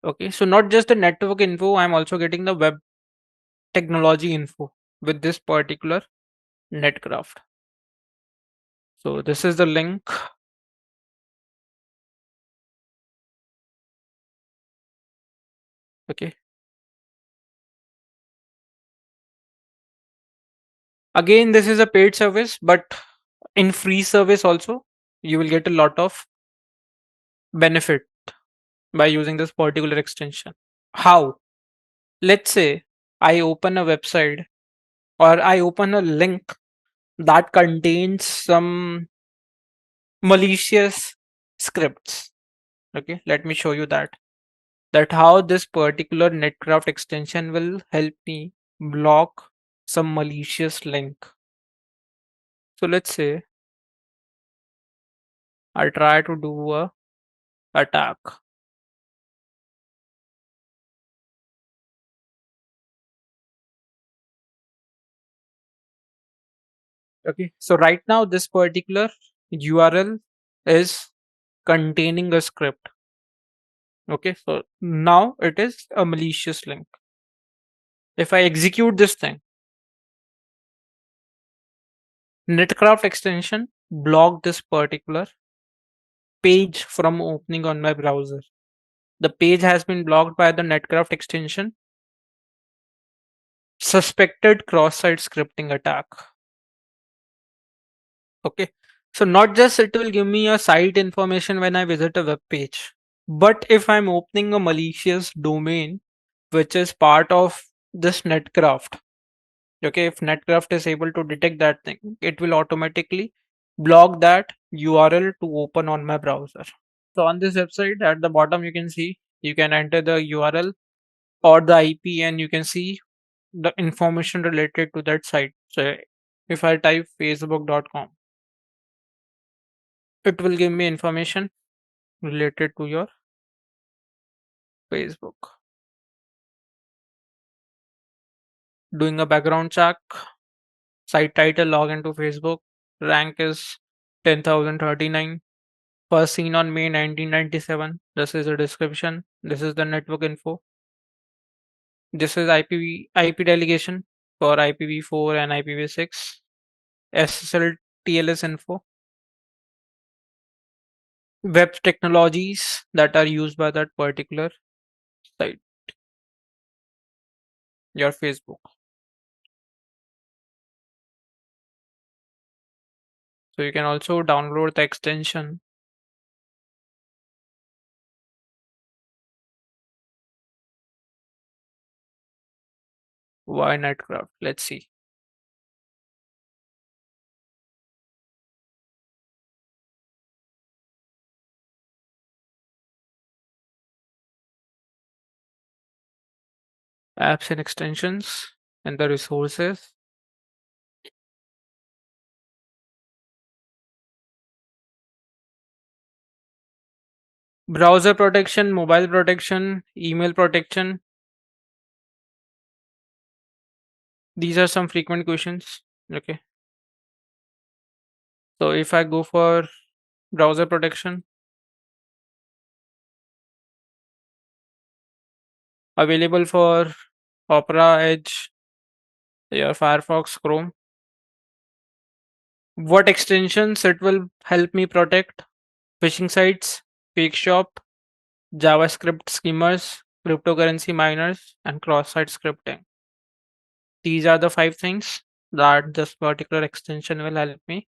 Okay, so not just the network info, I'm also getting the web technology info with this particular Netcraft. So this is the link. Okay. Again, this is a paid service, but in free service also, you will get a lot of benefit by using this particular extension. How? Let's say I open a website or I open a link that contains some malicious scripts. Okay, let me show you that how this particular netcraft extension will help me block some malicious link. So let's say I try to do a attack. Okay, so right now this particular URL is containing a script. Okay, so now it is a malicious link. If I execute this thing, netcraft extension block this particular page from opening on my browser. The page has been blocked by the netcraft extension. Suspected cross-site scripting attack. Okay, so not just it will give me a site information when I visit a web page, but if I'm opening a malicious domain which is part of this netcraft, okay, if netcraft is able to detect that thing, it will automatically block that URL to open on my browser. So on this website at the bottom you can see you can enter the URL or the IP and you can see the information related to that site. So if I type facebook.com, it will give me information related to your Facebook. Doing a background check, site title, login to Facebook, rank is 10,039. First seen on May 1997. This is a description. This is the network info. This is IP delegation for IPv4 and IPv6. SSL TLS info. Web technologies that are used by that particular site, your Facebook. So you can also download the extension. Why Netcraft? Let's see. Apps and extensions and the resources. Browser protection, mobile protection, email protection. These are some frequent questions. Okay. So if I go for browser protection, available for Opera, Edge, your Firefox, Chrome. What extensions it will help me protect? Phishing sites, fake shop, JavaScript schemers, cryptocurrency miners, and cross-site scripting. These are the 5 things that this particular extension will help me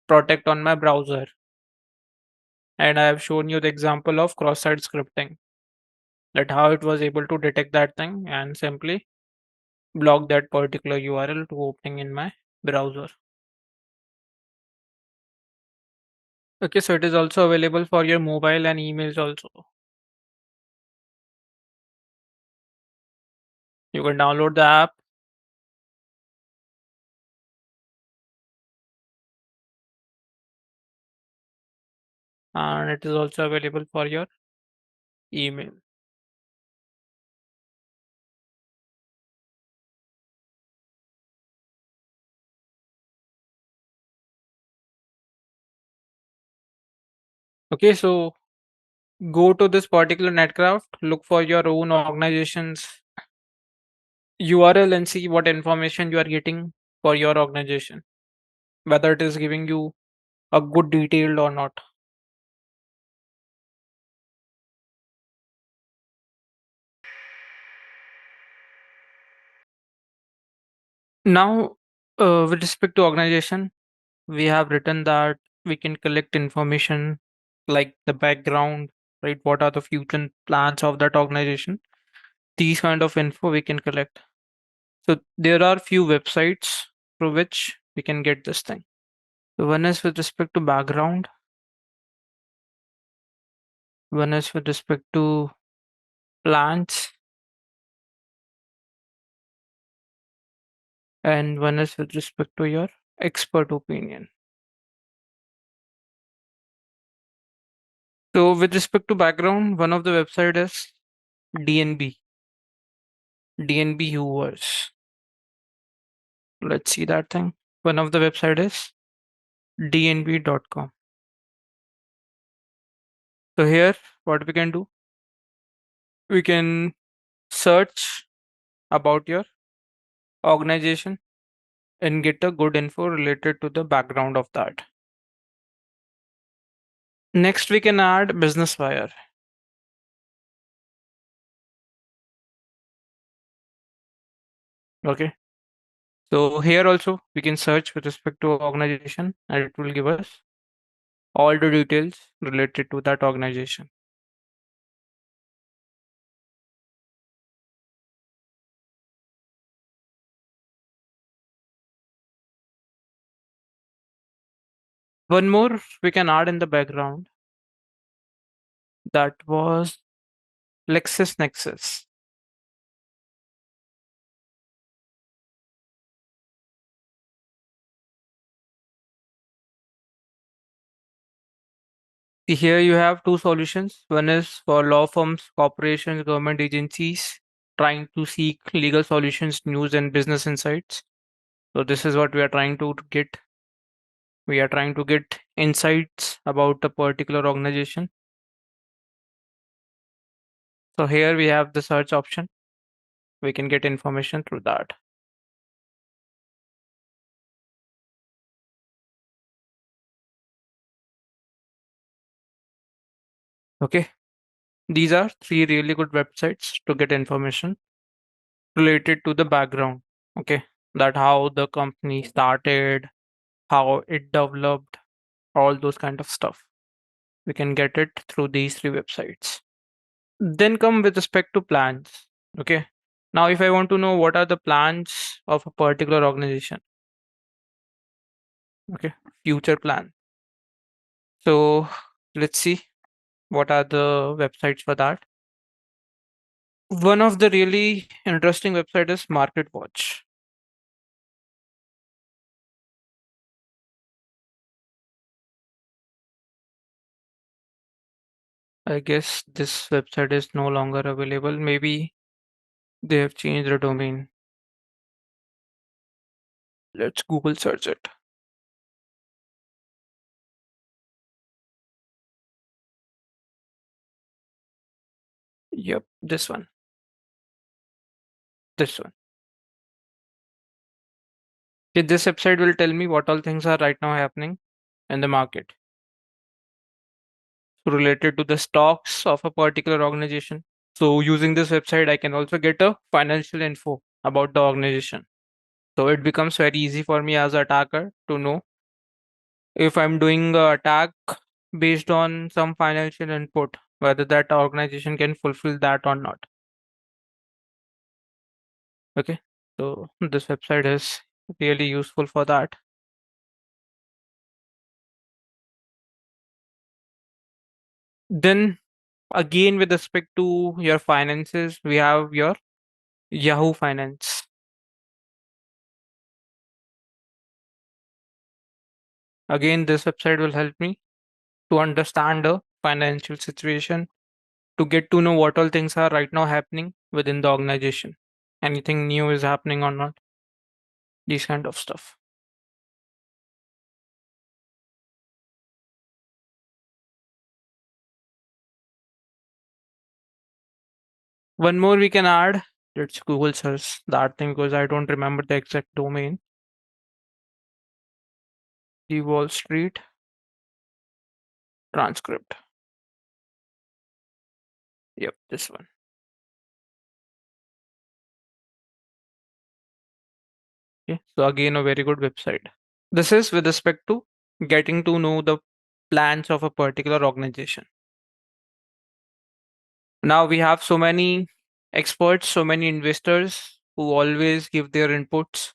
protect on my browser. And I have shown you the example of cross-site scripting, that how it was able to detect that thing and simply block that particular URL to opening in my browser. Okay, so it is also available for your mobile and emails also. You can download the app. And it is also available for your email. Okay, so go to this particular netcraft, look for your own organization's URL and see what information you are getting for your organization, whether it is giving you a good detailed or not. Now, with respect to organization, we have written that we can collect information like the background, right? What are the future plans of that organization? These kind of info we can collect. So there are few websites through which we can get this thing. So one is with respect to background. One is with respect to plans. And one is with respect to your expert opinion. So with respect to background, one of the website is DNB. DNB Viewers. Let's see that thing. One of the website is dnb.com. So here, what we can do, we can search about your organization and get a good info related to the background of that. Next, we can add Business Wire. Okay. So here also we can search with respect to organization and it will give us all the details related to that organization. One more we can add in the background. That was LexisNexis. Here you have two solutions. One is for law firms, corporations, government agencies trying to seek legal solutions, news, and business insights. So this is what we are trying to get. We are trying to get insights about a particular organization. So here we have the search option. We can get information through that. Okay. These are three really good websites to get information related to the background. Okay. That how the company started, how it developed, all those kind of stuff. We can get it through these three websites. Then come with respect to plans. Okay. Now, if I want to know what are the plans of a particular organization, okay, future plan. So let's see what are the websites for that. One of the really interesting website is Market Watch. I guess this website is no longer available. Maybe they have changed the domain. Let's Google search it. Yep, this one. This one. Okay, this website will tell me what all things are right now happening in the market related to the stocks of a particular organization. So using this website, I can also get a financial info about the organization. So it becomes very easy for me as an attacker to know if I'm doing a attack based on some financial input, whether that organization can fulfill that or not. Okay, so this website is really useful for that. Then again, with respect to your finances, we have your Yahoo Finance. Again, this website will help me to understand the financial situation, to get to know what all things are right now happening within the organization. Anything new is happening or not. These kind of stuff. One more we can add. Let's Google search that thing because I don't remember the exact domain. The Wall Street transcript. Yep, this one. Okay, so again, a very good website. This is with respect to getting to know the plans of a particular organization. Now we have so many experts, so many investors who always give their inputs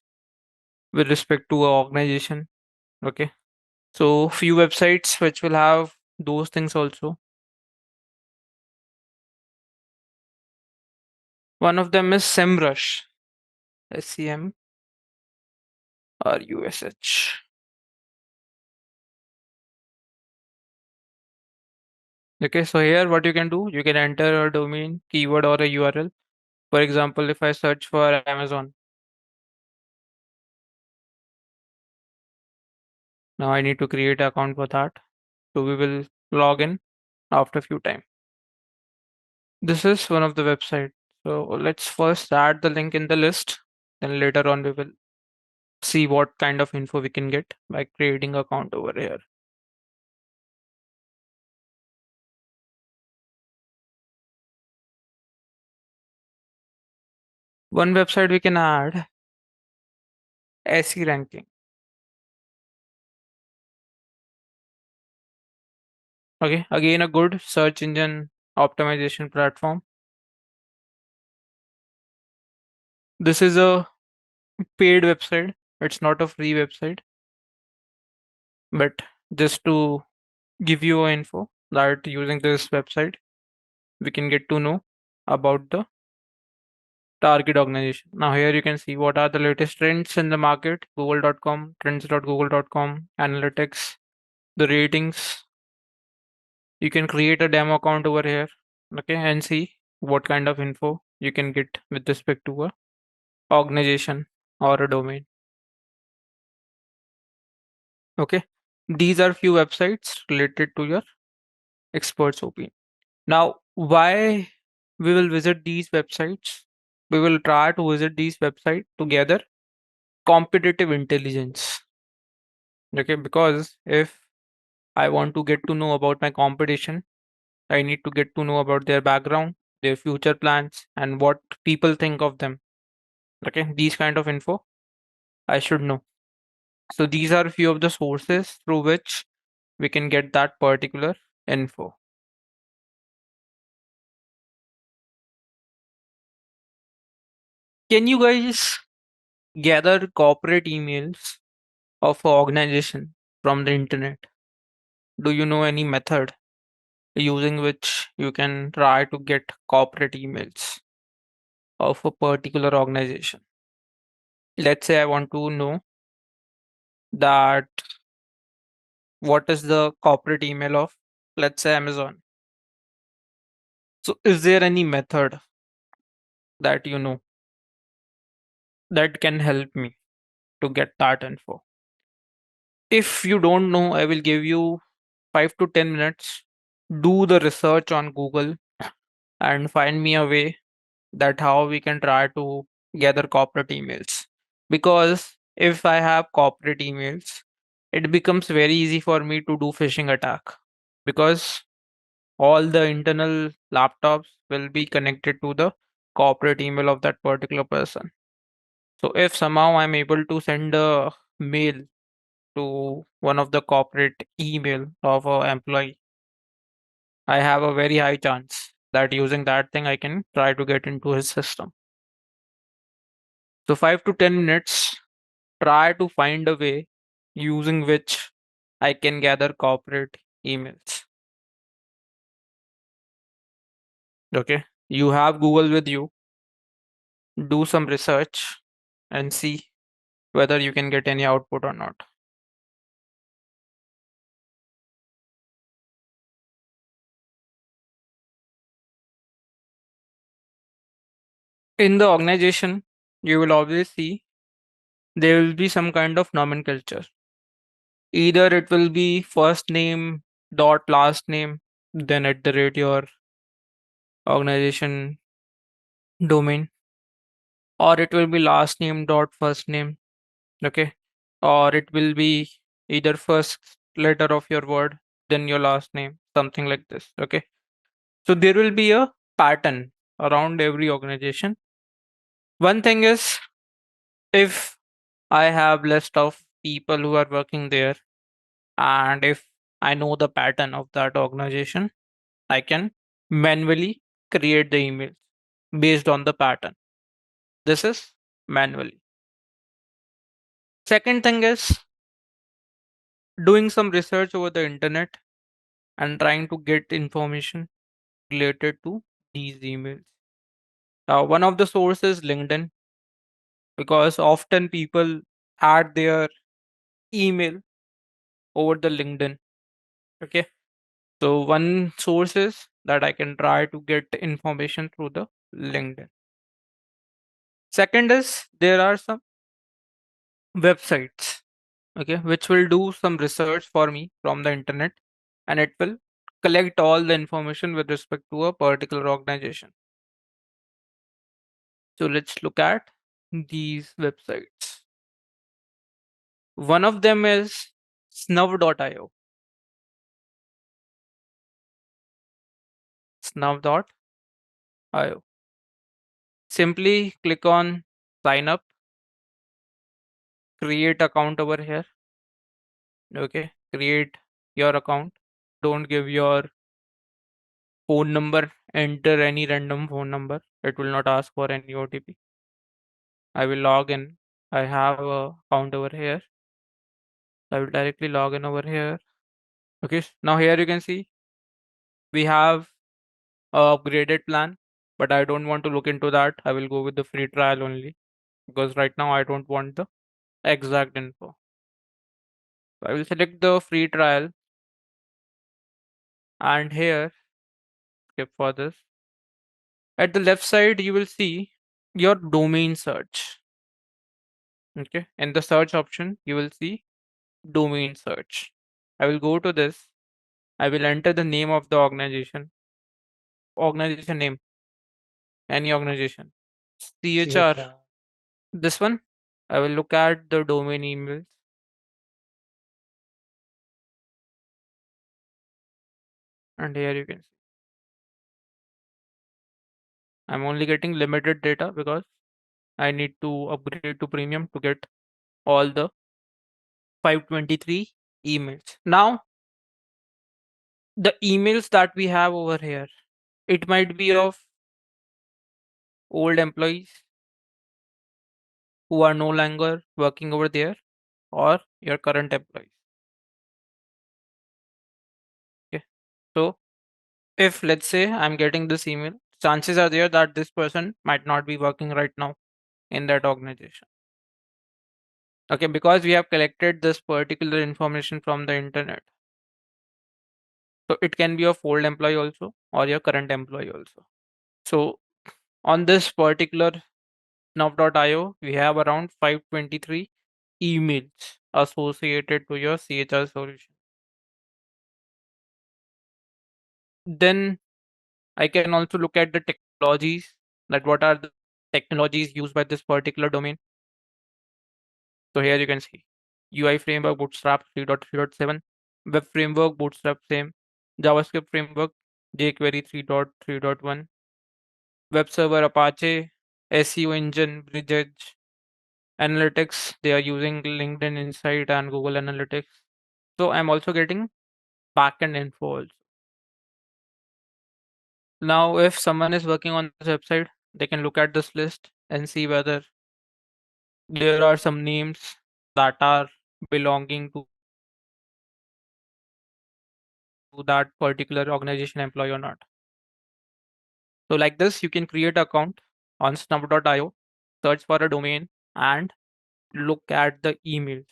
with respect to a organization. Okay. So few websites which will have those things also. One of them is SEMrush. SEMRUSH. Okay, so here what you can do, you can enter a domain, keyword or a URL. For example, if I search for Amazon, now I need to create an account for that. So we will log in after a few time. This is one of the website. So let's first add the link in the list. Then later on we will see what kind of info we can get by creating account over here. One website we can add SE ranking. Okay, again a good search engine optimization platform. This is a paid website. It's not a free website, but just to give you a info that using this website, we can get to know about the target organization. Now here you can see what are the latest trends in the market, google.com, trends.google.com, analytics, the ratings. You can create a demo account over here, okay, and see what kind of info you can get with respect to a organization or a domain. Okay, these are few websites related to your expert's opinion. Now, why we will visit these websites? We will try to visit these websites to gather competitive intelligence. Okay, because if I want to get to know about my competition, I need to get to know about their background, their future plans, and what people think of them. Okay, these kind of info I should know. So these are a few of the sources through which we can get that particular info. Can you guys gather corporate emails of an organization from the internet? Do you know any method using which you can try to get corporate emails of a particular organization? Let's say I want to know that what is the corporate email of, let's say, Amazon. So is there any method that you know that can help me to get that info? If you don't know, I will give you 5 to 10 minutes. Do the research on Google and find me a way that how we can try to gather corporate emails. Because if I have corporate emails, it becomes very easy for me to do phishing attack, because all the internal laptops will be connected to the corporate email of that particular person. So if somehow I'm able to send a mail to one of the corporate email of a employee, I have a very high chance that using that thing I can try to get into his system. So 5 to 10 minutes, try to find a way using which I can gather corporate emails. Okay. You have Google with you. Do some research and see whether you can get any output or not. In the organization, you will always see there will be some kind of nomenclature. Either it will be first name dot last name, then at the rate your organization domain, or it will be last name dot first name. Okay, or it will be either first letter of your word, then your last name, something like this. Okay, so there will be a pattern around every organization. One thing is, if I have list of people who are working there, and if I know the pattern of that organization, I can manually create the emails based on the pattern. This is manually. Second thing is doing some research over the internet and trying to get information related to these emails. One of the sources LinkedIn, because often people add their email over the LinkedIn. Okay. So one source is that I can try to get information through the LinkedIn. Second is there are some websites, okay, which will do some research for me from the internet, and it will collect all the information with respect to a particular organization. So let's look at these websites. One of them is snuv.io. Snuv.io. Simply click on sign up, create account over here. Okay, create your account. Don't give your phone number, enter any random phone number. It will not ask for any OTP. I will log in. I have a account over here. I will directly log in over here. Okay, now here you can see we have a upgraded plan, but I don't want to look into that. I will go with the free trial only because right now I don't want the exact info. So I will select the free trial, and here skip for this. At the left side, you will see your domain search. Okay, in the search option, you will see domain search. I will go to this. I will enter the name of the organization name, any organization. CHR, this one. I will look at the domain emails. And here you can see I'm only getting limited data because I need to upgrade to premium to get all the 523 emails. Now, the emails that we have over here, it might be of old employees who are no longer working over there or your current employees. Okay. So if let's say I'm getting this email, chances are there that this person might not be working right now in that organization. Okay, because we have collected this particular information from the internet. So it can be of old employee also or your current employee also. So on this particular snuff.io, we have around 523 emails associated to your CHR solution. Then I can also look at the technologies, that what are the technologies used by this particular domain. So here you can see UI framework Bootstrap 3.3.7, web framework Bootstrap same, JavaScript framework jQuery 3.3.1, web server Apache, SEO engine Bridge, analytics they are using LinkedIn Insight and Google Analytics. So I'm also getting backend info also. Now, if someone is working on this website, they can look at this list and see whether there are some names that are belonging to that particular organization employee or not. So like this, you can create an account on snuff.io, search for a domain, and look at the emails,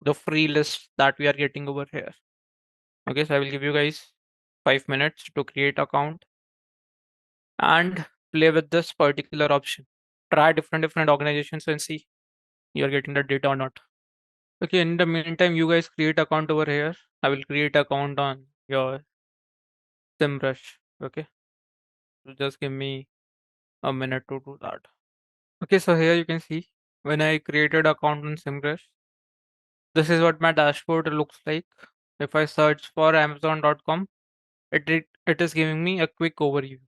the free list that we are getting over here. Okay, so I will give you guys 5 minutes to create account and play with this particular option. Try different organizations and see you're getting the data or not. Okay, in the meantime, you guys create account over here. I will create account on your SimRush. Okay, so just give me a minute to do that. Okay, so here you can see when I created account on SimRush, this is what my dashboard looks like. If I search for Amazon.com, it is giving me a quick overview.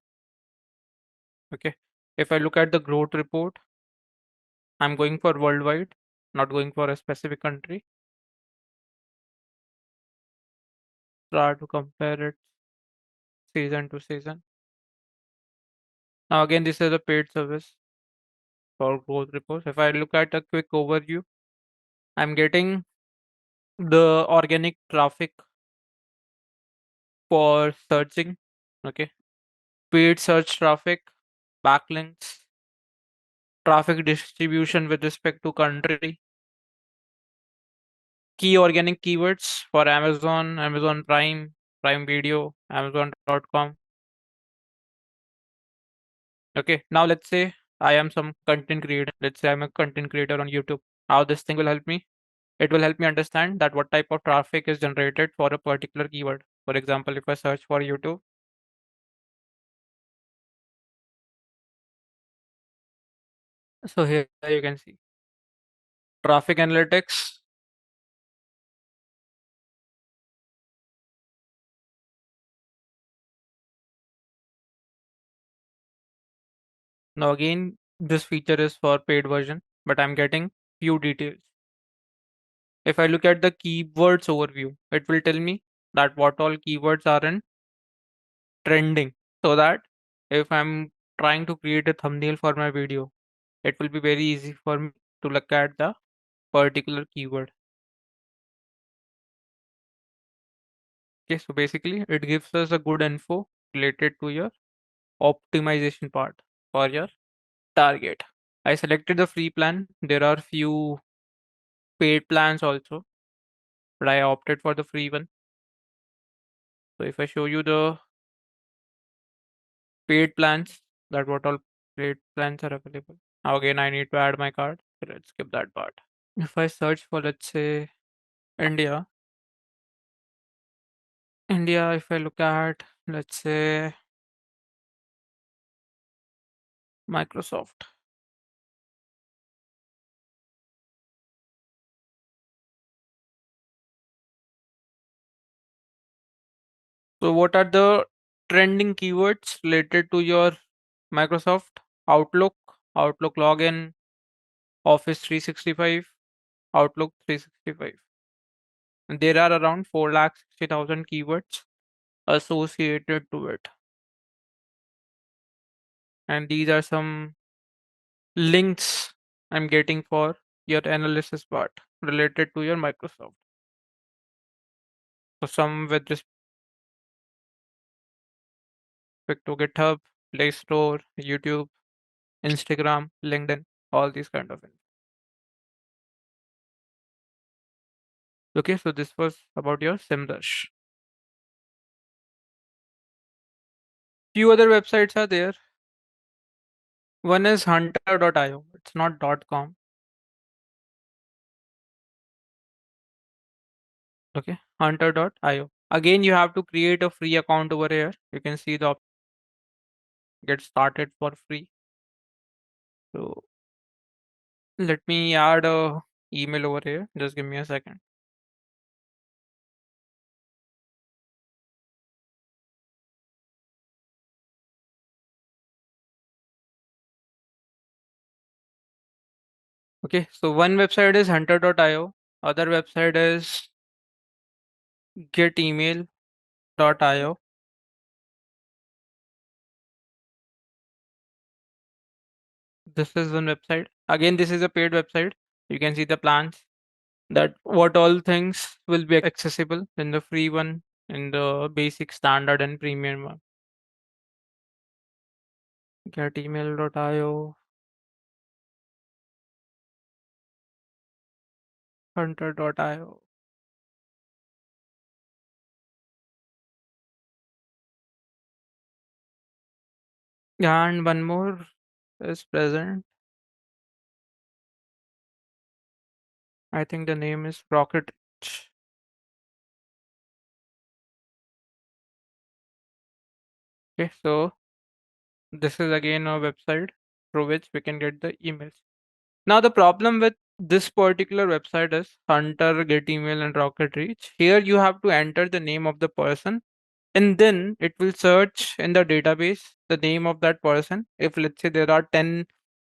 Okay, if I look at the growth report, I'm going for worldwide, not going for a specific country. Try to compare it season to season. Now again, this is a paid service. for growth reports. If I look at a quick overview, I'm getting the organic traffic for searching. Okay. Paid search traffic, backlinks, traffic distribution with respect to country, key organic keywords for Amazon, Amazon Prime, Prime Video, Amazon.com. Okay, now let's say I am some content creator. Let's say I'm a content creator on YouTube. How this thing will help me? It will help me understand that what type of traffic is generated for a particular keyword. For example, if I search for YouTube, so here you can see traffic analytics. Now again, this feature is for paid version, but I'm getting few details. If I look at the keywords overview, it will tell me that what all keywords are in trending, so that if I'm trying to create a thumbnail for my video, it will be very easy for me to look at the particular keyword. Okay, so basically it gives us a good info related to your optimization part for your target. I selected the free plan. There are few paid plans also, but I opted for the free one. So if I show you the paid plans, that what all paid plans are available. Now again, I need to add my card. So let's skip that part. If I search for, let's say, India, if I look at, let's say, Microsoft. So what are the trending keywords related to your Microsoft? Outlook, Outlook login, Office 365, Outlook 365. And there are around 4,60,000 keywords associated to it. And these are some links I'm getting for your analysis part related to your Microsoft. So some with respect to GitHub, Play Store, YouTube, Instagram, LinkedIn, all these kind of things. Okay, so this was about your SEMrush. Few other websites are there. One is hunter.io. It's not .com. Okay, hunter.io. Again, you have to create a free account over here. You can see the get started for free. So let me add a email over here. Just give me a second. Okay, so one website is hunter.io. Other website is getemail.io. This is one website. Again, this is a paid website. You can see the plans, that what all things will be accessible in the free one, in the basic, standard, and premium one. Getemail.io, hunter.io. And one more is present. I think the name is Rocket. Okay, so this is again a website through which we can get the emails. Now the problem with this particular website is Hunter, Get Email, and Rocket Reach. Here you have to enter the name of the person, and then it will search in the database the name of that person. If let's say there are 10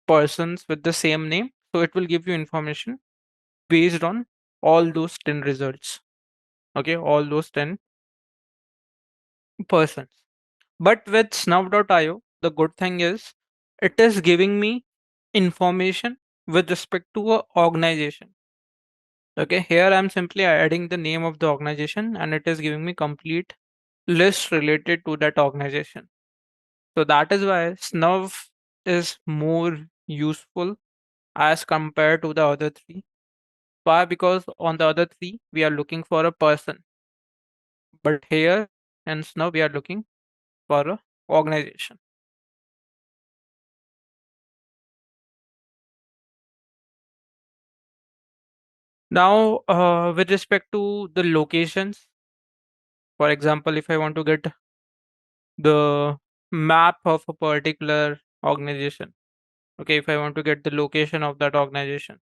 persons with the same name, so it will give you information based on all those 10 results. Okay, all those 10 persons. But with snuff.io, the good thing is it is giving me information with respect to a organization. Okay, here I'm simply adding the name of the organization and it is giving me complete list related to that organization. So that is why SNV is more useful as compared to the other three. Why? Because on the other three, we are looking for a person. But here in SNV, we are looking for a organization. Now, with respect to the locations, for example, if I want to get the map of a particular organization, okay, if I want to get the location of that organization,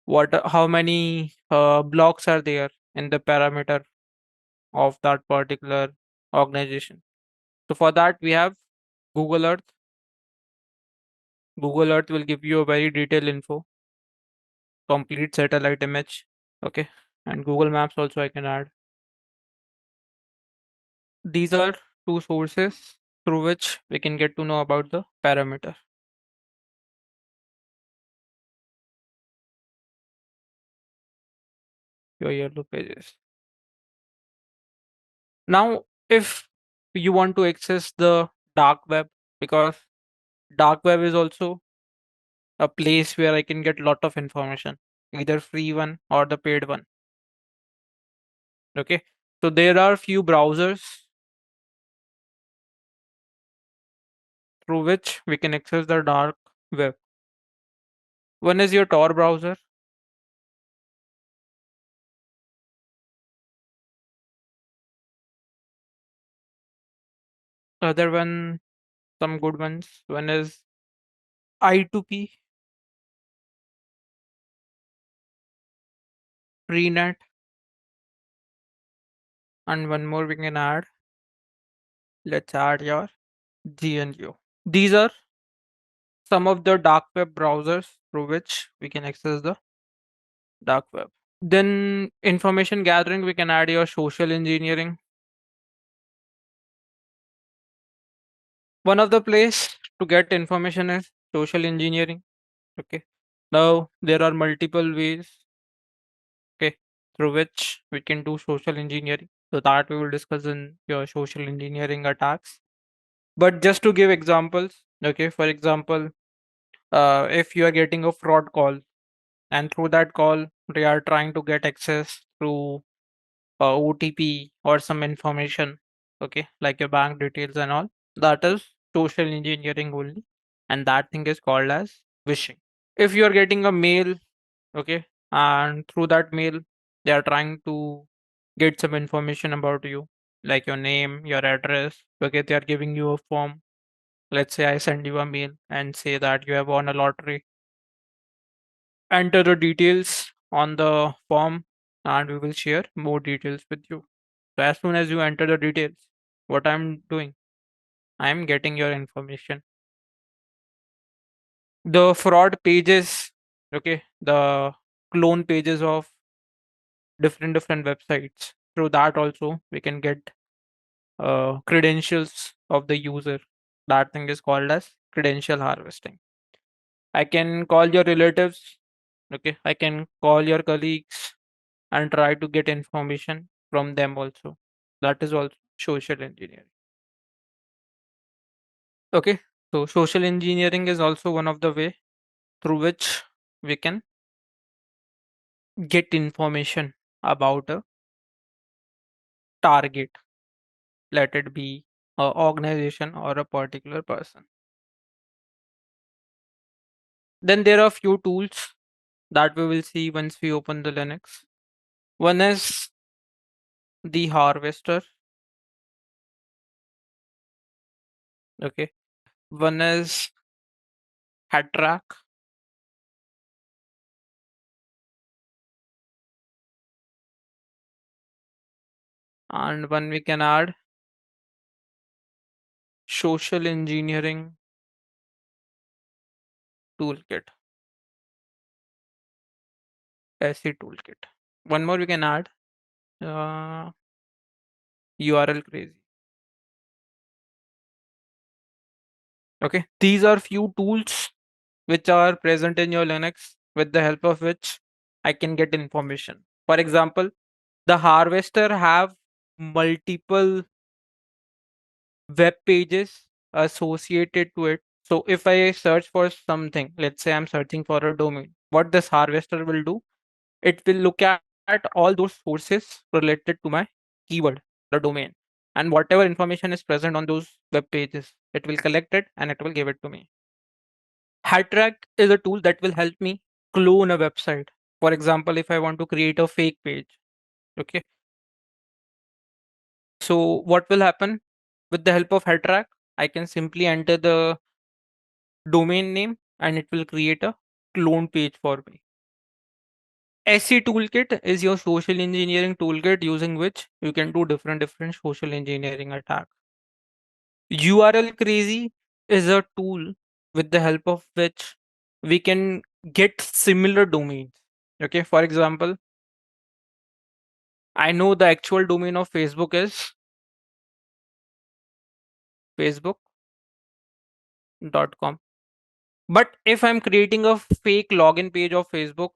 how many blocks are there in the parameter of that particular organization? So for that, we have Google Earth. Google Earth will give you a very detailed info, complete satellite image. Okay, and Google Maps also I can add. These are two sources through which we can get to know about the parameter. Your yellow pages. Now, if you want to access the dark web, because dark web is also a place where I can get lot of information, either free one or the paid one. Okay, so there are few browsers through which we can access the dark web. One is your Tor browser. Other one, some good ones. One is I2P, Freenet, and one more we can add. Let's add your GNU. These are some of the dark web browsers through which we can access the dark web. Then information gathering, we can add your social engineering. One of the place to get information is social engineering. Okay. Now there are multiple ways, okay, through which we can do social engineering. So that we will discuss in your social engineering attacks. But just to give examples, okay, for example, if you are getting a fraud call and through that call they are trying to get access through OTP or some information, okay, like your bank details and all, that is social engineering only, and that thing is called as phishing. If you are getting a mail, okay, and through that mail they are trying to get some information about you, like your name, your address, okay, they are giving you a form. Let's say I send you a mail and say that you have won a lottery. Enter the details on the form and we will share more details with you. So as soon as you enter the details, what I'm doing, I'm getting your information. The fraud pages, okay, the clone pages of different websites. Through that also we can get credentials of the user. That thing is called as credential harvesting. I can call your relatives, okay, I can call your colleagues and try to get information from them also. That is also social engineering. Okay, so social engineering is also one of the way through which we can get information about a target, let it be a organization or a particular person. Then there are few tools that we will see once we open the Linux. One is the harvester. Okay. One is head track. And one we can add social engineering toolkit. SE toolkit. One more we can add URL crazy. Okay. These are few tools which are present in your Linux with the help of which I can get information. For example, the harvester have multiple web pages associated to it. So if I search for something, let's say I'm searching for a domain, what this harvester will do, it will look at all those sources related to my keyword, the domain, and whatever information is present on those web pages, it will collect it and it will give it to me. Track is a tool that will help me clone a website. For example, if I want to create a fake page, okay. So what will happen with the help of Track? I can simply enter the domain name and it will create a clone page for me. SE toolkit is your social engineering toolkit using which you can do different social engineering attacks. URL crazy is a tool with the help of which we can get similar domains. Okay, for example, I know the actual domain of Facebook is facebook.com. But if I'm creating a fake login page of Facebook,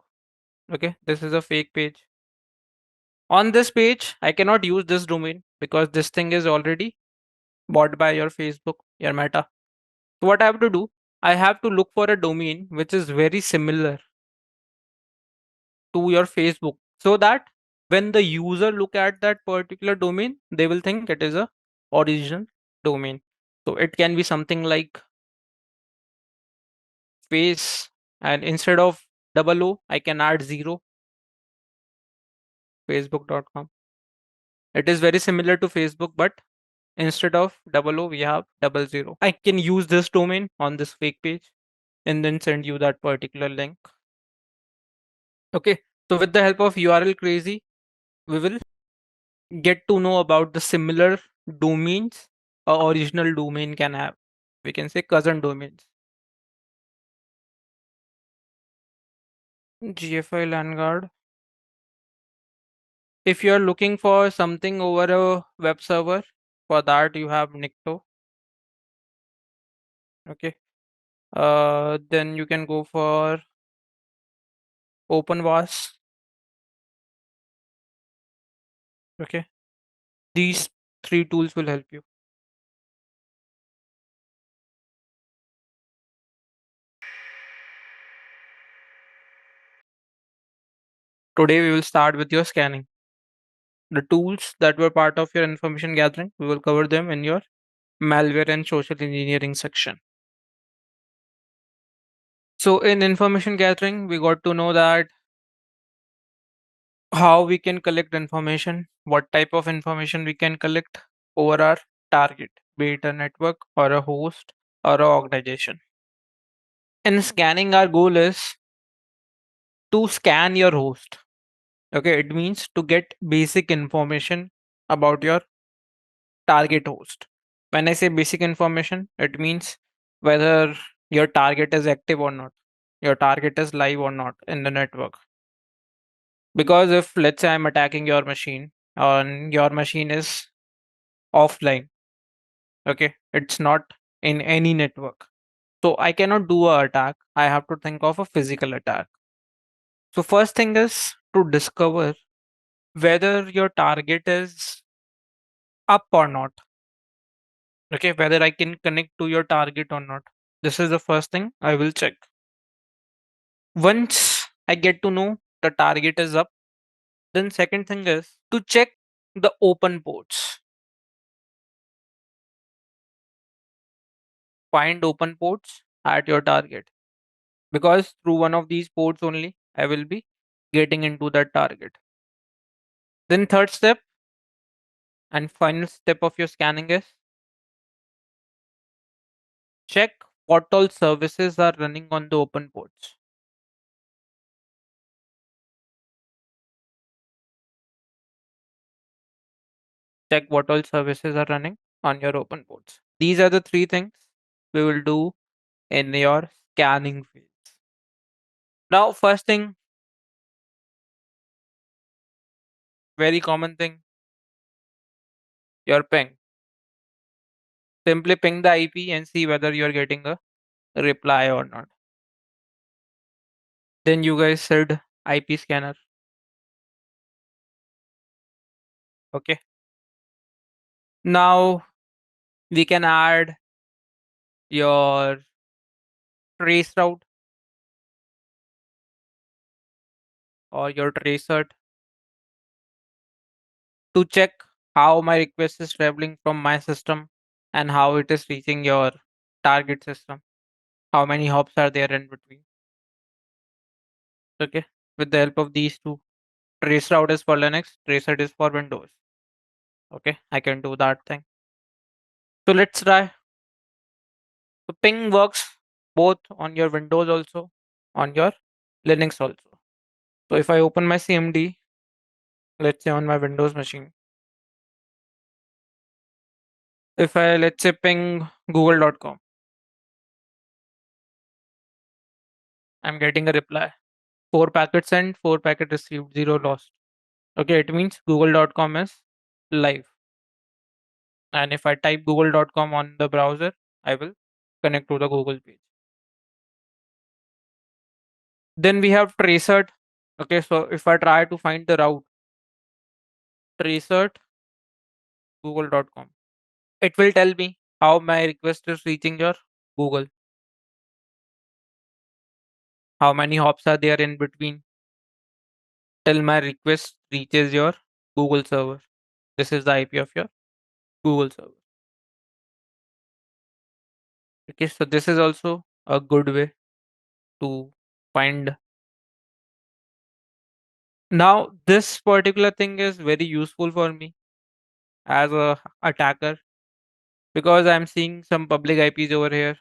okay, this is a fake page. On this page, I cannot use this domain because this thing is already bought by your Facebook, your Meta. So what I have to do, I have to look for a domain which is very similar to your Facebook so that when the user look at that particular domain, they will think it is a original domain. So it can be something like face, and instead of double O, I can add zero, facebook.com. It is very similar to Facebook, but instead of double O, we have double zero. I can use this domain on this fake page and then send you that particular link. Okay, so with the help of URL crazy, we will get to know about the similar domains a original domain can have. We can say cousin domains. GFI LANguard. If you're looking for something over a web server, for that you have Nikto. Okay. Then you can go for OpenVAS. Okay. These three tools will help you. Today we will start with your scanning. The tools that were part of your information gathering, we will cover them in your malware and social engineering section. So in information gathering, we got to know that how we can collect information, what type of information we can collect over our target, be it a network or a host or an organization. In scanning, our goal is to scan your host. Okay, it means to get basic information about your target host. When I say basic information, it means whether your target is active or not, your target is live or not in the network. Because if, let's say, I'm attacking your machine and your machine is offline, okay, it's not in any network. So I cannot do a attack. I have to think of a physical attack. So first thing is to discover whether your target is up or not. Okay, whether I can connect to your target or not. This is the first thing I will check. Once I get to know the target is up, then second thing is to check the open ports. Find open ports at your target, because through one of these ports only I will be getting into that target. Then third step and final step of your scanning is check what all services are running on the open ports. Check what all services are running on your open ports. These are the three things we will do in your scanning phase. Now, first thing, very common thing, your ping. Simply ping the IP and see whether you're getting a reply or not. Then you guys said IP scanner. Okay. Now we can add your trace route or your tracer to check how my request is traveling from my system and how it is reaching your target system. How many hops are there in between? Okay. With the help of these two, trace route is for Linux, tracer is for Windows. Okay, I can do that thing. So let's try. So ping works both on your Windows also, on your Linux also. So if I open my CMD, let's say on my Windows machine, if I let's say ping google.com, I'm getting a reply. 4 packets sent, 4 packet received, 0 lost. Okay, it means google.com is live. And if I type google.com on the browser, I will connect to the Google page. Then we have tracert. Okay, so if I try to find the route, tracert google.com, it will tell me how my request is reaching your Google. How many hops are there in between till my request reaches your Google server. This is the IP of your Google server. Okay, so this is also a good way to find. Now, this particular thing is very useful for me as a attacker because I'm seeing some public IPs over here.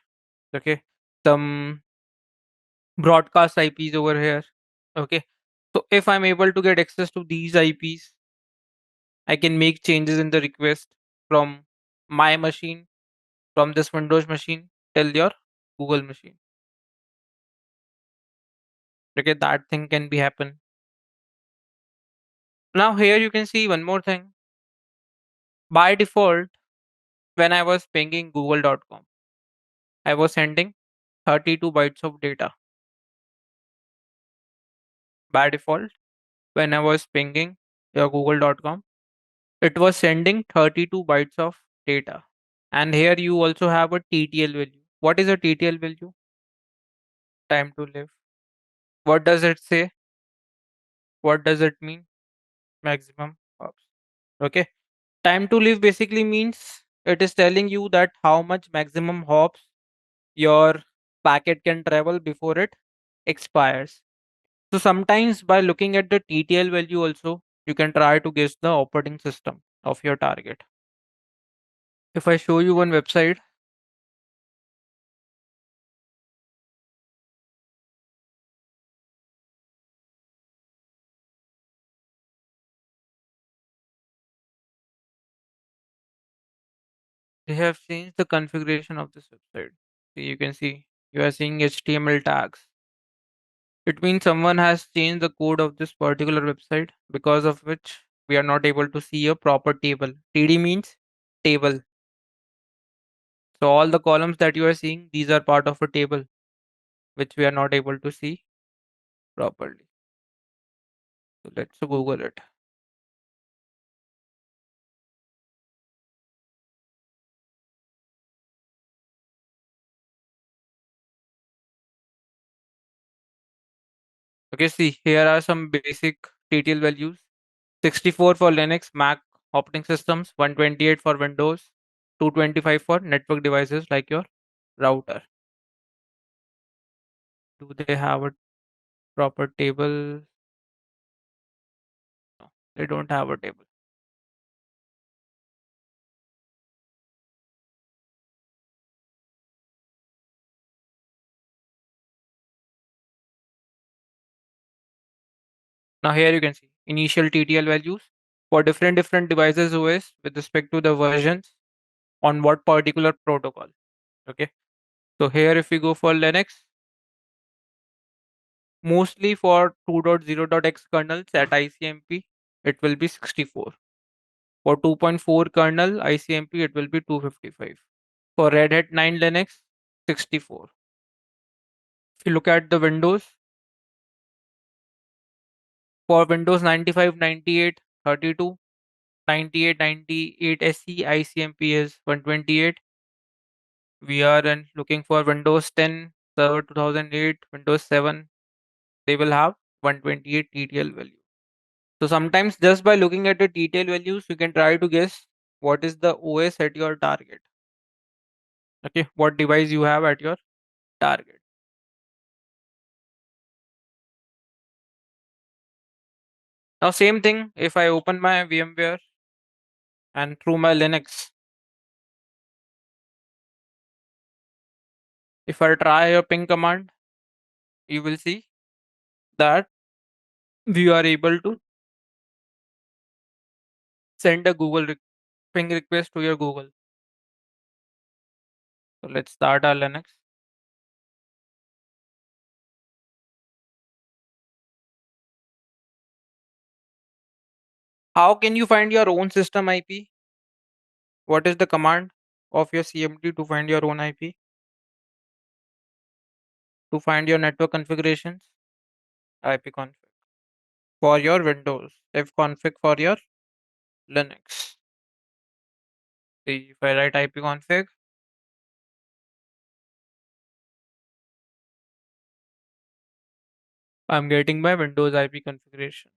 Okay, some broadcast IPs over here. Okay, so if I'm able to get access to these IPs, I can make changes in the request from my machine, from this Windows machine till your Google machine. Okay, that thing can be happen. Now here you can see one more thing. By default, when I was pinging google.com, I was sending 32 bytes of data. By default, when I was pinging your google.com, it was sending 32 bytes of data. And here you also have a TTL value. What is a TTL value? Time to live. What does it say? What does it mean? Maximum hops. Okay. Time to live basically means it is telling you that how much maximum hops your packet can travel before it expires. So sometimes by looking at the TTL value also, you can try to guess the operating system of your target. If I show you one website, they have changed the configuration of this website. So you can see you are seeing HTML tags. It means someone has changed the code of this particular website because of which we are not able to see a proper table. TD means table. So all the columns that you are seeing, these are part of a table which we are not able to see properly. So let's Google it. Okay, see here are some basic TTL values. 64 for Linux, Mac operating systems, 128 for Windows, 225 for network devices like your router. Do they have a proper table? No, they don't have a table. Now here you can see initial TTL values for different devices OS with respect to the versions on what particular protocol. Okay. So here if we go for Linux, mostly for 2.0.x kernels at ICMP, it will be 64. For 2.4 kernel ICMP, it will be 255. For Red Hat 9 Linux, 64. If you look at the Windows, For Windows 95, 98, 32, 98, 98 SE, ICMP is 128. We are looking for Windows 10, Server 2008, Windows 7. They will have 128 TTL value. So sometimes just by looking at the TTL values, you can try to guess what is the OS at your target. Okay, what device you have at your target. Now same thing, if I open my VMware and through my Linux, if I try a ping command, you will see that we are able to send a ping request to your Google. So let's start our Linux. How can you find your own system IP? What is the command of your CMD to find your own IP? To find your network configurations, ipconfig. For your Windows, fconfig for your Linux. See, if I write ipconfig, I'm getting my Windows IP configuration.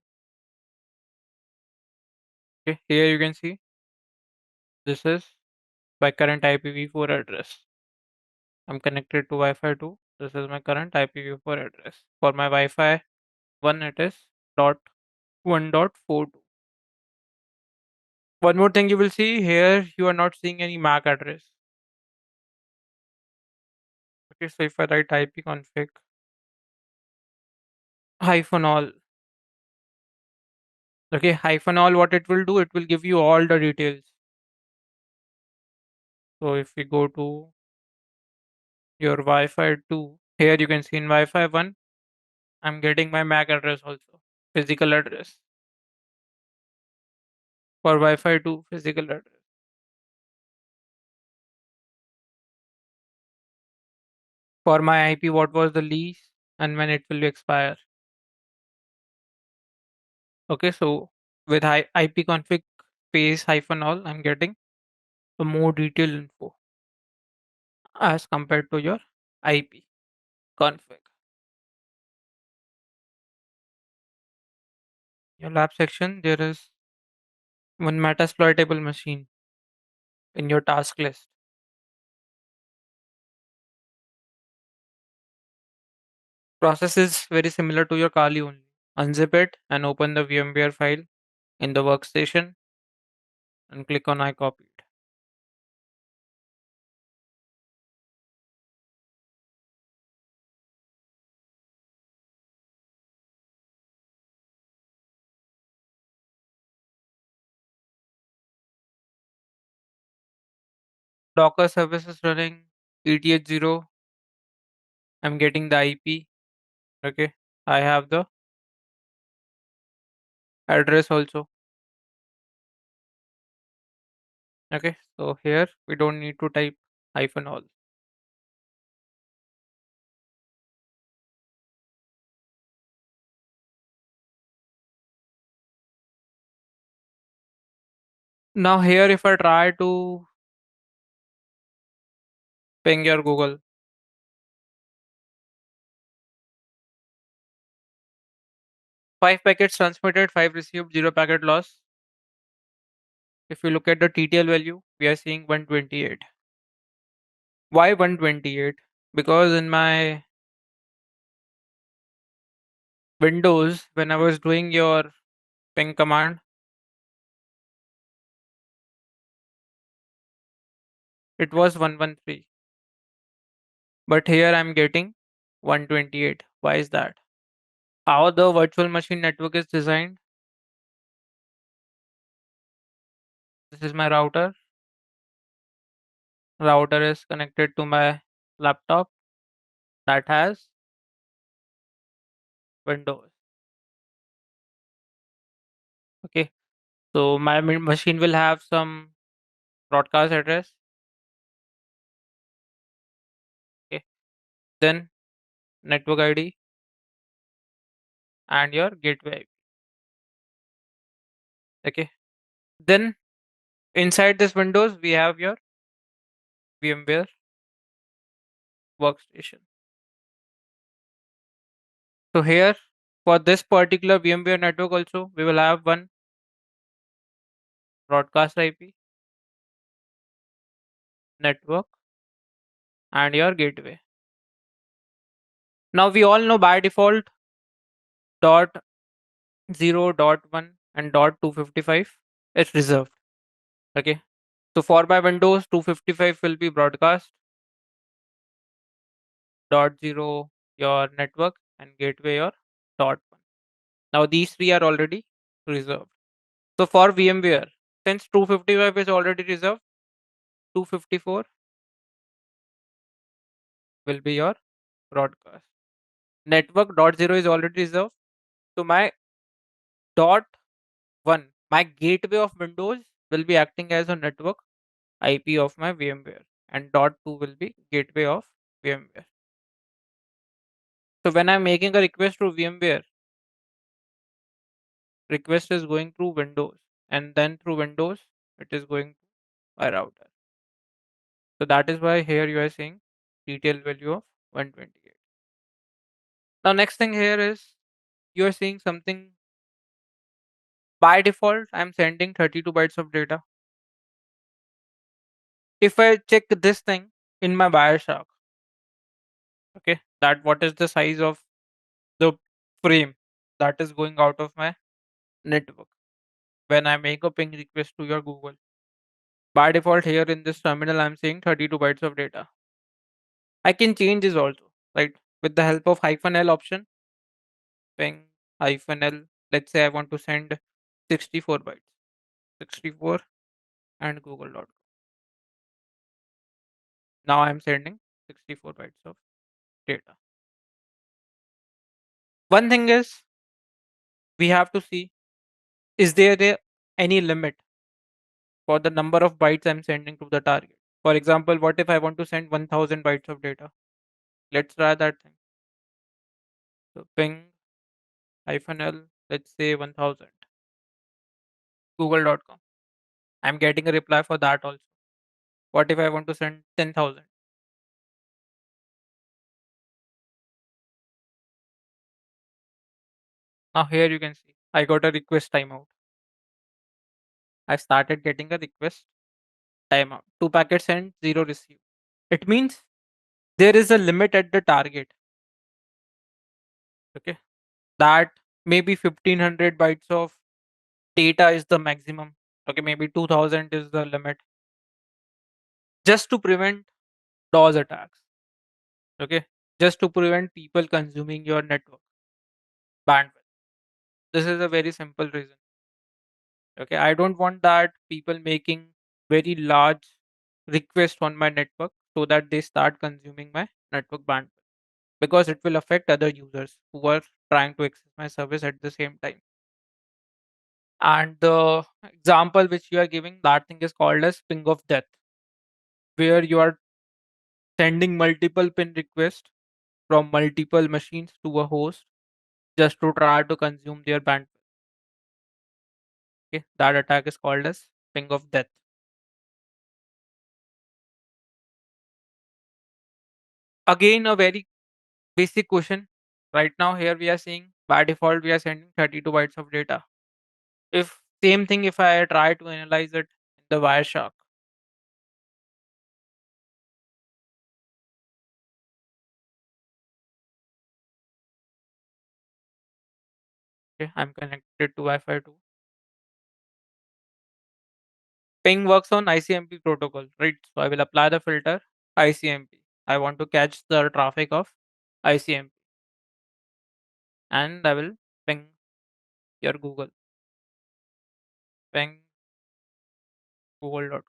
Okay, here you can see this is my current IPv4 address. I'm connected to Wi-Fi 2. This is my current IPv4 address. For my Wi-Fi 1, it is dot 1.42. One more thing you will see here, you are not seeing any MAC address. Okay, so if I write ipconfig hyphen all, okay, hyphen all, what it will do, it will give you all the details. So if we go to your Wi-Fi 2, here you can see in Wi-Fi 1, I'm getting my MAC address also, physical address. For Wi-Fi 2, physical address. For my IP, what was the lease and when it will expire. Okay, so with ipconfig space hyphen all, I'm getting the more detailed info as compared to your IP config. Your lab section, there is one Metasploitable machine in your task list. Process is very similar to your Kali only. Unzip it and open the VMware file in the workstation and click on I copied. Docker service is running ETH0. I'm getting the IP. Okay, I have the address also. Okay, so here we don't need to type hyphen all. Now here if I try to ping your Google, 5 packets transmitted, 5 received, 0 packet loss. If you look at the TTL value, we are seeing 128. Why 128? Because in my Windows, when I was doing your ping command, it was 113. But here I'm getting 128. Why is that? How the virtual machine network is designed? This is my router. Router is connected to my laptop that has Windows. Okay, so my machine will have some broadcast address. Okay, then network ID and your gateway. Okay. Then inside this Windows, we have your VMware workstation. So here for this particular VMware network also, we will have one broadcast IP network and your gateway. Now we all know by default dot 0, dot 1 and dot 255 is reserved. Okay. So for my Windows 255 will be broadcast, dot 0 your network and gateway your dot 1. Now these three are already reserved. So for VMware, since 255 is already reserved, 254 will be your broadcast. Network dot 0 is already reserved. So my dot 1, my gateway of Windows will be acting as a network IP of my VMware, and dot 2 will be gateway of VMware. So when I'm making a request to VMware, request is going through Windows, and then through Windows it is going to my router. So that is why here you are seeing detail value of 128. Now next thing here is you are seeing something by default I'm sending 32 bytes of data. If I check this thing in my Wireshark, okay, that what is the size of the frame that is going out of my network when I make a ping request to your Google. By default here in this terminal I'm saying 32 bytes of data. I can change this also, right? With the help of -L option, ping -L. Let's say I want to send 64 bytes, 64 and google.com. Now I'm sending 64 bytes of data. One thing is we have to see, is there any limit for the number of bytes I'm sending to the target? For example, what if I want to send 1000 bytes of data? Let's try that thing. So ping -L, let's say 1000, google.com. I'm getting a reply for that also. What if I want to send 10,000? Now here you can see I got a request timeout. I started getting a request timeout. 2 packets sent, 0 received. It means there is a limit at the target. Okay. That maybe 1500 bytes of data is the maximum. Okay, maybe 2000 is the limit. Just to prevent DOS attacks. Okay. Just to prevent people consuming your network bandwidth. This is a very simple reason. Okay. I don't want that people making very large requests on my network so that they start consuming my network bandwidth, because it will affect other users who are trying to access my service at the same time. And the example which you are giving, that thing is called as ping of death, where you are sending multiple pin requests from multiple machines to a host just to try to consume their bandwidth. Okay, that attack is called as ping of death. Again, a very basic question. Right now, here we are seeing by default we are sending 32 bytes of data. If same thing, if I try to analyze it in the Wireshark, okay, I'm connected to Wi-Fi 2. Ping works on ICMP protocol, right? So I will apply the filter ICMP. I want to catch the traffic of ICMP, and I will ping your Google, ping google.com.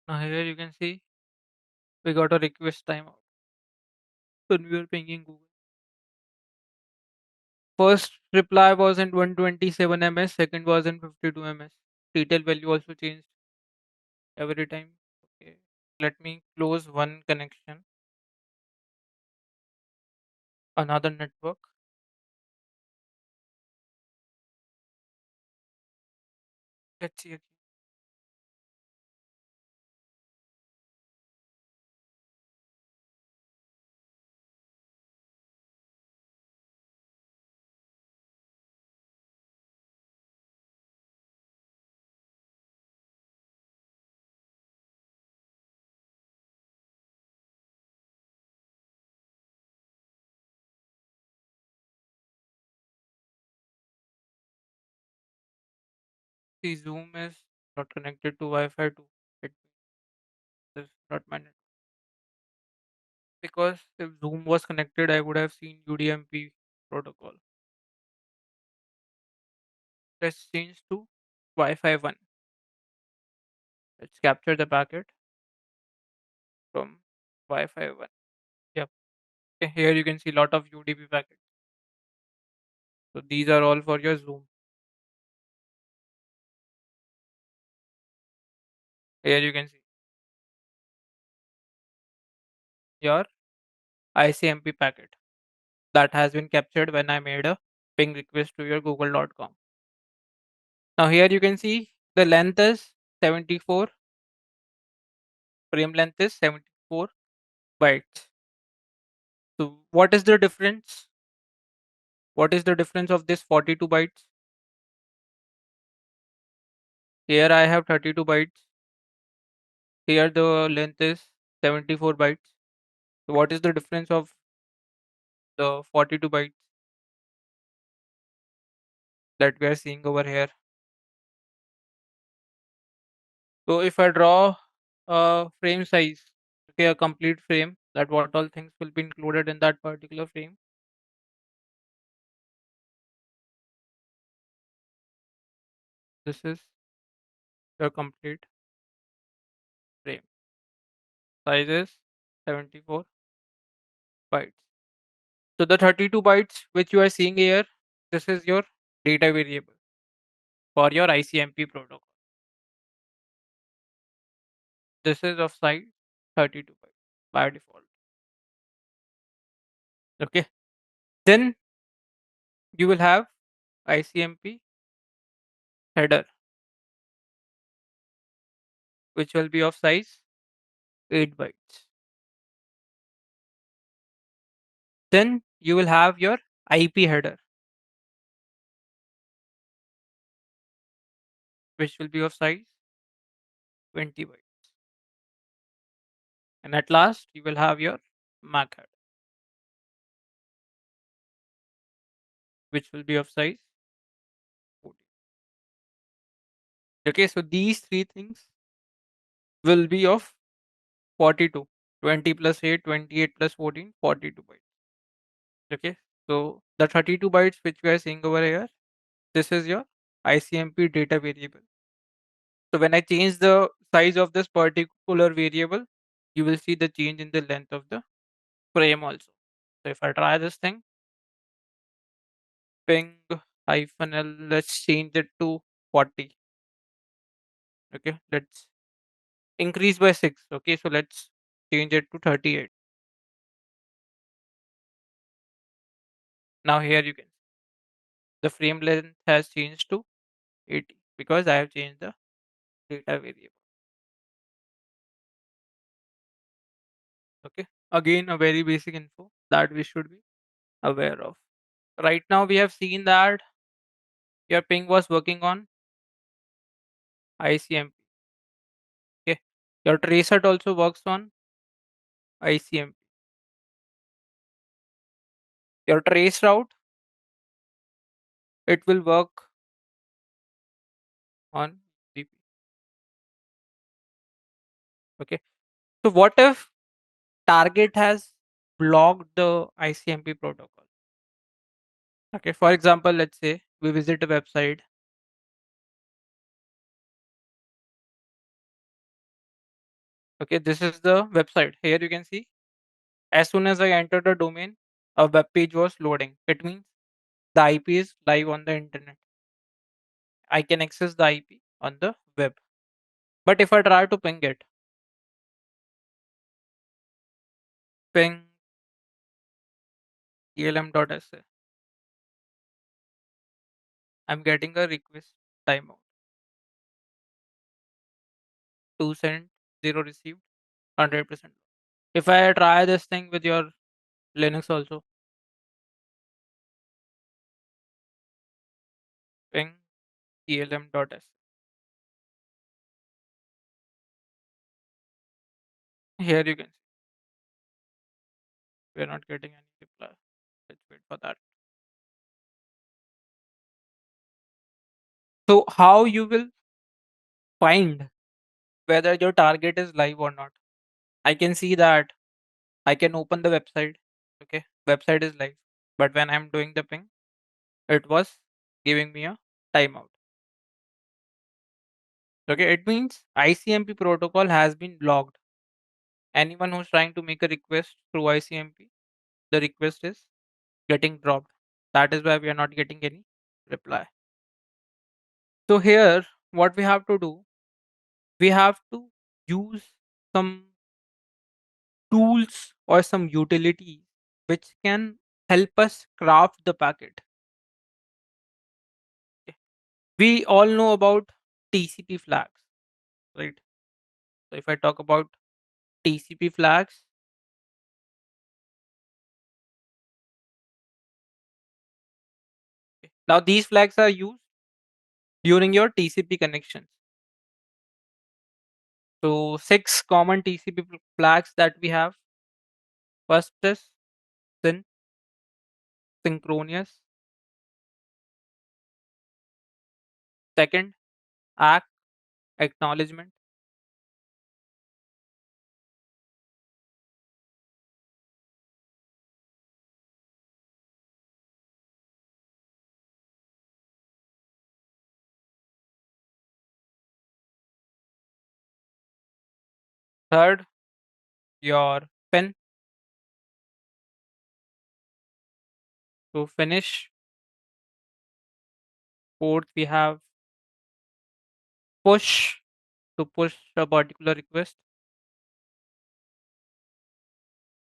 Now here you can see we got a request timeout when we were pinging Google. First reply was in 127 ms, second was in 52 ms. Detail value also changed every time. Okay, let me close one connection, another network. Let's see again. See, Zoom is not connected to Wi-Fi too. It is not my network. Because if Zoom was connected, I would have seen UDMP protocol. Let's change to Wi-Fi 1. Let's capture the packet from Wi-Fi 1. Yep. Okay, here you can see a lot of UDP packets. So these are all for your Zoom. Here you can see your ICMP packet that has been captured when I made a ping request to your google.com. Now here you can see the length is 74, frame length is 74 bytes. So what is the difference? What is the difference of this 42 bytes? Here I have 32 bytes. Here the length is 74 bytes. So what is the difference of the 42 bytes that we are seeing over here? So if I draw a frame size, okay, a complete frame, that what all things will be included in that particular frame. This is your complete frame. Size is 74 bytes. So the 32 bytes which you are seeing here, this is your data variable for your ICMP protocol. This is of size 32 bytes by default. Okay. Then you will have ICMP header, which will be of size 8 bytes. Then you will have your IP header, which will be of size 20 bytes. And at last, you will have your MAC header, which will be of size 14. Okay, so these three things will be of 42. 20 plus 8, 28 plus 14, 42 bytes. Okay, so the 32 bytes which we are seeing over here, this is your ICMP data variable. So when I change the size of this particular variable, you will see the change in the length of the frame also. So if I try this thing, ping hyphen L, let's change it to 40. Okay, let's increase by 6. Okay, so let's change it to 38. Now here you can see the frame length has changed to 80 because I have changed the data variable. Okay, again a very basic info that we should be aware of. Right now we have seen that your ping was working on ICMP. Okay, your traceroute also works on ICMP. Your trace route, it will work on UDP. Okay, so what if target has blocked the ICMP protocol? Okay, for example, let's say we visit a website. Okay, this is the website. Here you can see as soon as I entered the domain, a web page was loading. It means the IP is live on the internet. I can access the IP on the web. But if I try to ping it, ping elm.sa, I'm getting a request timeout. 2 sent, 0 received, 100%. If I try this thing with your Linux also, ping elm.s. Here you can see we are not getting any reply. Let's wait for that. So how you will find whether your target is live or not? I can see that I can open the website. Okay, website is live, but when I'm doing the ping, it was giving me a timeout. Okay, it means ICMP protocol has been blocked. Anyone who's trying to make a request through ICMP, the request is getting dropped. That is why we are not getting any reply. So here, what we have to do, we have to use some tools or some utilities which can help us craft the packet. Okay. We all know about TCP flags, right? So if I talk about TCP flags, okay, now these flags are used during your TCP connections. So 6 common TCP flags that we have. First is syn, synchronous. Second, ACK, acknowledgement. Third, your fin. To finish. Fourth, we have push, to push a particular request.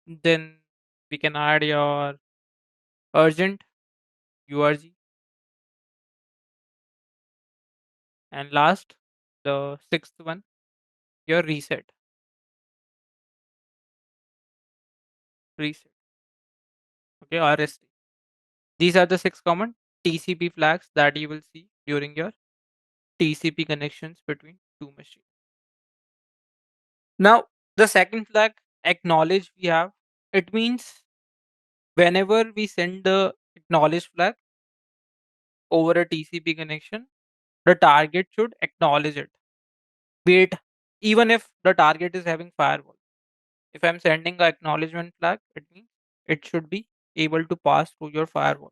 Then we can add your urgent, URG. And last, the sixth one, your reset. Reset. Okay, RST. These are the 6 common TCP flags that you will see during your TCP connections between two machines. Now, the second flag, acknowledge, we have. It means whenever we send the acknowledge flag over a TCP connection, the target should acknowledge it. Be it even if the target is having firewall. If I'm sending a acknowledgement flag, it means it should be able to pass through your firewall.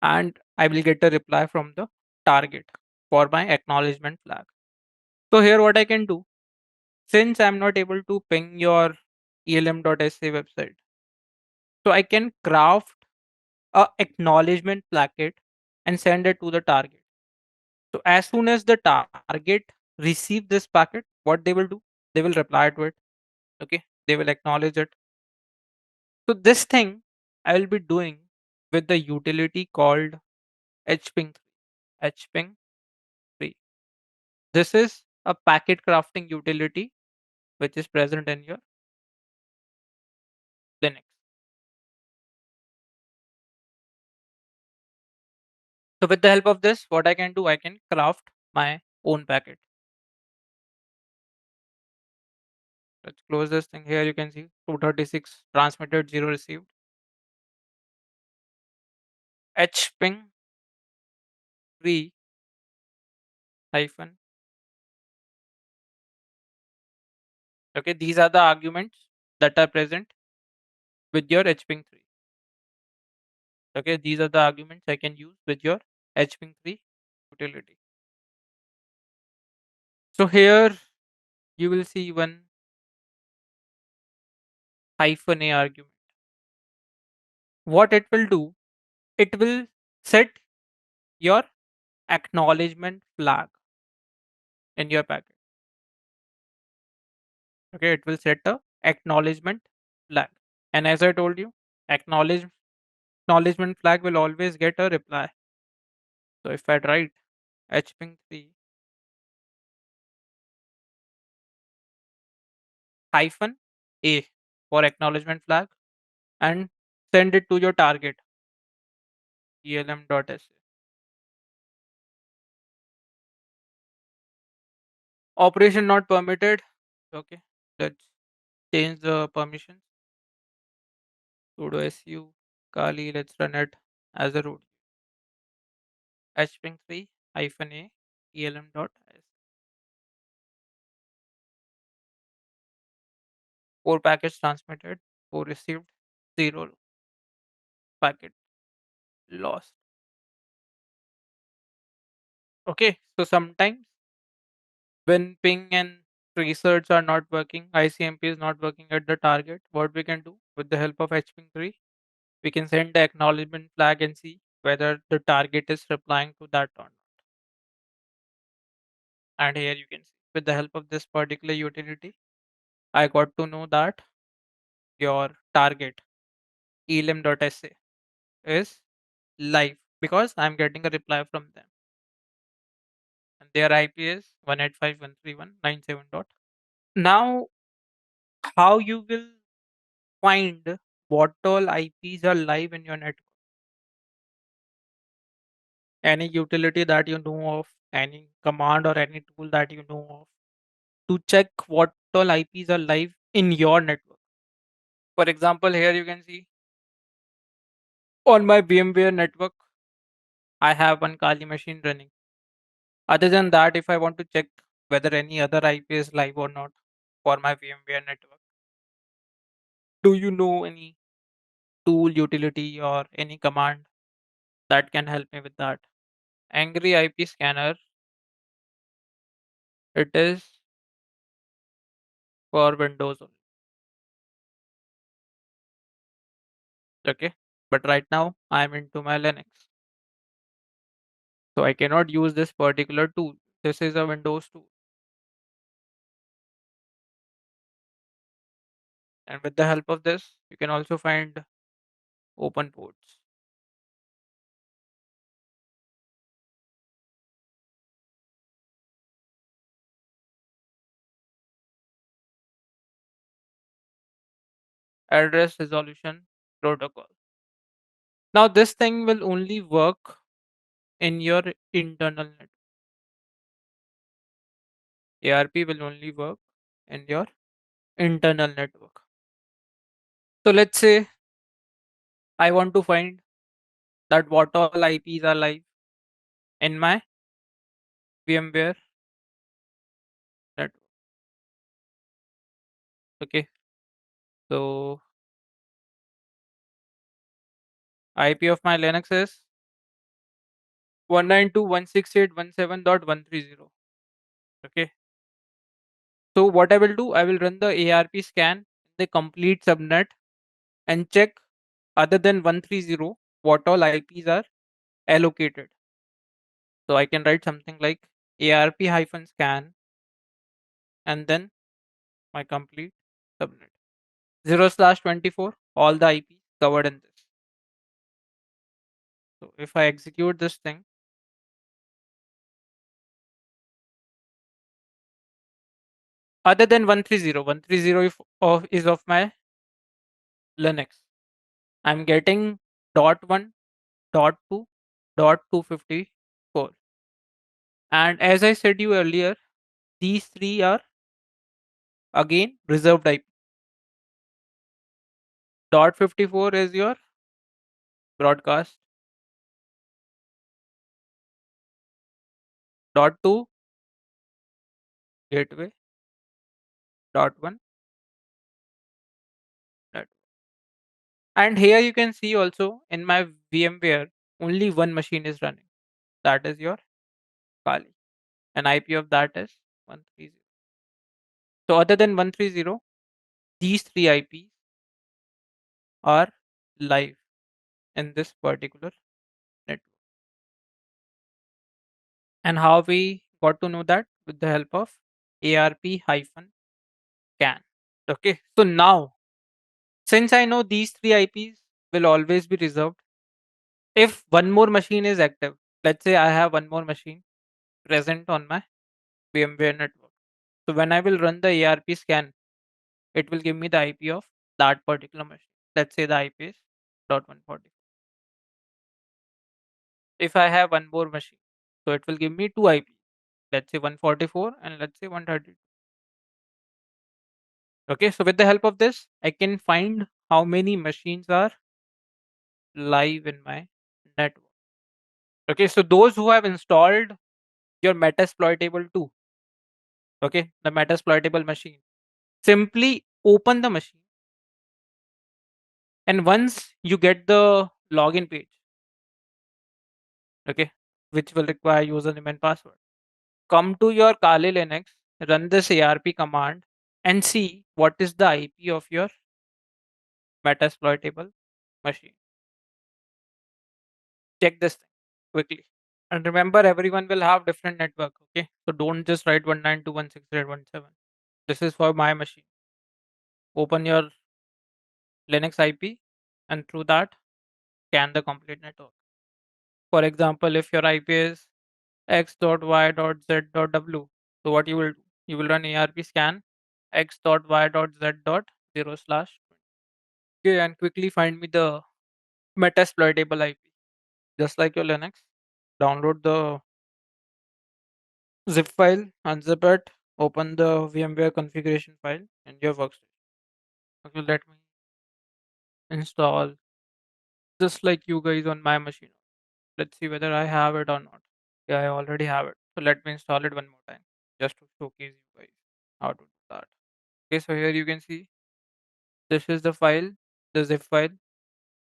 And I will get a reply from the target for my acknowledgement flag. So here what I can do, since I'm not able to ping your elm.sa website, so I can craft a acknowledgement packet and send it to the target. So as soon as the target receive this packet, what they will do, they will reply to it. Okay, they will acknowledge it. So this thing I will be doing with the utility called hping3. hping3. This is a packet crafting utility which is present in your Linux. So with the help of this, what I can do, I can craft my own packet. Let's close this thing. Here you can see 236 transmitted, 0 received. hping 3 hyphen. Okay, these are the arguments that are present with your hping 3. Okay, these are the arguments I can use with your hping 3 utility. So here you will see one hyphen a argument. What it will do, it will set your acknowledgement flag in your packet. Okay, it will set a acknowledgement flag. And as I told you, acknowledgement flag will always get a reply. So if I write hping3 hyphen A for acknowledgement flag and send it to your target elm.sa. Operation not permitted. Okay, let's change the permissions. Sudo su kali, let's run it as a root. hping3 hyphen a elm.sa. 4 packets transmitted, 4 received, 0 packet lost. Okay, so sometimes when ping and research are not working, ICMP is not working at the target, what we can do with the help of hping3, we can send the acknowledgement flag and see whether the target is replying to that or not. And here you can see with the help of this particular utility, I got to know that your target elm.sa is live because I'm getting a reply from them. And their IP is 185.131.97. Now, how you will find what all IPs are live in your network? Any utility that you know of, any command or any tool that you know of to check what all IPs are live in your network. For example, here you can see on my VMware network, I have one Kali machine running. Other than that, if I want to check whether any other IP is live or not for my VMware network, do you know any tool, utility, or any command that can help me with that? Angry IP scanner, it is for Windows only. Okay, but right now I'm into my Linux, so I cannot use this particular tool. This is a Windows tool, and with the help of this, you can also find open ports. Address resolution protocol. Now, this thing will only work in your internal network. ARP will only work in your internal network. So let's say I want to find that what all IPs are live in my VMware network. Okay, so IP of my Linux is 192.168.17.130. Okay, so what I will do, I will run the ARP scan in the complete subnet and check other than 130 what all IPs are allocated. So I can write something like ARP-scan and then my complete subnet. 0/24, all the IPs covered in this. So if I execute this thing, other than 130, 130 is of my Linux. I'm getting .1, .2, .254. And as I said you earlier, these three are again reserved IP. .54 is your broadcast. .2 gateway. .1 network. And here you can see also in my VMware, only one machine is running. That is your Kali. And IP of that is 130. So other than 130, these three IPs are live in this particular network. And how we got to know that? With the help of ARP-can. Okay, so now since I know these three IPs will always be reserved, if one more machine is active, let's say I have one more machine present on my VMware network. So when I will run the ARP scan, it will give me the IP of that particular machine. Let's say the IP is .140. If I have one more machine, so it will give me two IP. Let's say 144 and let's say 132. Okay, so with the help of this, I can find how many machines are live in my network. Okay, so those who have installed your Metasploitable 2, okay, the Metasploitable machine, simply open the machine, and once you get the login page, okay, which will require username and password, come to your Kali Linux, run this ARP command, and see what is the IP of your Metasploitable machine. Check this thing quickly. And remember, everyone will have different network, okay? So don't just write 192.168.1.7. This is for my machine. Open your Linux IP and through that, scan the complete network. For example, if your IP is x.y.z.w, so what you will do? You will run ARP scan x.y.z.0/. Okay, and quickly find me the Metasploitable IP. Just like your Linux, download the zip file, unzip it, open the VMware configuration file in your workstation. Okay, let me install just like you guys on my machine. Let's see whether I have it or not. Yeah, I already have it. So let me install it one more time just to showcase you guys how to do that. Okay, so here you can see this is the file, the zip file.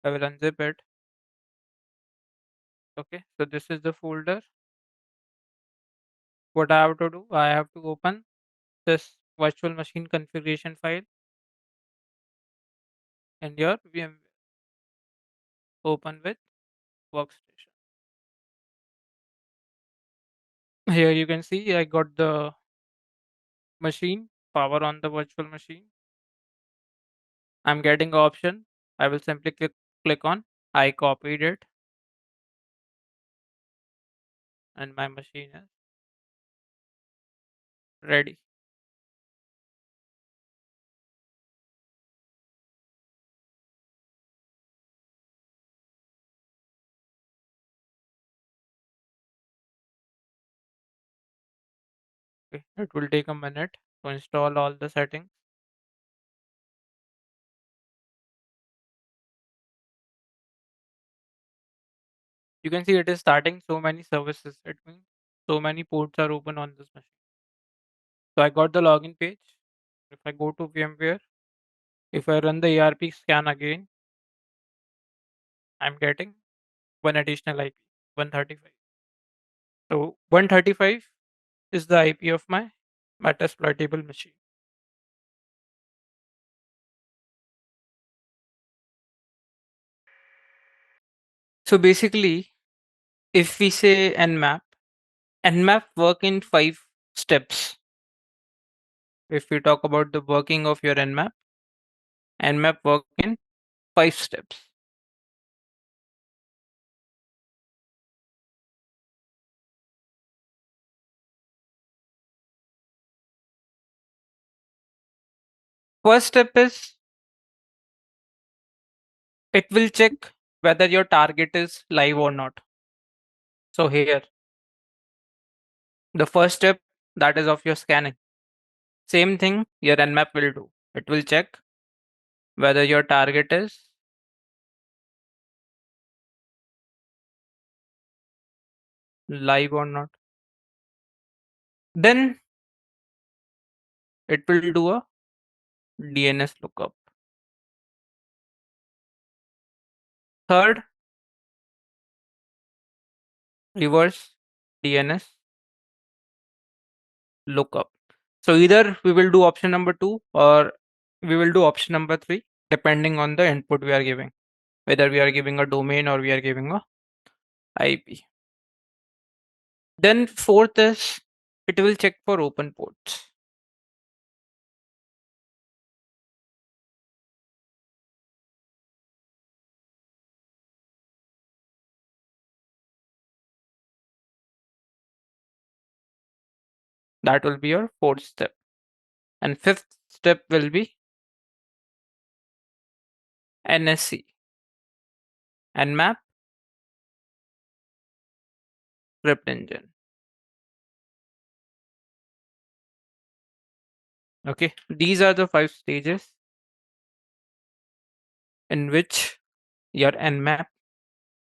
I will unzip it. Okay, so this is the folder. What I have to do, I have to open this virtual machine configuration file in your VMware. Open with workstation. Here you can see I got the machine, power on the virtual machine. I'm getting an option. I will simply click on. I copied it and my machine is ready. Okay, it will take a minute to install all the settings. You can see it is starting so many services. It means so many ports are open on this machine. So I got the login page. If I go to VMware, if I run the ARP scan again, I'm getting one additional IP, 135. So 135 is the IP of my Metasploitable machine. So basically, if we say Nmap work in 5 steps. If we talk about the working of your Nmap work in 5 steps. First step is it will check whether your target is live or not. So here, the first step, that is of your scanning. Same thing your Nmap will do. It will check whether your target is live or not. Then it will do a DNS lookup. Third, reverse DNS lookup. So either we will do option number 2 or we will do option number 3 depending on the input we are giving, whether we are giving a domain or we are giving a IP. Then fourth is it will check for open ports. That will be your fourth step. And fifth step will be NSC, Nmap, script engine. Okay, these are the 5 stages in which your Nmap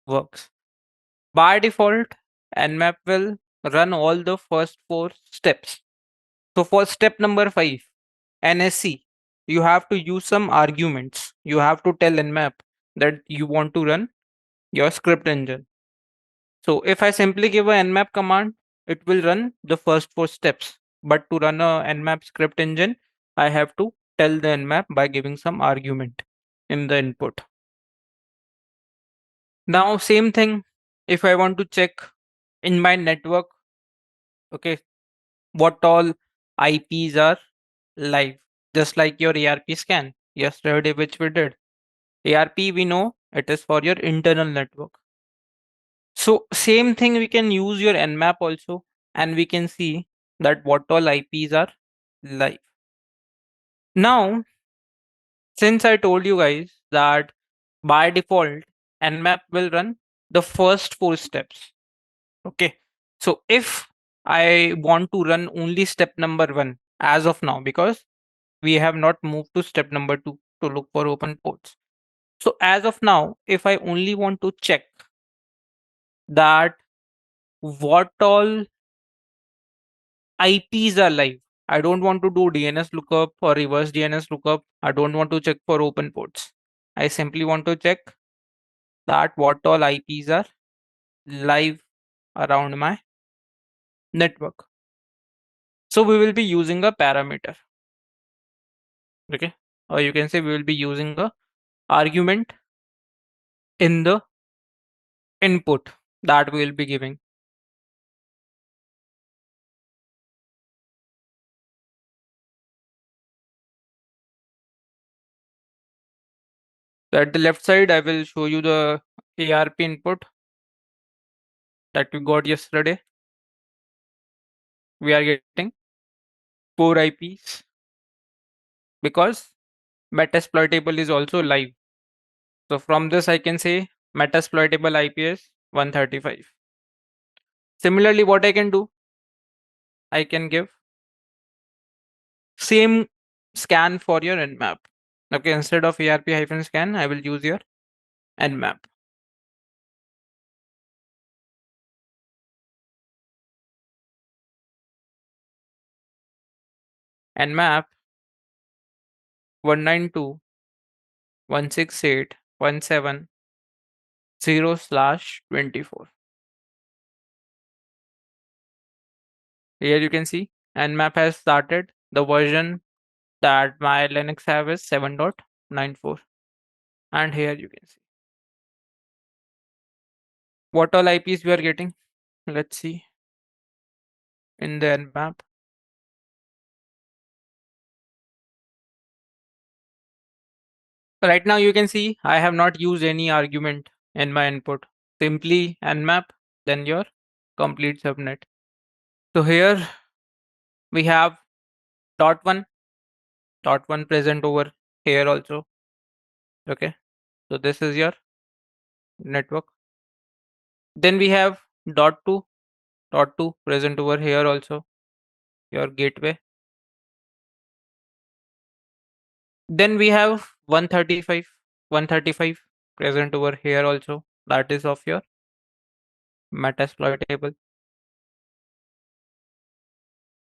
works. By default, Nmap will run all the first 4 steps. So for step number 5, NSC, you have to use some arguments. You have to tell Nmap that you want to run your script engine. So if I simply give a nmap command, it will run the first 4 steps. But to run a nmap script engine, I have to tell the nmap by giving some argument in the input. Now, same thing, if I want to check in my network, okay, what all IPs are live, just like your ARP scan yesterday, which we did. ARP, we know it is for your internal network. So same thing, we can use your Nmap also, and we can see that what all IPs are live. Now, since I told you guys that by default, Nmap will run the first 4 steps. Okay. So if I want to run only step number 1 as of now, because we have not moved to step number 2 to look for open ports. So as of now, if I only want to check that what all IPs are live. I don't want to do DNS lookup or reverse DNS lookup. I don't want to check for open ports. I simply want to check that what all IPs are live around my network. So we will be using a parameter. Okay. Or you can say we will be using a argument in the input that we will be giving. So at the left side, I will show you the ARP input that we got yesterday. We are getting 4 IPs because Metasploitable is also live. So from this, I can say Metasploitable IP is 135. Similarly, what I can do, I can give same scan for your Nmap. Okay, instead of ARP-scan, I will use your Nmap. Nmap 192.168.170/24. Here you can see Nmap has started. The version that my Linux have is 7.94. And here you can see what all IPs we are getting. Let's see in the Nmap. Right now you can see I have not used any argument in my input. Simply nmap, then your complete subnet. So here we have dot one present over here also. Okay. So this is your network. Then we have dot two present over here also, your gateway. Then we have 135 present over here also. That is of your Metasploitable.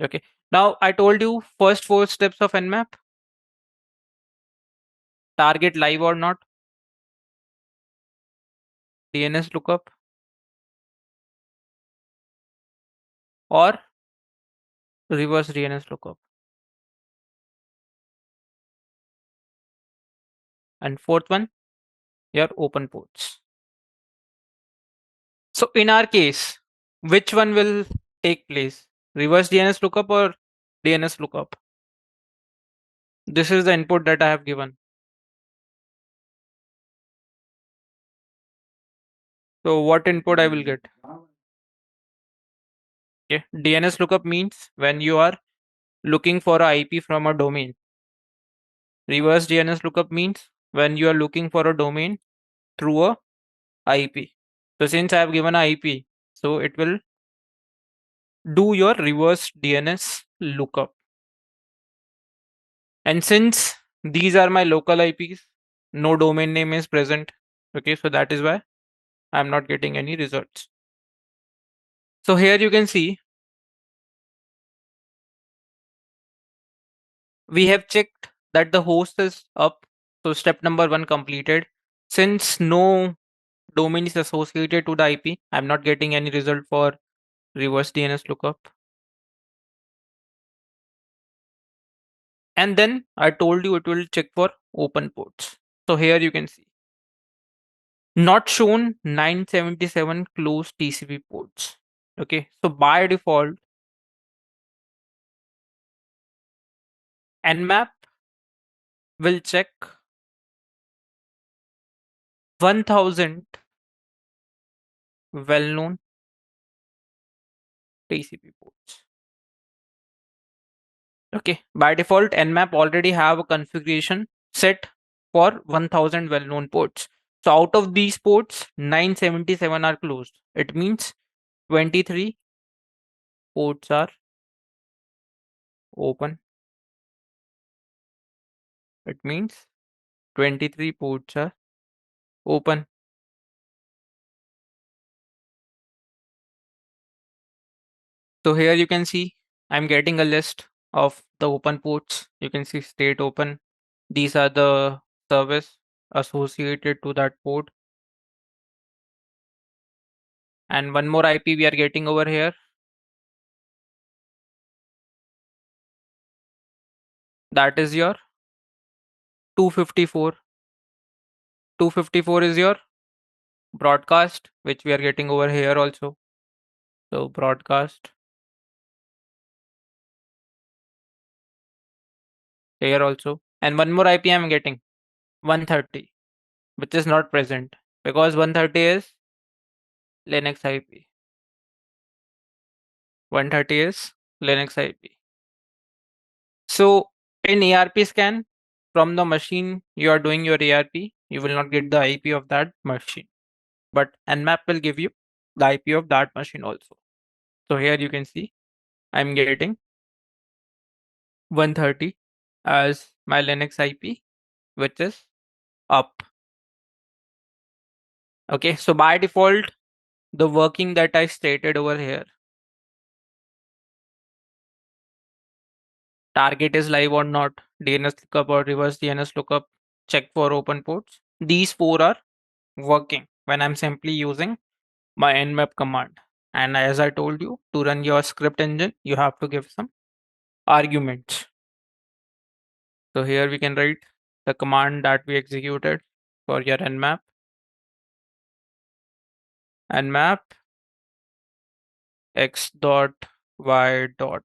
Okay. Now I told you first 4 steps of Nmap. Target live or not, DNS lookup, or reverse DNS lookup. And fourth one, your open ports. So in our case, which one will take place? Reverse DNS lookup or DNS lookup? This is the input that I have given. So what input I will get? Okay. DNS lookup means when you are looking for a IP from a domain. Reverse DNS lookup means when you are looking for a domain through a IP. So since I have given a IP, so it will do your reverse DNS lookup. And since these are my local IPs, no domain name is present. Okay, so that is why I'm not getting any results. So here you can see we have checked that the host is up. So step number 1 completed. Since no domain is associated to the IP, I'm not getting any result for reverse DNS lookup. And then I told you it will check for open ports. So here you can see not shown 977 closed TCP ports. Okay, so by default, Nmap will check 1000 well-known TCP ports. Okay, by default, Nmap already have a configuration set for 1000 well-known ports. So out of these ports, 977 are closed. It means 23 ports are open. It means 23 ports are open. So here you can see I'm getting a list of the open ports. You can see state open. These are the service associated to that port. And one more IP we are getting over here. That is your 254. 254 is your broadcast, which we are getting over here also. So broadcast here also. And one more IP I'm getting 130, which is not present because 130 is Linux IP. 130 is Linux IP. So in ARP scan, from the machine you are doing your ARP, you will not get the IP of that machine. But Nmap will give you the IP of that machine also. So here you can see I'm getting 130 as my Linux IP, which is up. Okay, so by default, the working that I stated over here, target is live or not, DNS lookup or reverse DNS lookup, check for open ports. These 4 are working when I'm simply using my nmap command. And as I told you, to run your script engine, you have to give some arguments. So here we can write the command that we executed for your nmap. Nmap x dot y dot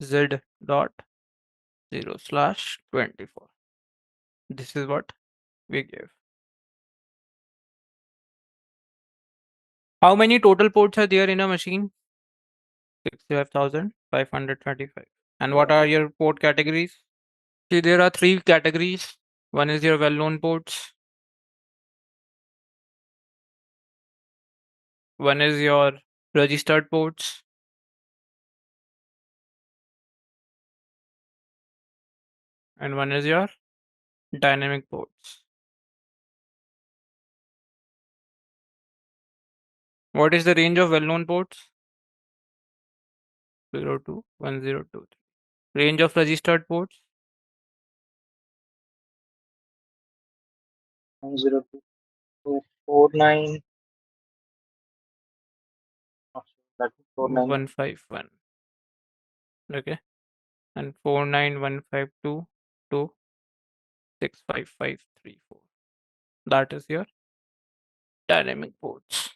z dot 0/24. This is what we give. How many total ports are there in a machine? 65,535. And what are your port categories? See, there are 3 categories. One is your well-known ports. One is your registered ports. And one is your dynamic ports. What is the range of well-known ports? 021023. Range of registered ports? 102.249. That is 49. 151. Okay. And 49152 to 65534. That is your dynamic ports.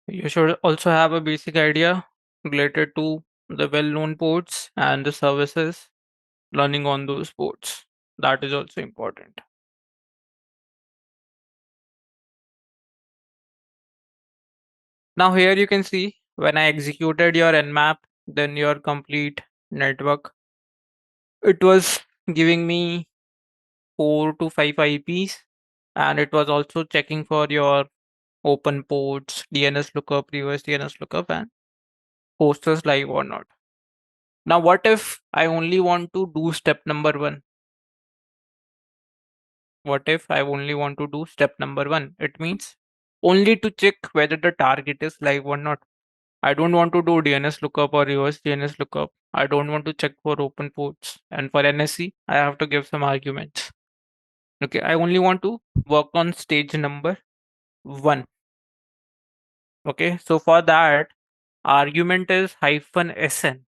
You should also have a basic idea related to the well-known ports and the services running on those ports. That is also important. Now here you can see when I executed your Nmap, then your complete network, it was giving me 4 to 5 IPs, and it was also checking for your open ports, DNS lookup, reverse DNS lookup, and posters live or not. Now, what if I only want to do step number 1? What if I only want to do step number 1? It means only to check whether the target is live or not. I don't want to do DNS lookup or reverse DNS lookup. I don't want to check for open ports. And for NSC, I have to give some arguments. Okay, I only want to work on stage number 1. Okay, so for that, argument is -sn.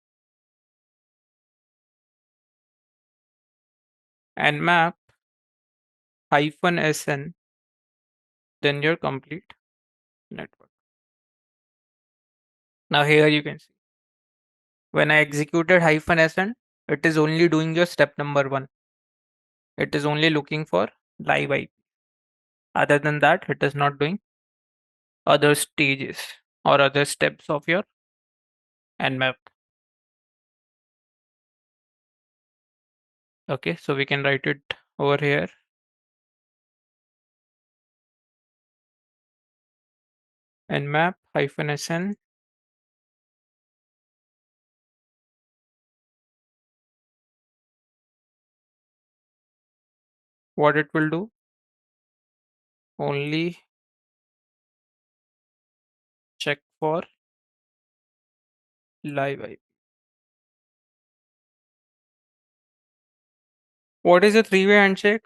And map -sn, then your complete network. Now here you can see when I executed -sn, it is only doing your step number 1. It is only looking for live IP. Other than that, it is not doing other stages or other steps of your Nmap. Okay, so we can write it over here. Nmap -sn. What it will do? Only check for live IP. What is a three-way handshake?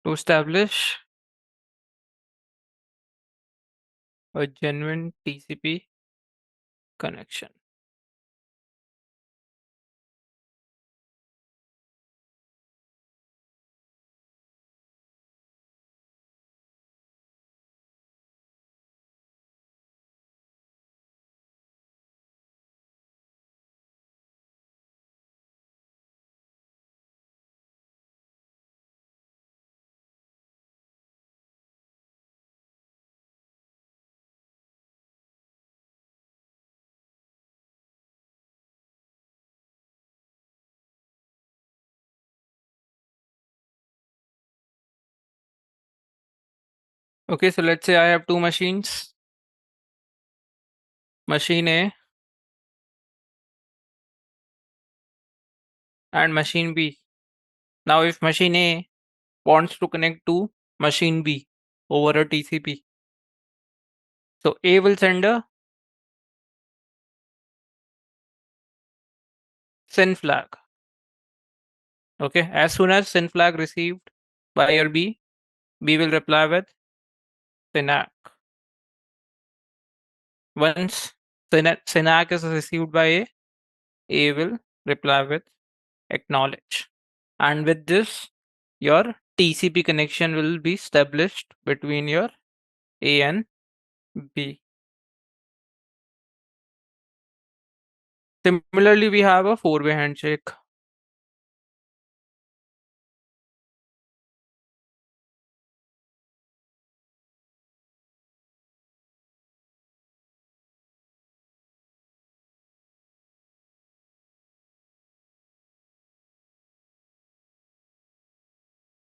To establish a genuine TCP connection. Okay, so let's say I have two machines. Machine A and machine B. Now, if machine A wants to connect to machine B over a TCP, so A will send a SYN flag. Okay, as soon as SYN flag received by your B, B will reply with SYNACK. Once SYNACK is received by A will reply with acknowledge. And with this, your TCP connection will be established between your A and B. Similarly, we have a four-way handshake.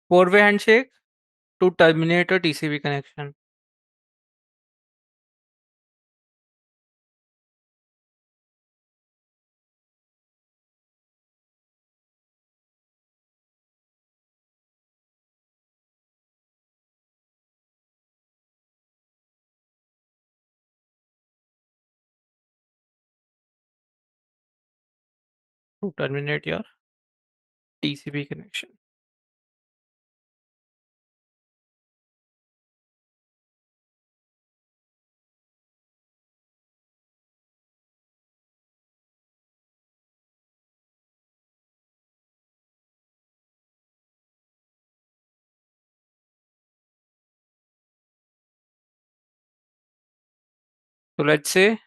Four-way handshake to terminate a TCP connection. to terminate your TCP connection. So let's say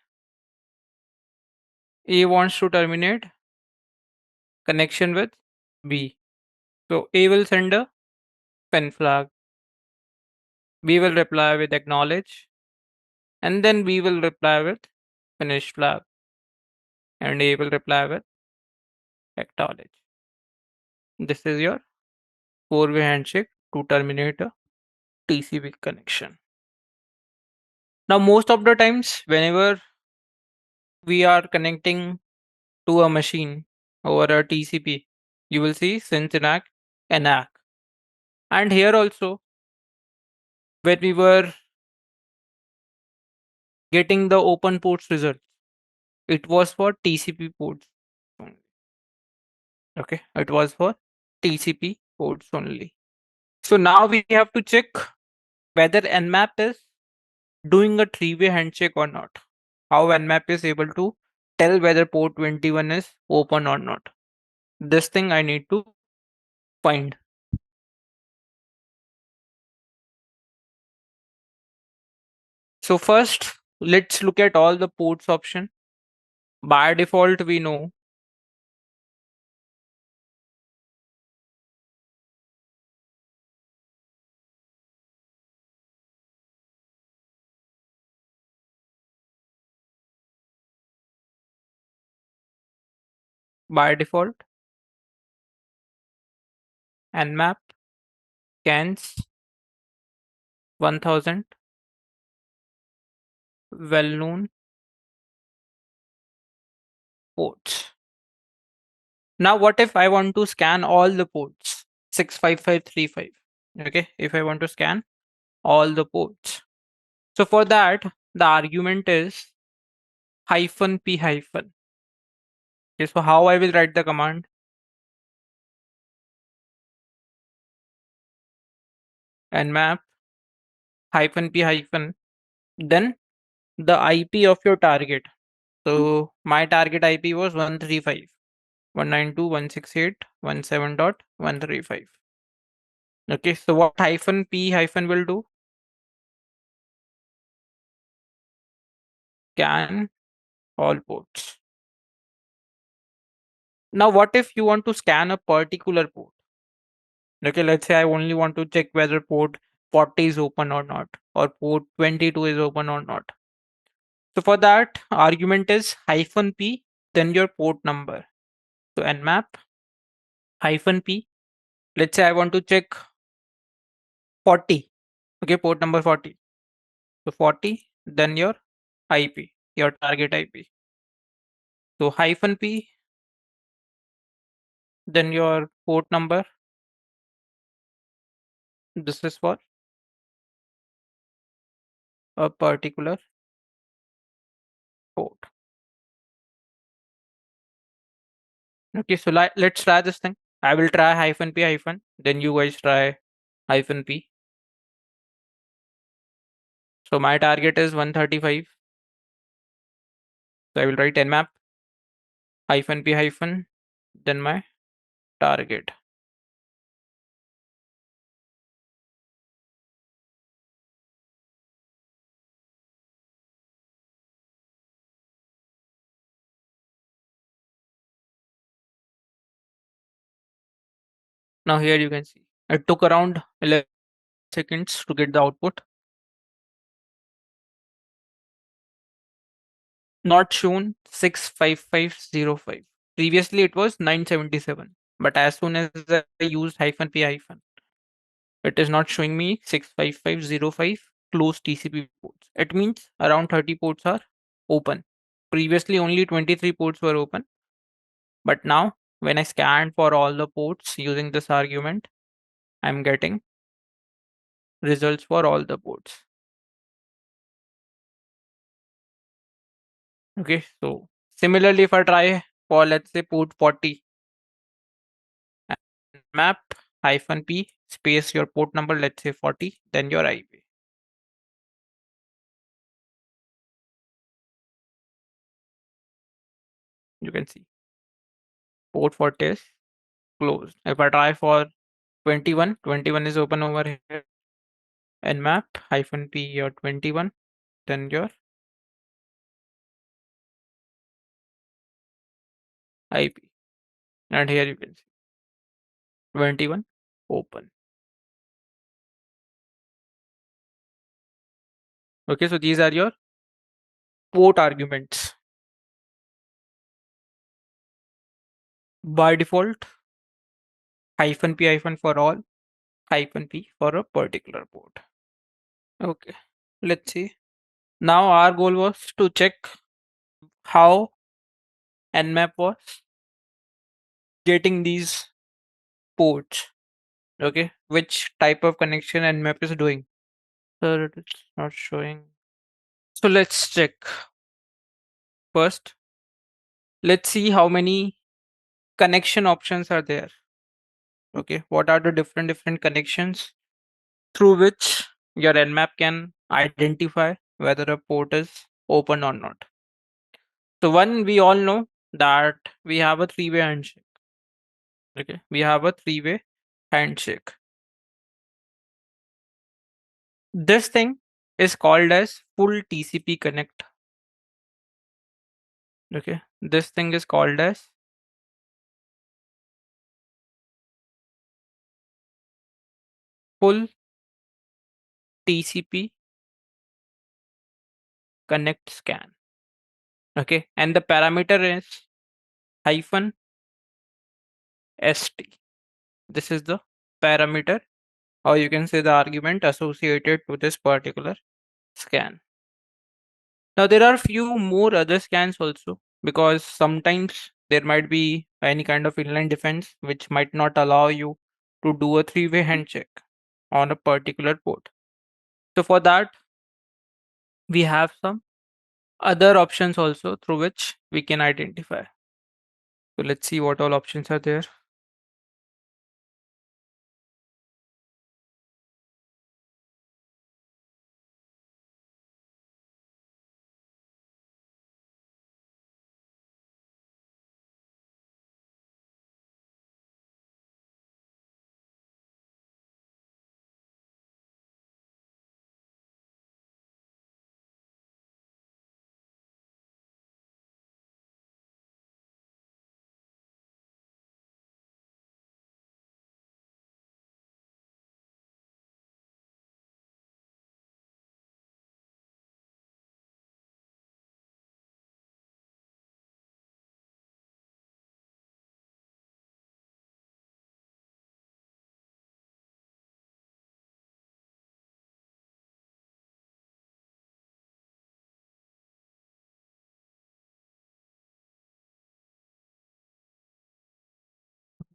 A wants to terminate connection with B. So A will send a pen flag. B will reply with acknowledge, and then B will reply with finish flag, and A will reply with acknowledge. This is your four-way handshake to terminate a TCP connection. Now, most of the times, whenever we are connecting to a machine over a TCP, you will see since enact enact. And here also, when we were getting the open ports result, it was for TCP ports only. Okay, it was for TCP ports only. So now we have to check whether Nmap is doing a three-way handshake or not. How Nmap is able to tell whether port 21 is open or not. This thing I need to find. So first, let's look at all the ports option. By default, we know by default Nmap scans 1000 well-known ports. Now, what if I want to scan all the ports? 65535. Okay, if I want to scan all the ports. So for that, the argument is -p-. Okay, so how I will write the command? Nmap -p-, then the IP of your target. So my target IP was 135.192.168.17.135. Okay, so what -p- will do? Scan all ports. Now, what if you want to scan a particular port? Okay, let's say I only want to check whether port 40 is open or not, or port 22 is open or not. So for that, argument is -p, then your port number. So nmap -p. Let's say I want to check 40. Okay, port number 40. So 40, then your IP, your target IP. So -p, then your port number. This is for a particular port. Okay, so let's try this thing. I will try -p-, then you guys try -p. So my target is 135. So I will write nmap -p-, then my target. Now here you can see it took around 11 seconds to get the output. Not shown 65505. Previously it was 977, but as soon as I used -p-, it is not showing me 65505 closed TCP ports. It means around 30 ports are open. Previously only 23 ports were open, but now when I scan for all the ports using this argument, I'm getting results for all the ports. Okay, so similarly, if I try for, let's say, port 40. Map -p space your port number, let's say 40, then your IP. You can see port 40 is closed. If I try for 21, 21 is open over here. Nmap -p your 21, then your IP. And here you can see 21 open. Okay, so these are your port arguments. By default, -p for all, -p for a particular port. Okay, let's see. Now our goal was to check how Nmap was getting these ports. Okay, which type of connection Nmap is doing. So it's not showing. So let's check. First, let's see how many connection options are there. Okay, what are the different connections through which your Nmap can identify whether a port is open or not. So one, we all know that we have a three-way handshake. Okay, we have a three-way handshake. This thing is called as full TCP connect. Okay, this thing is called as full TCP connect scan. Okay, and the parameter is -st. This is the parameter, or you can say the argument associated to this particular scan. Now there are few more other scans also, because sometimes there might be any kind of inline defense which might not allow you to do a three-way handshake on a particular port. So for that, we have some other options also through which we can identify. So let's see what all options are there.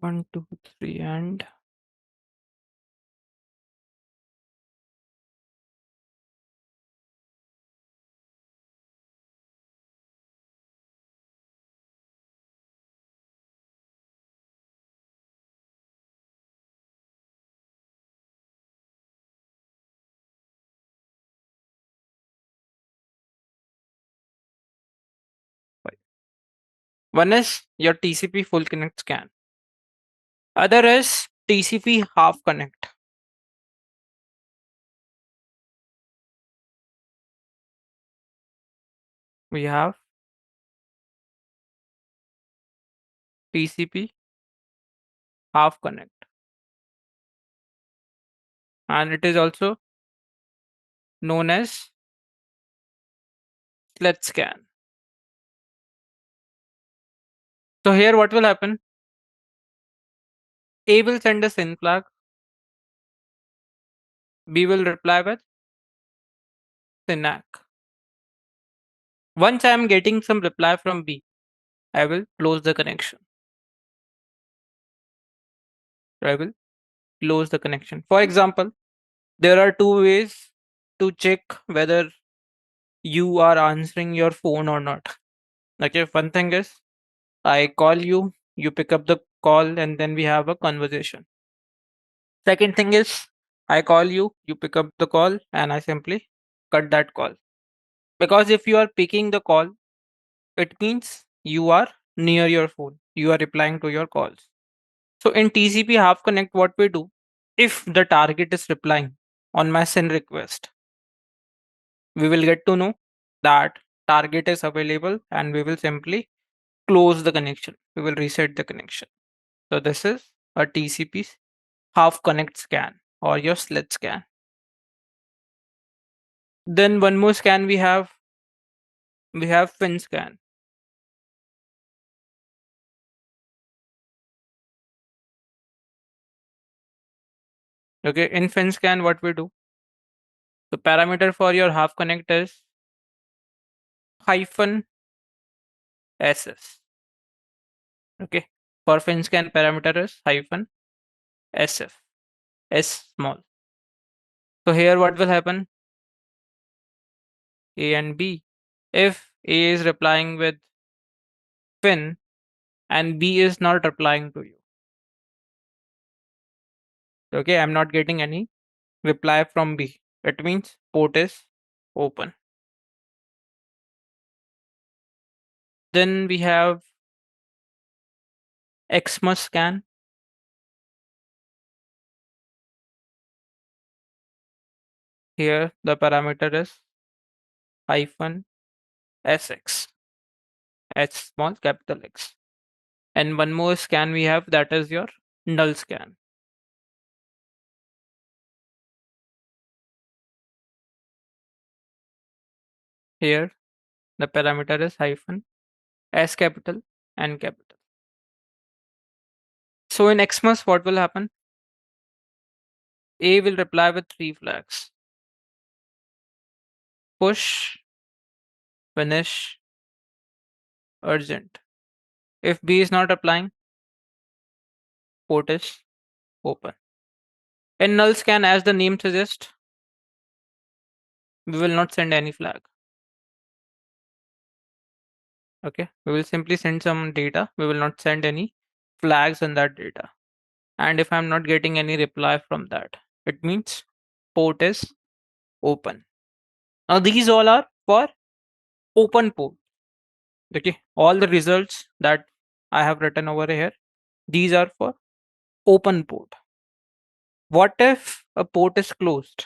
One, two, three, and five. One is your TCP full connect scan. Other is TCP half connect. We have TCP half connect, and it is also known as sledge scan. So here what will happen? A will send a SYN flag. B will reply with SYNAC. Once I am getting some reply from B, I will close the connection. I will close the connection. For example, there are two ways to check whether you are answering your phone or not. Okay, one thing is I call you, you pick up the call, and then we have a conversation. Second thing is, I call you, you pick up the call, and I simply cut that call. Because if you are picking the call, it means you are near your phone. You are replying to your calls. So in TCP half connect, what we do, if the target is replying on my send request, we will get to know that target is available and we will simply close the connection. We will reset the connection. So this is a TCP half connect scan or your slit scan. Then one more scan we have fin scan. Okay, in fin scan what we do, the parameter for your half connect is hyphen SS. Okay, for fin scan parameter is hyphen SF, S small. So here what will happen, A and B. If A is replying with fin and B is not replying to you, okay, I'm not getting any reply from B. It means port is open. Then we have Xmas scan. Here the parameter is hyphen SX, H small capital X. And one more scan we have, that is your null scan. Here the parameter is hyphen S capital N capital. So in Xmas what will happen? A will reply with 3 flags. Push, finish, urgent. If B is not applying, port is open. In null scan, as the name suggests, we will not send any flag. Okay, we will simply send some data. We will not send any flags in that data. And if I'm not getting any reply from that, it means port is open. Now these all are for open port. Okay, all the results that I have written over here, these are for open port. What if a port is closed?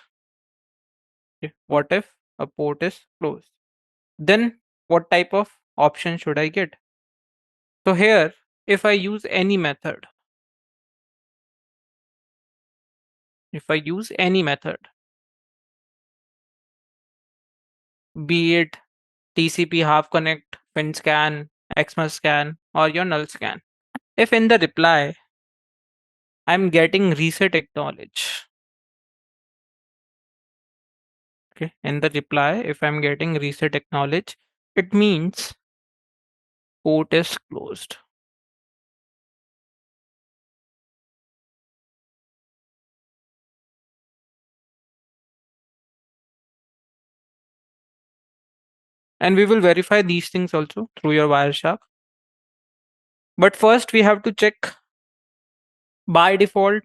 Okay, what if a port is closed? Then what type of option should I get? So here, if I use any method, be it TCP half connect, fin scan, Xmas scan, or your null scan, if in the reply I'm getting reset acknowledge, okay, in the reply, if I'm getting reset acknowledge, it means port is closed. And we will verify these things also through your Wireshark. But first we have to check by default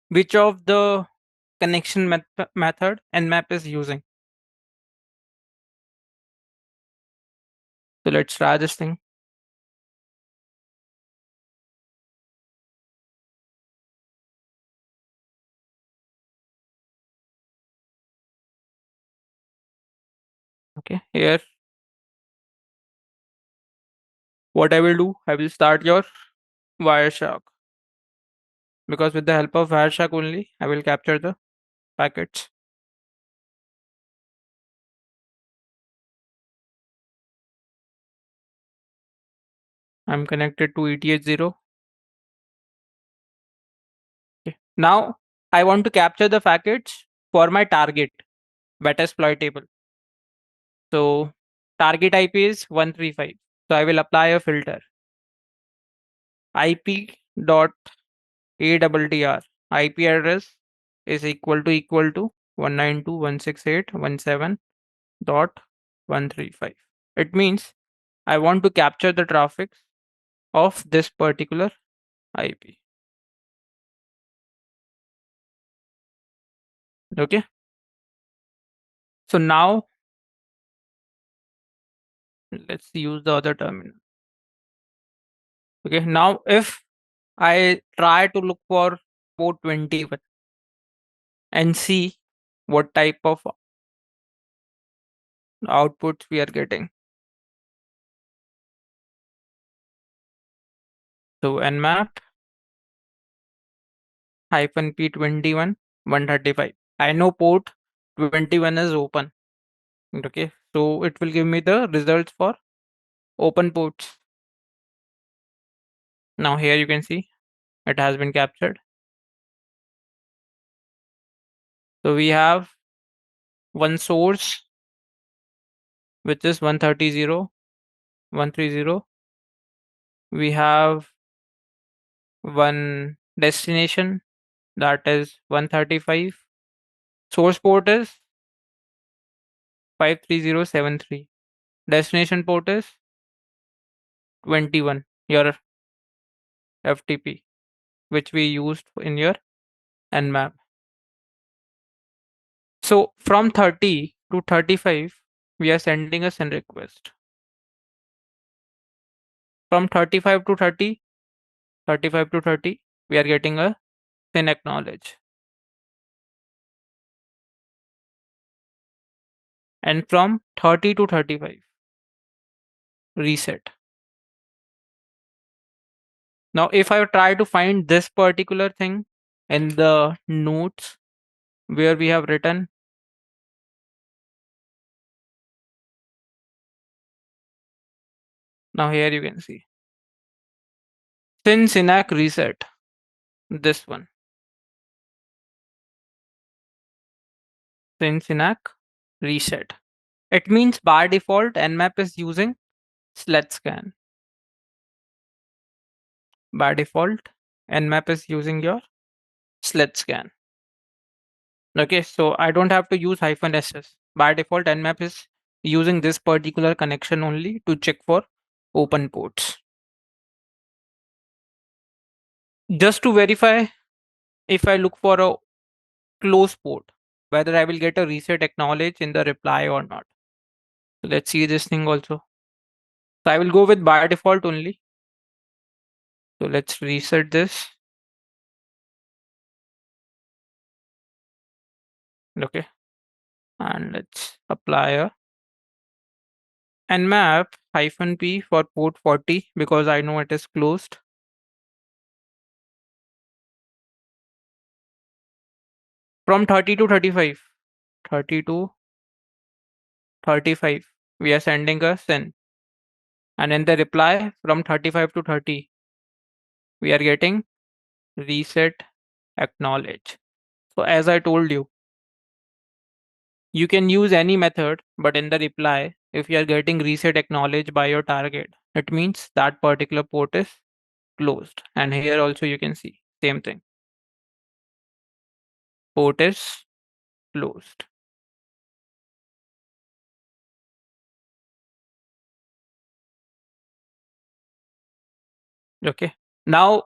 which of the connection method Nmap is using. So let's try this thing. Okay, here what I will do, I will start your Wireshark, because with the help of Wireshark only I will capture the packets. I'm connected to ETH0. Okay. Now I want to capture the packets for my target Metasploit table. So target IP is 135. So I will apply a filter. IP dot ADDR IP address is equal to 192.168.17.135. It means I want to capture the traffic of this particular IP. Okay. So now let's use the other terminal. Okay. Now if I try to look for port 21 and see what type of outputs we are getting. So Nmap -P21 135. I know port 21 is open. Okay, so it will give me the results for open ports. Now here you can see it has been captured. So we have one source which is 130.130. We have one destination that is 135. Source port is 53073. Destination port is 21, your FTP, which we used in your Nmap. So from 30 to 35, we are sending a send request. From 35 to 30, 35 to 30, we are getting a send acknowledge. And from 30 to 35, reset. Now, if I try to find this particular thing in the notes where we have written, now here you can see Synac reset, this one. Synac reset. It means by default Nmap is using sled scan. By default Nmap is using your sled scan. Okay, so I don't have to use -ss. By default Nmap is using this particular connection only to check for open ports. Just to verify if I look for a close port, whether I will get a reset acknowledge in the reply or not. So let's see this thing also. So I will go with by default only. So let's reset this. Okay. And let's apply a Nmap -p for port 40 because I know it is closed. From 30 to 35, 30 to 35, we are sending a send. And in the reply from 35 to 30, we are getting reset acknowledge. So as I told you, you can use any method, but in the reply, if you are getting reset acknowledge by your target, it means that particular port is closed. And here also you can see same thing. Port is closed. Okay. Now,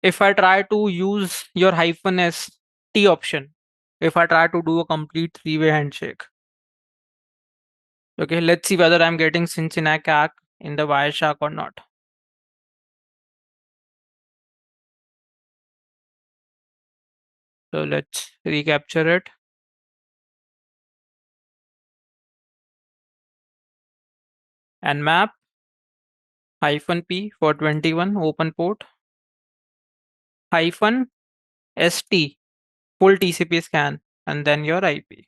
if I try to use your -s T option, if I try to do a complete three-way handshake, okay, let's see whether I'm getting Cyberattack in the Wireshark or not. So let's recapture it. Nmap -p for 21 open port -st full TCP scan and then your IP.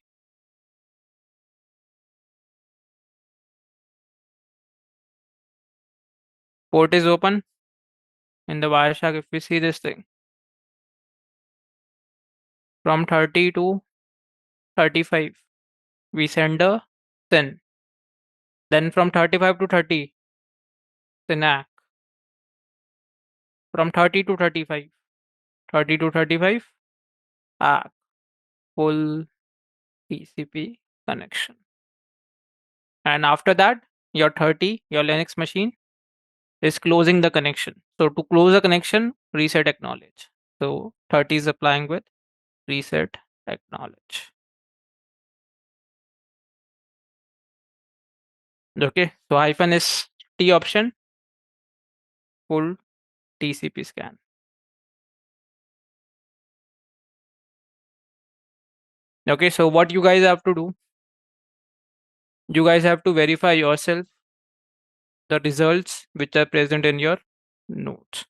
Port is open in the Wireshark. If we see this thing from 30 to 35, we send a SYN. Then from 35 to 30, SYNAC. From 30 to 35, 30 to 35, ACK, full TCP connection. And after that, your 30, your Linux machine is closing the connection. So to close a connection, reset acknowledge. So 30 is applying with reset acknowledge. Okay, so hyphen is T option, full TCP scan. Okay, so what you guys have to do, you guys have to verify yourself the results which are present in your notes.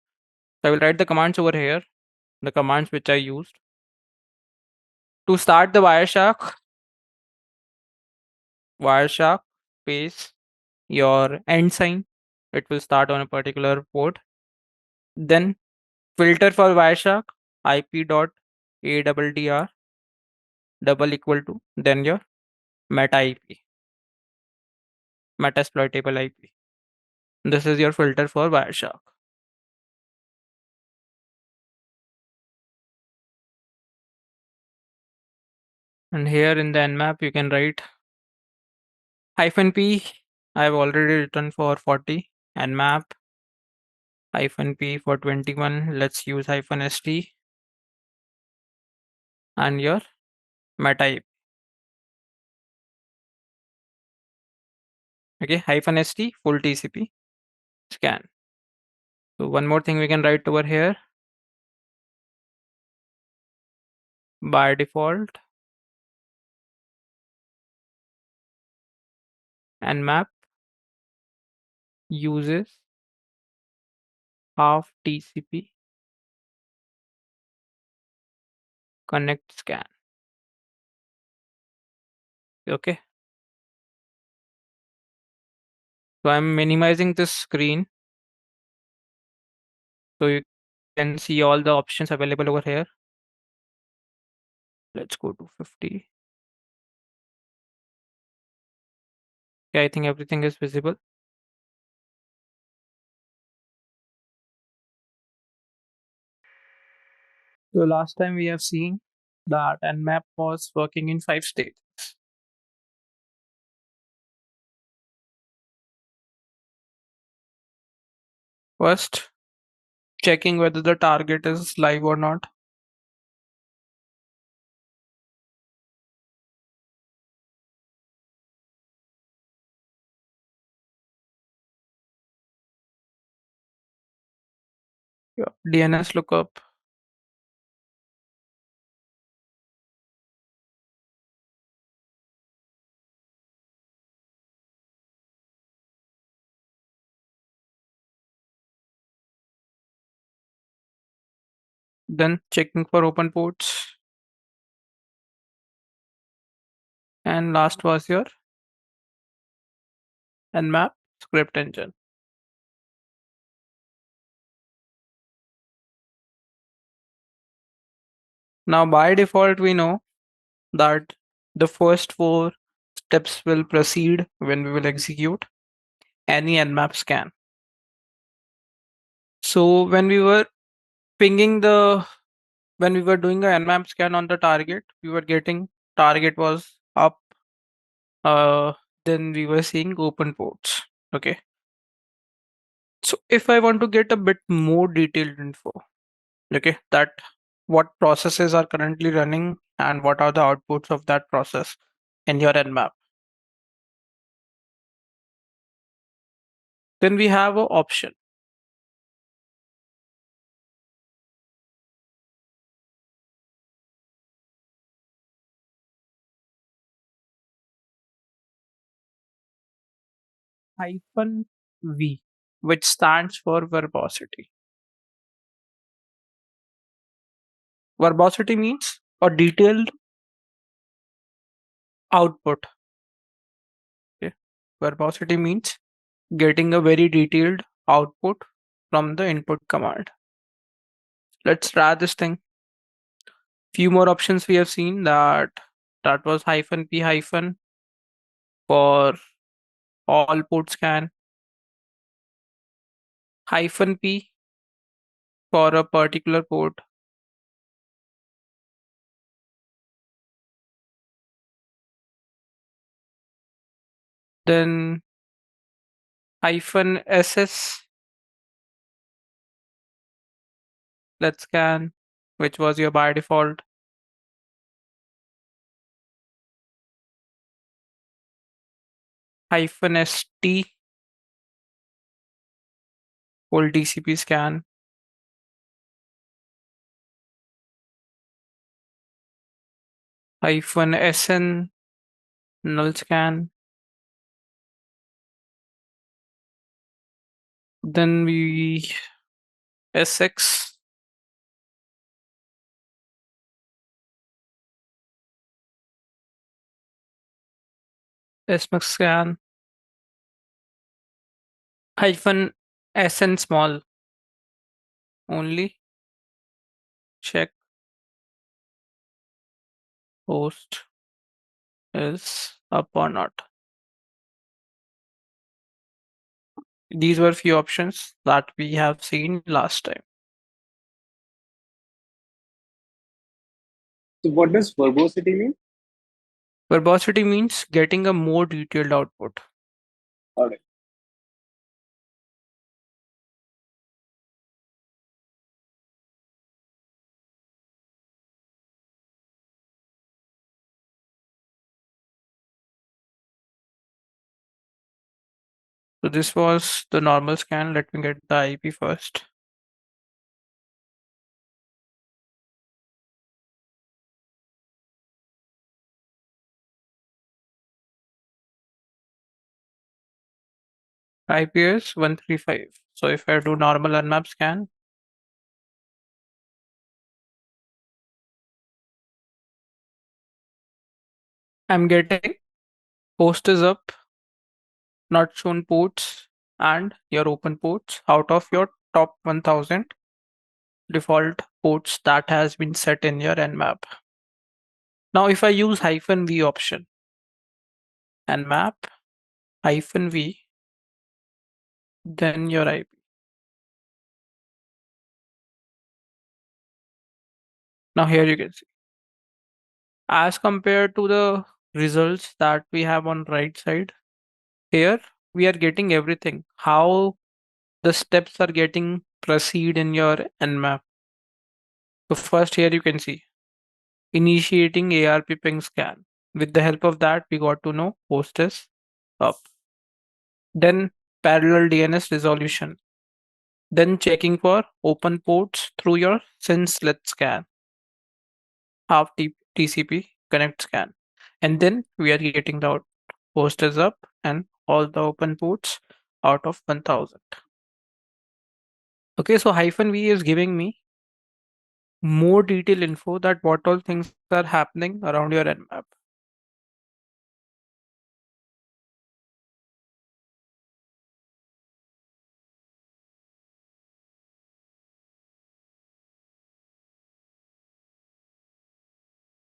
So I will write the commands over here, the commands which I used. To start the Wireshark space your end sign. It will start on a particular port. Then filter for Wireshark IP.ADDR double equal to then your meta IP, Metasploitable IP. This is your filter for Wireshark. And here in the Nmap, you can write -p. I have already written for 40. Nmap -p for 21. Let's use -st and your meta IP. Okay, -st full TCP scan. So one more thing we can write over here. By default, Nmap uses half TCP connect scan. Okay. So I'm minimizing this screen so you can see all the options available over here. Let's go to 50. Okay, I think everything is visible. So last time we have seen that Nmap was working in 5 states. First, checking whether the target is live or not. Yeah. DNS lookup. Then checking for open ports. And last was your Nmap script engine. Now by default, we know that the first 4 steps will proceed when we will execute any Nmap scan. So when we were pinging when we were doing a Nmap scan on the target, we were getting target was up. Then we were seeing open ports. Okay. So if I want to get a bit more detailed info, okay, that what processes are currently running and what are the outputs of that process in your Nmap, then we have an option. -v, which stands for verbosity. Verbosity means a detailed output. Okay. Verbosity means getting a very detailed output from the input command. Let's try this thing. Few more options we have seen that was -p hyphen for all port scan, -p for a particular port, then -ss let's scan, which was your by default. -st full TCP scan. -sn null scan. Then we sx smax scan -sn small only check host is up or not. These were few options that we have seen last time. So what does verbosity mean? Verbosity means getting a more detailed output. All right. So this was the normal scan. Let me get the IP first. IP is 135. So if I do normal Nmap scan, I'm getting host is up, not shown ports, and your open ports out of your top 1000 default ports that has been set in your Nmap. Now if I use -v option, Nmap -v, then your IP. Now here you can see, as compared to the results that we have on right side, here we are getting everything. How the steps are getting proceed in your Nmap. So first here you can see initiating ARP ping scan. With the help of that, we got to know host is up. Then parallel DNS resolution. Then checking for open ports through your SYN/SLET scan. Half TCP connect scan. And then we are getting the host is up and all the open ports out of 1000. Okay, so -v is giving me more detailed info that what all things are happening around your Nmap.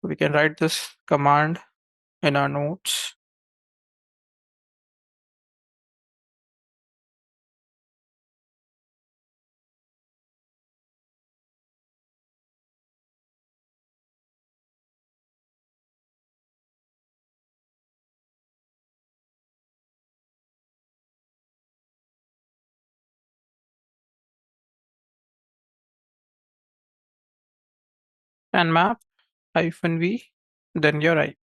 We can write this command in our notes. Nmap -v, then your IP.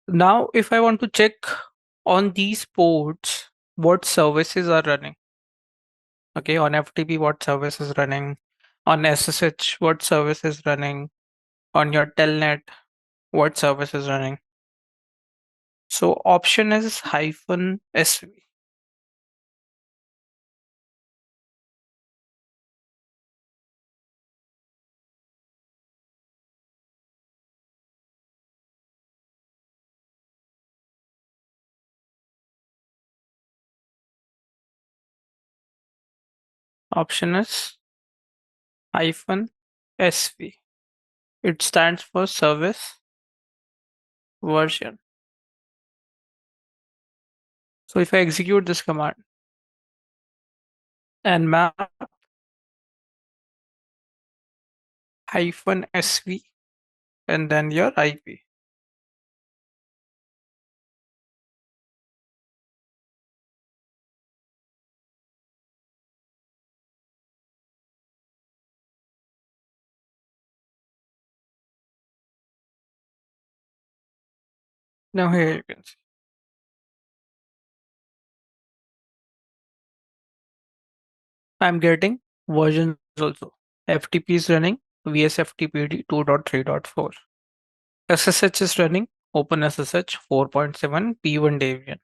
Now, if I want to check on these ports, what services are running? Okay, on FTP, what service is running? On SSH, what service is running? On your telnet, what service is running? So option is -sv. Option is -sv. It stands for service version. So if I execute this command, nmap -sv and then your IP. Now here you can see. I'm getting versions also. FTP is running VSFTPD 2.3.4. SSH is running OpenSSH 4.7 P1 Debian.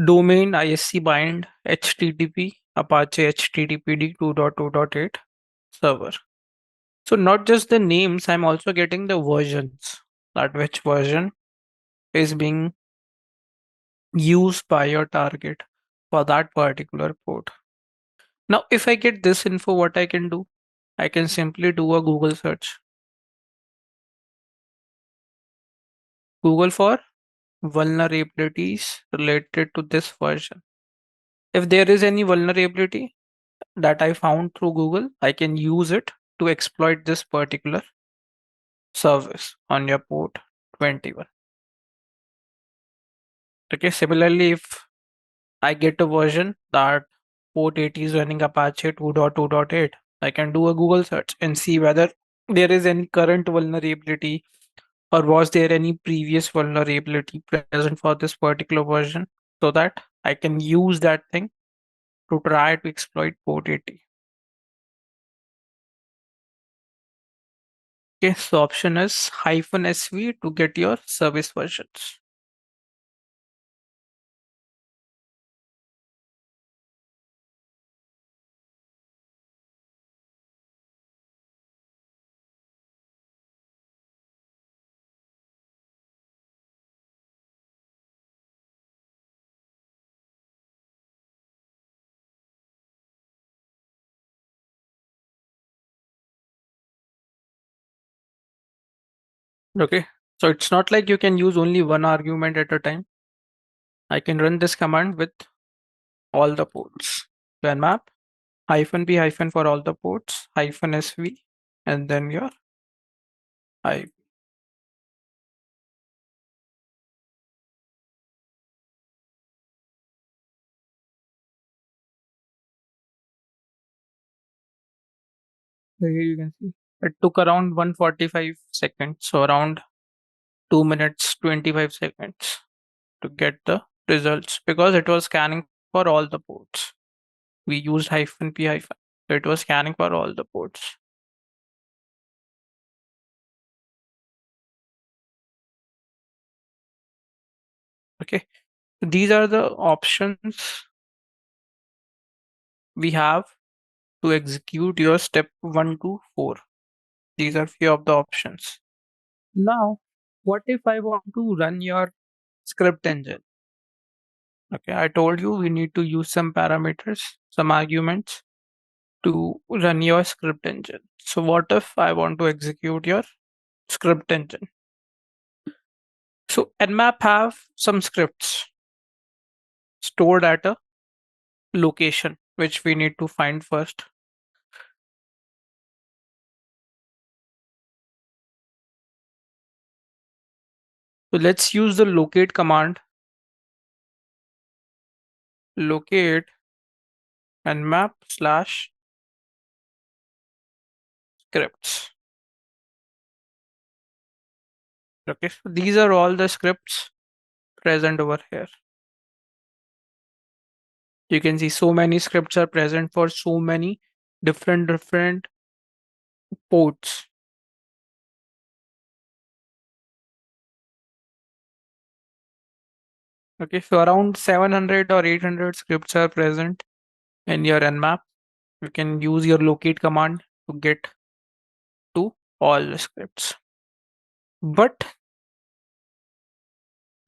Domain ISC bind HTTP Apache HTTPD 2.2.8 server. So not just the names, I'm also getting the versions, that which version is being used by your target for that particular port. Now, if I get this info, what I can do? I can simply do a Google search. Google for vulnerabilities related to this version. If there is any vulnerability that I found through Google, I can use it to exploit this particular service on your port 21. Okay, similarly, if I get a version that port 80 is running Apache 2.2.8, I can do a Google search and see whether there is any current vulnerability or was there any previous vulnerability present for this particular version, so that I can use that thing to try to exploit port 80. Okay, so option is -sv to get your service versions. Okay, so it's not like you can use only one argument at a time. I can run this command with all the ports. Nmap -p for all the ports -sv and then your IP. So here you can see it took around 145 seconds, so around 2 minutes 25 seconds to get the results because it was scanning for all the ports. We used -p, so it was scanning for all the ports. Okay, these are the options we have to execute your step 1 to 4. These are few of the options. Now, what if I want to run your script engine? Okay, I told you we need to use some parameters, some arguments to run your script engine. So what if I want to execute your script engine? So Nmap have some scripts stored at a location, which we need to find first. So let's use the locate command. Locate Nmap slash scripts. Okay, so these are all the scripts present over here. You can see so many scripts are present for so many different ports. Okay, so around 700 or 800 scripts are present in your Nmap. You can use your locate command to get to all the scripts. But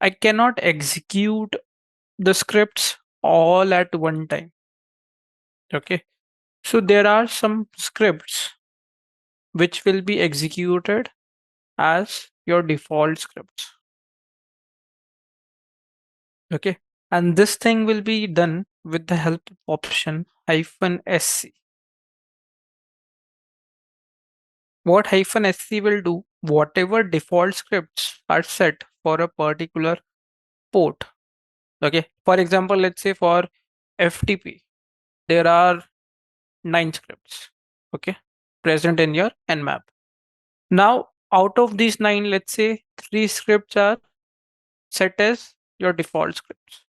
I cannot execute the scripts all at one time. Okay, so there are some scripts which will be executed as your default scripts. Okay, and this thing will be done with the help of option -sc. What -sc will do, whatever default scripts are set for a particular port. Okay, for example, let's say for FTP, there are 9 scripts, okay, present in your Nmap. Now, out of these 9, let's say 3 scripts are set as your default scripts.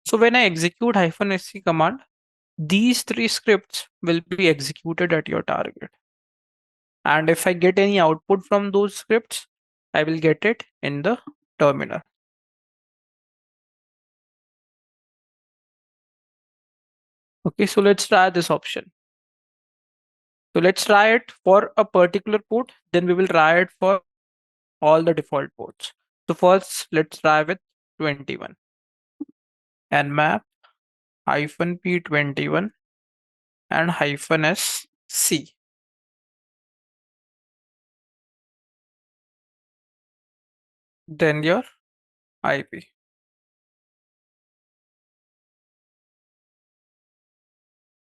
So when I execute -sc command, these 3 scripts will be executed at your target. And if I get any output from those scripts, I will get it in the terminal. Okay, so let's try this option. So let's try it for a particular port, then we will try it for all the default ports. So first, let's try with 21. Nmap -p21 and -sc. Then your IP.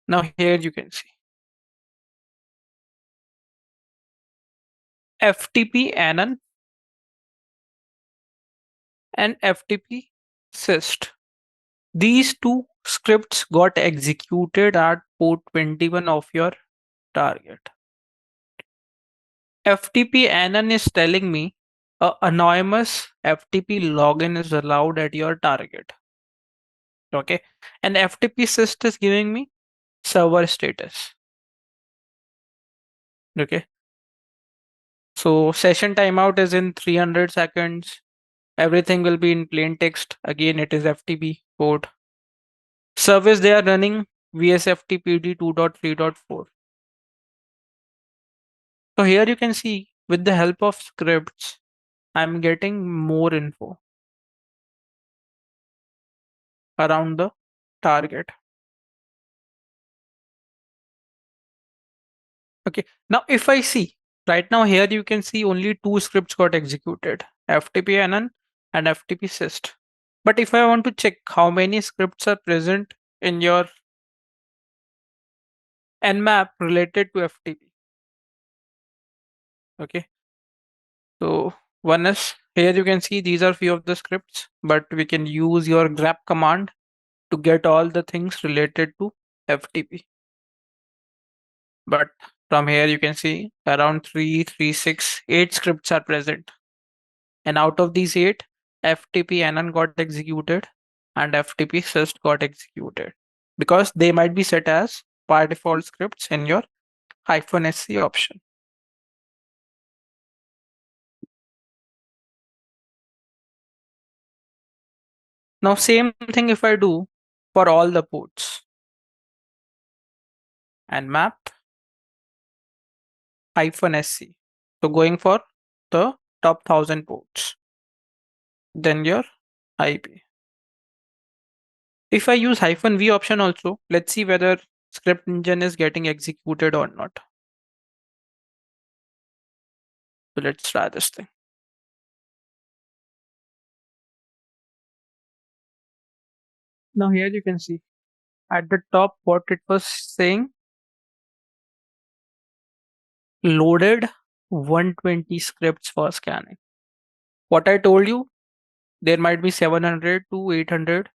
Now here you can see FTP anon and FTP syst. These 2 scripts got executed at port 21 of your target. FTP anon is telling me a anonymous FTP login is allowed at your target. Okay, and FTP syst is giving me server status. Okay, so session timeout is in 300 seconds. Everything will be in plain text. Again, it is FTP port. Service they are running VSFTPD 2.3.4. So here you can see with the help of scripts, I'm getting more info around the target. Okay, now if I see right now here you can see only 2 scripts got executed, FTP anon and FTP syst. But if I want to check how many scripts are present in your Nmap related to FTP. Okay, so one is here you can see these are few of the scripts, but we can use your grep command to get all the things related to FTP. But from here you can see around 3, 3, 6, 8 scripts are present. And out of these 8, FTP anon got executed and FTP syst got executed because they might be set as by default scripts in your -sc option. Now same thing if I do for all the ports. Nmap -sc. So going for the top 1000 ports. Then your IP. If I use -v option also, let's see whether script engine is getting executed or not. So let's try this thing. Now here you can see at the top what it was saying, loaded 120 scripts for scanning. What I told you, there might be 700 to 800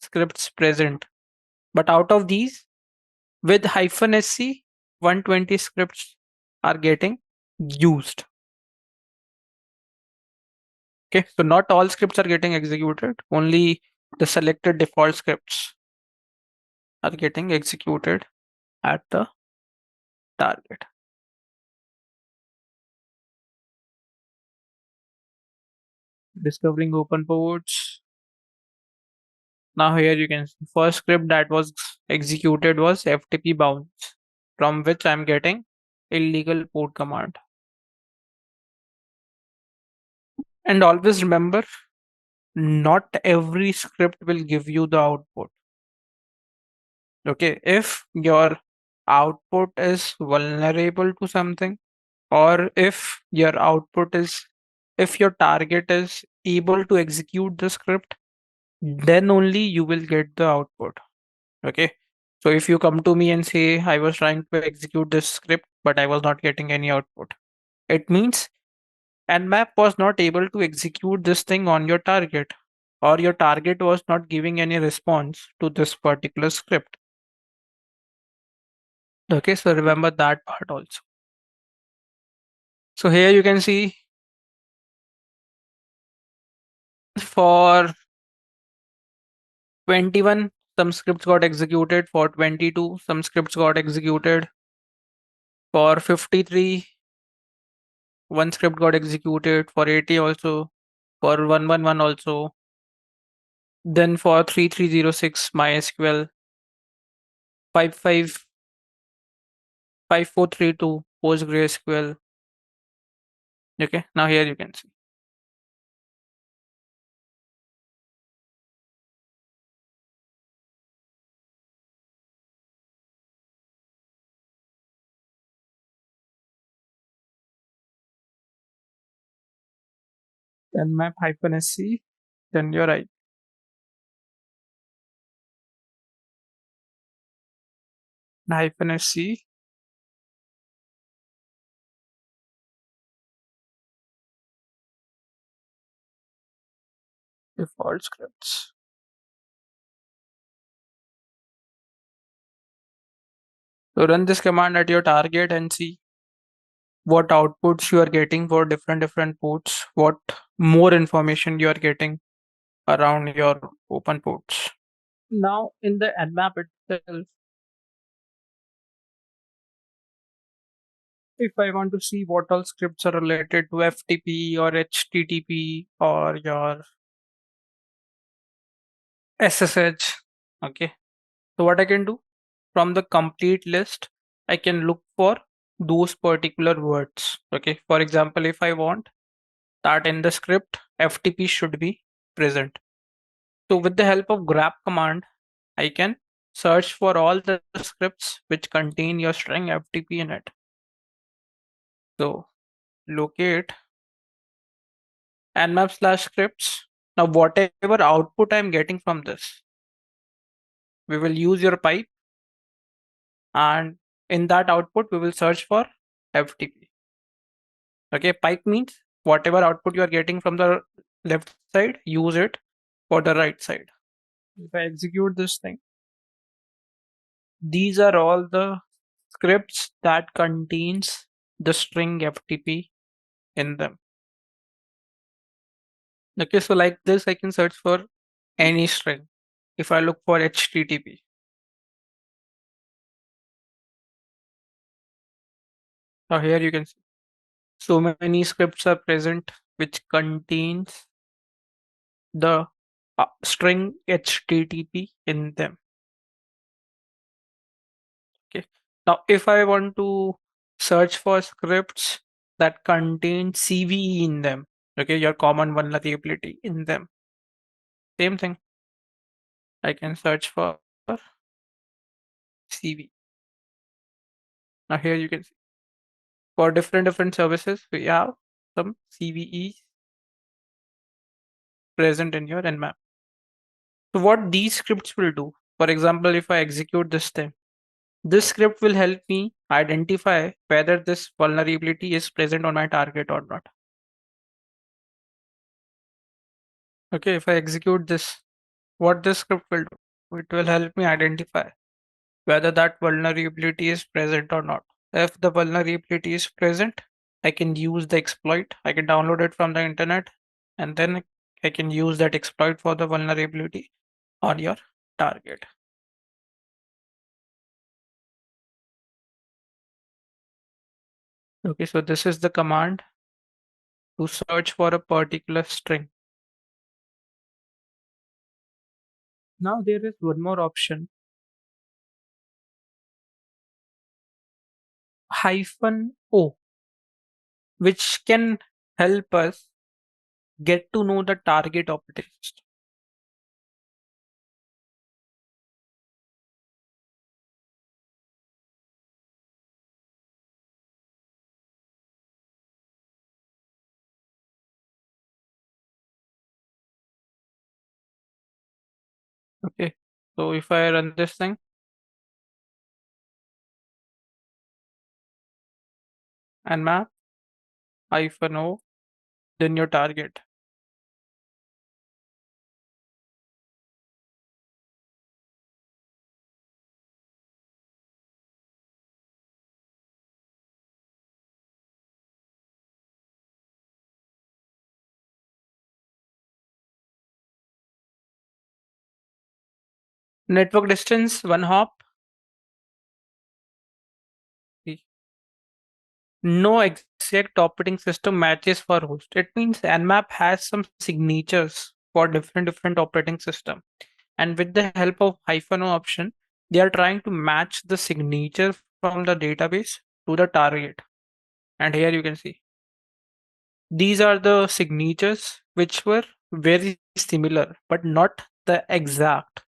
scripts present. But out of these, with -sc, 120 scripts are getting used. Okay, so not all scripts are getting executed, only the selected default scripts are getting executed at the target. Discovering open ports. Now here you can see first script that was executed was FTP bounce, from which I'm getting illegal port command. And always remember, not every script will give you the output. Okay, if your output is vulnerable to something, or if your output is, if your target is able to execute the script, then only you will get the output. Okay, so if you come to me and say I was trying to execute this script but I was not getting any output, it means Nmap was not able to execute this thing on your target, or your target was not giving any response to this particular script. Okay, so remember that part also. So here you can see for 21, some scripts got executed. For 22, some scripts got executed. For 53, one script got executed. For 80 also. For 111 also. Then for 3306 MySQL, 5432 PostgreSQL. Okay, now here you can see. Nmap -sc, then you're right. -sc, default scripts. So run this command at your target and see what outputs you are getting for different ports, what more information you are getting around your open ports. Now in the Nmap itself, if I want to see what all scripts are related to FTP or HTTP or your SSH, okay. So what I can do from the complete list, I can look for those particular words. Okay. For example, if I want that in the script, FTP should be present. So with the help of grep command, I can search for all the scripts which contain your string FTP in it. So locate nmap/scripts. Now whatever output I'm getting from this, we will use your pipe, and in that output we will search for FTP. Okay, pipe means whatever output you are getting from the left side, use it for the right side. If I execute this thing, these are all the scripts that contains the string FTP in them. Okay, so like this, I can search for any string. If I look for HTTP, now here you can see so many scripts are present which contains the string HTTP in them. Okay. Now, if I want to search for scripts that contain CVE in them, okay, your common vulnerability in them, same thing. I can search for CV. Now here you can see for different services, we have some CVE present in your Nmap. So what these scripts will do, for example, if I execute this thing, this script will help me identify whether this vulnerability is present on my target or not. Okay, if I execute this, what this script will do, it will help me identify whether that vulnerability is present or not. If the vulnerability is present, I can use the exploit. I can download it from the internet, and then I can use that exploit for the vulnerability on your target. Okay, so this is the command to search for a particular string. Now there is one more option, -o, which can help us get to know the target operating system. Okay, so if I run this thing, Nmap -o, then your target. Network distance, 1 hop. No exact operating system matches for host. It means Nmap has some signatures for different operating system. And with the help of -o option, they are trying to match the signature from the database to the target. And here you can see these are the signatures which were very similar, but not the exact.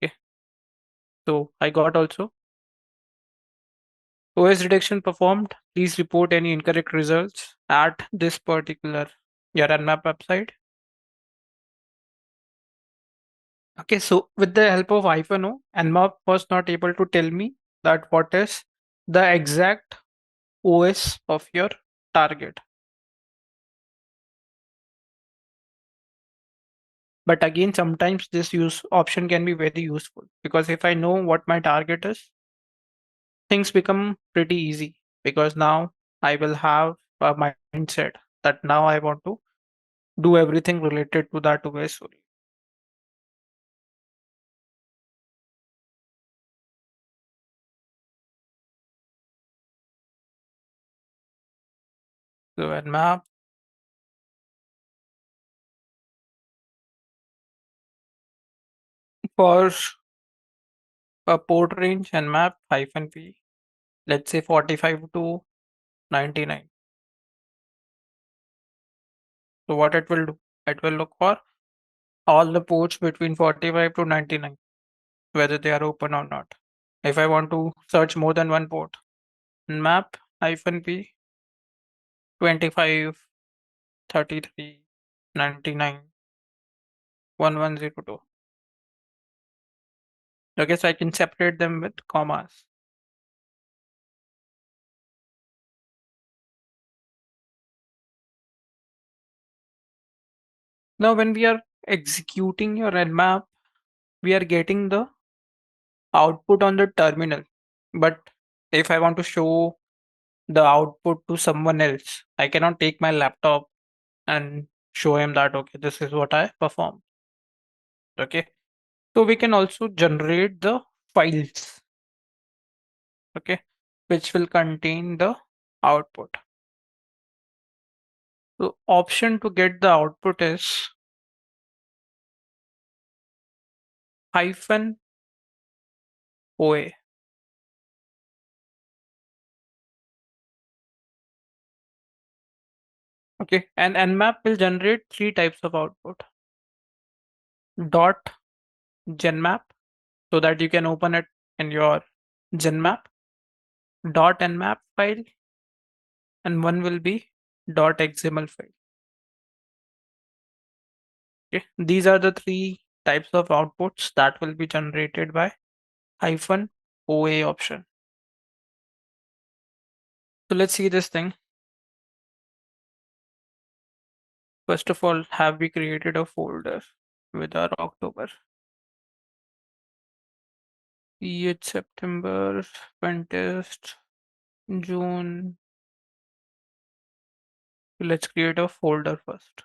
Okay, so I got also OS detection performed. Please report any incorrect results at this particular your Nmap website. Okay, so with the help of -o, Nmap was not able to tell me that what is the exact OS of your target. But again, sometimes this use option can be very useful because if I know what my target is, things become pretty easy because now I will have a mindset that now I want to do everything related to that OS only. So Nmap for a port range Nmap -p, let's say 45 to 99. So what it will do, it will look for all the ports between 45 to 99, whether they are open or not. If I want to search more than one port, map -p 25, 33, 99, 1102. Okay, so I can separate them with commas. Now, when we are executing your Nmap, we are getting the output on the terminal. But if I want to show the output to someone else, I cannot take my laptop and show him that, okay, this is what I performed. Okay, so we can also generate the files, okay, which will contain the output. So option to get the output is -OA. Okay, and Nmap will generate three types of output. Dot Genmap, so that you can open it in your Genmap. Dot Nmap file, and one will be dot XML file. Okay, these are the three types of outputs that will be generated by -OA option. So let's see this thing. First of all, have we created a folder with our October? It's September, Pentest, June. Let's create a folder first.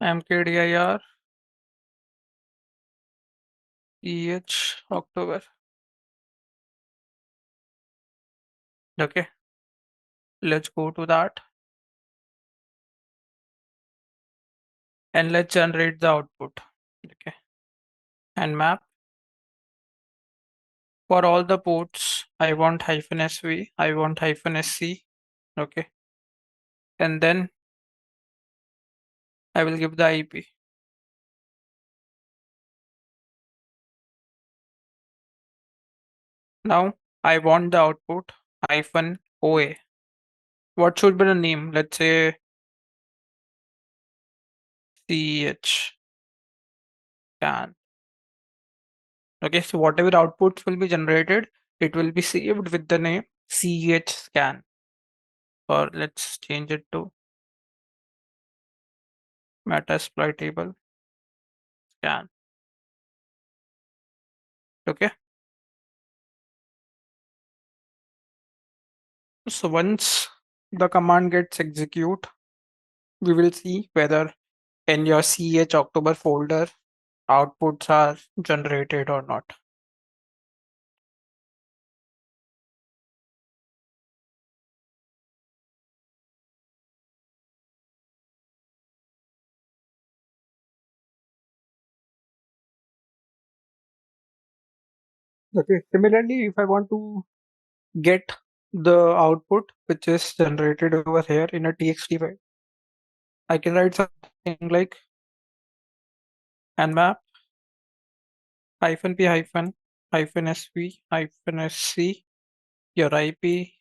mkdir October. Okay, let's go to that and let's generate the output. Okay, and map for all the ports. I want -SV, I want -SC. Okay, and then I will give the IP. Now I want the output -OA. What should be the name? Let's say CH scan. Okay, so whatever outputs will be generated, it will be saved with the name CH scan. Or let's change it to Metasploit table scan. Okay. So once the command gets execute, we will see whether in your CH October folder outputs are generated or not. Okay. Similarly, if I want to get the output which is generated over here in a txt file, I can write something like nmap -p -sv -sc your IP.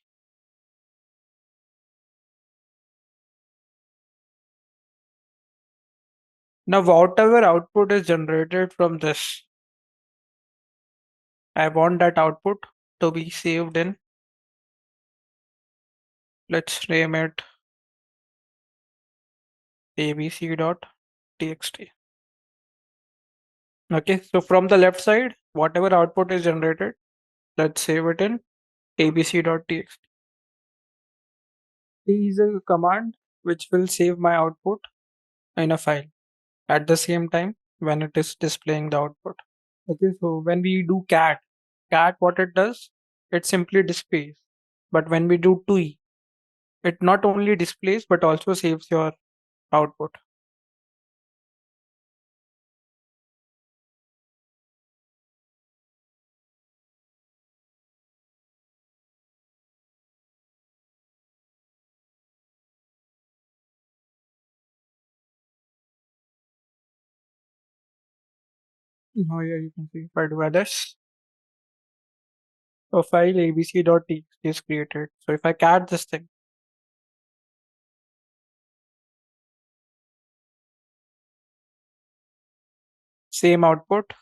Now, whatever output is generated from this, I want that output to be saved in, let's name it abc.txt. Okay, so from the left side, whatever output is generated, let's save it in abc.txt. T is a command which will save my output in a file at the same time when it is displaying the output. Okay, so when we do cat what it does, it simply displays. But when we do TUI, it not only displays but also saves your output. Oh yeah, you can see if I do this, a file abc.txt is created. So if I cat this thing, same output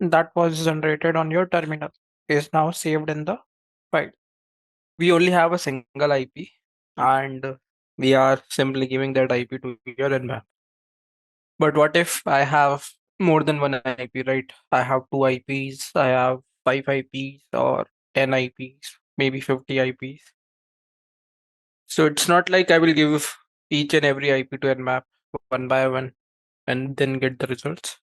that was generated on your terminal is now saved in the file. We only have a single IP and we are simply giving that IP to your Nmap. But what if I have more than one IP, right? I have two IPs, I have five IPs or 10 IPs, maybe 50 IPs. So it's not like I will give each and every IP to Nmap one by one and then get the results.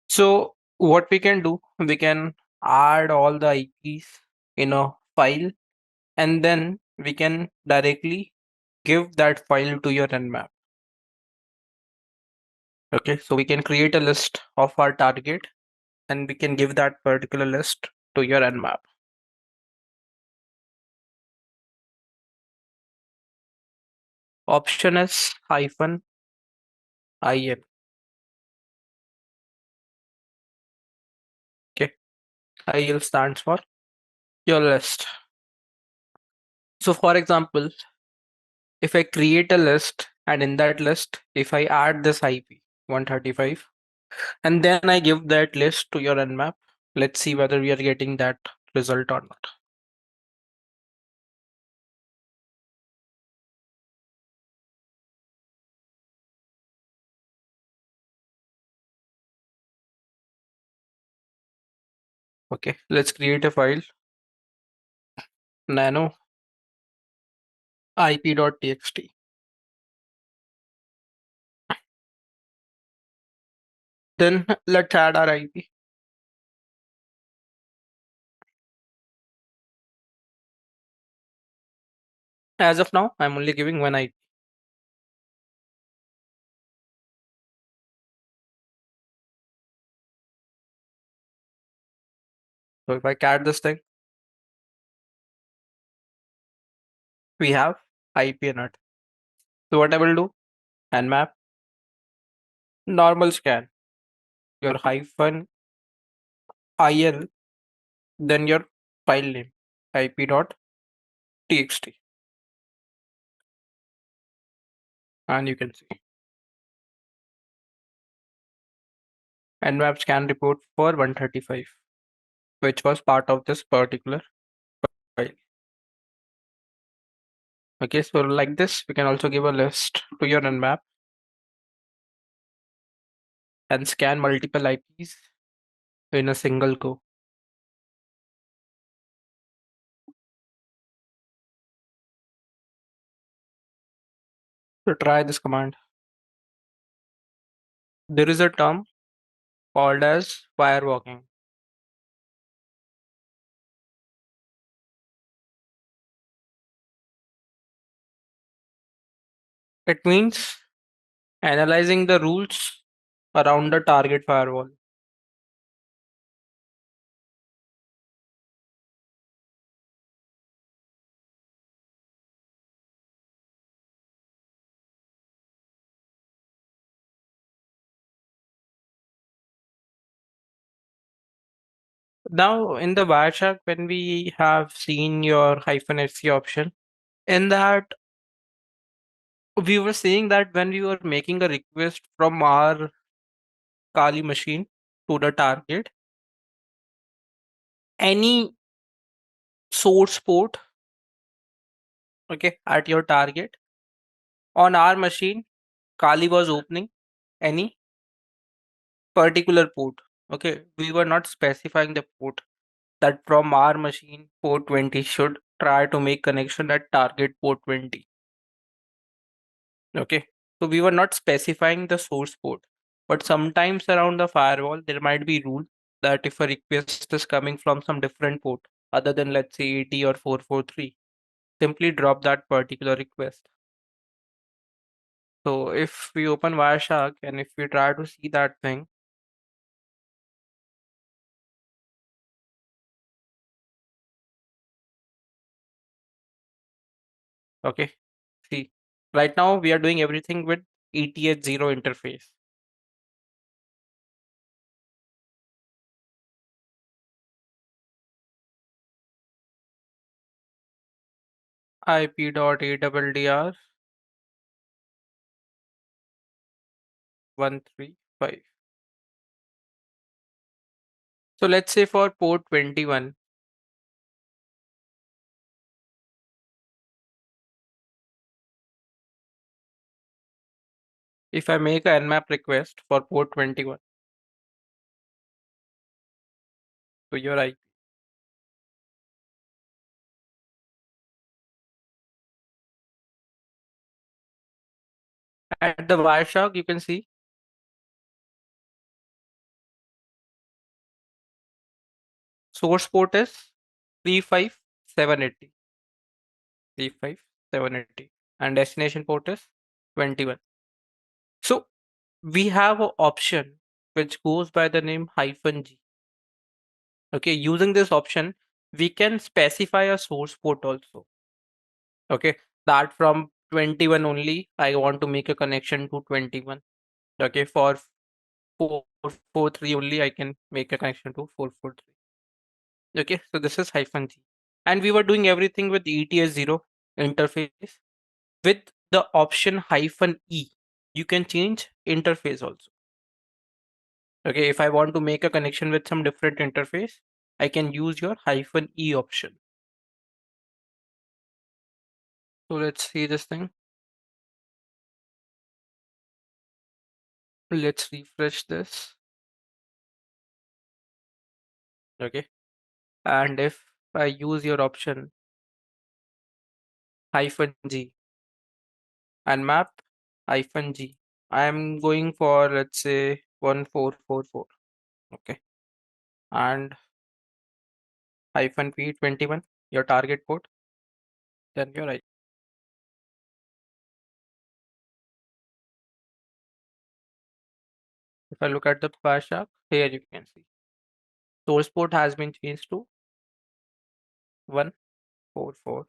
So what we can do, we can add all the IPs in a file and then we can directly give that file to your Nmap. Okay, so we can create a list of our target and we can give that particular list to your Nmap. Option is -in. Okay, IL stands for your list. So for example, if I create a list and in that list, if I add this IP 135 and then I give that list to your Nmap, let's see whether we are getting that result or not. Okay, let's create a file nano ip.txt. Then let's add our IP. As of now, I'm only giving one IP. So if I cat this thing, we have IP in it. So what I will do, nmap normal scan your -il, then your file name ip.txt, and you can see nmap scan report for 135, which was part of this particular file. Okay, so like this, we can also give a list to your nmap and scan multiple IPs in a single go. So try this command. There is a term called as firewalking. It means analyzing the rules around the target firewall. Now, in the Wireshark, when we have seen your -sc option, in that we were saying that when we were making a request from our Kali machine to the target, any source port, okay, at your target, on our machine, Kali was opening any particular port. Okay, we were not specifying the port that from our machine port 20 should try to make connection at target port 20. Okay, so we were not specifying the source port, but sometimes around the firewall there might be rule that if a request is coming from some different port other than, let's say, 80 or 443, simply drop that particular request. So if we open Wireshark and if we try to see that thing, okay, see, right now we are doing everything with ETH0 interface. IP.ADDR 135. So let's say for port 21, if I make a Nmap request for port 21 to your IP, at the Wireshark you can see source port is 35780, 35780, and destination port is 21. So we have an option which goes by the name -G. Okay, using this option, we can specify a source port also. Okay, that from 21 only, I want to make a connection to 21. Okay, for 443 only, I can make a connection to 443. Okay, so this is -G. And we were doing everything with ETS0 interface. With the option -E, you can change interface also. Okay, if I want to make a connection with some different interface, I can use your -E option. So let's see this thing. Let's refresh this. Okay, and if I use your option -G and map -G, I am going for, let's say, 1444. Okay, and -P21, your target port, then you're right. If I look at the Wireshark, here you can see source port has been changed to 1444.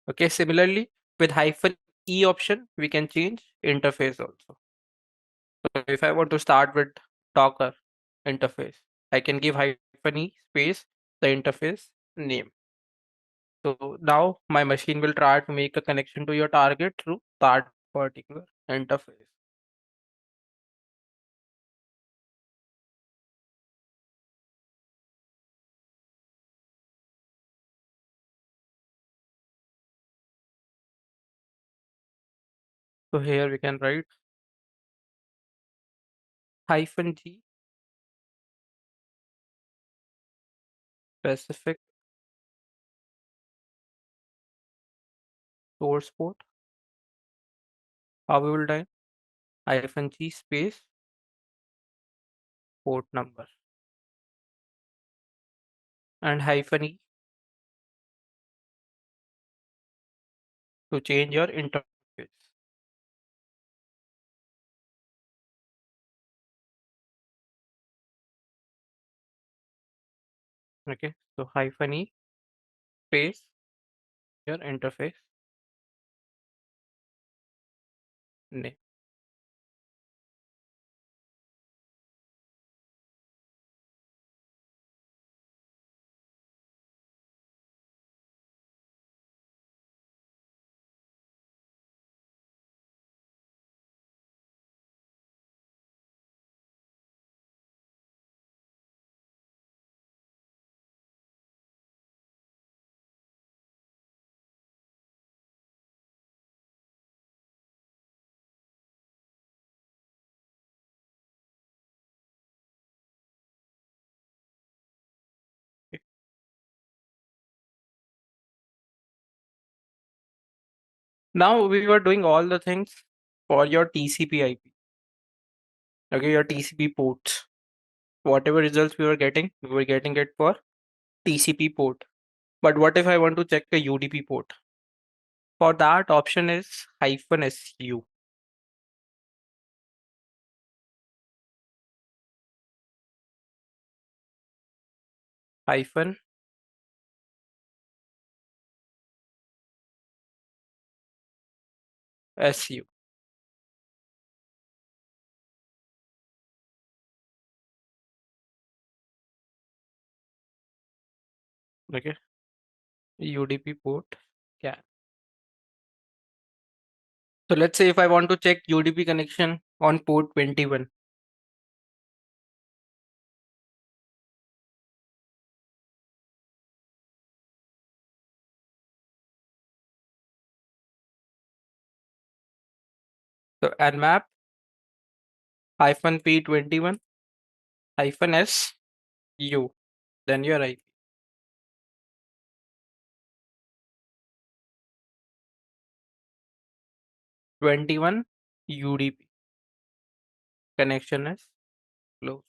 Okay, similarly with -E option, we can change interface also. So if I want to start with Docker interface, I can give -E space the interface name. So now my machine will try to make a connection to your target through that particular interface. So here we can write -G specific source port. How we will type -G space port number and -E to change your interface. Okay, so -E space your interface name. Okay. Now we were doing all the things for your TCP IP. Okay, your TCP ports. Whatever results we were getting it for TCP port. But what if I want to check the UDP port? For that, option is -SU. Hyphen SU. Okay, UDP port can. So let's say if I want to check UDP connection on port 21. So Nmap -P21 -SU. Then your IP. 21 UDP connection is closed.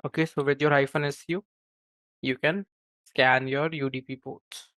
Okay, so with your -SU, you can scan your UDP ports.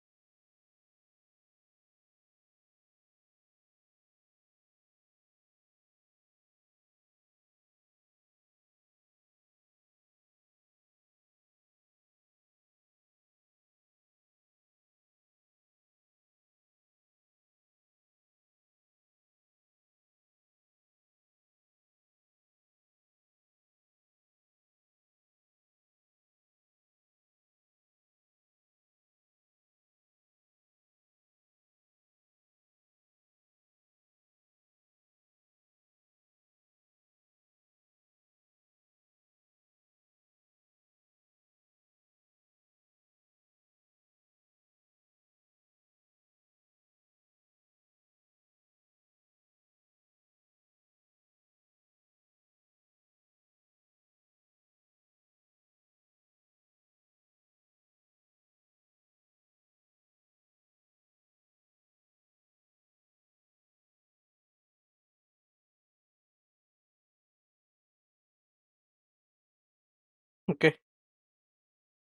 Okay.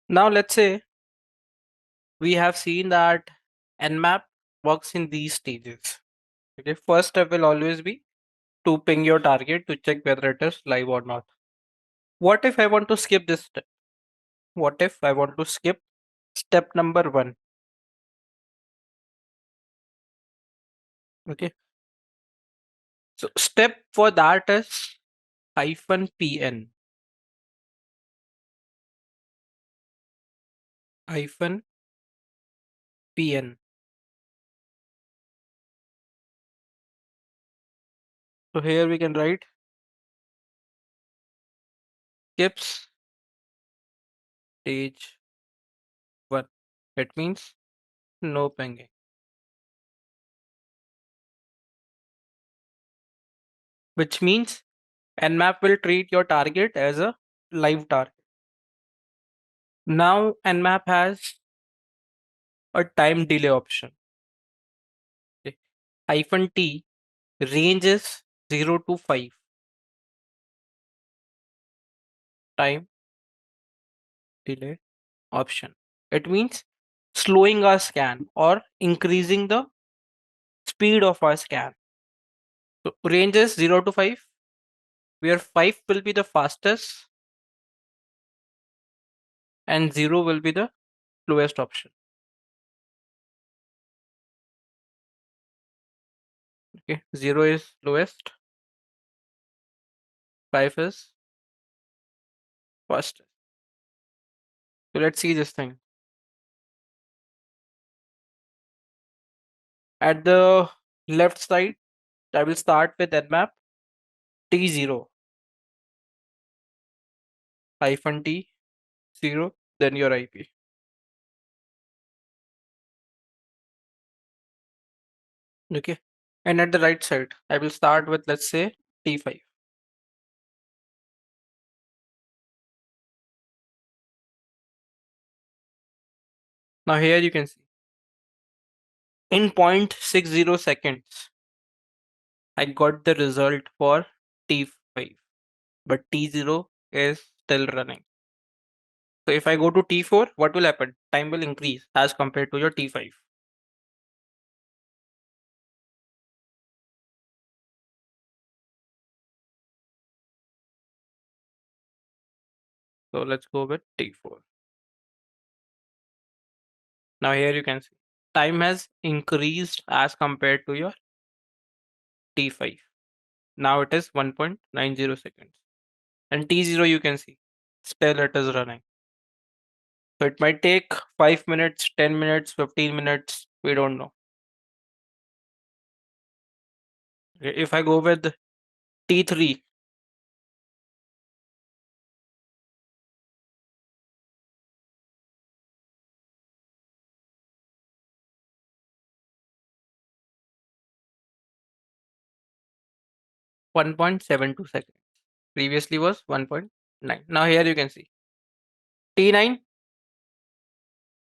Now let's say we have seen that Nmap works in these stages. Okay, first step will always be to ping your target to check whether it is live or not. What if I want to skip this step? What if I want to skip step number 1? Okay, so step for that is -PN. -PN. So here we can write skips stage 1. It means no pinging. which means Nmap will treat your target as a live target. Now Nmap has a time delay option. Okay. -T range is 0 to 5. Time delay option. It means slowing our scan or increasing the speed of our scan. So range is 0 to 5, where 5 will be the fastest and 0 will be the slowest option. Okay, 0 is lowest, 5 is fastest. So let's see this thing. At the left side, I will start with Nmap T0 -T 0, then your IP. Okay. And at the right side, I will start with, let's say, T5. Now here you can see in 0.60 seconds, I got the result for T5, but T0 is still running. So if I go to T4, what will happen? Time will increase as compared to your T5. So let's go with T4. Now here you can see time has increased as compared to your T5. Now it is 1.90 seconds. And T0 you can see still it is running. So it might take 5 minutes, 10 minutes, 15 minutes. We don't know. If I go with T3, (1.72 seconds. Previously was 1.9. Now here you can see T9,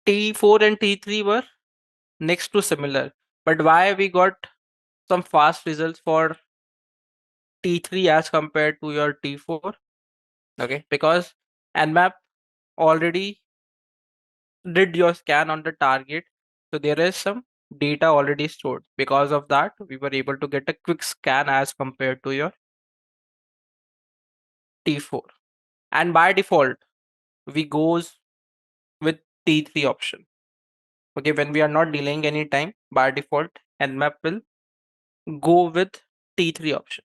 T4 and T3 were next to similar. But why we got some fast results for T3 as compared to your T4? Okay, because Nmap already did your scan on the target. So there is some data already stored. Because of that, we were able to get a quick scan as compared to your T4. And by default, we goes with T3 option. Okay, when we are not delaying any time, by default, Nmap will go with T3 option.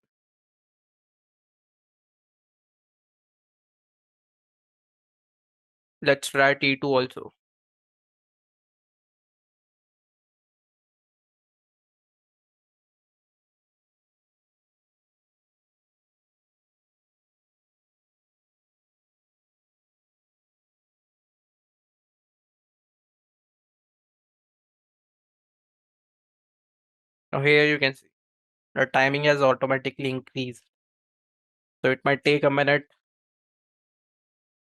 Let's try T2 also. Now here you can see the timing has automatically increased. So it might take a minute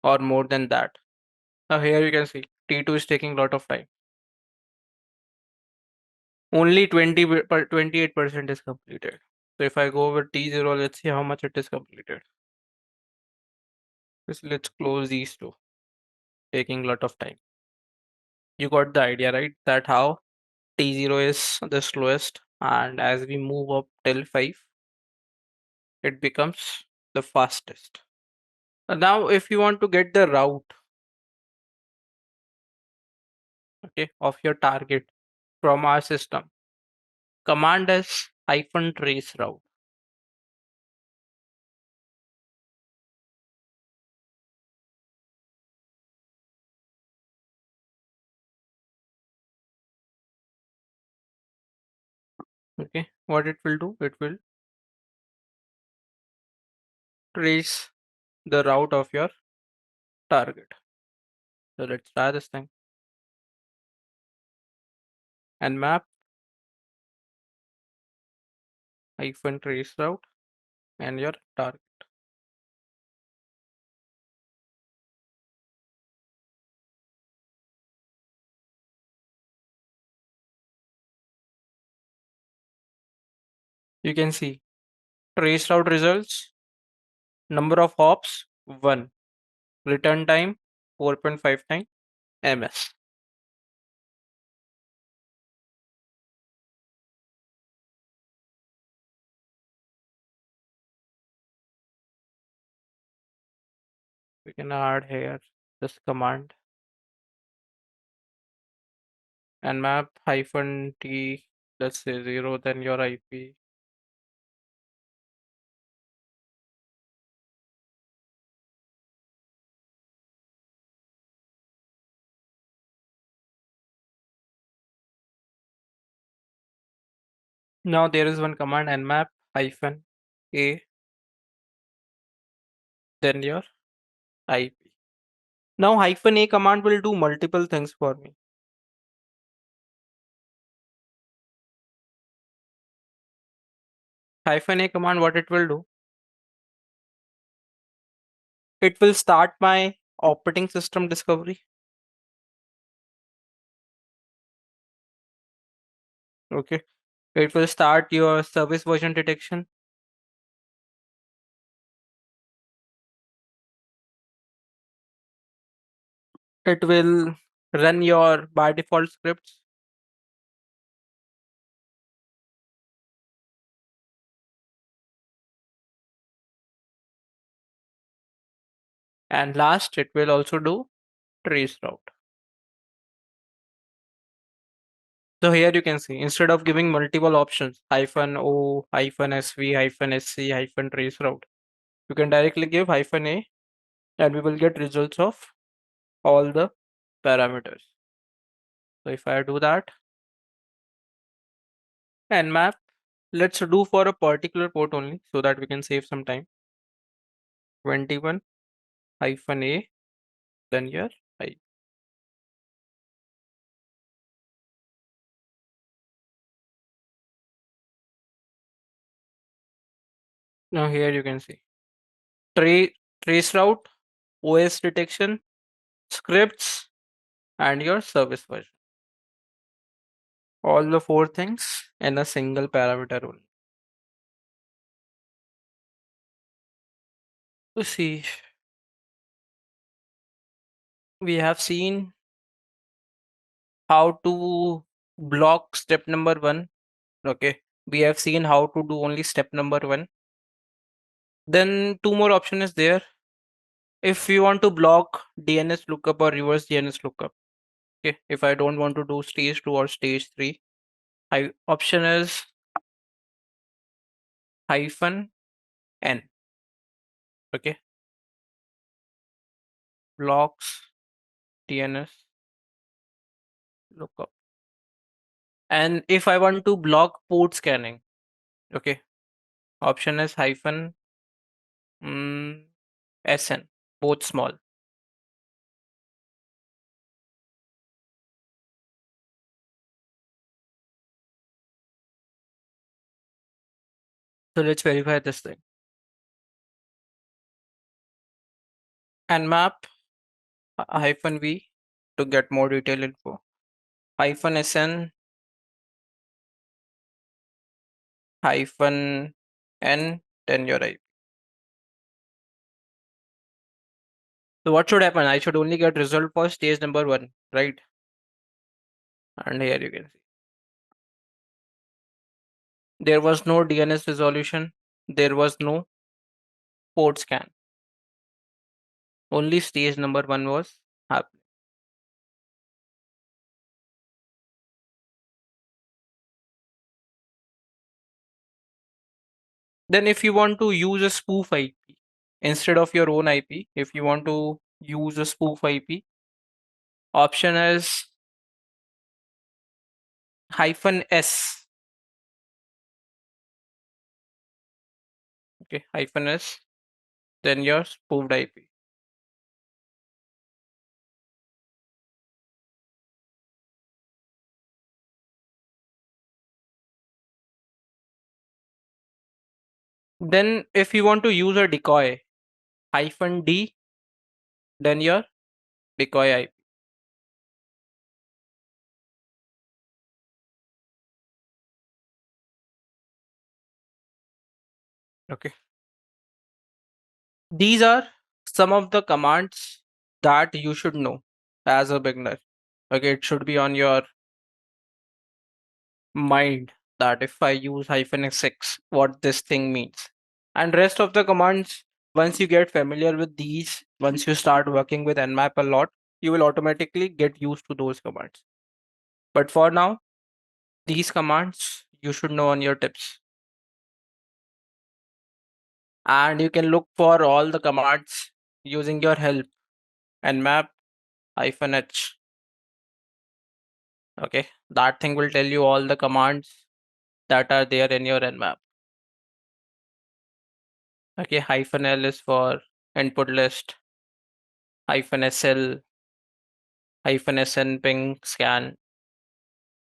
or more than that. Now here you can see T2 is taking a lot of time. Only 28% is completed. So if I go with T0, let's see how much it is completed. Let's close these two. Taking a lot of time. You got the idea, right? That how T0 is the slowest, and as we move up till 5, it becomes the fastest. Now, if you want to get the route, okay, of your target from our system, command is -trace route. Okay, what it will do? It will trace the route of your target. So let's try this thing. Nmap -trace route. and your target. You can see trace route results, number of hops 1, return time 4.59 ms. We can add here this command nmap -t, let's say 0, then your IP. Now there is one command nmap -a, then your IP. Now -a command will do multiple things for me. -a command, what it will do? It will start my operating system discovery. Okay. It will start your service version detection. It will run your by default scripts. And last, it will also do trace route. So here you can see, instead of giving multiple options, -o, -sv, -sc, -trace route, you can directly give -a and we will get results of all the parameters. So if I do that, nmap, let's do for a particular port only so that we can save some time. 21 -a, then here I. Now here you can see trace route, OS detection, scripts, and your service version. All the 4 things in a single parameter only. To see, we have seen how to block step number 1. Okay, we have seen how to do only step number 1. Then 2 more option is there. If you want to block DNS lookup or reverse DNS lookup, okay, if I don't want to do stage 2 or stage 3, option is -n. Okay, blocks DNS lookup. And if I want to block port scanning, okay, option is -sn, both small. So let's verify this thing. Nmap -v to get more detailed info. -sn -n, then your IP. So what should happen? I should only get result for stage number 1, right? And here you can see. There was no DNS resolution. There was no port scan. Only stage number 1 was happening. Then if you want to use a spoof IP instead of your own IP, if you want to use a spoof IP, option is -s. Okay, -s, then your spoofed IP. Then if you want to use a decoy, -D, then your decoy IP. Okay. These are some of the commands that you should know as a beginner. Okay, it should be on your mind that if I use -X6, what this thing means. And rest of the commands, once you get familiar with these, once you start working with Nmap a lot, you will automatically get used to those commands. But for now, these commands you should know on your tips. And you can look for all the commands using your help Nmap -H. Okay, that thing will tell you all the commands that are there in your Nmap. Okay, -L is for input list, -SL, -SN ping scan,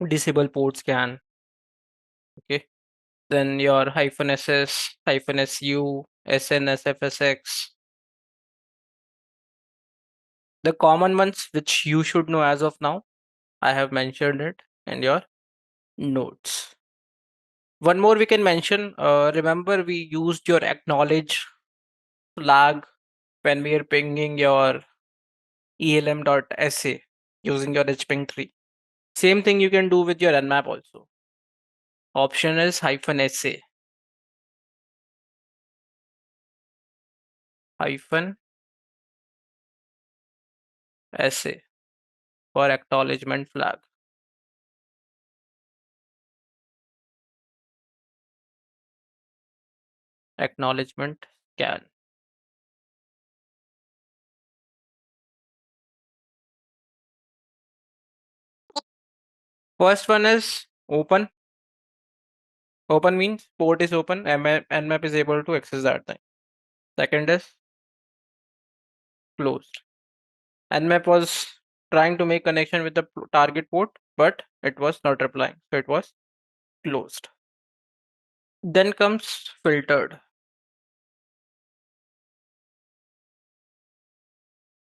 disable port scan. Okay, then your -SS, -SU, SN, the common ones which you should know as of now. I have mentioned it in your notes. One more we can mention. Remember, we used your acknowledge flag when we are pinging your elm.sa using your hping3. Same thing you can do with your Nmap also. Option is -SA. -SA for acknowledgement flag. Acknowledgement scan. First one is open. Open means port is open, Nmap is able to access that thing. Second is closed. Nmap was trying to make connection with the target port, but it was not replying, so it was closed. Then comes filtered.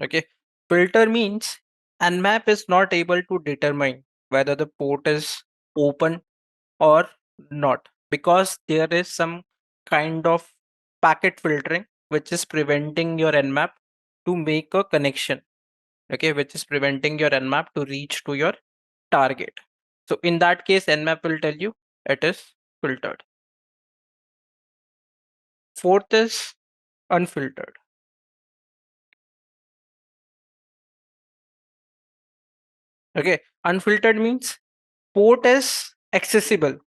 Okay, filter means Nmap is not able to determine whether the port is open or not, because there is some kind of packet filtering which is preventing your Nmap to make a connection. Okay, which is preventing your Nmap to reach to your target. So in that case, Nmap will tell you it is filtered. Fourth is unfiltered. Okay, unfiltered means port is accessible,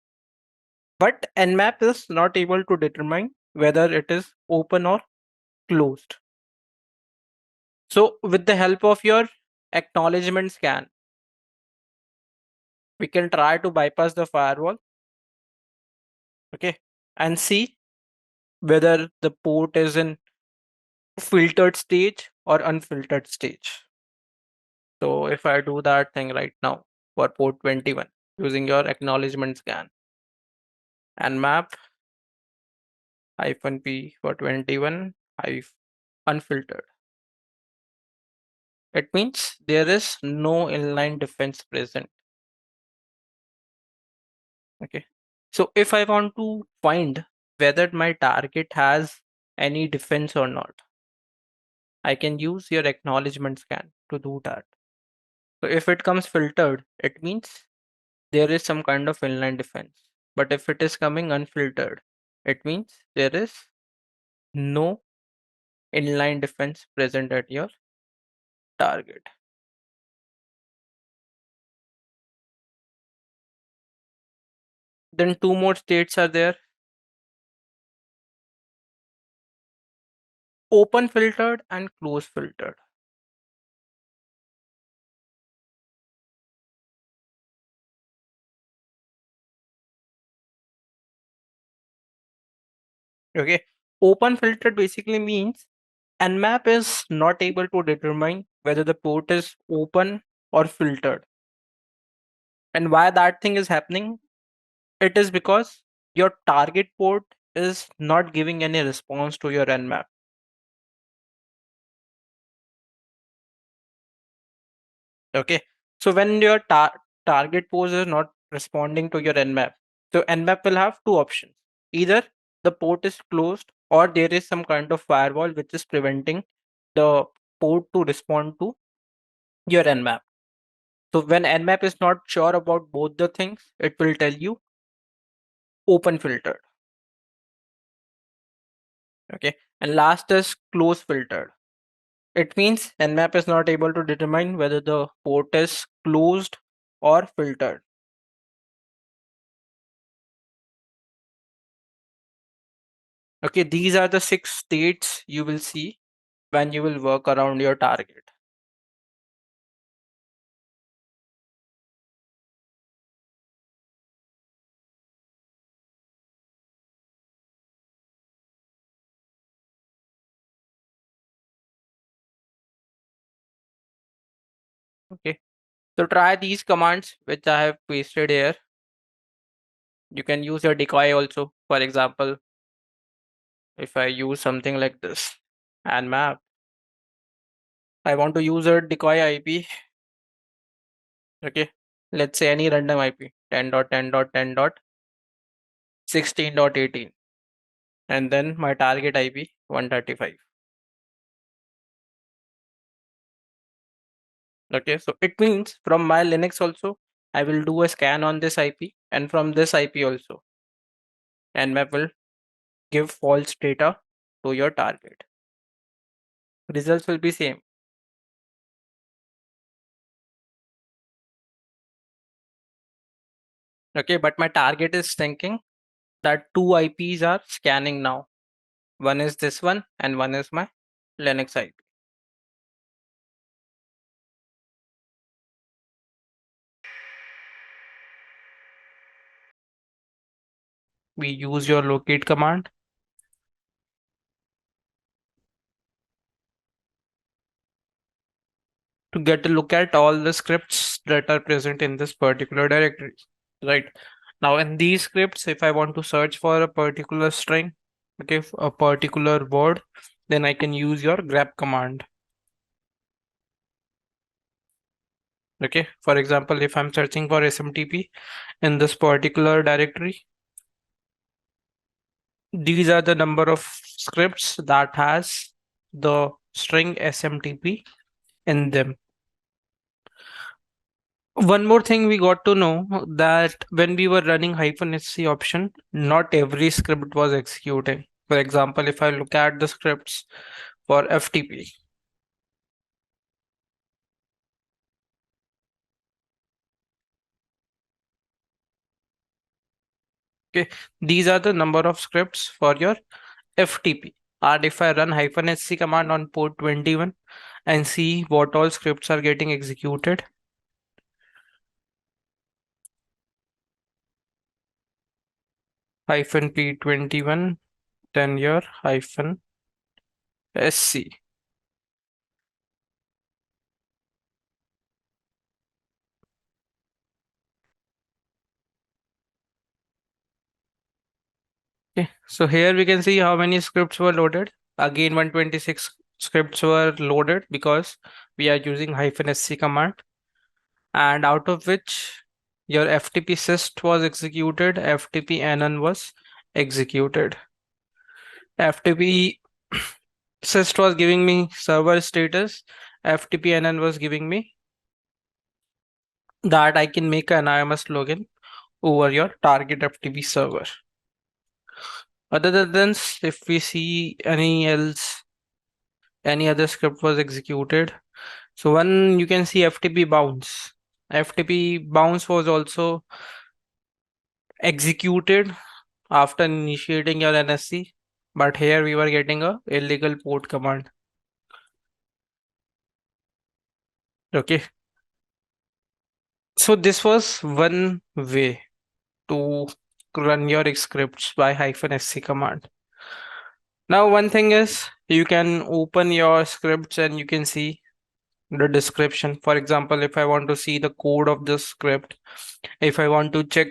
but Nmap is not able to determine whether it is open or closed. So with the help of your acknowledgement scan, we can try to bypass the firewall, okay, and see whether the port is in filtered stage or unfiltered stage. So if I do that thing right now for port 21 using your acknowledgement scan and map -p for 21 unfiltered, it means there is no inline defense present. Okay, so if I want to find whether my target has any defense or not, I can use your acknowledgement scan to do that. So if it comes filtered, it means there is some kind of inline defense. But if it is coming unfiltered, it means there is no inline defense present at your target. Then two more states are there. Open filtered and close filtered. Okay. Open filtered basically means Nmap is not able to determine whether the port is open or filtered. And why that thing is happening? It is because your target port is not giving any response to your Nmap. Okay, so when your target port is not responding to your Nmap, so Nmap will have two options. Either the port is closed or there is some kind of firewall which is preventing the port to respond to your Nmap. So when Nmap is not sure about both the things, it will tell you open filtered. Okay, and last is close filtered. It means Nmap is not able to determine whether the port is closed or filtered. Okay, these are the 6 states you will see when you will work around your target. Okay, so try these commands which I have pasted here. You can use your decoy also. For example, if I use something like this and map, I want to use a decoy IP. Okay, let's say any random IP 10.10.10.16.18 and then my target IP 135. Okay, so it means from my Linux also, I will do a scan on this IP and from this IP also, Nmap will give false data to your target. Results will be same. Okay, but my target is thinking that two IPs are scanning now. One is this one and one is my Linux IP. We use your locate command to get a look at all the scripts that are present in this particular directory. Right. Now in these scripts, if I want to search for a particular string, okay, a particular word, then I can use your grep command. Okay, for example, if I'm searching for SMTP in this particular directory, these are the number of scripts that has the string SMTP in them. One more thing we got to know that when we were running -sc option, not every script was executing. For example, if I look at the scripts for FTP, okay, these are the number of scripts for your FTP. And if I run -sc command on port 21 and see what all scripts are getting executed, -p21, then your -sc. Okay, so here we can see how many scripts were loaded. Again, 126 scripts were loaded because we are using -sc command, and out of which your FTP syst was executed, FTP nn was executed. FTP syst was giving me server status, FTP nn was giving me that I can make an IMS login over your target FTP server. Other than this, if we see any other script was executed. So one you can see FTP bounce. FTP bounce was also executed after initiating your NSC, but here we were getting a illegal port command. Okay. So this was one way to run your scripts by -sc command. Now one thing is you can open your scripts and you can see the description. For example, if I want to see the code of the script, if I want to check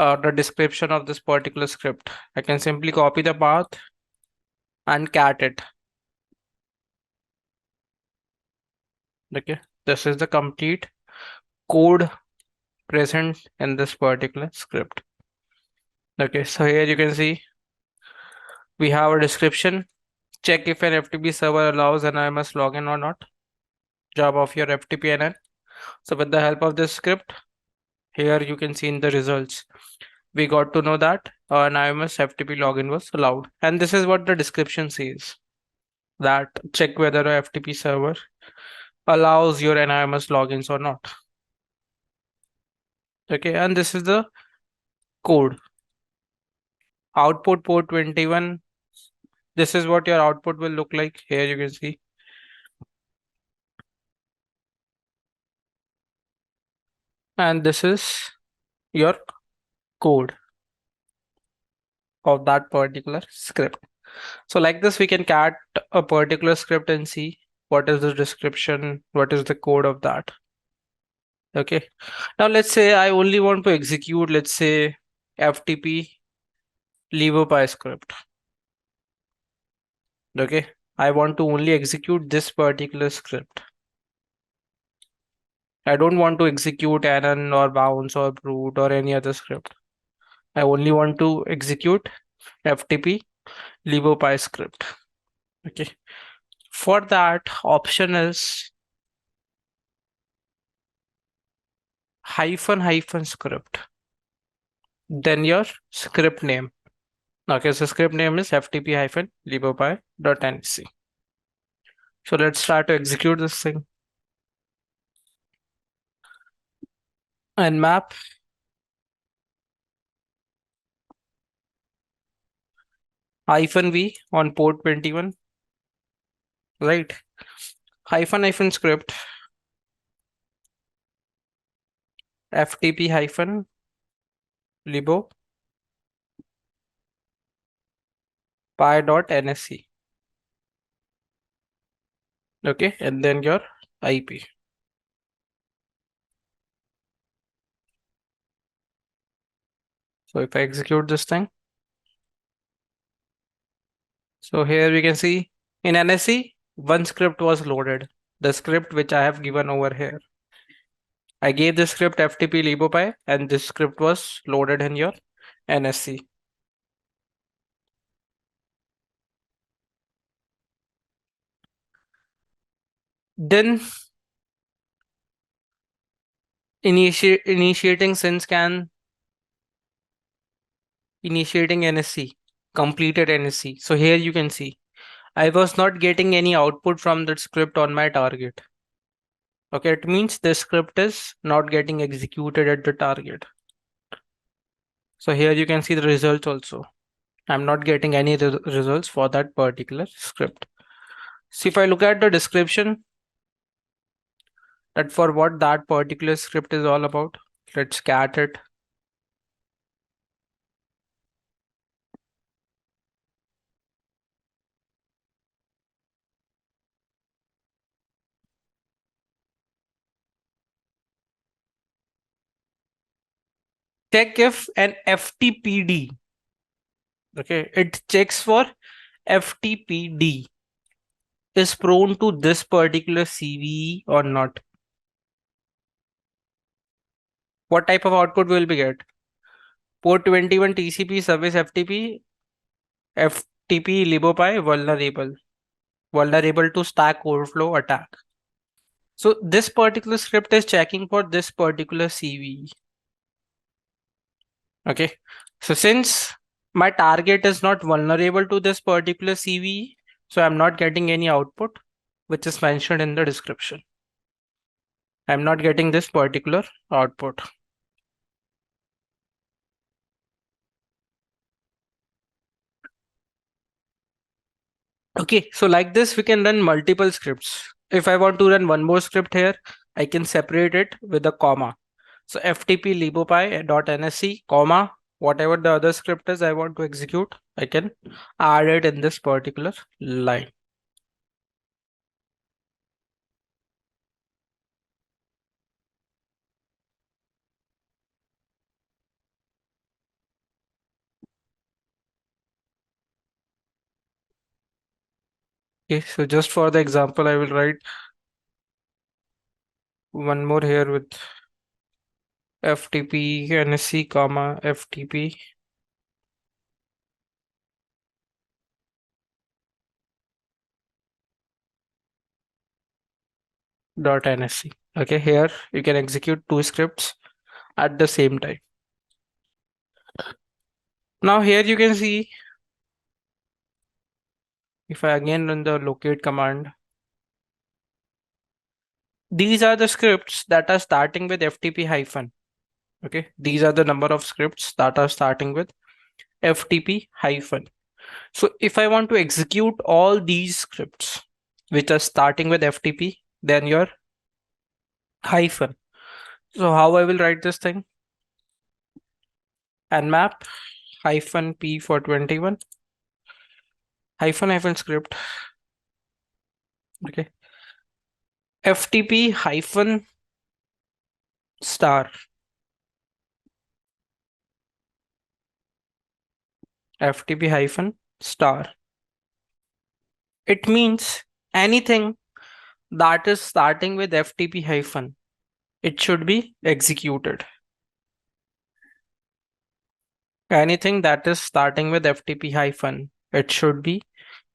the description of this particular script. I can simply copy the path and cat it. Okay, this is the complete code present in this particular script. Okay, so here you can see we have a description. Check if an FTP server allows anonymous login or not. Job of your FTP NN. So with the help of this script, here you can see in the results, we got to know that anonymous FTP login was allowed. And this is what the description says, that check whether a FTP server allows your anonymous logins or not. Okay, and this is the code. Output port 21. This is what your output will look like. Here you can see. And this is your code of that particular script. So like this, we can cat a particular script and see what is the description, what is the code of that. Okay. Now let's say I only want to execute, let's say FTP leverpy script. Okay. I want to only execute this particular script. I don't want to execute anon or bounce or brute or any other script. I only want to execute FTP leverpy script. Okay. For that, option is hyphen script. Then your script name. Okay, so script name is ftp hyphen leverpy.nc. So let's try to execute this thing. Nmap -v on port 21, right? Hyphen script ftp hyphen leverpy.nsc. Okay, and then your IP. So if I execute this thing, so here we can see in NSC, one script was loaded, the script which I have given over here. I gave the script ftp leverpy and this script was loaded in your NSC. Then initiating since can initiating NSC, completed NSC. So here you can see I was not getting any output from that script on my target. Okay, it means the script is not getting executed at the target. So here you can see the results also. I'm not getting any results for that particular script. So if I look at the description, that for what that particular script is all about, let's cat it. Check if an FTPD, okay, it checks for FTPD is prone to this particular CVE or not. What type of output will we get? Port 21 TCP service FTP leverpy vulnerable to stack overflow attack. So this particular script is checking for this particular CVE. Okay, so since my target is not vulnerable to this particular CVE, so I'm not getting any output which is mentioned in the description. I'm not getting this particular output. Okay, so like this, we can run multiple scripts. If I want to run one more script here, I can separate it with a comma. So ftp leverpy.nsc, comma, whatever the other script is I want to execute, I can add it in this particular line. Okay, so just for the example, I will write one more here with FTP NSC comma FTP dot NSC. Okay, here you can execute two scripts at the same time. Now here you can see if I again run the locate command, these are the scripts that are starting with FTP hyphen. Okay, these are the number of scripts that are starting with FTP hyphen. So if I want to execute all these scripts which are starting with FTP, then your hyphen. So how I will write this thing? Nmap hyphen p for 21 hyphen script. Okay, FTP hyphen star. FTP hyphen star. It means anything that is starting with FTP hyphen, it should be executed. Anything that is starting with FTP hyphen, it should be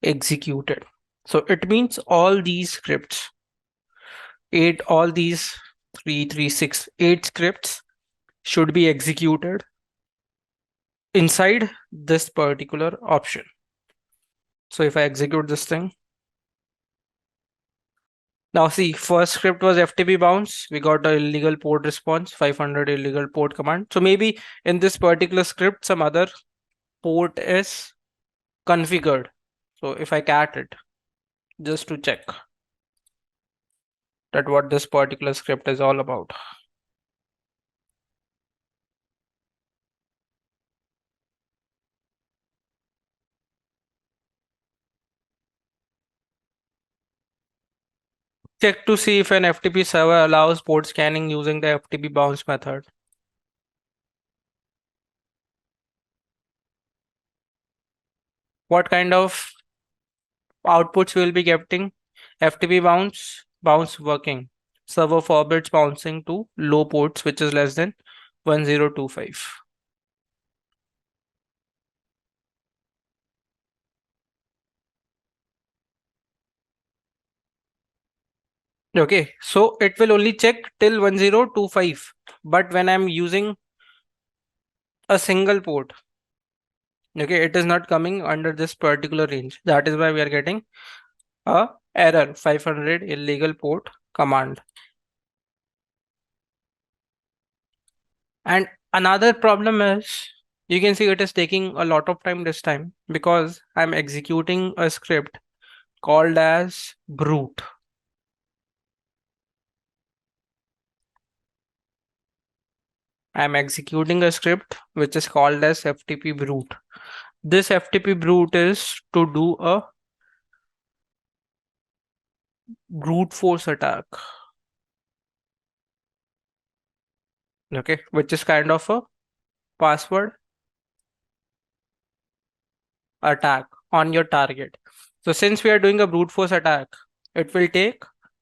executed. So it means all these scripts, all these 8 scripts should be executed inside this particular option. So if I execute this thing, now see, first script was FTP bounce. We got an illegal port response, 500 illegal port command. So maybe in this particular script, some other port is configured. So if I cat it, just to check that what this particular script is all about. Check to see if an FTP server allows port scanning using the FTP bounce method. What kind of outputs we will be getting? FTP bounce working. Server forbids bouncing to low ports, which is less than 1025. Okay, so it will only check till 1025. But when I'm using a single port, okay, it is not coming under this particular range. That is why we are getting a error 500 illegal port command. And another problem is you can see it is taking a lot of time this time because I'm executing a script called as brute. I'm executing a script which is called as FTP brute. This FTP brute is to do a brute force attack. Okay, which is kind of a password attack on your target. So since we are doing a brute force attack, it will take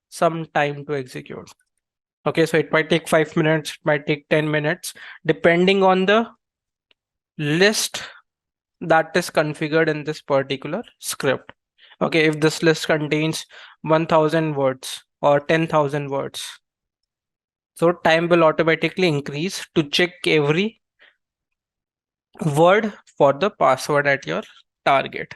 some time to execute. Okay, so it might take 5 minutes, it might take 10 minutes, depending on the list that is configured in this particular script. Okay, if this list contains 1000 words or 10,000 words, so time will automatically increase to check every word for the password at your target.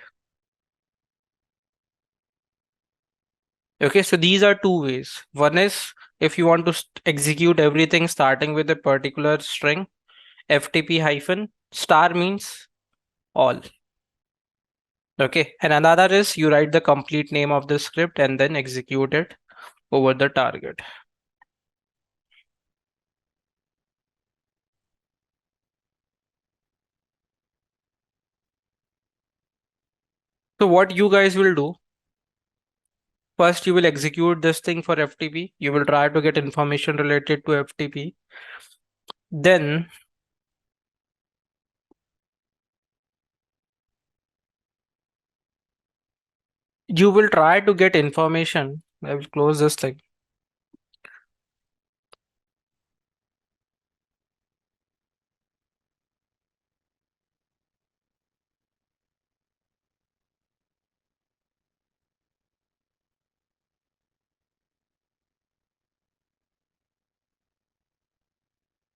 Okay, so these are two ways. One is if you want to execute everything starting with a particular string, FTP hyphen star means all. Okay, and another is you write the complete name of the script and then execute it over the target. So what you guys will do, first you will execute this thing for FTP. You will try to get information related to FTP. Then You will try to get information. I will close this thing.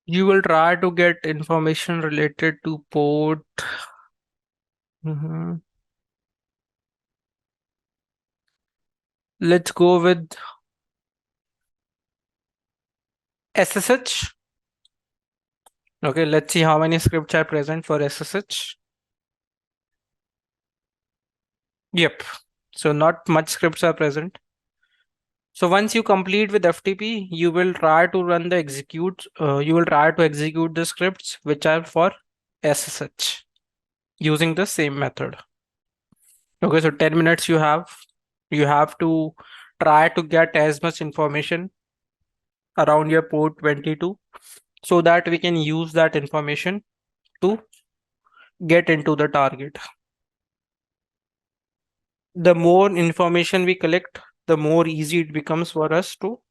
You will try to get information related to port. Mhm. Let's go with SSH. Okay, let's see how many scripts are present for SSH. Yep. So not much scripts are present. So once you complete with FTP, you will try to run the execute. You will try to execute the scripts which are for SSH using the same method. Okay, so 10 minutes you have. You have to try to get as much information around your port 22 so that we can use that information to get into the target. The more information we collect, the more easy it becomes for us to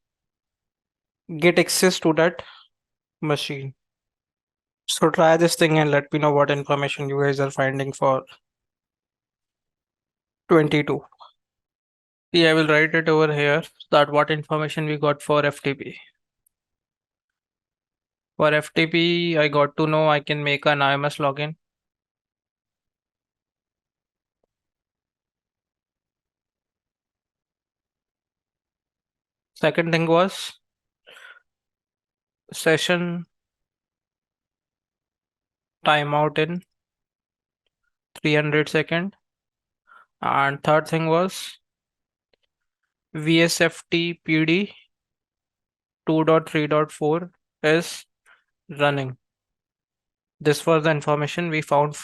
get access to that machine. So try this thing and let me know what information you guys are finding for 22. Yeah, I will write it over here that what information we got for FTP. For FTP, I got to know I can make an IMS login. Second thing was session timeout in 300 second. And third thing was VSFT PD 2.3.4 is running. This was the information we found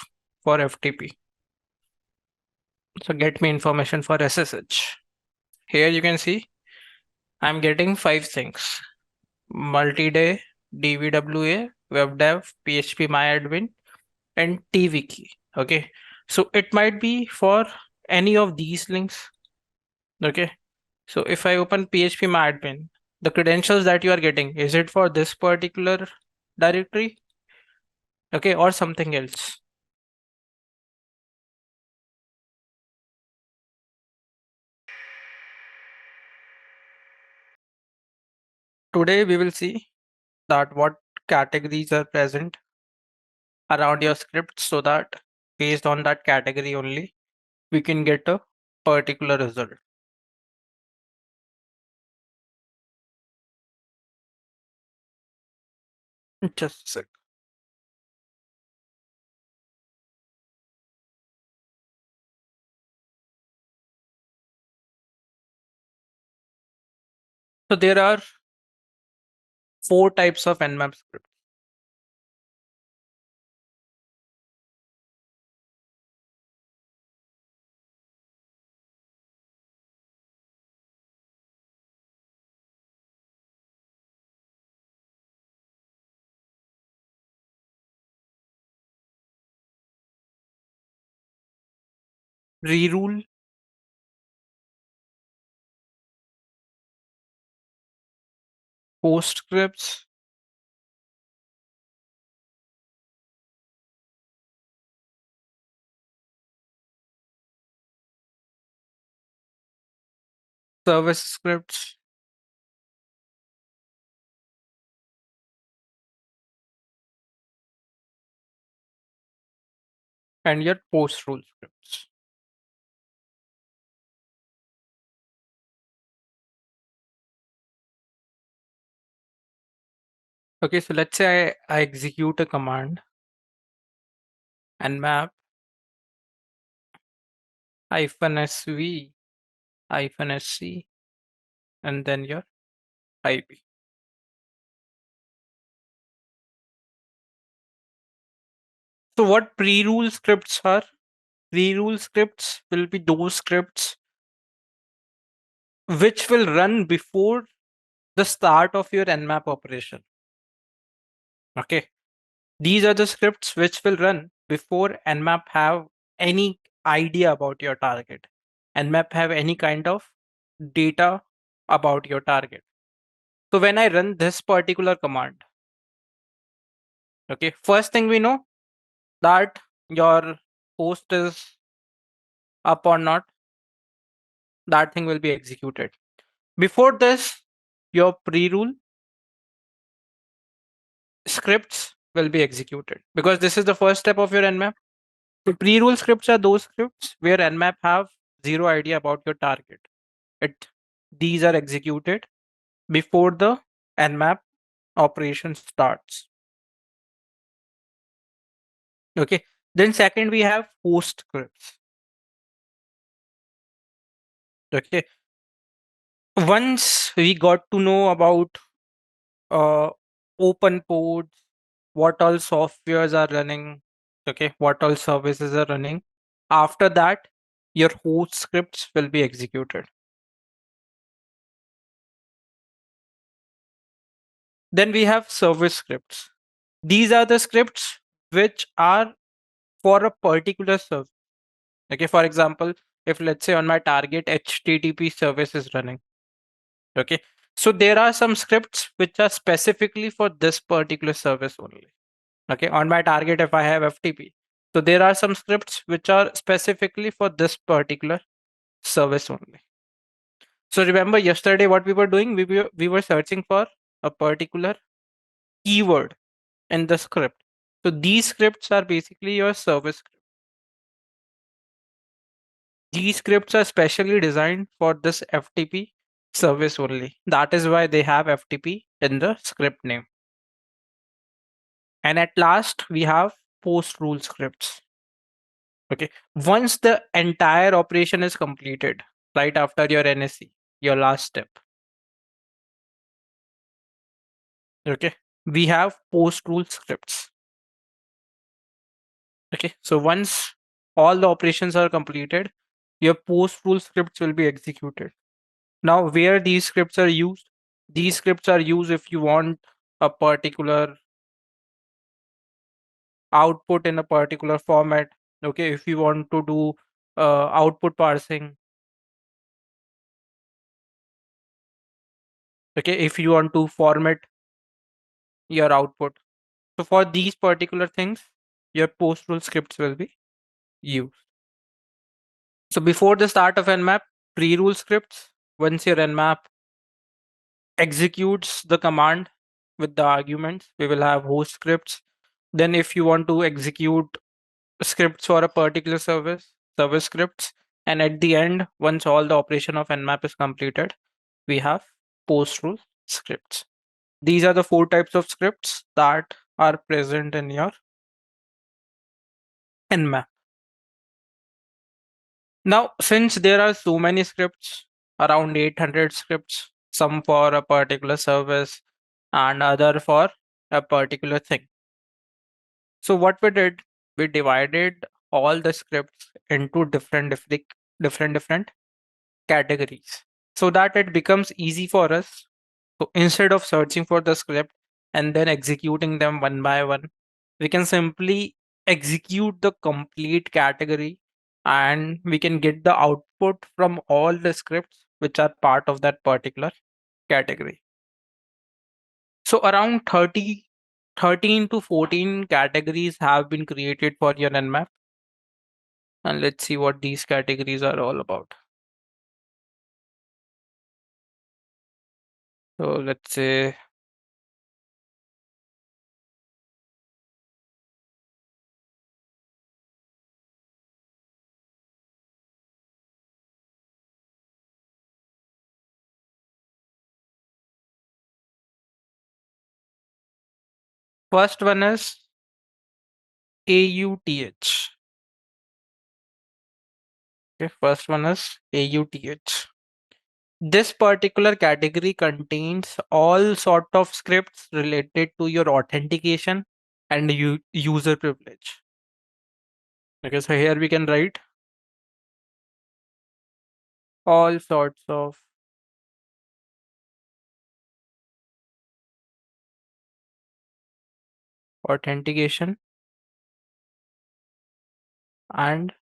for FTP. So get me information for SSH. Here you can see I'm getting 5 things: multi-day, DVWA, WebDev, PHPMyAdmin, and TWiki. Okay, so it might be for any of these links. Okay, so if I open PHPMyAdmin, the credentials that you are getting, is it for this particular directory? Okay, or something else? Today we will see that what categories are present around your script so that based on that category only we can get a particular result. Just a sec. So there are 4 types of Nmap scripts. Rerule, post scripts, service scripts, and your post rule scripts. Okay, so let's say I execute a command nmap -sv -sc and then your IP. So what pre-rule scripts are? Pre-rule scripts will be those scripts which will run before the start of your nmap operation. Okay, these are the scripts which will run before nmap have any idea about your target, Nmap have any kind of data about your target. So when I run this particular command, okay, first thing we know that your host is up or not, that thing will be executed. Before this, your pre-rule scripts will be executed because this is the first step of your Nmap. The pre-rule scripts are those scripts where Nmap have zero idea about your target. These are executed before the Nmap operation starts. Okay. Then second we have host scripts. Okay. Once we got to know about uh, open ports, what all softwares are running, okay, what all services are running. After that, your host scripts will be executed. Then we have service scripts. These are the scripts which are for a particular service. Okay, for example, if let's say on my target HTTP service is running, okay, so there are some scripts which are specifically for this particular service only. Okay, on my target, if I have FTP, so there are some scripts which are specifically for this particular service only. So remember yesterday what we were doing? We were searching for a particular keyword in the script. So these scripts are basically your service script. These scripts are specially designed for this FTP service only. That is why they have FTP in the script name. And at last, we have post rule scripts. Okay. Once the entire operation is completed, right after your NSE, your last step. Okay. We have post rule scripts. Okay. So once all the operations are completed, your post rule scripts will be executed. Now, where these scripts are used? These scripts are used if you want a particular output in a particular format. Okay. If you want to do output parsing. Okay. If you want to format your output. So for these particular things, your post rule scripts will be used. So before the start of Nmap, pre-rule scripts, once your Nmap executes the command with the arguments, we will have host scripts. Then if you want to execute scripts for a particular service scripts. And at the end, once all the operation of Nmap is completed, we have post rule scripts. These are the 4 types of scripts that are present in your Nmap. Now, since there are so many scripts, around 800 scripts, some for a particular service and other for a particular thing. So what we did, we divided all the scripts into different categories so that it becomes easy for us. So instead of searching for the script and then executing them one by one, we can simply execute the complete category and we can get the output from all the scripts which are part of that particular category. So around 13 to 14 categories have been created for your Nmap. And let's see what these categories are all about. So let's say first one is AUTH. Okay, first one is AUTH. This particular category contains all sort of scripts related to your authentication and user privilege. Okay, so here we can write all sorts of authentication and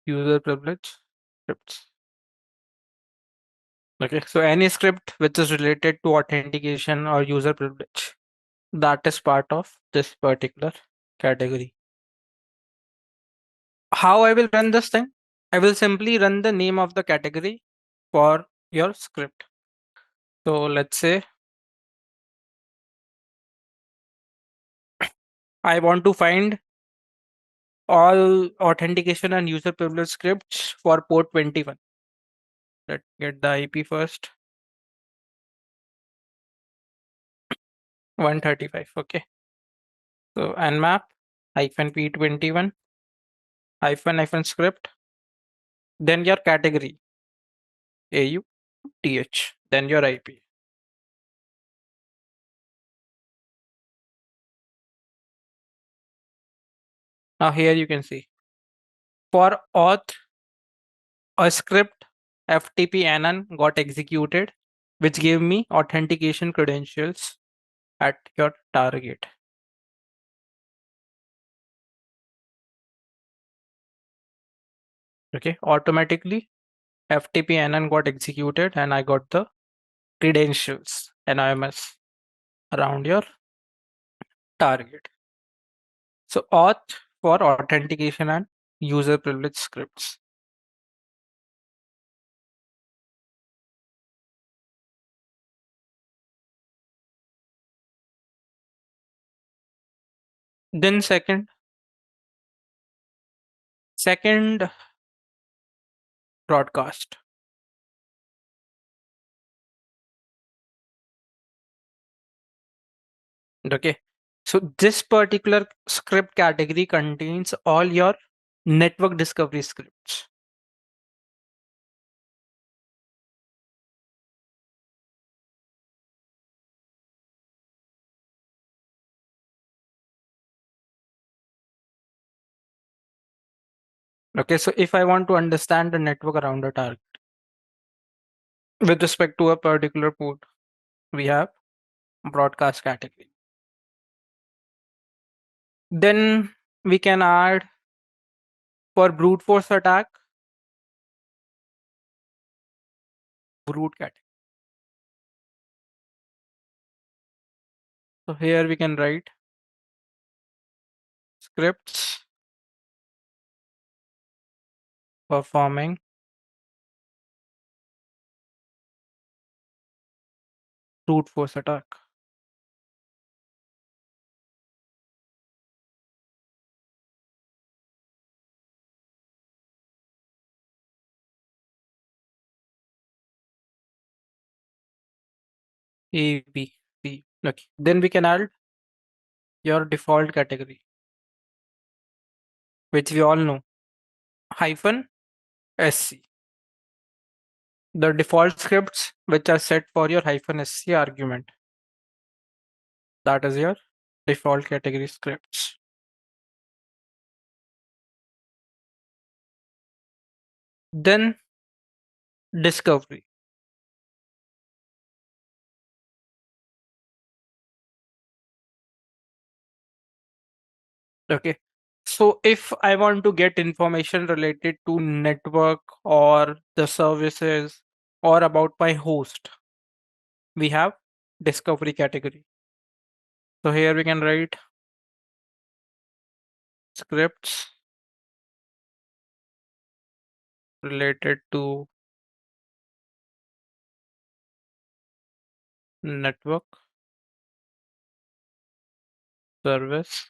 user privilege scripts. Okay, so any script which is related to authentication or user privilege, that is part of this particular category. How I will run this thing? I will simply run the name of the category for your script. So let's say I want to find all authentication and user privilege scripts for port 21. Let's get the IP first. 135. Okay. So Nmap -p21 hyphen script. Then your category AUTH. Then your IP. Now here you can see for auth a script FTP anon got executed, which gave me authentication credentials at your target. Okay, automatically FTP anon got executed and I got the credentials NIMS around your target. So auth for authentication and user privilege scripts. Then second broadcast. Okay. So this particular script category contains all your network discovery scripts. Okay, so if I want to understand the network around a target with respect to a particular port, we have broadcast category. Then we can add for brute force attack, brute category. So here we can write scripts performing brute force attack. A, B, C. Okay. Then we can add your default category, which we all know, hyphen SC. The default scripts which are set for your hyphen SC argument. That is your default category scripts. Then discovery. Okay. So if I want to get information related to network or the services or about my host, we have discovery category. So here we can write scripts related to network service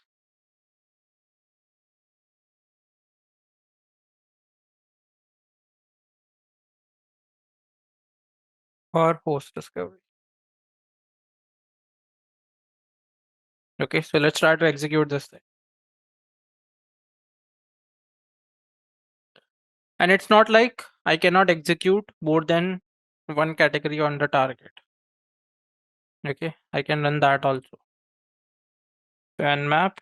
or host discovery. Okay, so let's try to execute this thing. And it's not like I cannot execute more than one category on the target. Okay, I can run that also. So nmap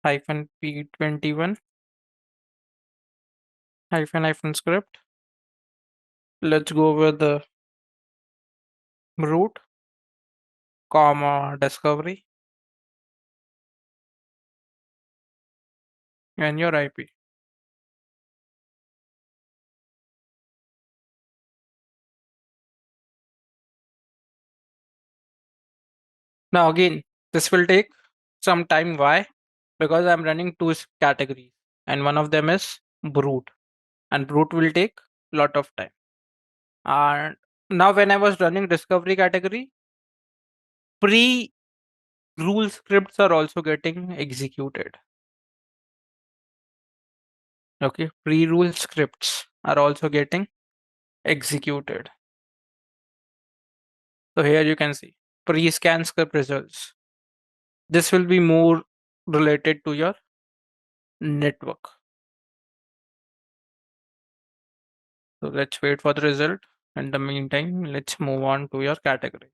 -p21 hyphen script. Let's go with the root comma discovery and your IP. Now again, this will take some time. Why? Because I'm running two categories, and one of them is brute, and brute will take lot of time. And now when I was running discovery category, pre rule scripts are also getting executed. Okay, pre rule scripts are also getting executed. So here you can see pre-scan script results. This will be more related to your network. So let's wait for the result. In the meantime, let's move on to your categories.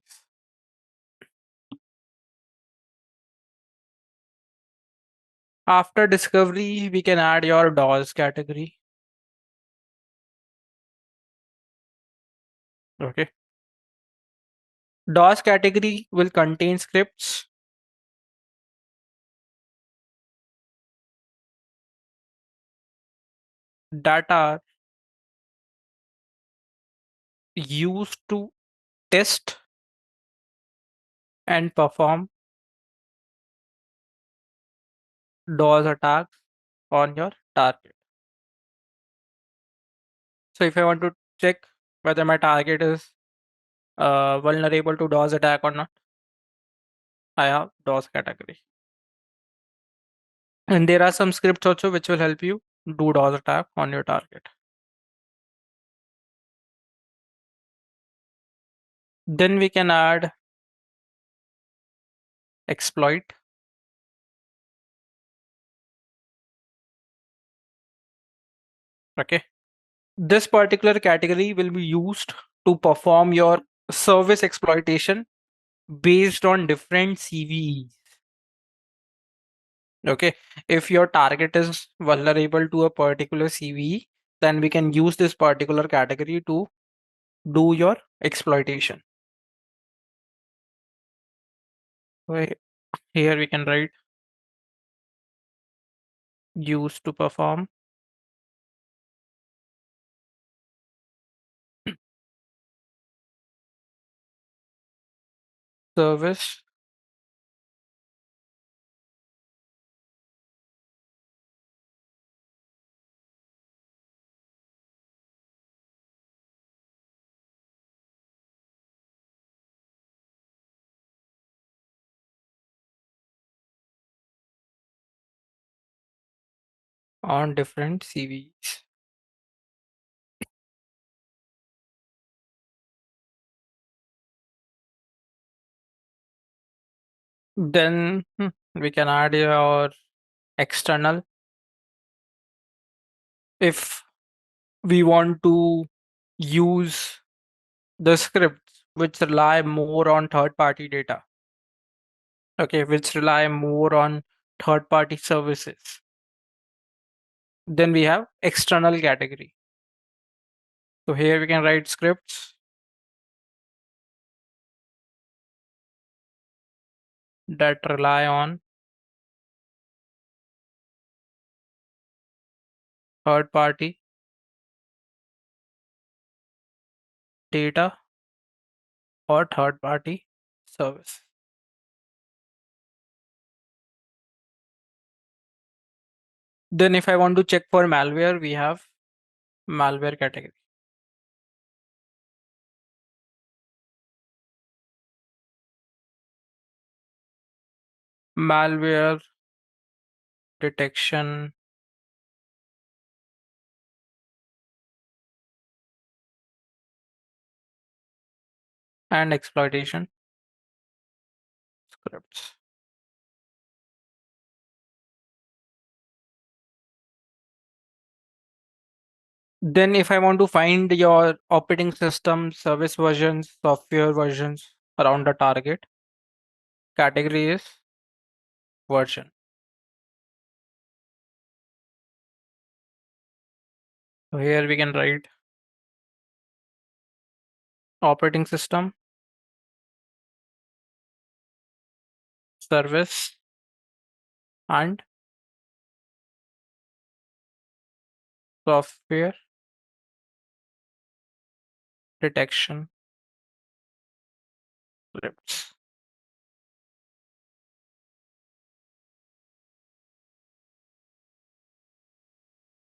After discovery, we can add your DAWs category. Okay. DAWs category will contain scripts that are used to test and perform DAWs attacks on your target. So if I want to check whether my target is vulnerable to DAWs attack or not, I have DAWs category. And there are some scripts also which will help you do DAWs attack on your target. Then we can add exploit. Okay. This particular category will be used to perform your service exploitation based on different CVEs. Okay. If your target is vulnerable to a particular CVE, then we can use this particular category to do your exploitation. Here we can write used to perform service on different CVEs. Then we can add your external. If we want to use the scripts which rely more on third party data, okay, which rely more on third party services, then we have external category. So here we can write scripts that rely on third party data or third party service. Then if I want to check for malware, we have malware category. Malware detection and exploitation scripts. Then if I want to find your operating system, service versions, software versions around the target, category is version. So here we can write operating system, service, and software detection scripts.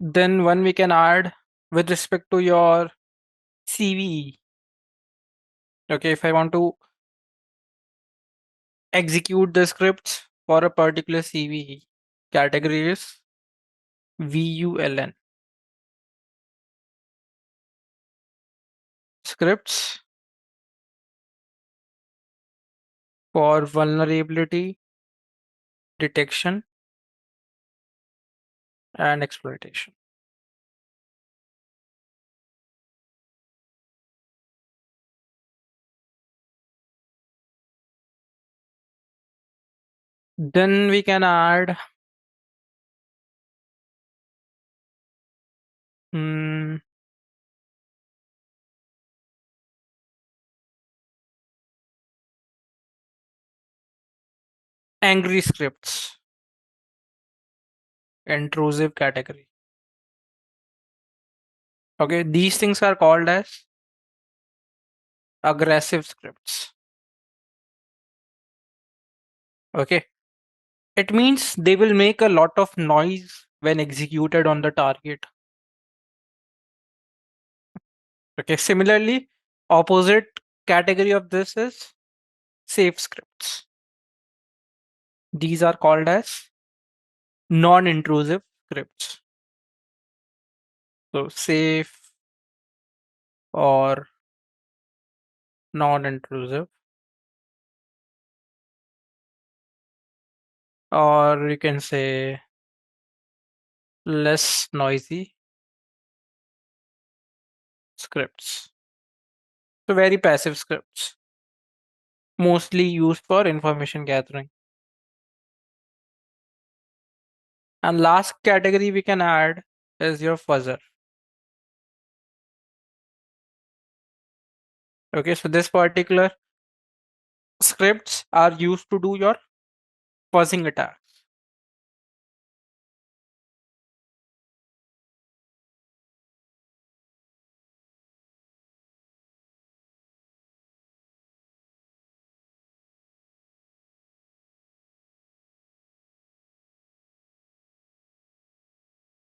Then one we can add with respect to your CVE. Okay, if I want to execute the scripts for a particular CVE, category is VULN. Scripts for vulnerability detection and exploitation. Then we can add angry scripts, intrusive category. Okay, these things are called as aggressive scripts. Okay, it means they will make a lot of noise when executed on the target. Okay, similarly, opposite category of this is safe scripts. These are called as non-intrusive scripts. So safe or non-intrusive, or you can say less noisy scripts. So very passive scripts, mostly used for information gathering. And last category we can add is your fuzzer. Okay, so this particular scripts are used to do your fuzzing attacks.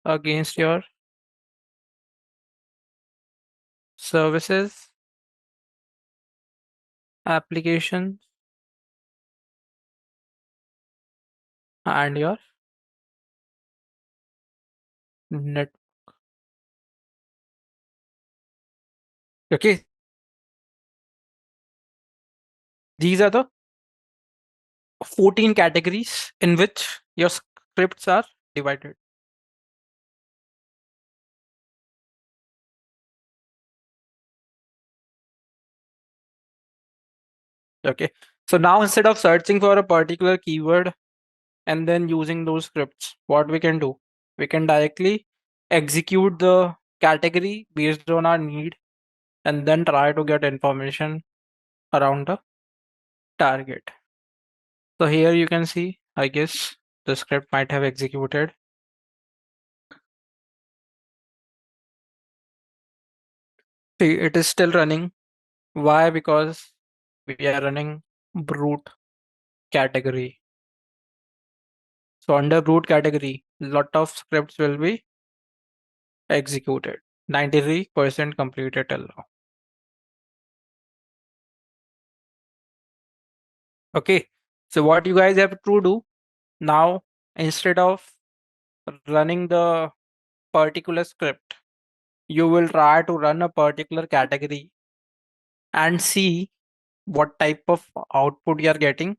Against your services, applications, and your net. Okay, these are the 14 categories in which your scripts are divided. Okay, so now instead of searching for a particular keyword and then using those scripts, what we can do? We can directly execute the category based on our need and then try to get information around the target. So here you can see, I guess the script might have executed. See, it is still running. Why? Because we are running brute category. So under brute category, lot of scripts will be executed. 93% completed till now. Okay, so what you guys have to do now, instead of running the particular script, you will try to run a particular category and see what type of output you are getting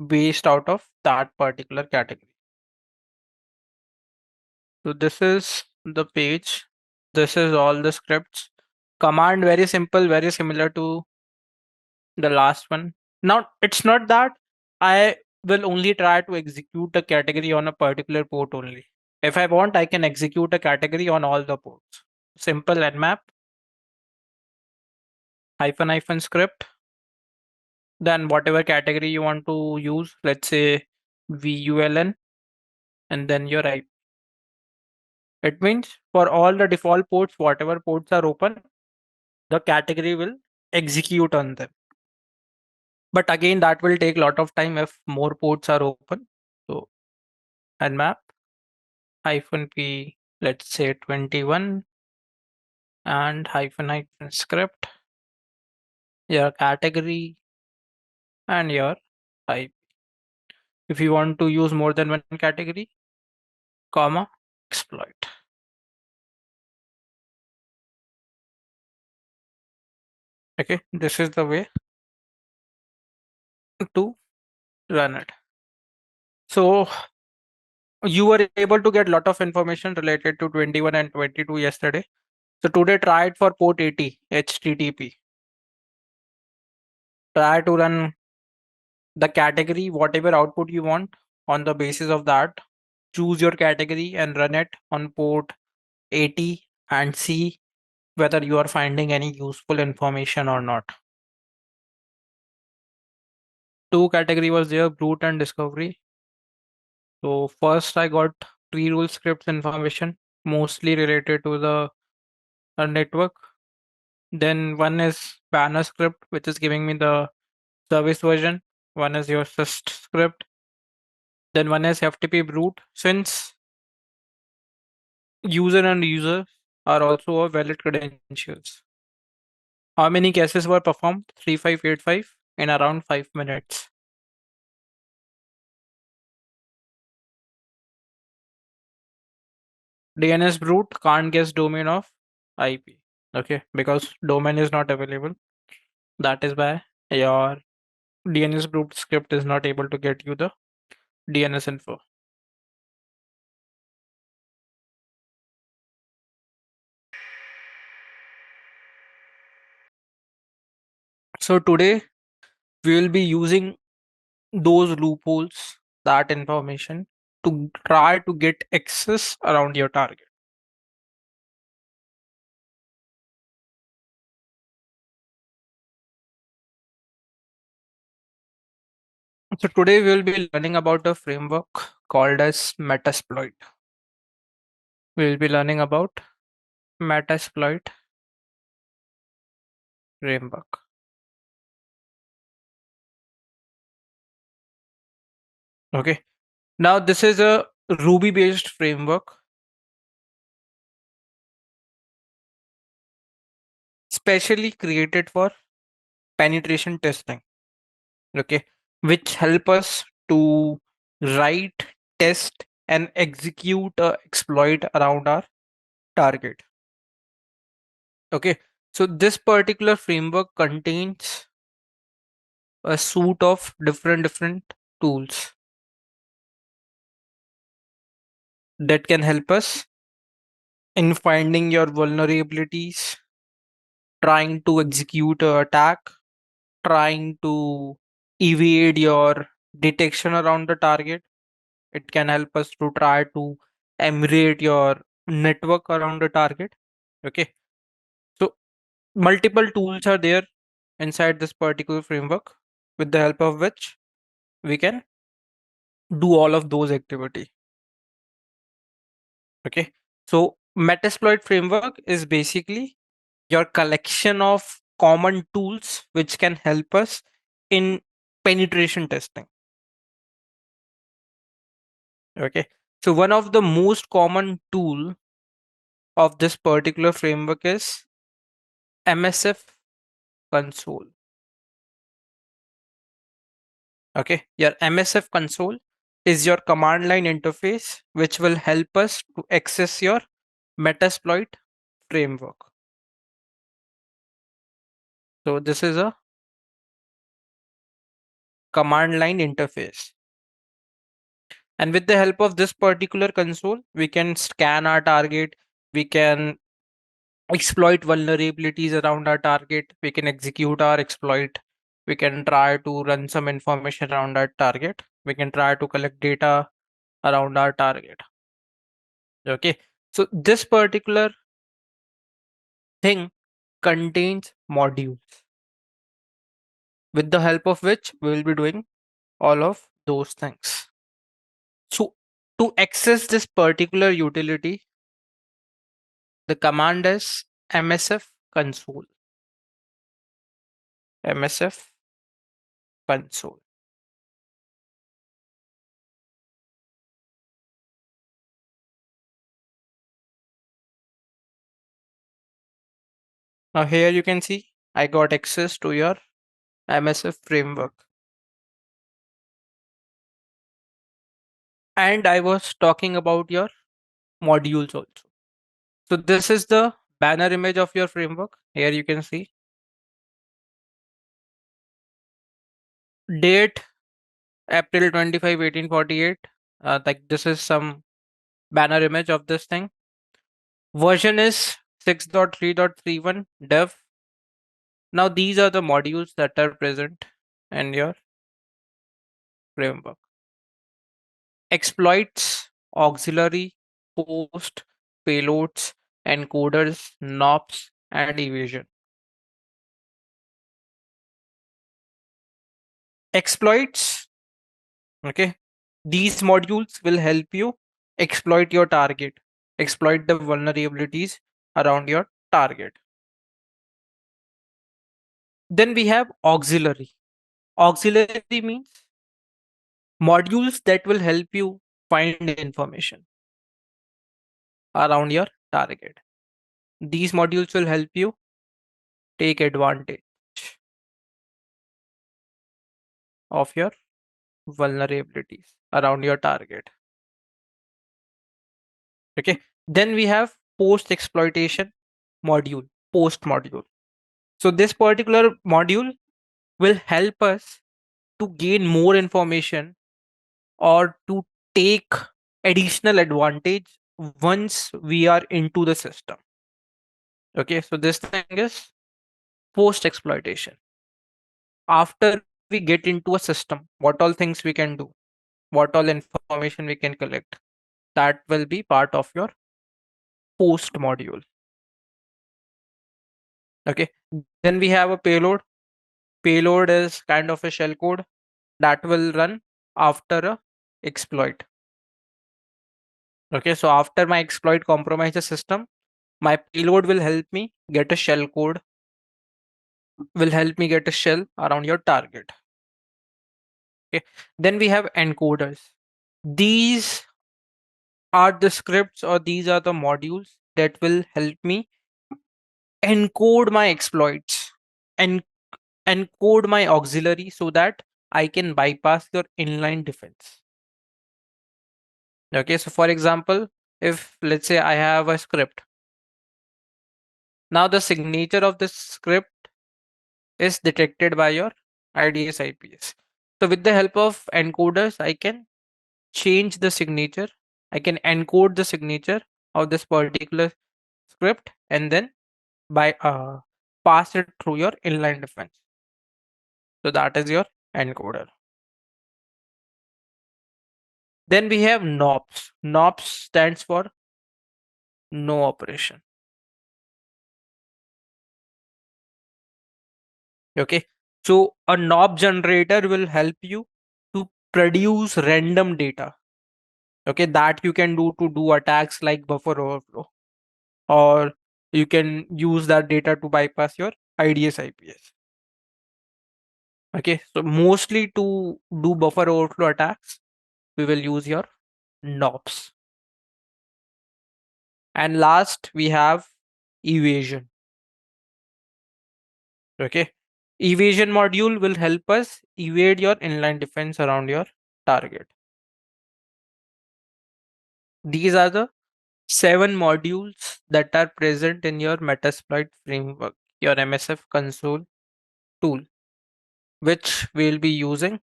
based out of that particular category. So this is the page. This is all the scripts. Command very simple, very similar to the last one. Now, it's not that I will only try to execute a category on a particular port only. If I want, I can execute a category on all the ports. Simple Nmap hyphen script. Then whatever category you want to use, let's say VULN, and then your IP. It means for all the default ports, whatever ports are open, the category will execute on them. But again, that will take a lot of time if more ports are open. So Nmap -p let's say 21 and hyphen script, your category and your type. If you want to use more than one category, comma, exploit. Okay, this is the way to run it. So you were able to get a lot of information related to 21 and 22 yesterday. So today try it for port 80 HTTP. Try to run the category, whatever output you want. On the basis of that, choose your category and run it on port 80 and see whether you are finding any useful information or not. Two category was there, brute and discovery. So first I got pre-rule scripts information, mostly related to the network. Then one is banner script, which is giving me the service version. One is your syst script. Then one is FTP brute. Since user and user are also a valid credentials. How many cases were performed? 3585 in around 5 minutes. DNS brute can't guess domain of IP. Okay, because domain is not available. That is why your DNS brute script is not able to get you the DNS info. So today we will be using those loopholes, that information to try to get access around your target. So today we will be learning about a framework called as Metasploit. We will be learning about Metasploit framework. Okay. Now this is a Ruby based framework specially created for penetration testing. Okay. Which help us to write, test and execute a exploit around our target. Okay. So this particular framework contains a suite of different tools that can help us in finding your vulnerabilities, trying to execute a attack, trying to evade your detection around the target. It can help us to try to emulate your network around the target. Okay. So multiple tools are there inside this particular framework with the help of which we can do all of those activity. Okay. So Metasploit framework is basically your collection of common tools which can help us in penetration testing. Okay. So one of the most common tool of this particular framework is MSF console. Okay. Your MSF console is your command line interface which will help us to access your Metasploit framework. So this is a command line interface. And with the help of this particular console, we can scan our target, we can exploit vulnerabilities around our target, we can execute our exploit, we can try to run some information around our target, we can try to collect data around our target. Okay, so this particular thing contains modules with the help of which we will be doing all of those things. So to access this particular utility, the command is msf console. msf console. Now here you can see I got access to your MSF framework. And I was talking about your modules also. So this is the banner image of your framework. Here you can see date April 25, 1848. Like this is some banner image of this thing. Version is 6.3.31 dev. Now these are the modules that are present in your framework. Exploits, auxiliary, post, payloads, encoders, nops, and evasion. Exploits, okay, these modules will help you exploit your target, exploit the vulnerabilities around your target. Then we have auxiliary. Auxiliary means modules that will help you find information around your target. These modules will help you take advantage of your vulnerabilities around your target. Okay. Then we have post exploitation module, post module. So this particular module will help us to gain more information or to take additional advantage once we are into the system. Okay, so this thing is post exploitation. After we get into a system, what all things we can do, what all information we can collect, that will be part of your post module. Okay, then we have a payload. Payload is kind of a shell code that will run after a exploit. Okay, so after my exploit compromise the system, my payload will help me get a shell code, will help me get a shell around your target. Okay, then we have encoders. These are the scripts or these are the modules that will help me encode my exploits and encode my auxiliary so that I can bypass your inline defense. Okay, so for example, if let's say I have a script, now the signature of this script is detected by your IDS IPS. So with the help of encoders, I can change the signature. I can encode the signature of this particular script and then by pass it through your inline defense. So that is your encoder. Then we have NOPs. NOPs stands for no operation. Okay. So a NOP generator will help you to produce random data. Okay, that you can do attacks like buffer overflow, or you can use that data to bypass your IDS IPS. Okay, so mostly to do buffer overflow attacks, we will use your NOPs. And last, we have evasion. Okay, evasion module will help us evade your inline defense around your target. These are the 7 modules that are present in your Metasploit framework, your MSF console tool, which we'll be using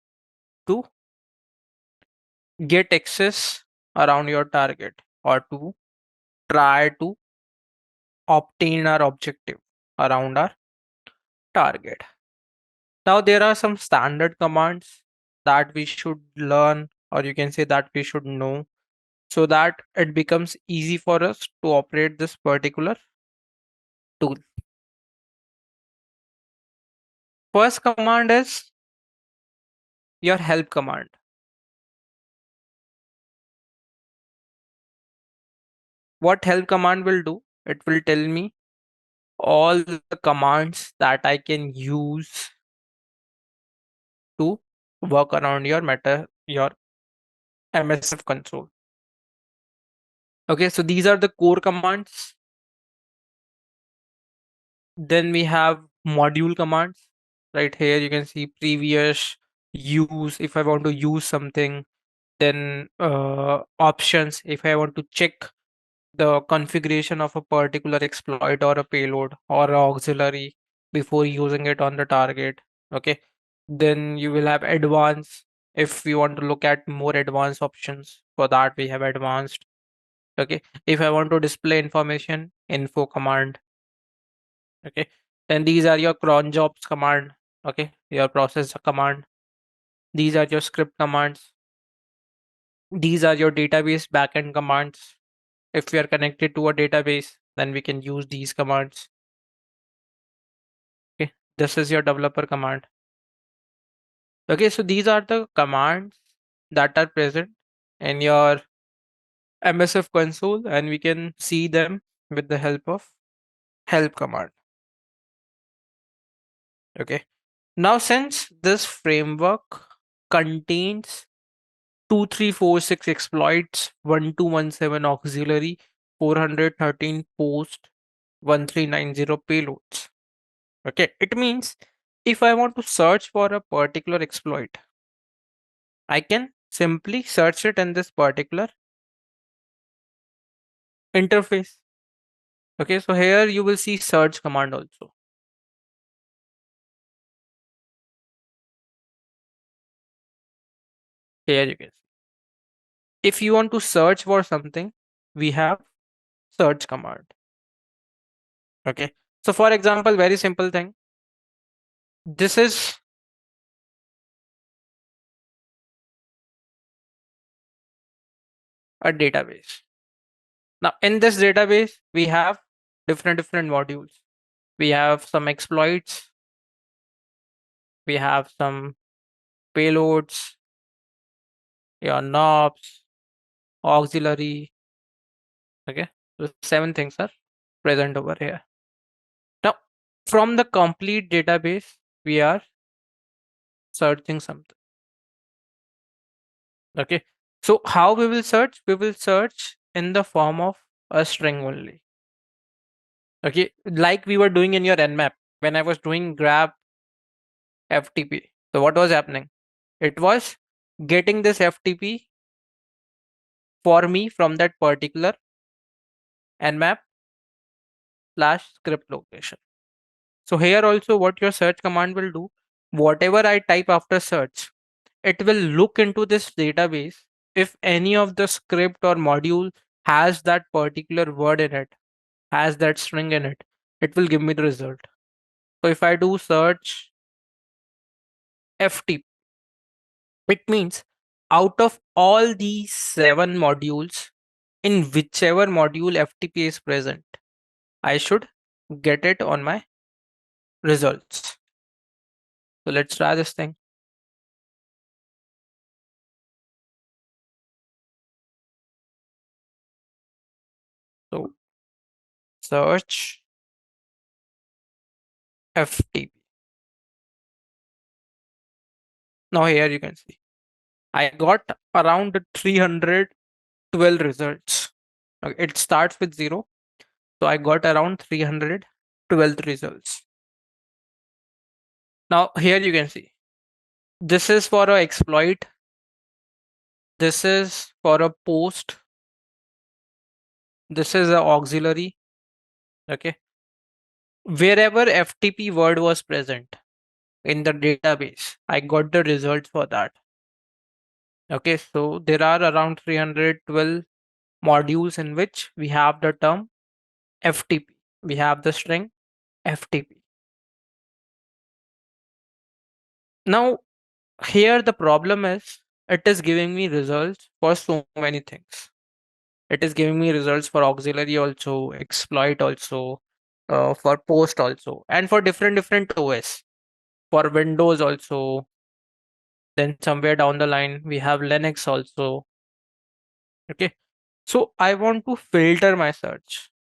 to get access around your target or to try to obtain our objective around our target. Now, there are some standard commands that we should learn, or you can say that we should know, so that it becomes easy for us to operate this particular tool. First command is your help command. What help command will do? It will tell me all the commands that I can use to work around your MSF console. Okay, so these are the core commands. Then we have module commands. Right here you can see previous, use if I want to use something, then options if I want to check the configuration of a particular exploit or a payload or a auxiliary before using it on the target. Okay. Then you will have advanced if we want to look at more advanced options. For that we have advanced. Okay. If I want to display information, info command. Okay. Then these are your cron jobs command. Okay. Your process command. These are your script commands. These are your database backend commands. If we are connected to a database, then we can use these commands. Okay. This is your developer command. Okay. So these are the commands that are present in your MSF console, and we can see them with the help of help command. Okay. Now, since this framework contains 2346 exploits, 1217 auxiliary, 413 post, 1390 payloads. Okay, it means if I want to search for a particular exploit, I can simply search it in this particular interface. Okay, so here you will see search command also. Here you can see. If you want to search for something, we have search command. Okay, so for example, very simple thing. This is a database. Now, in this database, we have different modules. We have some exploits, we have some payloads, your knobs, auxiliary. Okay, so 7 things are present over here. Now, from the complete database, we are searching something. Okay, so how we will search? We will search in the form of a string only. Okay, like we were doing in your Nmap when I was doing grab FTP. So what was happening? It was getting this FTP for me from that particular Nmap slash script location. So here also what your search command will do, whatever I type after search, it will look into this database. If any of the script or module has that particular word in it, has that string in it, it will give me the result. So if I do search FTP, it means out of all these 7 modules, in whichever module FTP is present, I should get it on my results. So let's try this thing. So search FTP. Now here you can see I got around 312 results. Okay, it starts with 0. So I got around 312 results. Now here you can see this is for a exploit. This is for a post. This is a auxiliary. Okay. Wherever FTP word was present in the database, I got the results for that. Okay, so there are around 312 modules in which we have the term FTP. We have the string FTP. Now, here the problem is it is giving me results for so many things. It is giving me results for auxiliary also, exploit also, for post also, and for different OS. For Windows also. Then somewhere down the line, we have Linux also. Okay. So I want to filter my search.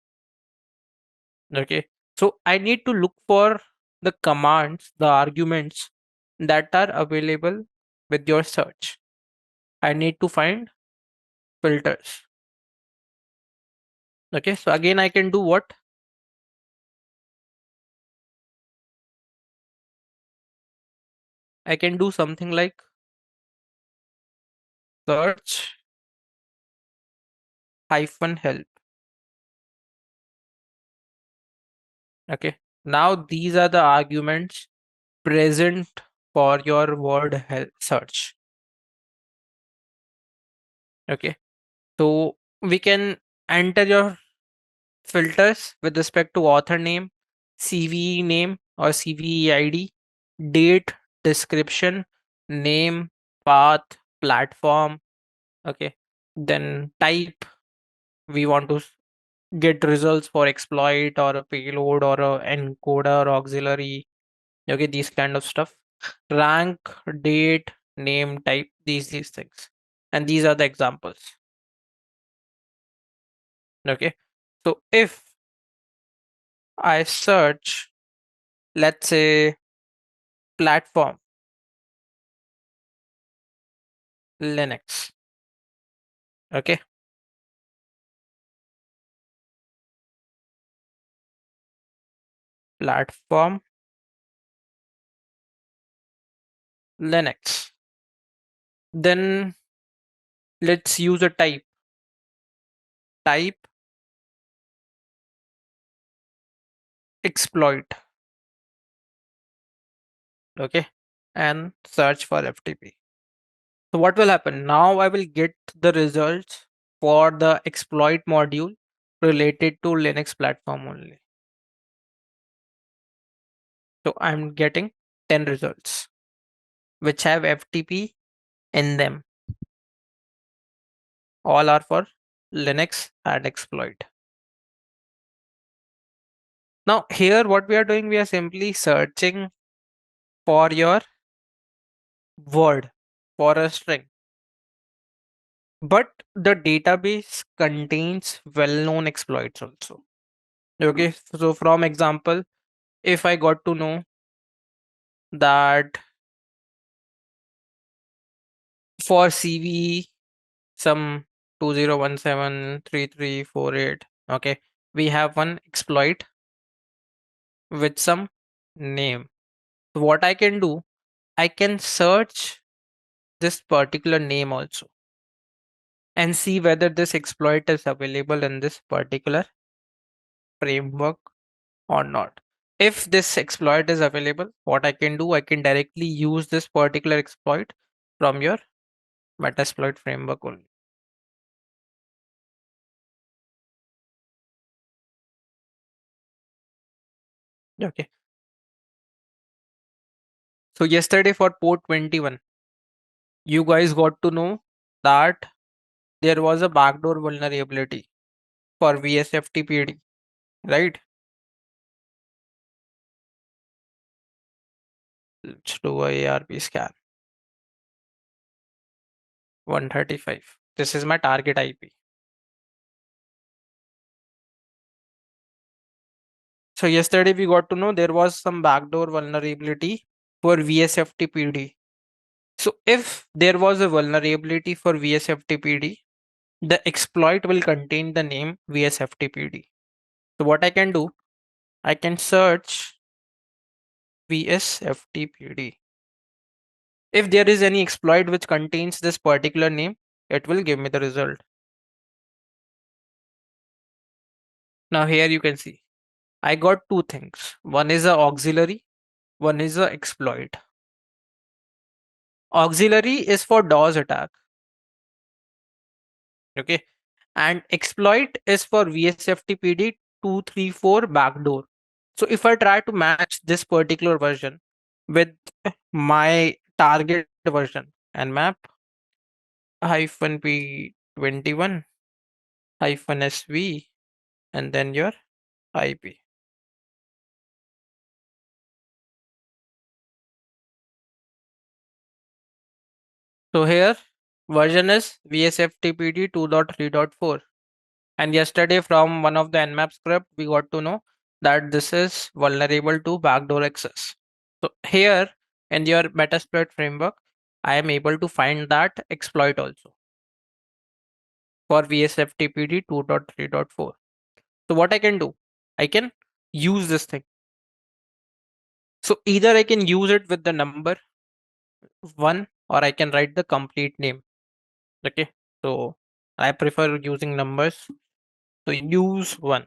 Okay. So I need to look for the commands, the arguments that are available with your search. I need to find filters. Okay. So again, I can do what? I can do something like search -help. Okay. Now these are the arguments present for your word help search. Okay. So we can enter your filters with respect to author name, CVE name or CVE ID, date, description, name, path, platform. Okay. Then type, we want to get results for exploit or a payload or a encoder, auxiliary. Okay, these kind of stuff. Rank, date, name, type, these things. And these are the examples. Okay. So if I search, let's say, platform Linux. Okay. Platform Linux. Then let's use a type. Type exploit. Okay. And search for FTP. So what will happen? Now I will get the results for the exploit module related to Linux platform only. So I'm getting 10 results which have FTP in them. All are for Linux and exploit. Now here what we are doing, we are simply searching for your word for a string. But the database contains well-known exploits also. Okay, so from example, if I got to know that for CVE some 20173348, okay, we have one exploit with some name. So what I can do, I can search this particular name also and see whether this exploit is available in this particular framework or not. If this exploit is available, what I can do, I can directly use this particular exploit from your Metasploit framework only. Okay. So yesterday for port 21, you guys got to know that there was a backdoor vulnerability for VSFTPD, right? Let's do a ARP scan. 135. This is my target IP. So yesterday we got to know there was some backdoor vulnerability for VSFTPD. So if there was a vulnerability for VSFTPD, the exploit will contain the name VSFTPD. So what I can do, I can search VSFTPD. If there is any exploit which contains this particular name, it will give me the result. Now here you can see, I got two things. One is a auxiliary, one is a exploit. Auxiliary is for DOS attack. Okay. And exploit is for VSFTPD 234 backdoor. So if I try to match this particular version with my target version, Nmap -p21 -sv and then your IP. So here version is VSFTPD 2.3.4. And yesterday from one of the Nmap script, we got to know that this is vulnerable to backdoor access. So here in your Metasploit framework, I am able to find that exploit also for VSFTPD 2.3.4. So what I can do, I can use this thing. So either I can use it with the number 1 or I can write the complete name. Okay, so I prefer using numbers. So use 1.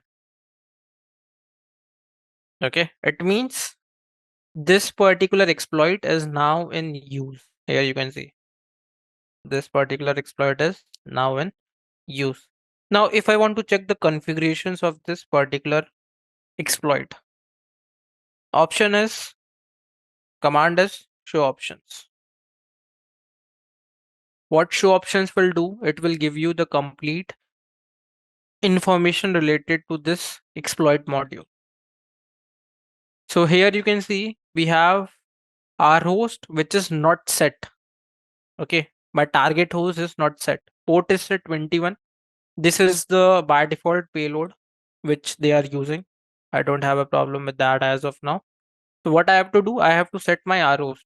Okay, it means this particular exploit is now in use. Here you can see this particular exploit is now in use. Now, if I want to check the configurations of this particular exploit, option is command is show options. What show options will do, it will give you the complete information related to this exploit module. So here you can see we have our host which is not set. Okay, my target host is not set. Port is set 21. This is the by default payload which they are using. I don't have a problem with that as of now. So what I have to do, I have to set my R host.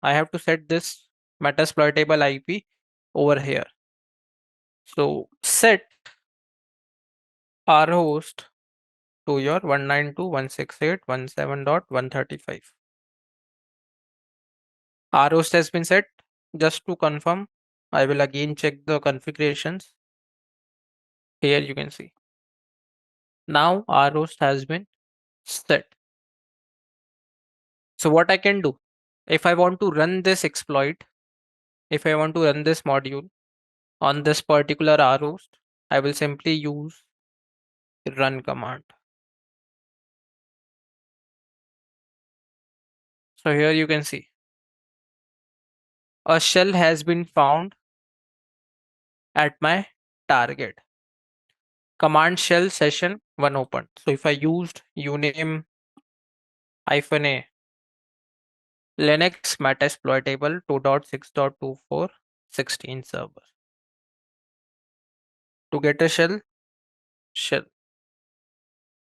I have to set this Metasploitable IP over here. So set R host to your 192.168.17.135. R host has been set. Just to confirm, I will again check the configurations. Here you can see. Now R host has been set. So what I can do, if I want to run this exploit, if I want to run this module on this particular R host, I will simply use run command. So here you can see a shell has been found at my target. Command shell session 1 opened. So if I used uname -a Linux Metasploitable 2.6.24 server to get a shell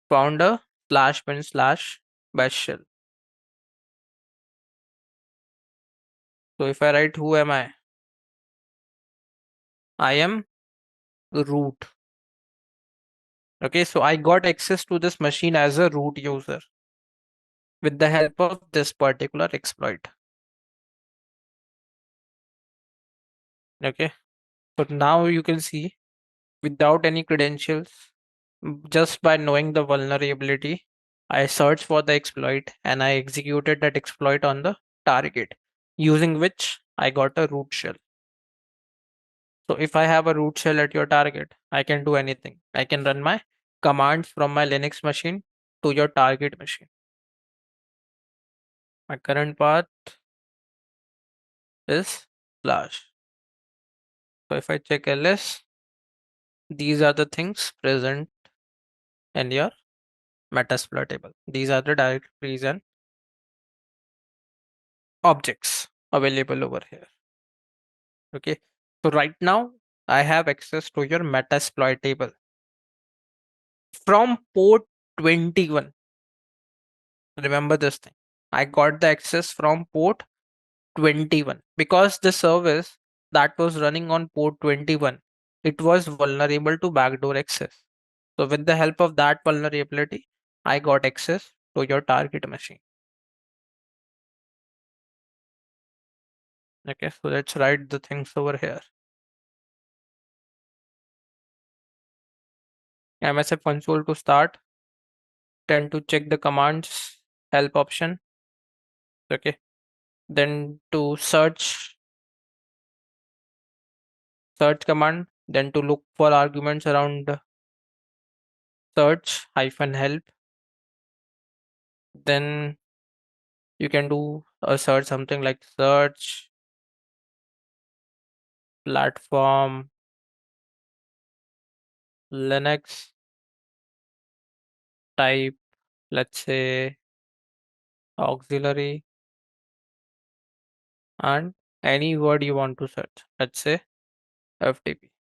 found a /bin/bash shell. So if I write who am I am root. Okay, so I got access to this machine as a root user with the help of this particular exploit. Okay, so now you can see without any credentials, just by knowing the vulnerability, I searched for the exploit and I executed that exploit on the target, using which I got a root shell. So if I have a root shell at your target, I can do anything. I can run my commands from my Linux machine to your target machine. My current path is /. So if I check ls, these are the things present in your Metasploit table. These are the directories and objects available over here. Okay, so right now I have access to your Metasploit table from port 21. Remember this thing. I got the access from port 21 because the service that was running on port 21, it was vulnerable to backdoor access. So with the help of that vulnerability, I got access to your target machine. Okay, so let's write the things over here. MSF console to start, tend to check the commands help option. Okay, then to search command, then to look for arguments around search -help. Then you can do a search something like search platform Linux, type let's say auxiliary, and any word you want to search, let's say FTP.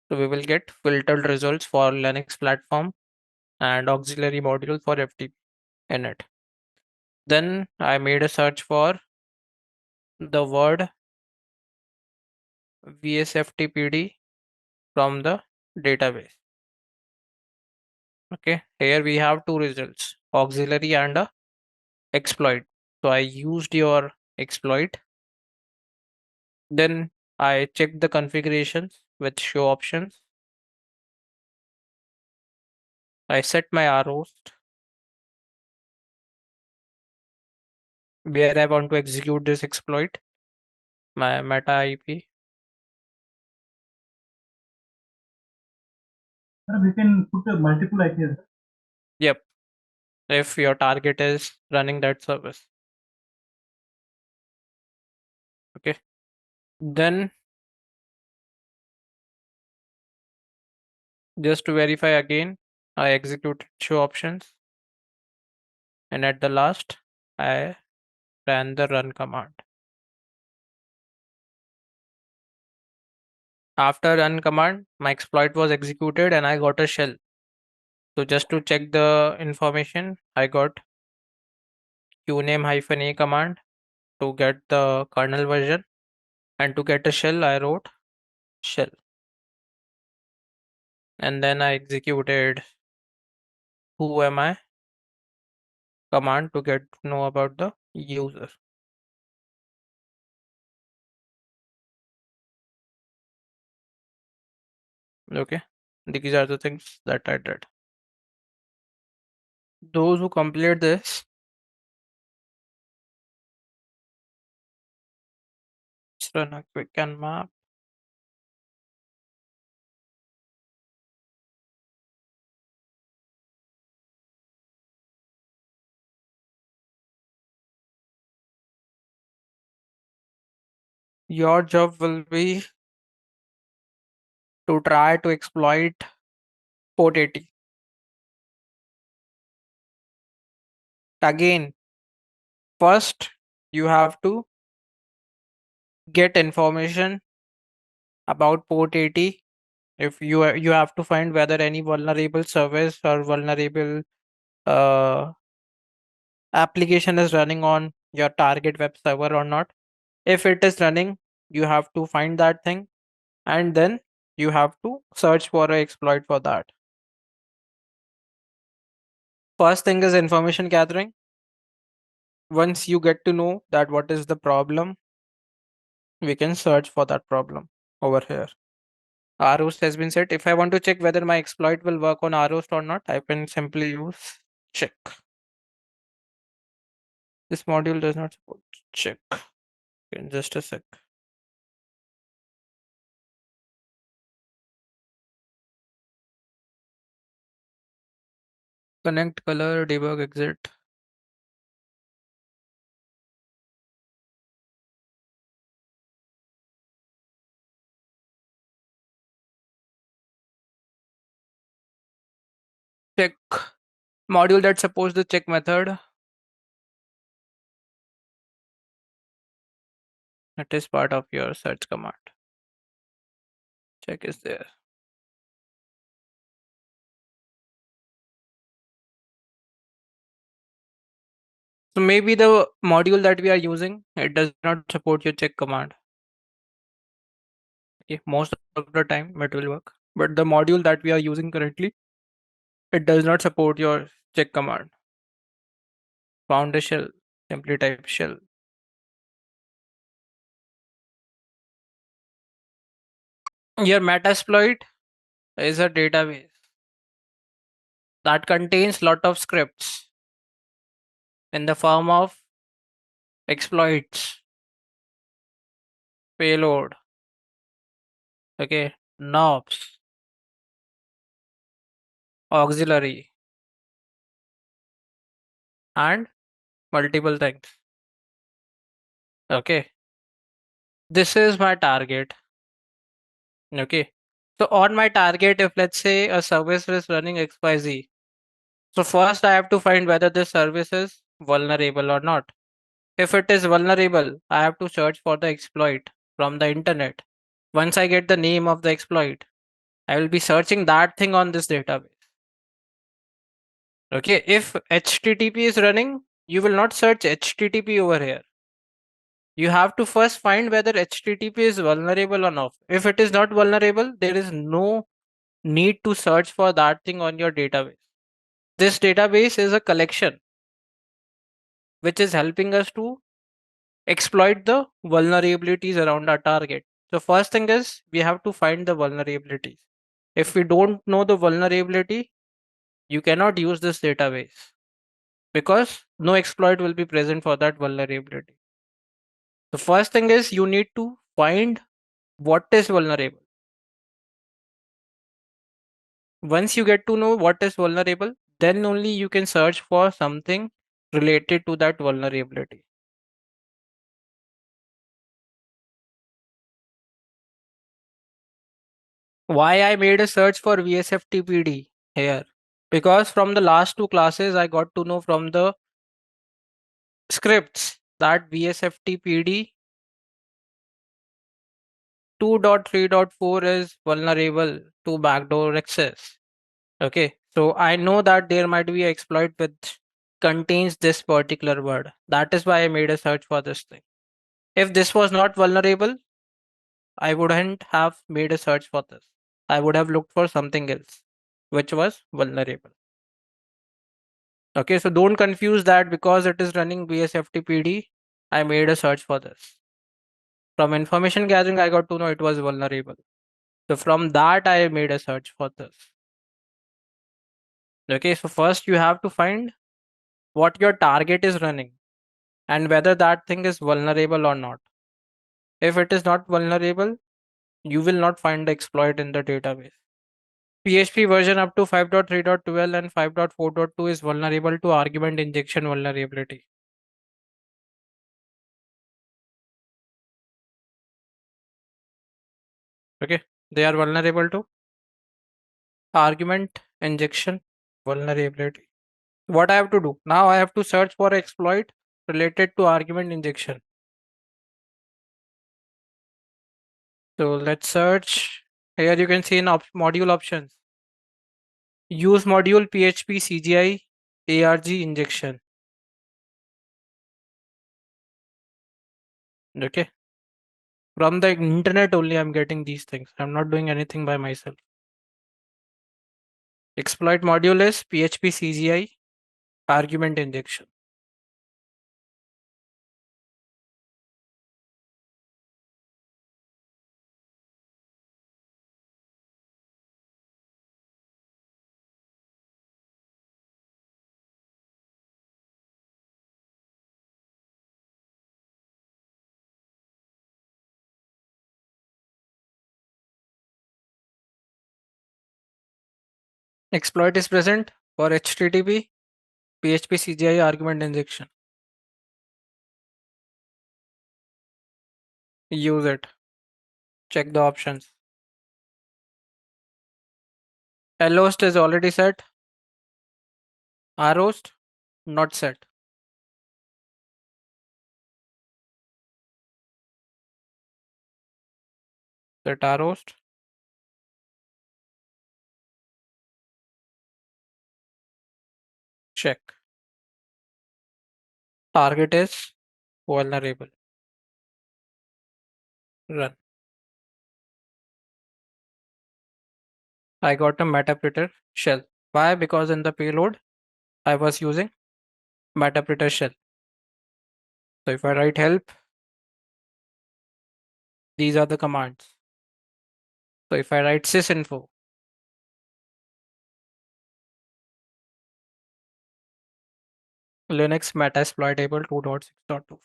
So we will get filtered results for Linux platform and auxiliary module for FTP in it. Then I made a search for the word vsftpd from the database. Okay, here we have two results, auxiliary and a exploit. So I used your exploit. Then I checked the configurations with show options. I set my ROs where I want to execute this exploit, my meta IP. We can put multiple IPs. Yep. If your target is running that service. Okay. Then just to verify again, I executed show options. And at the last, I ran the run command. After run command, my exploit was executed and I got a shell. So just to check the information, I got qname-a command to get the kernel version, and to get a shell, I wrote shell. And then I executed who am I command to get to know about the user. Okay, these are the things that I did. Those who complete this, let's run a quick Nmap. Your job will be to try to exploit port 80. Again, first you have to get information about port 80. If you have to find whether any vulnerable service or vulnerable uh, application is running on your target web server or not. If it is running, you have to find that thing, and then you have to search for an exploit for that. First thing is information gathering. Once you get to know that what is the problem, we can search for that problem over here. ROST has been set. If I want to check whether my exploit will work on ROST or not, I can simply use check. This module does not support check. In just a sec. Connect, color, debug, exit. Check module that supports the check method. It is part of your search command. Check is there. So maybe the module that we are using, it does not support your check command. Okay, most of the time it will work. But the module that we are using currently, it does not support your check command. Found a shell, simply type shell. Your Metasploit is a database that contains lot of scripts in the form of exploits, payload, okay, knobs, auxiliary, and multiple things. Okay, this is my target. Okay, so on my target, if let's say a service is running XYZ, so first I have to find whether this service is vulnerable or not. If it is vulnerable, I have to search for the exploit from the internet. Once I get the name of the exploit, I will be searching that thing on this database. Okay, if HTTP is running, you will not search HTTP over here. You have to first find whether HTTP is vulnerable or not. If it is not vulnerable, there is no need to search for that thing on your database. This database is a collection. which is helping us to exploit the vulnerabilities around our target. So first thing is we have to find the vulnerabilities. If we don't know the vulnerability, you cannot use this database because no exploit will be present for that vulnerability. The first thing is you need to find what is vulnerable. Once you get to know what is vulnerable, then only you can search for something related to that vulnerability. Why I made a search for VSFTPD here? Because from the last two classes, I got to know from the scripts that VSFTPD 2.3.4 is vulnerable to backdoor access. Okay, so I know that there might be an exploit which contains this particular word. That is why I made a search for this thing. If this was not vulnerable, I wouldn't have made a search for this. I would have looked for something else which was vulnerable. Okay, so don't confuse that because it is running VSFTPD. I made a search for this. From information gathering, I got to know it was vulnerable. So from that, I made a search for this. Okay, so first you have to find what your target is running and whether that thing is vulnerable or not. If it is not vulnerable, you will not find the exploit in the database. PHP version up to 5.3.12 and 5.4.2 is vulnerable to argument injection vulnerability. Okay, they are vulnerable to argument injection vulnerability. What I have to do? Now I have to search for exploit related to argument injection. So let's search. Here you can see in module options. Use module PHP CGI ARG injection. Okay. From the internet only I'm getting these things. I'm not doing anything by myself. Exploit module is PHP CGI argument injection. Exploit is present for HTTP PHP CGI argument injection. Use it. Check the options. LHost is already set. RHost not set. Set RHost. Check. Target is vulnerable. Run. I got a Metasploit shell. Why? Because in the payload I was using Metasploit shell. So if I write help, these are the commands. So if I write sysinfo, Linux Metasploitable 2.6.2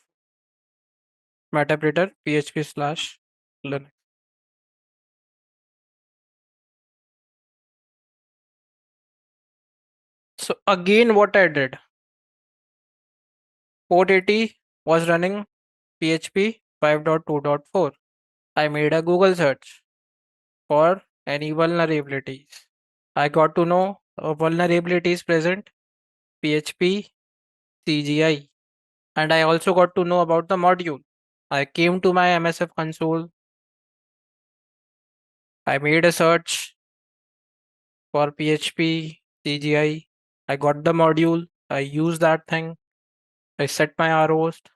Metasploit php/linux. So again, what I did, port 80 was running PHP 5.2.4. I made a Google search for any vulnerabilities. I got to know a vulnerability is present PHP CGI, and I also got to know about the module. I came to my MSF console. I made a search for PHP CGI. I got the module. I used that thing. I set my RHost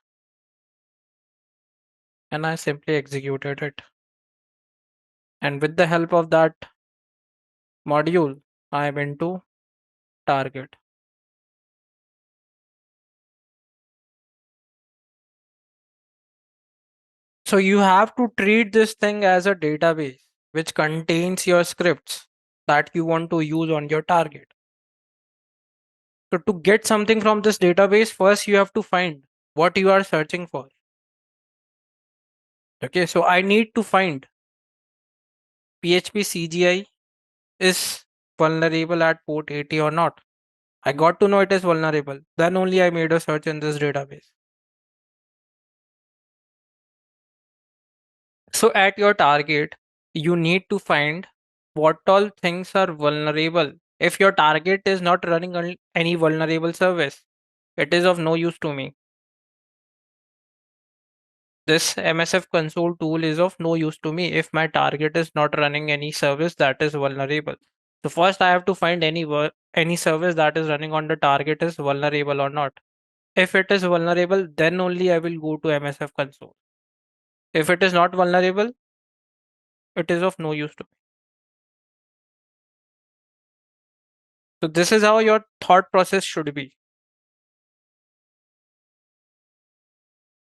and I simply executed it. And with the help of that module, I am into target. So you have to treat this thing as a database which contains your scripts that you want to use on your target. So to get something from this database, first you have to find what you are searching for. Okay, so I need to find PHP CGI is vulnerable at port 80 or not. I got to know it is vulnerable. Then only I made a search in this database. So at your target, you need to find what all things are vulnerable. If your target is not running any vulnerable service, it is of no use to me. This MSF console tool is of no use to me if my target is not running any service that is vulnerable. So first I have to find any service that is running on the target is vulnerable or not. If it is vulnerable, then only I will go to MSF console. If it is not vulnerable, it is of no use to me. So this is how your thought process should be.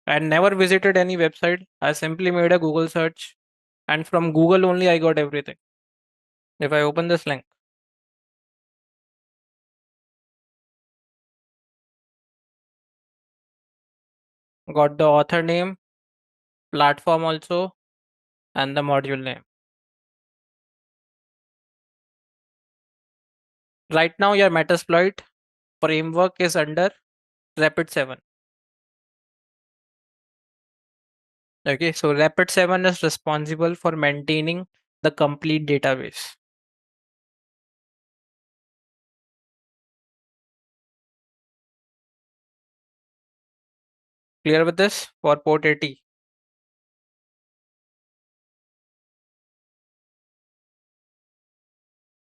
I never visited any website. I simply made a Google search, and from Google only I got everything. If I open this link, got the author name, platform also, and the module name. Right now your Metasploit framework is under Rapid 7. Okay, so Rapid 7 is responsible for maintaining the complete database. Clear with this for port 80?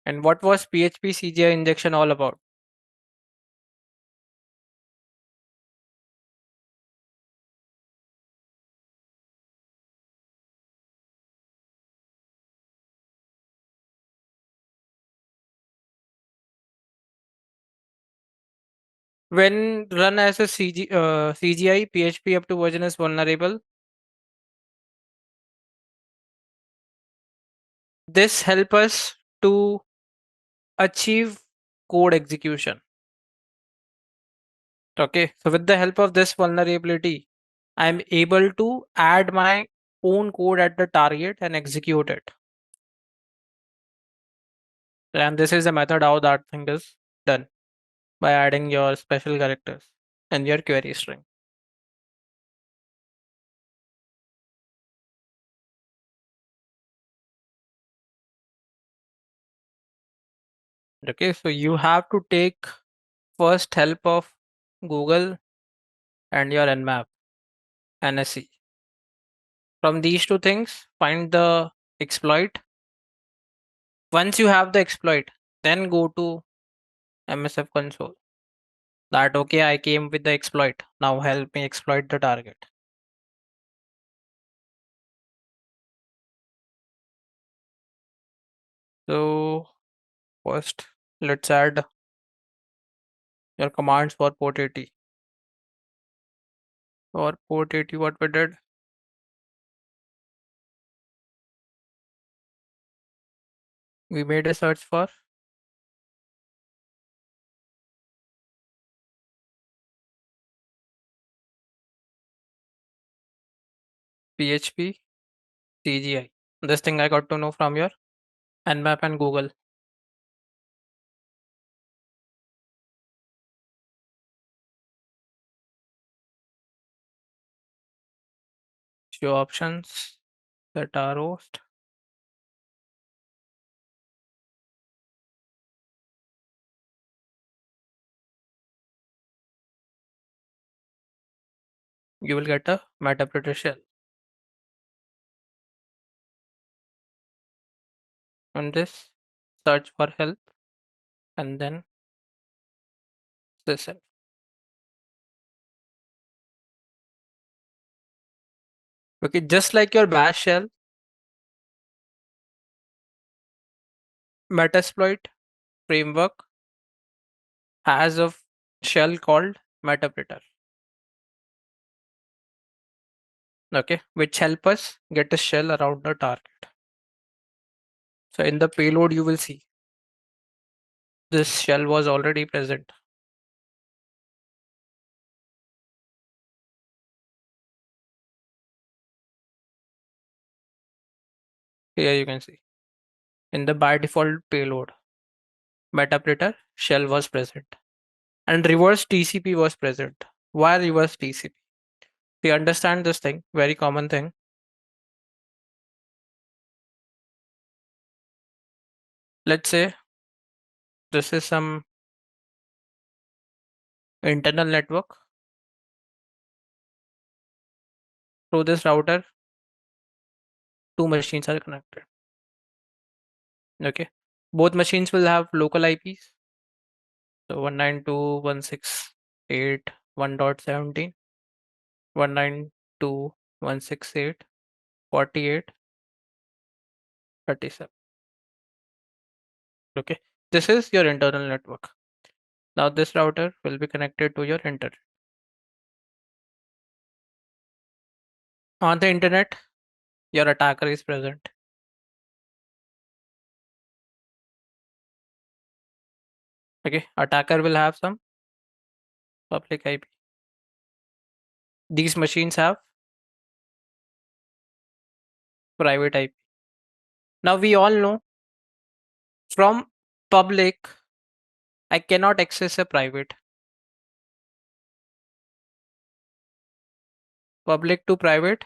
And what was PHP CGI injection all about? When run as a CGI, PHP up to version is vulnerable. This help us to achieve code execution. Okay, so with the help of this vulnerability, I'm able to add my own code at the target and execute it. And this is the method how that thing is done by adding your special characters and your query string. Okay, so you have to take first help of Google and your Nmap, NSE. From these two things, find the exploit. Once you have the exploit, then go to MSF console. That okay, I came with the exploit. Now help me exploit the target. So first, let's add your commands for port 80. For port 80, what we did? We made a search for PHP CGI. This thing I got to know from your Nmap and Google. Show options, set our host. You will get a Metasploit shell. On this, search for help and then this help. Okay, just like your bash shell, Metasploit framework has a shell called Metasploit. okay, which help us get a shell around the target. So in the payload, you will see this shell was already present. Here you can see in the by default payload, Metasploit shell was present and reverse TCP was present. Why reverse TCP? We understand this thing, very common thing. Let's say this is some internal network. Through this router, two machines are connected. Okay. Both machines will have local IPs. So 192.168.1.17, 192.168.48.37. Okay. This is your internal network. Now this router will be connected to your internet. On the internet, your attacker is present. Okay. Attacker will have some public IP. These machines have private IP. Now we all know from public, I cannot access a private. Public to private,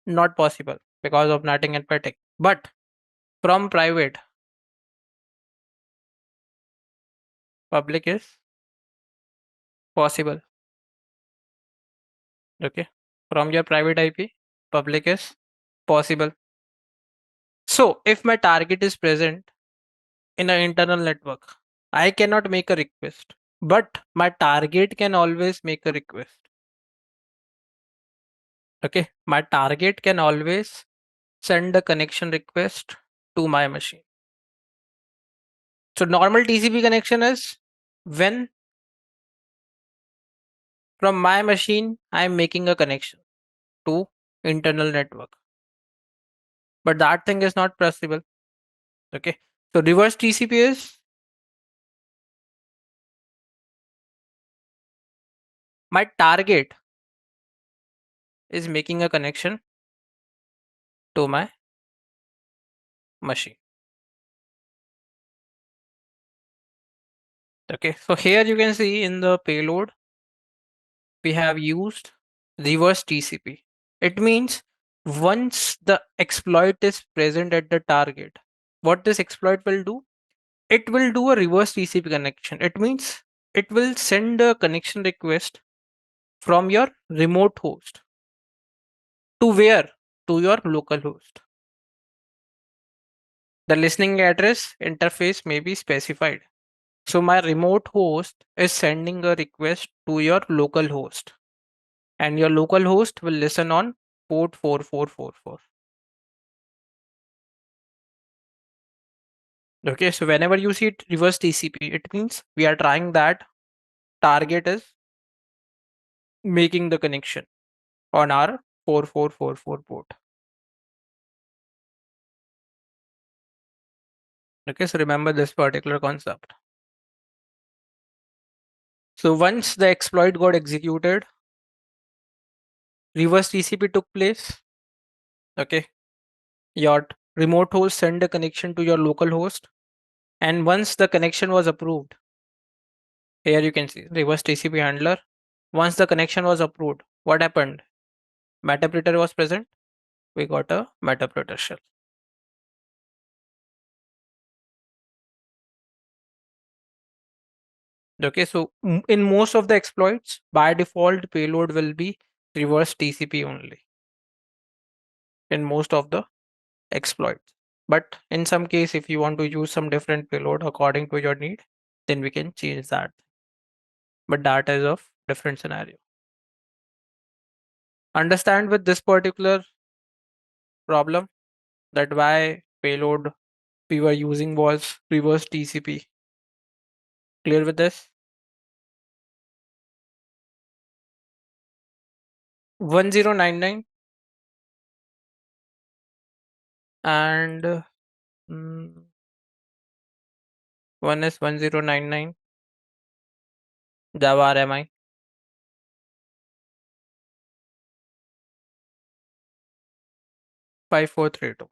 not possible because of netting and petting. But from private, public is possible. Okay. From your private IP, public is possible. So if my target is present in an internal network, I cannot make a request, but my target can always make a request. Okay. My target can always send a connection request to my machine. So normal TCP connection is when from my machine, I am making a connection to internal network. But that thing is not possible. Okay. So reverse TCP is my target is making a connection to my machine. Okay. So here you can see in the payload, we have used reverse TCP. It means once the exploit is present at the target, what this exploit will do, it will do a reverse TCP connection. It means it will send a connection request from your remote host to where? To your local host. The listening address interface may be specified. So my remote host is sending a request to your local host, and your local host will listen on port 4444. Okay, so whenever you see it reverse TCP, it means we are trying that target is making the connection on our 4444 port. Okay, so remember this particular concept. So once the exploit got executed, reverse TCP took place. Okay, your remote host sent a connection to your local host, and once the connection was approved, here you can see reverse TCP handler. Once the connection was approved, what happened? Metasploit was present. We got a Metasploit shell. Okay, so in most of the exploits, by default, payload will be reverse TCP only in most of the exploits. But in some case, if you want to use some different payload according to your need, then we can change that. But that is of different scenario. Understand with this particular problem that why payload we were using was reverse TCP. Clear with this? 1099 and one is 1099 Java RMI. 5432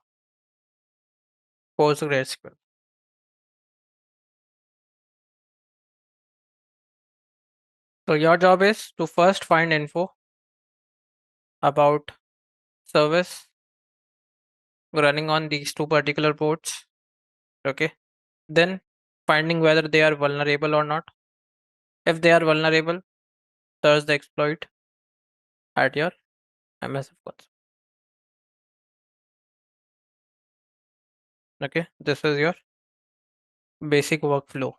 PostgreSQL. So your job is to first find info about service running on these two particular ports. Okay. Then finding whether they are vulnerable or not. If they are vulnerable, search the exploit at your MSF console. Okay. This is your basic workflow.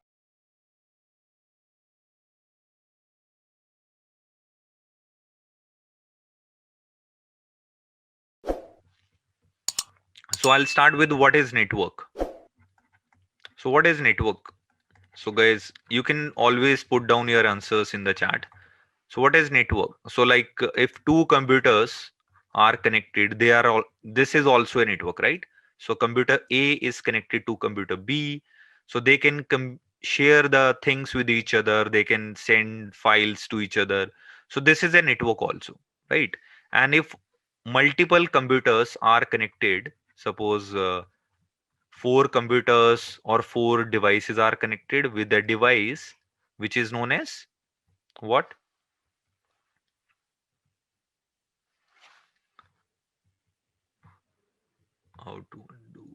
So I'll start with what is network. So what is network? So guys, you can always put down your answers in the chat. So what is network? So like if two computers are connected, they are all, this is also a network, right? So computer A is connected to computer B. So they can share the things with each other. They can send files to each other. So this is a network also, right? And if multiple computers are connected, suppose four computers or four devices are connected with a device which is known as what? How to undo?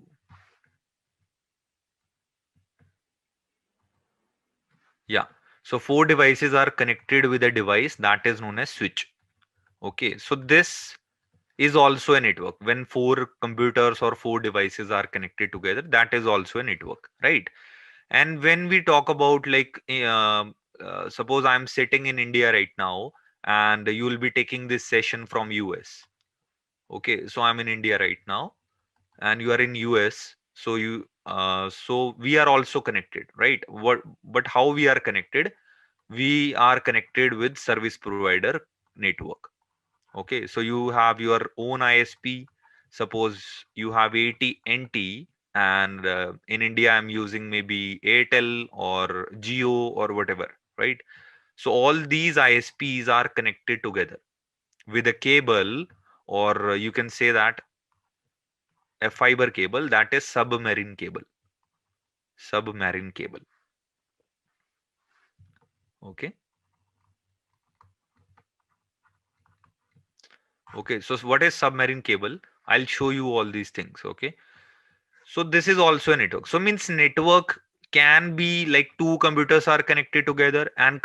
Yeah. So four devices are connected with a device that is known as switch. Okay. So this is also a network. When four computers or four devices are connected together, that is also a network, right? And when we talk about like, suppose I'm sitting in India right now, and you will be taking this session from US. Okay. So I'm in India right now, and you are in US. So so we are also connected, right? But how we are connected? We are connected with service provider network. Okay, so you have your own ISP. Suppose you have AT&T, and in India I'm using maybe Airtel or Geo or whatever, right? So all these ISPs are connected together with a cable, or you can say that a fiber cable, that is submarine cable. Submarine cable. Okay. Okay, so what is submarine cable? I'll show you all these things. Okay. So this is also a network. So means network can be like two computers are connected together, and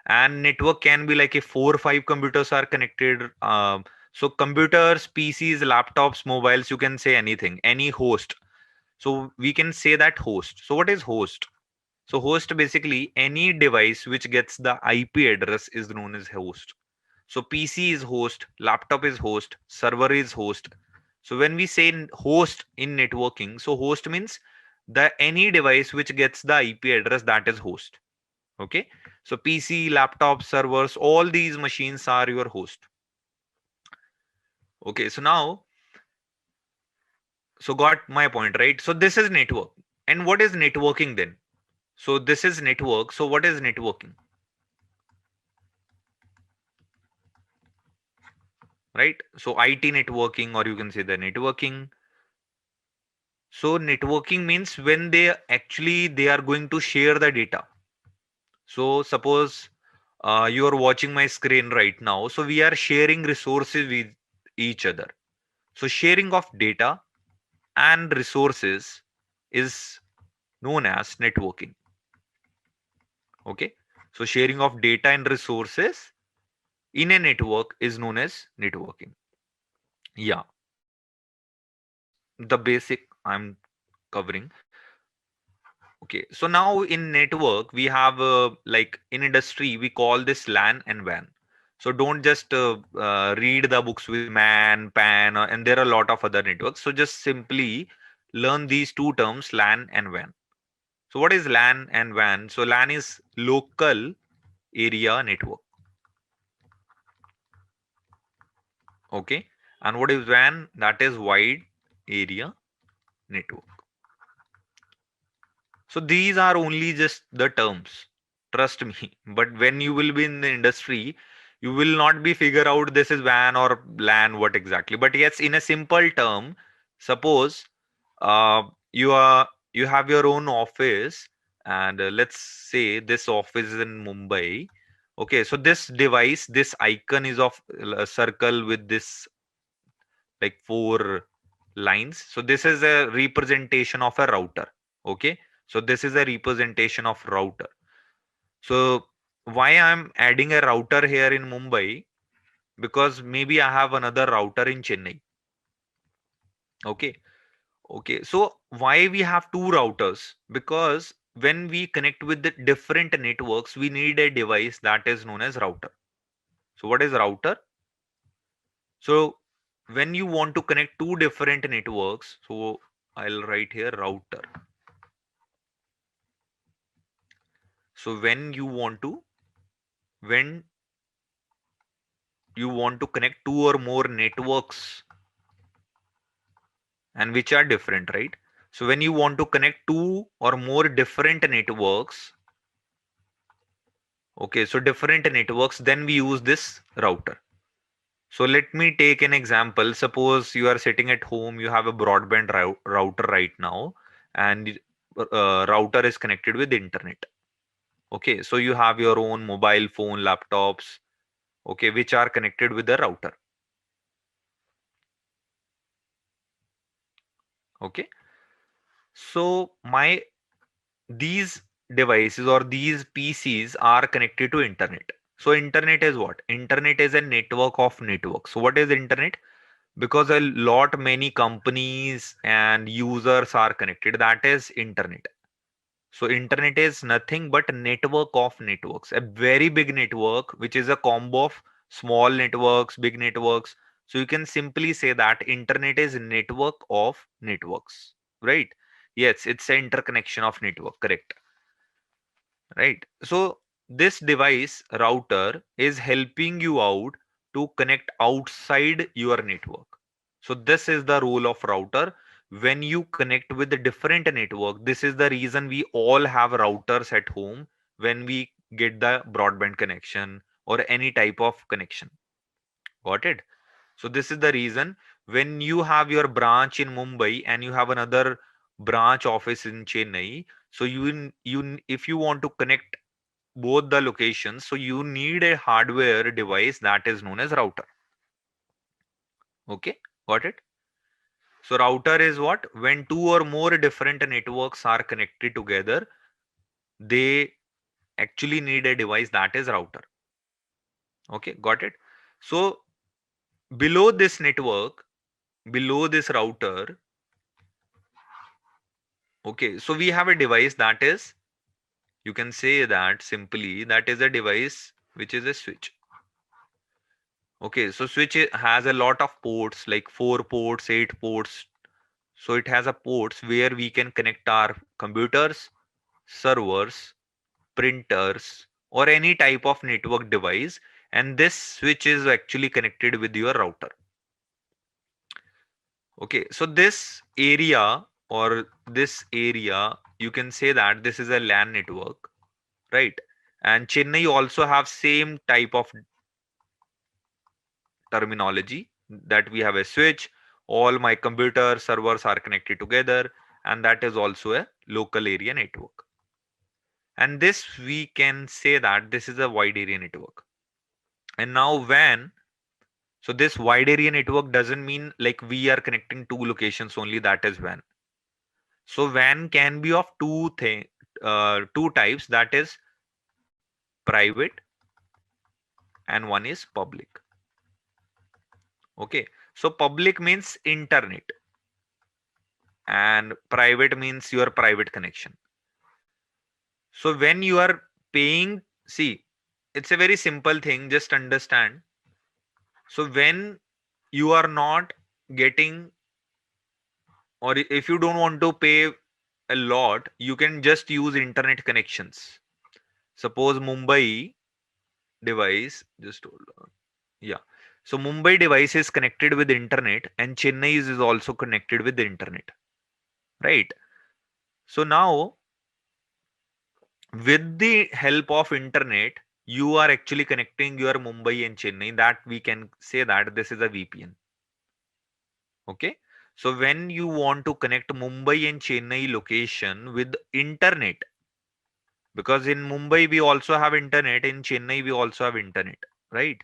and network can be like a 4 or 5 computers are connected. So computers, PCs, laptops, mobiles, you can say anything, any host. So we can say that host. So what is host? So host, basically any device which gets the IP address is known as host. So PC is host, laptop is host, server is host. So when we say host in networking, so host means the any device which gets the IP address, that is host. Okay. So PC, laptop, servers, all these machines are your host. Okay. So now, so got my point, right? So this is network. And what is networking then? So this is network. So what is networking? Right? So IT networking, or you can say the networking. So networking means when they are going to share the data. So suppose you are watching my screen right now. So we are sharing resources with each other. So sharing of data and resources is known as networking. Okay. So sharing of data and resources in a network is known as networking. Yeah. The basic I'm covering. Okay, so now in network we have like in industry we call this LAN and WAN. So don't just read the books with MAN, PAN, and there are a lot of other networks. So just simply learn these two terms, LAN and WAN. So what is LAN and WAN? So LAN is local area network. Okay. And what is WAN? That is wide area network. So these are only just the terms. Trust me. But when you will be in the industry, you will not be figure out this is WAN or LAN, what exactly. But yes, in a simple term, suppose uh, you have your own office, and let's say this office is in Mumbai. Okay, so this device, this icon is of a circle with this like four lines. So this is a representation of a router. Okay, so this is a representation of router. So why I'm adding a router here in Mumbai? Because maybe I have another router in Chennai. Okay. Okay, so why we have two routers? Because when we connect with the different networks, we need a device that is known as router. So what is router? So when you want to connect two different networks, so I'll write here router. So when you want to connect two or more networks, and which are different, right? So when you want to connect two or more different networks, okay, so different networks, then we use this router. So let me take an example. Suppose you are sitting at home, you have a broadband router right now, and router is connected with internet. Okay, so you have your own mobile phone, laptops, okay, which are connected with the router. Okay, so these devices or these PCs are connected to internet. So internet is what? Internet is a network of networks. So what is internet? Because a lot many companies and users are connected, that is internet. So internet is nothing but network of networks, a very big network which is a combo of small networks, big networks. So you can simply say that internet is network of networks, right? Yes, it's an interconnection of network, correct? Right. So this device router is helping you out to connect outside your network. So this is the role of router. When you connect with a different network, this is the reason we all have routers at home when we get the broadband connection or any type of connection. Got it? So this is the reason when you have your branch in Mumbai and you have another branch office in Chennai, so if you want to connect both the locations, so you need a hardware device that is known as router. Okay, got it? So router is what? When two or more different networks are connected together, they actually need a device that is router. Okay, got it? So below this network, below this router, okay, so we have a device that is, you can say that simply, that is a device which is a switch. Okay, so switch has a lot of ports, like 4 ports, 8 ports. So it has a ports where we can connect our computers, servers, printers, or any type of network device. And this switch is actually connected with your router. Okay, so this area or this area, you can say that this is a LAN network, right? And Chennai also have same type of terminology, that we have a switch, all my computer servers are connected together, and that is also a local area network. And this we can say that this is a wide area network. And now WAN, so this wide area network doesn't mean like we are connecting two locations only, that is WAN. So WAN can be of two types, that is private and one is public. Okay, so public means internet and private means your private connection. So when you are paying, see, it's a very simple thing, just understand. So when you are not getting, or if you don't want to pay a lot, you can just use internet connections. Suppose Mumbai device, just hold on. Yeah. So Mumbai device is connected with internet and Chennai is also connected with the internet, right? So now with the help of internet, you are actually connecting your Mumbai and Chennai. That we can say that this is a VPN. Okay. So when you want to connect Mumbai and Chennai location with internet, because in Mumbai we also have internet, in Chennai we also have internet, right?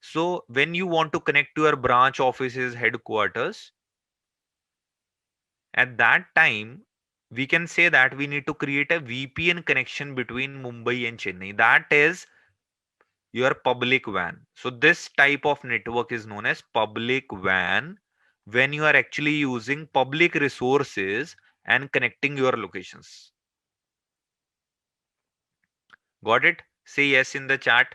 So when you want to connect to your branch offices headquarters, at that time we can say that we need to create a VPN connection between Mumbai and Chennai. That is your public WAN. So this type of network is known as public WAN when you are actually using public resources and connecting your locations. Got it? Say yes in the chat.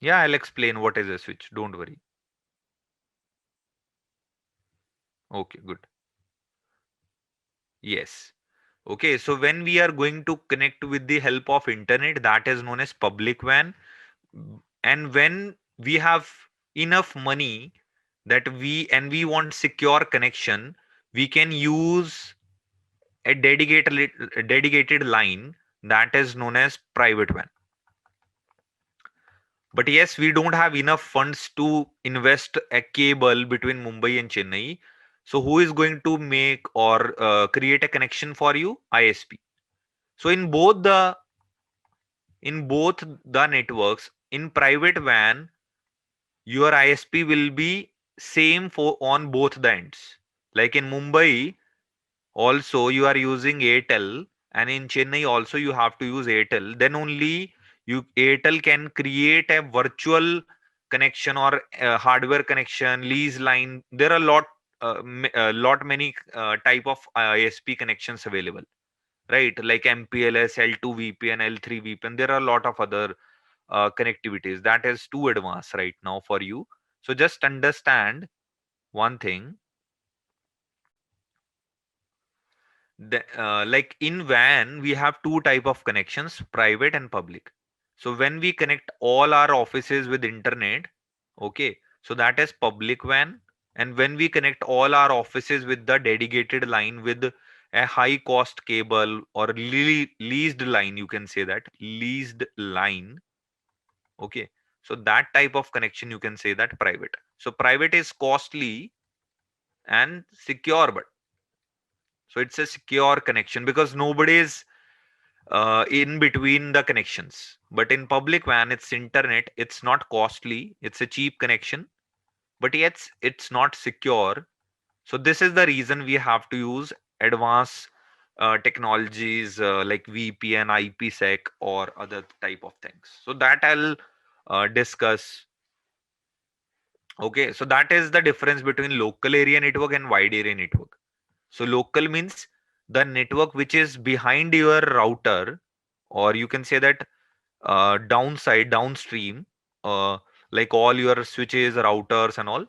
Yeah, I'll explain what is a switch. Don't worry. Okay, good. Yes. Okay, so when we are going to connect with the help of internet, that is known as public WAN. And when we have enough money that we want secure connection, we can use a dedicated line that is known as private WAN. But yes, we don't have enough funds to invest a cable between Mumbai and Chennai. So who is going to make or create a connection for you? ISP. So in both the networks, in private WAN, your ISP will be same for on both the ends. Like in Mumbai, also you are using Airtel, and in Chennai also you have to use Airtel. Then only you Airtel can create a virtual connection or a hardware connection, lease line. There are lot many type of ISP connections available, right? Like MPLS, L2 VPN, L3 VPN. There are a lot of other connectivities that is too advanced right now for you. So just understand one thing. Like in WAN, we have two type of connections, private and public. So when we connect all our offices with internet, okay, so that is public WAN. And when we connect all our offices with the dedicated line with a high cost cable or leased line, you can say that leased line. Okay. So that type of connection, you can say that private. So private is costly and secure, but so it's a secure connection because nobody is in between the connections. But in public WAN, it's internet. It's not costly. It's a cheap connection, but yet it's not secure. So this is the reason we have to use advanced technologies like VPN, IPsec, or other type of things. So that I'll discuss. Okay, so that is the difference between local area network and wide area network. So local means the network which is behind your router, or you can say that downstream, uh, like all your switches, routers, and all.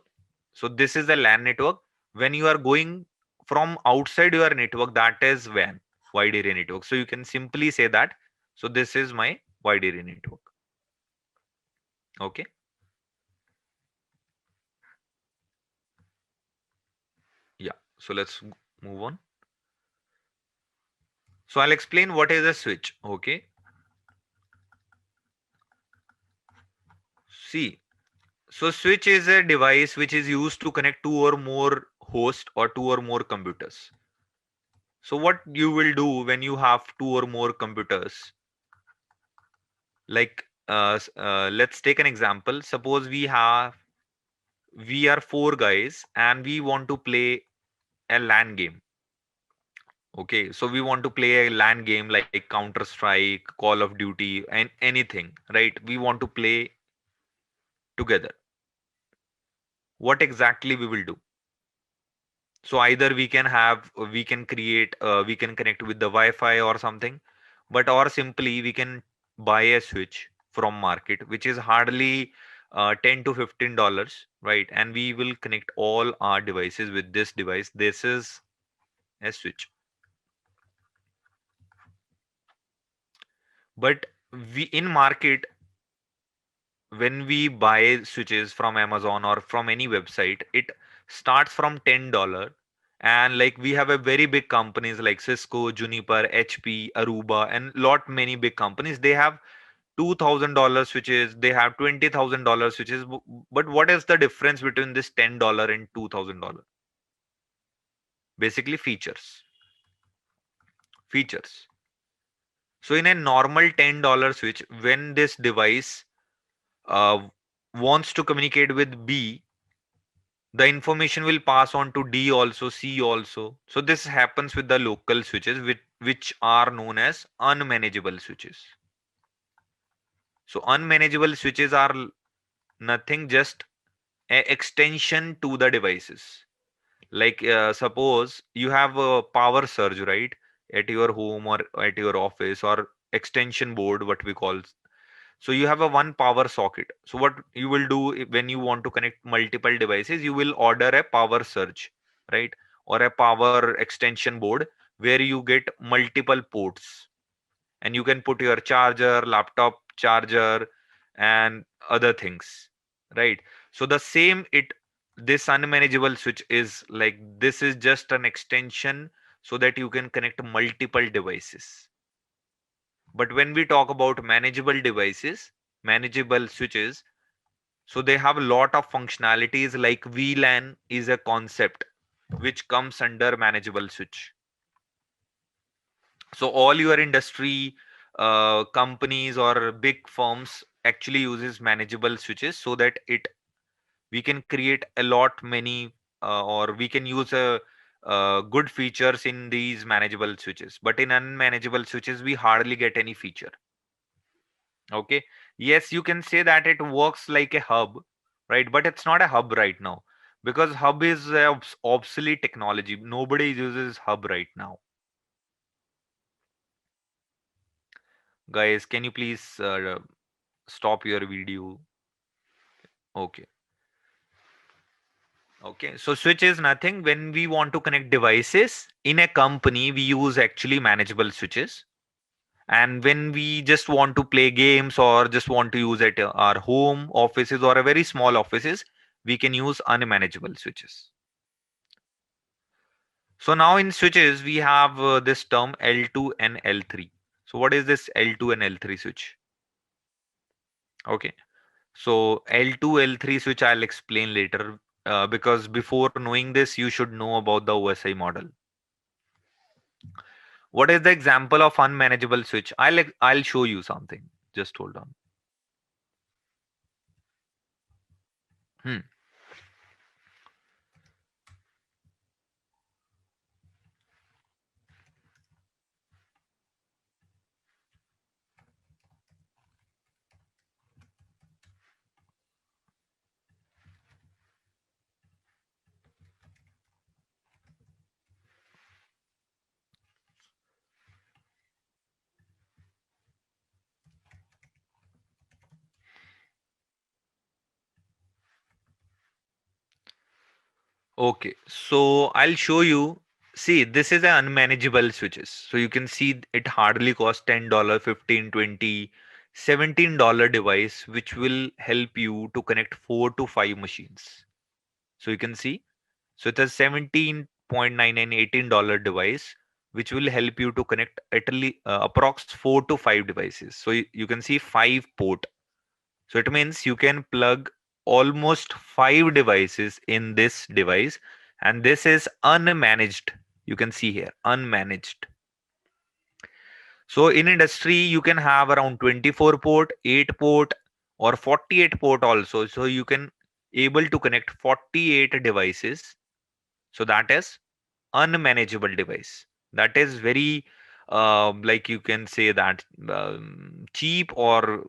So this is the LAN network. When you are going from outside your network, that is WAN, wide area network. So you can simply say that. So this is my wide area network. Okay. Yeah. So let's move on. So I'll explain what is a switch. Okay. See, so switch is a device which is used to connect two or more hosts or two or more computers. So what you will do when you have two or more computers, like let's take an example. Suppose we are four guys and we want to play a LAN game. Okay, so we want to play a LAN game like Counter Strike, Call of Duty, and anything, right? We want to play together. What exactly we will do? So either we can create we can connect with the Wi-Fi or something, but or simply we can buy a switch from market which is hardly 10 to $15, right? And we will connect all our devices with this device. This is a switch. But we in market when we buy switches from Amazon or from any website, it starts from $10. And like we have a very big companies like Cisco, Juniper, HP, Aruba, and lot many big companies. They have $2,000 switches. They have $20,000 switches. But what is the difference between this $10 and $2,000? Basically features. Features. So in a normal $10 switch, when this device uh, wants to communicate with B, the information will pass on to D also, C also. So this happens with the local switches, which are known as unmanageable switches. So unmanageable switches are nothing, just a extension to the devices. Like suppose you have a power surge, right, at your home or at your office, or extension board, what we call. So you have a one power socket. So what you will do when you want to connect multiple devices, you will order a power surge, right? Or a power extension board where you get multiple ports, and you can put your charger, laptop charger, and other things, right? So the same it this unmanageable switch is like, this is just an extension so that you can connect multiple devices. But when we talk about manageable devices, manageable switches, so they have a lot of functionalities, like VLAN is a concept which comes under manageable switch. So all your industry companies or big firms actually uses manageable switches, so that it we can create a lot many or we can use a good features in these manageable switches. But in unmanageable switches, we hardly get any feature. Okay. Yes, you can say that it works like a hub, right? But it's not a hub right now, because hub is a obsolete technology. Nobody uses hub right now. Guys, can you please stop your video? Okay. Okay. So switch is nothing. When we want to connect devices in a company, we use actually manageable switches. And when we just want to play games or just want to use at our home offices or a very small offices, we can use unmanageable switches. So now in switches, we have this term L2 and L3. So what is this L2 and L3 switch? Okay. So L2, L3 switch I'll explain later, because before knowing this, you should know about the OSI model. What is the example of unmanageable switch? I'll show you something. Just hold on. Hmm. Okay, so I'll show you. See, this is an unmanageable switches. So you can see it hardly costs $10, 15, 20, $17 device, which will help you to connect 4 to 5 machines. So you can see, so it's a 17.99 $18 device, which will help you to connect at least approx 4 to 5 devices. So you can see 5 port. So it means you can plug almost 5 devices in this device, and this is unmanaged. You can see here, unmanaged. So in industry, you can have around 24 port, 8 port, or 48 port also. So you can able to connect 48 devices. So that is unmanageable device. That is very like you can say that cheap or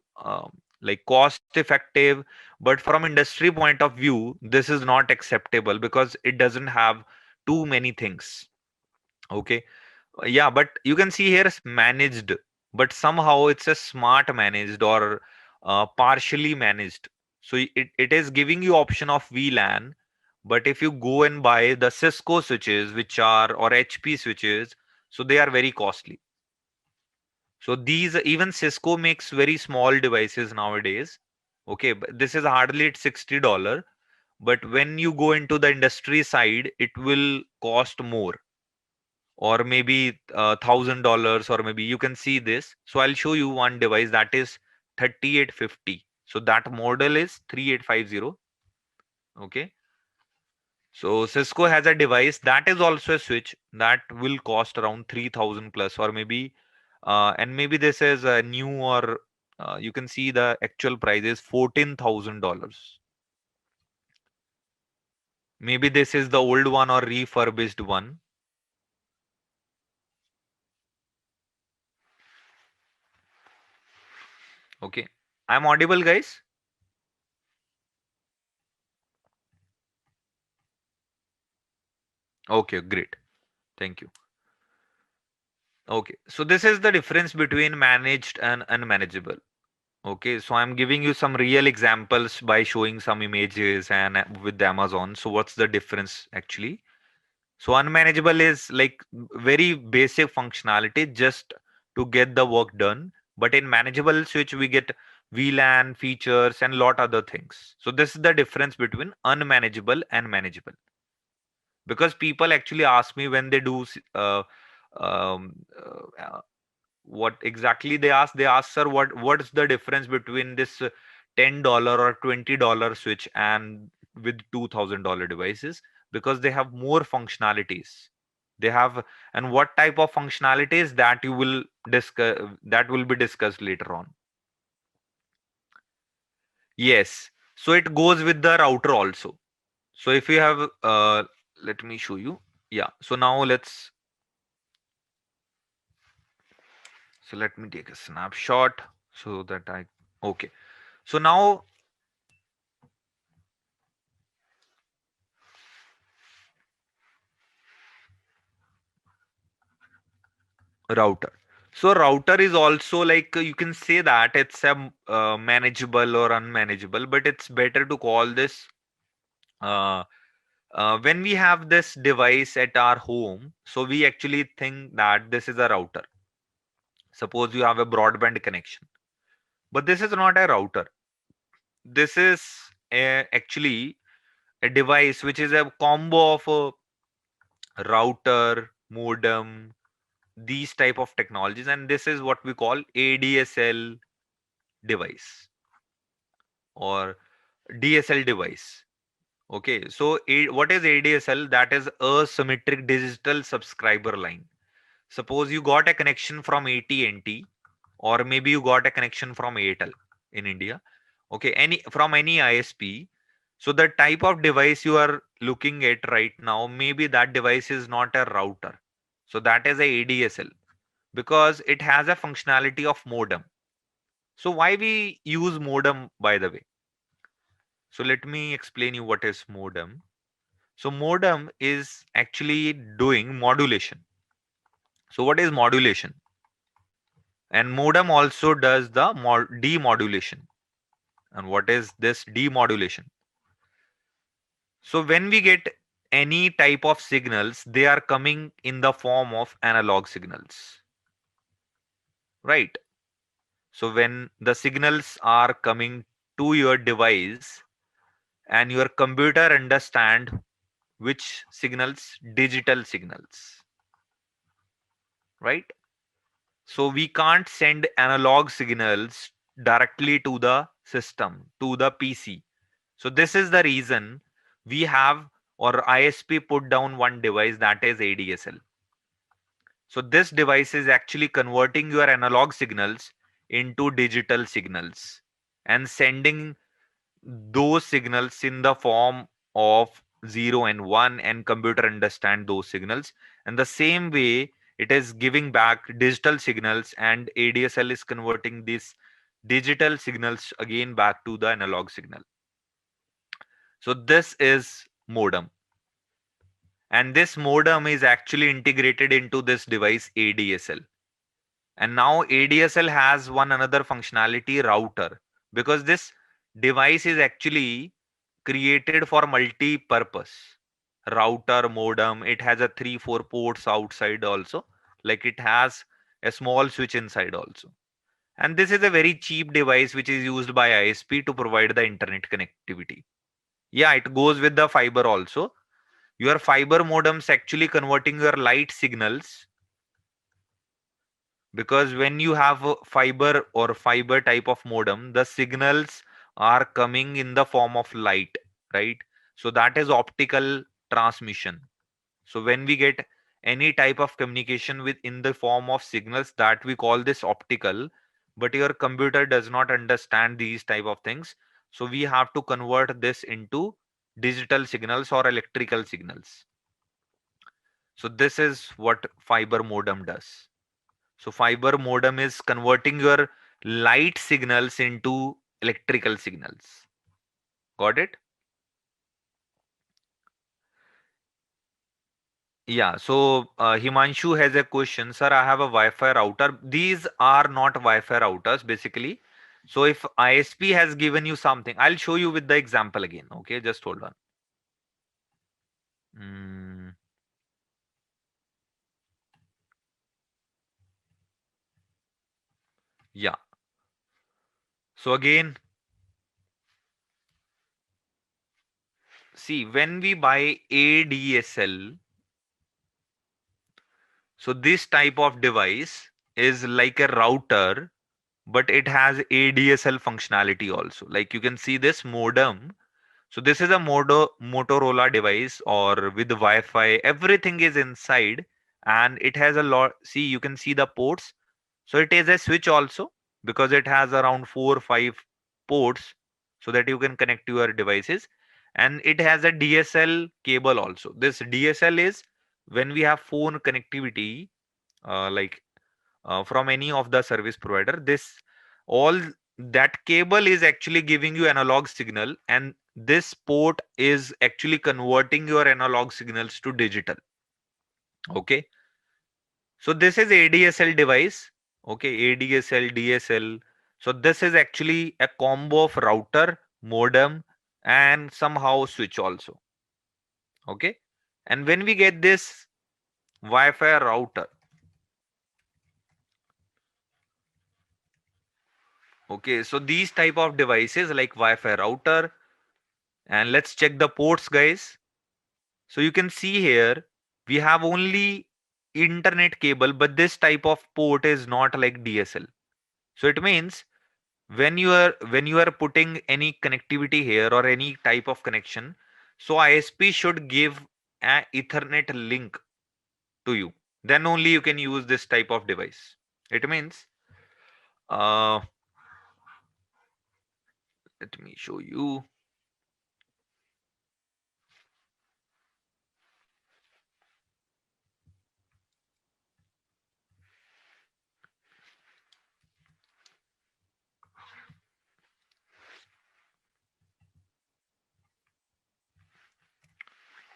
like cost effective. But from industry point of view, this is not acceptable because it doesn't have too many things. Okay. Yeah, but you can see here is managed, but somehow it's a smart managed or partially managed. So it is giving you option of VLAN, but if you go and buy the Cisco switches, which are or HP switches, so they are very costly. So these, even Cisco makes very small devices nowadays. Okay, but this is hardly at $60. But when you go into the industry side, it will cost more, or maybe $1,000, or maybe you can see this. So I'll show you one device that is 3850. So that model is 3850. Okay. So Cisco has a device that is also a switch that will cost around 3000 plus, or maybe, and maybe this is a new, or you can see the actual price is $14,000. Maybe this is the old one or refurbished one. Okay. I'm audible, guys? Okay, great. Thank you. Okay. So this is the difference between managed and unmanageable. Okay. So I'm giving you some real examples by showing some images and with Amazon. So what's the difference actually? So unmanageable is like very basic functionality just to get the work done. But in manageable switch, we get VLAN features and lot other things. So this is the difference between unmanageable and manageable. Because people actually ask me when they do um, uh, what exactly they ask, sir, what's the difference between this $10 or $20 switch and with $2000 devices, because they have more functionalities. They have, and what type of functionalities that you will discuss, that will be discussed later on. Yes, so it goes with the router also. So if you have let me show you. Yeah, so now let me take a snapshot so that I, okay. So now router. So router is also like, you can say that it's a manageable or unmanageable, but it's better to call this uh, when we have this device at our home. So we actually think that this is a router. Suppose you have a broadband connection, but this is not a router. This is actually a device which is a combo of a router, modem, these type of technologies, and this is what we call ADSL device or DSL device. Okay, so what is ADSL? That is asymmetric digital subscriber line. Suppose you got a connection from AT&T, or maybe you got a connection from Airtel in India. Okay, any from any ISP. So the type of device you are looking at right now, maybe that device is not a router. So that is a ADSL, because it has a functionality of modem. So why we use modem, by the way? So let me explain you what is modem. So modem is actually doing modulation. So what is modulation? And modem also does the demodulation. And what is this demodulation? So when we get any type of signals, they are coming in the form of analog signals, right? So when the signals are coming to your device, and your computer understand which signals, digital signals, right? So we can't send analog signals directly to the system, to the PC. So this is the reason we have, or ISP put down one device, that is ADSL. So this device is actually converting your analog signals into digital signals and sending those signals in the form of 0 and 1, and computer understand those signals, and the same way it is giving back digital signals, and ADSL is converting these digital signals again back to the analog signal. So this is modem, and this modem is actually integrated into this device ADSL. And now ADSL has one another functionality, router, because this device is actually created for multi-purpose. Router, modem, it has a 3 4 ports outside also, like it has a small switch inside also. And this is a very cheap device which is used by ISP to provide the internet connectivity. Yeah, it goes with the fiber also. Your fiber modems actually converting your light signals, because when you have a fiber or fiber type of modem, the signals are coming in the form of light, right? So that is optical transmission. So when we get any type of communication with in the form of signals, that we call this optical, but your computer does not understand these type of things. So we have to convert this into digital signals or electrical signals. So this is what fiber modem does. So fiber modem is converting your light signals into electrical signals. Got it? Yeah. So Himanshu has a question. Sir, I have a Wi-Fi router. These are not Wi-Fi routers basically. So if ISP has given you something, I'll show you with the example again. Okay, just hold on. Mm, yeah. So again, see, when we buy ADSL, so this type of device is like a router, but it has ADSL functionality also. Like you can see this modem. So this is a Motorola device or with Wi-Fi. Everything is inside, and it has a lot. See, you can see the ports. So it is a switch also, because it has around 4 or 5 ports so that you can connect to your devices. And it has a DSL cable also. This DSL is when we have phone connectivity, like from any of the service provider. This all that cable is actually giving you analog signal, and this port is actually converting your analog signals to digital. Okay, so this is ADSL device. Okay, ADSL, DSL. So this is actually a combo of router, modem, and somehow switch also. Okay, and when we get this Wi-Fi router, okay, so these type of devices like Wi-Fi router, and let's check the ports, guys. So you can see here we have only internet cable, but this type of port is not like DSL. So it means when you are putting any connectivity here or any type of connection, so ISP should give an Ethernet link to you. Then only you can use this type of device. It means uh, let me show you.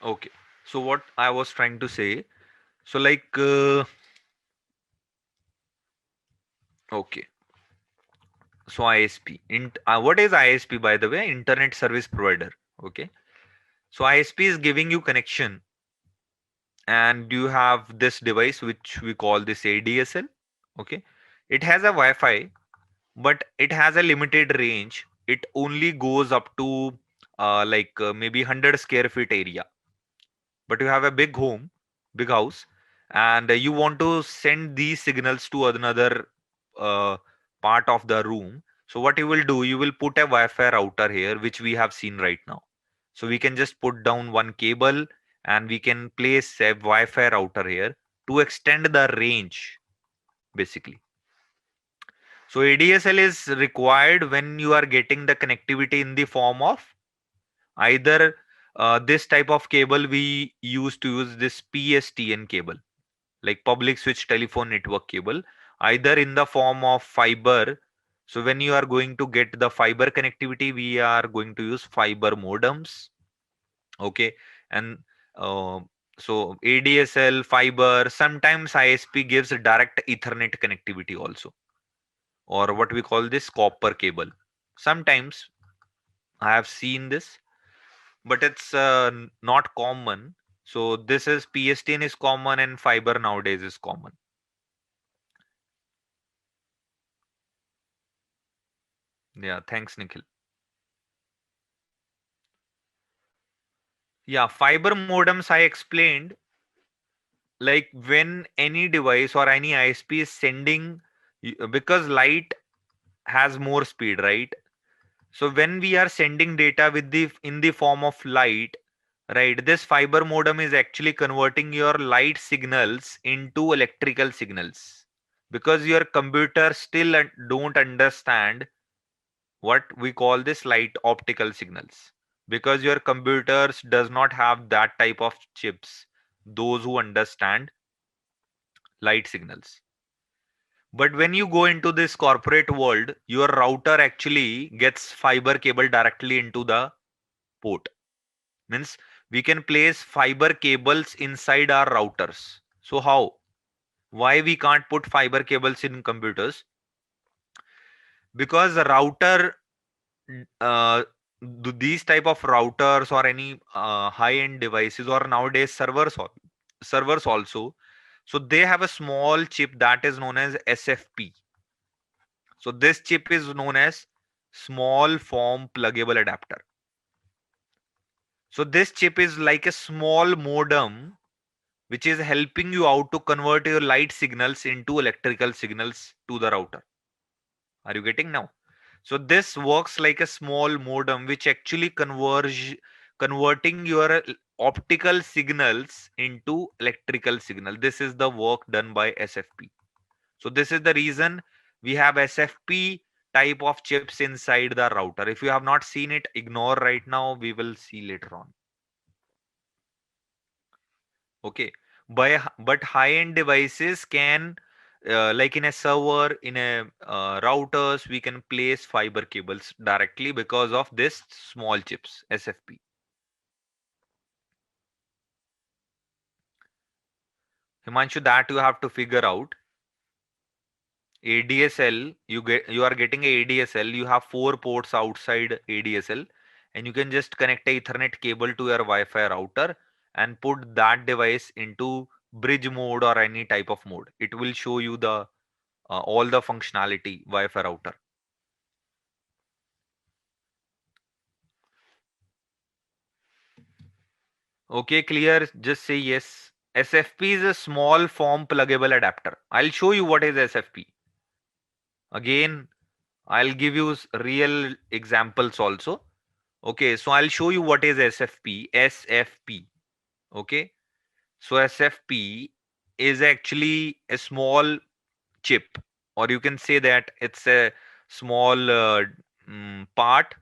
Okay. So what I was trying to say. So like okay. So ISP. What is ISP, by the way? Internet Service Provider. Okay. So ISP is giving you connection, and you have this device which we call this ADSL. Okay. It has a Wi-Fi, but it has a limited range. It only goes up to maybe 100 square feet area. But you have a big home, big house, and you want to send these signals to another uh, part of the room. So what you will do, you will put a Wi-Fi router here, which we have seen right now. So we can just put down one cable, and we can place a Wi-Fi router here to extend the range basically. So ADSL is required when you are getting the connectivity in the form of either this type of cable. We used to use this PSTN cable, like public switch telephone network cable, either in the form of fiber. So when you are going to get the fiber connectivity, we are going to use fiber modems. Okay, and uh, so ADSL, fiber, sometimes ISP gives direct Ethernet connectivity also, or what we call this copper cable. Sometimes I have seen this, but it's not common. So this is PSTN is common, and fiber nowadays is common. Yeah, thanks, Nikhil. Yeah, fiber modems I explained, like when any device or any ISP is sending, because light has more speed, right? So when we are sending data with the in the form of light, right, this fiber modem is actually converting your light signals into electrical signals, because your computer still don't understand what we call this light optical signals, because your computers does not have that type of chips, those who understand light signals. But when you go into this corporate world, your router actually gets fiber cable directly into the port. Means we can place fiber cables inside our routers. So how? Why we can't put fiber cables in computers? Because the router, uh, these type of routers or any high-end devices, or nowadays servers also, so they have a small chip that is known as SFP. So this chip is known as small form pluggable adapter. So this chip is like a small modem which is helping you out to convert your light signals into electrical signals to the router. Are you getting now? So this works like a small modem which actually converting your optical signals into electrical signal. This is the work done by SFP. So this is the reason we have SFP type of chips inside the router. If you have not seen it, ignore right now. We will see later on. Okay. But high-end devices can, like in a server, in a routers, we can place fiber cables directly because of this small chips, SFP. Himanshu, that you have to figure out. ADSL, you are getting a ADSL, you have 4 ports outside ADSL, and you can just connect a Ethernet cable to your Wi-Fi router and put that device into bridge mode or any type of mode. It will show you the all the functionality Wi-Fi router. Okay, clear? Just say yes. SFP is a small form pluggable adapter. I'll show you what is SFP. Again, I'll give you real examples also. Okay, so I'll show you what is SFP. SFP. Okay, so SFP is actually a small chip, or you can say that it's a small part.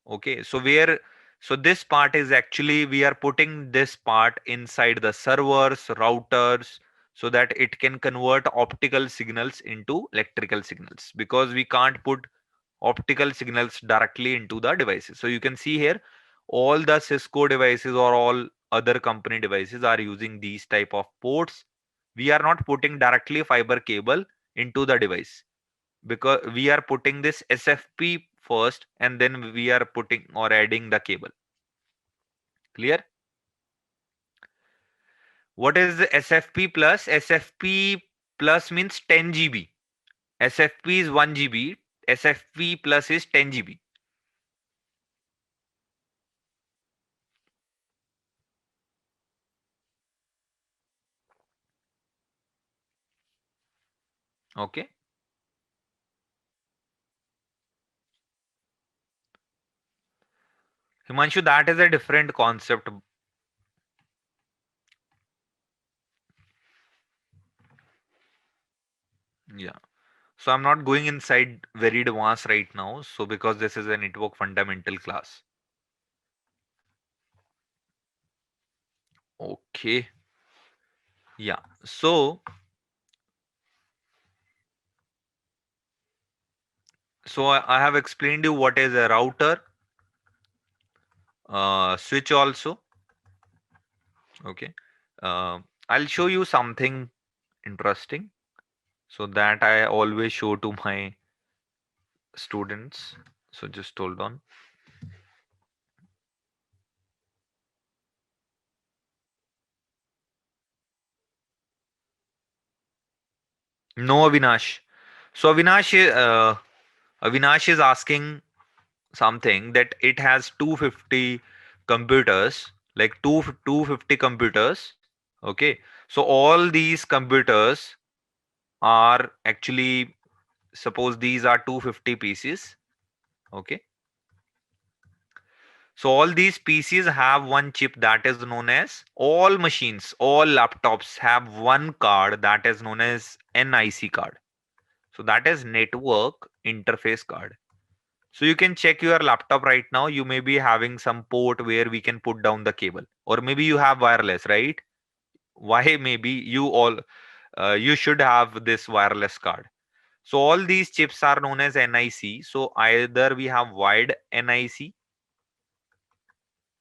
Okay, so this part is actually, we are putting this part inside the servers, routers, so that it can convert optical signals into electrical signals, because we can't put optical signals directly into the devices. So you can see here all the Cisco devices or all other company devices are using these type of ports. We are not putting directly fiber cable into the device, because we are putting this SFP first and then we are putting or adding the cable. Clear? What is the SFP plus? SFP plus means 10 GB. SFP is 1 GB. SFP plus is 10 GB. Okay. Himanshu, that is a different concept. Yeah. So I'm not going inside very advanced right now. So because this is a network fundamental class. Okay. Yeah. So I have explained you what is a router, switch also. Okay. I'll show you something interesting. So that I always show to my students. So just hold on. No, Avinash. So Avinash is asking something that it has 250 computers, like 250 computers. Okay, so all these computers are actually, suppose these are 250 PCs. Okay, so all these PCs have one chip that is known as, all machines, all laptops have one card that is known as NIC card. So that is network interface card. So you can check your laptop right now. You may be having some port where we can put down the cable, or maybe you have wireless, right? Why? Maybe you should have this wireless card. So all these chips are known as NIC. So either we have wired NIC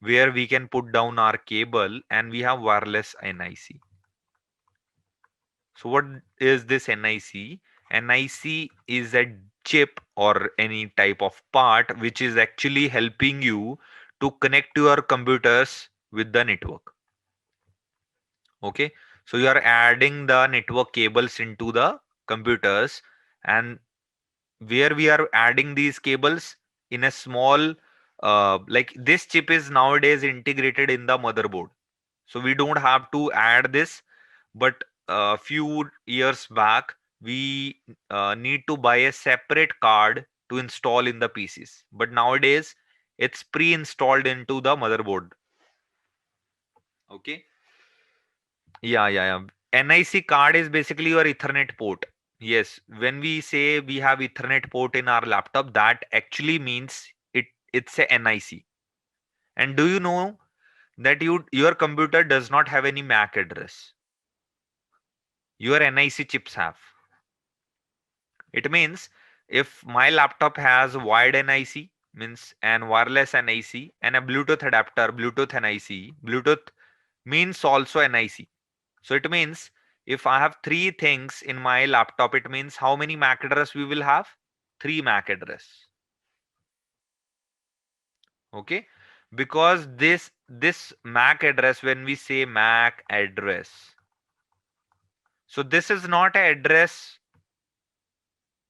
where we can put down our cable, and we have wireless NIC. So what is this NIC? NIC is a chip or any type of part which is actually helping you to connect your computers with the network. Okay, so you are adding the network cables into the computers, and where we are adding these cables in a small, like this chip is nowadays integrated in the motherboard, so we don't have to add this. But a few years back we need to buy a separate card to install in the PCs, but nowadays it's pre-installed into the motherboard. Okay, yeah. NIC card is basically your Ethernet port. Yes, when we say we have Ethernet port in our laptop, that actually means it's a NIC. And do you know that your computer does not have any MAC address? Your NIC chips have. It means if my laptop has wired NIC, means and wireless NIC, and a Bluetooth adapter, Bluetooth NIC, Bluetooth means also NIC. So it means if I have three things in my laptop, it means how many MAC address we will have? Three MAC address. Okay, because this MAC address, when we say MAC address, so this is not an address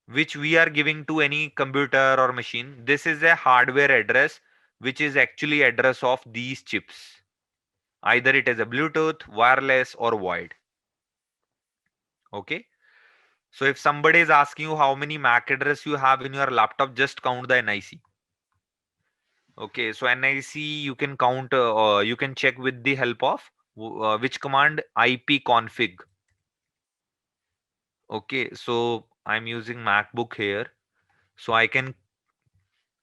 which we are giving to any computer or machine. This is a hardware address which is actually address of these chips. Either it is a Bluetooth, wireless, or wired. Okay, so if somebody is asking you how many MAC address you have in your laptop, just count the NIC. Okay, so NIC you can count, you can check with the help of which command? ipconfig. Okay, so I'm using MacBook here, so I can,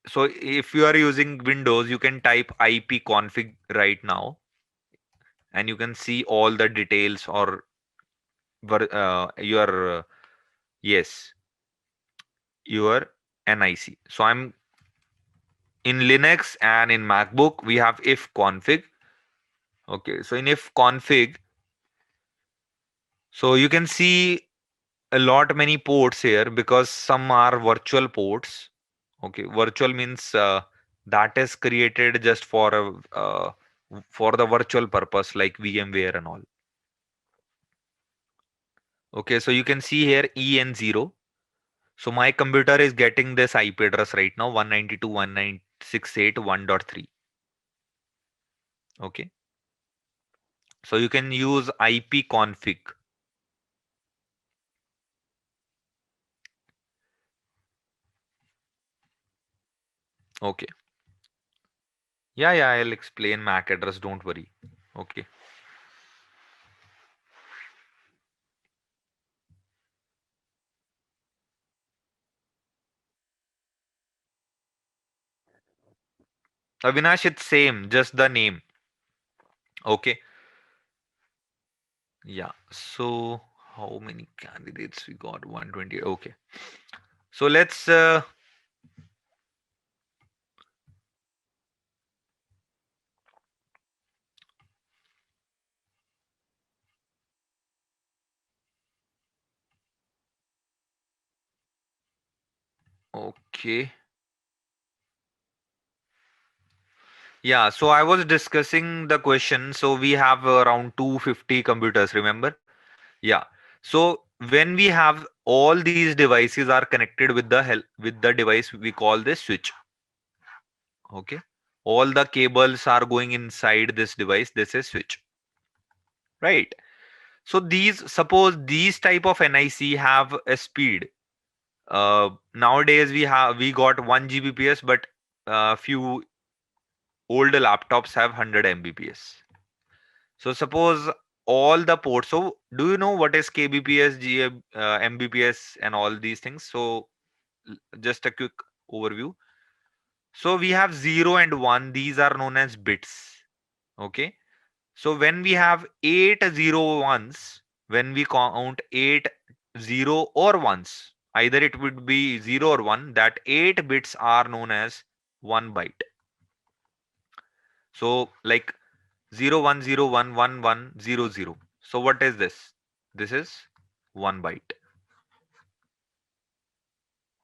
so if you are using Windows, you can type ipconfig right now, and you can see all the details, or your yes, your NIC. So I'm in Linux and in MacBook we have if config. Okay, so in if config, so you can see a lot many ports here because some are virtual ports. Okay, virtual means that is created just for the virtual purpose like VMware and all. Okay, so you can see here EN0. So my computer is getting this IP address right now, 192.168.1.3. Okay, so you can use ipconfig. Okay, yeah, I'll explain MAC address, don't worry. Okay, Avinash, it's same, just the name. Okay, yeah. So how many candidates we got? 120. Okay, so let's okay. Yeah, so I was discussing the question. So we have around 250 computers, remember? Yeah. So when we have all these devices are connected with the device we call this switch. Okay, all the cables are going inside this device. This is switch, right? So suppose these type of NIC have a speed. Nowadays we got 1 Gbps, but few old laptops have 100 Mbps. So suppose all the ports. So do you know what is kbps, mbps, and all these things? So just a quick overview. So we have 0 and 1. These are known as bits. Okay. So when we have 8 0 1s, when we count 8 0 or 1s, either it would be 0 or 1, that 8 bits are known as 1 byte. So like 0 1 0 1 1 1 0 0. So what is this? This is 1 byte.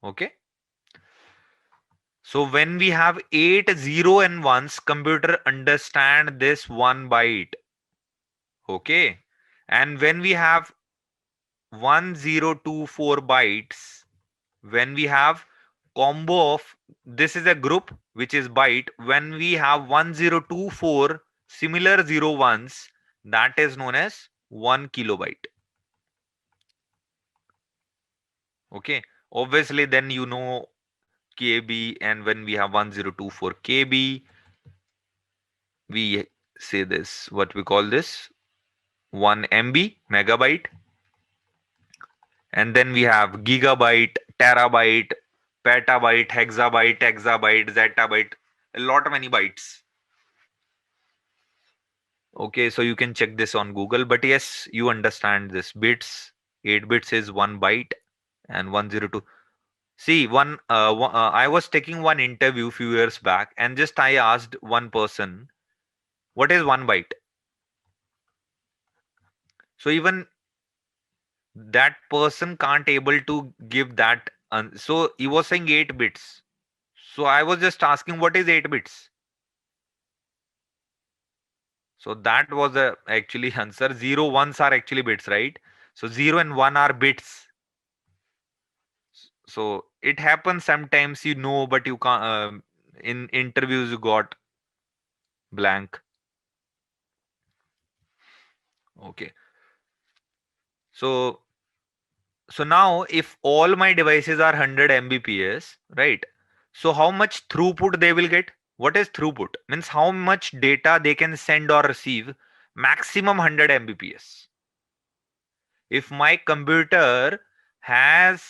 Okay. So when we have 8 0 and 1s, computer understand this 1 byte. Okay. And when we have 1024 bytes, when we have combo of, this is a group which is byte, when we have 1024 similar 0 1s, that is known as 1 kilobyte. Okay, obviously then you know KB, and when we have 1024 KB, we say this, what we call this, 1 MB, megabyte. And then we have gigabyte, terabyte, petabyte, hexabyte, zettabyte, a lot many bytes. Okay, so you can check this on Google, but yes, you understand this. Bits, 8 bits is 1 byte, and 102. See, I was taking one interview few years back, and just I asked one person, what is 1 byte? So even that person can't able to give that. So he was saying 8 bits. So I was just asking, what is 8 bits? So that was the actually answer. 0 1s are actually bits, right? So 0 and 1 are bits. So it happens sometimes, you know, but you can't. In interviews, you got blank. Okay. So now if all my devices are 100 Mbps, right? So how much throughput they will get? What is throughput? Means how much data they can send or receive, maximum 100 Mbps. If my computer has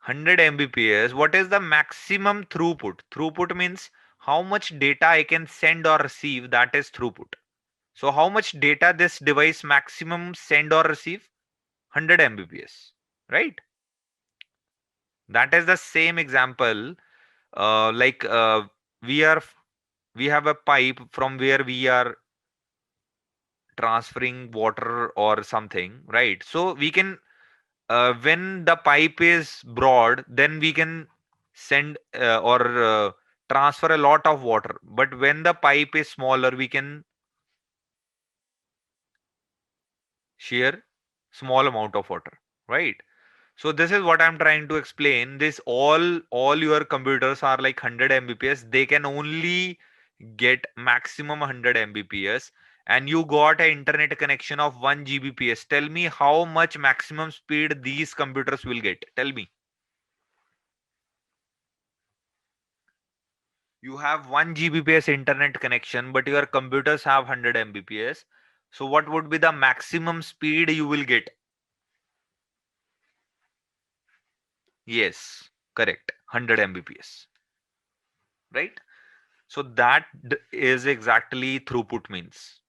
100 Mbps, what is the maximum throughput? Throughput means how much data I can send or receive, that is throughput. So how much data this device maximum send or receive? 100 Mbps, right? That is the same example. Like we have a pipe from where we are transferring water or something, right? So we can, when the pipe is broad, then we can send or transfer a lot of water. But when the pipe is smaller, we can share small amount of water, right? So this is what I'm trying to explain. This all your computers are like 100 Mbps. They can only get maximum 100 Mbps, and you got an internet connection of 1 Gbps. Tell me how much maximum speed these computers will get. Tell me. You have 1 Gbps internet connection, but your computers have 100 Mbps. So what would be the maximum speed you will get? Yes, correct. 100 Mbps. Right? So that is exactly throughput means.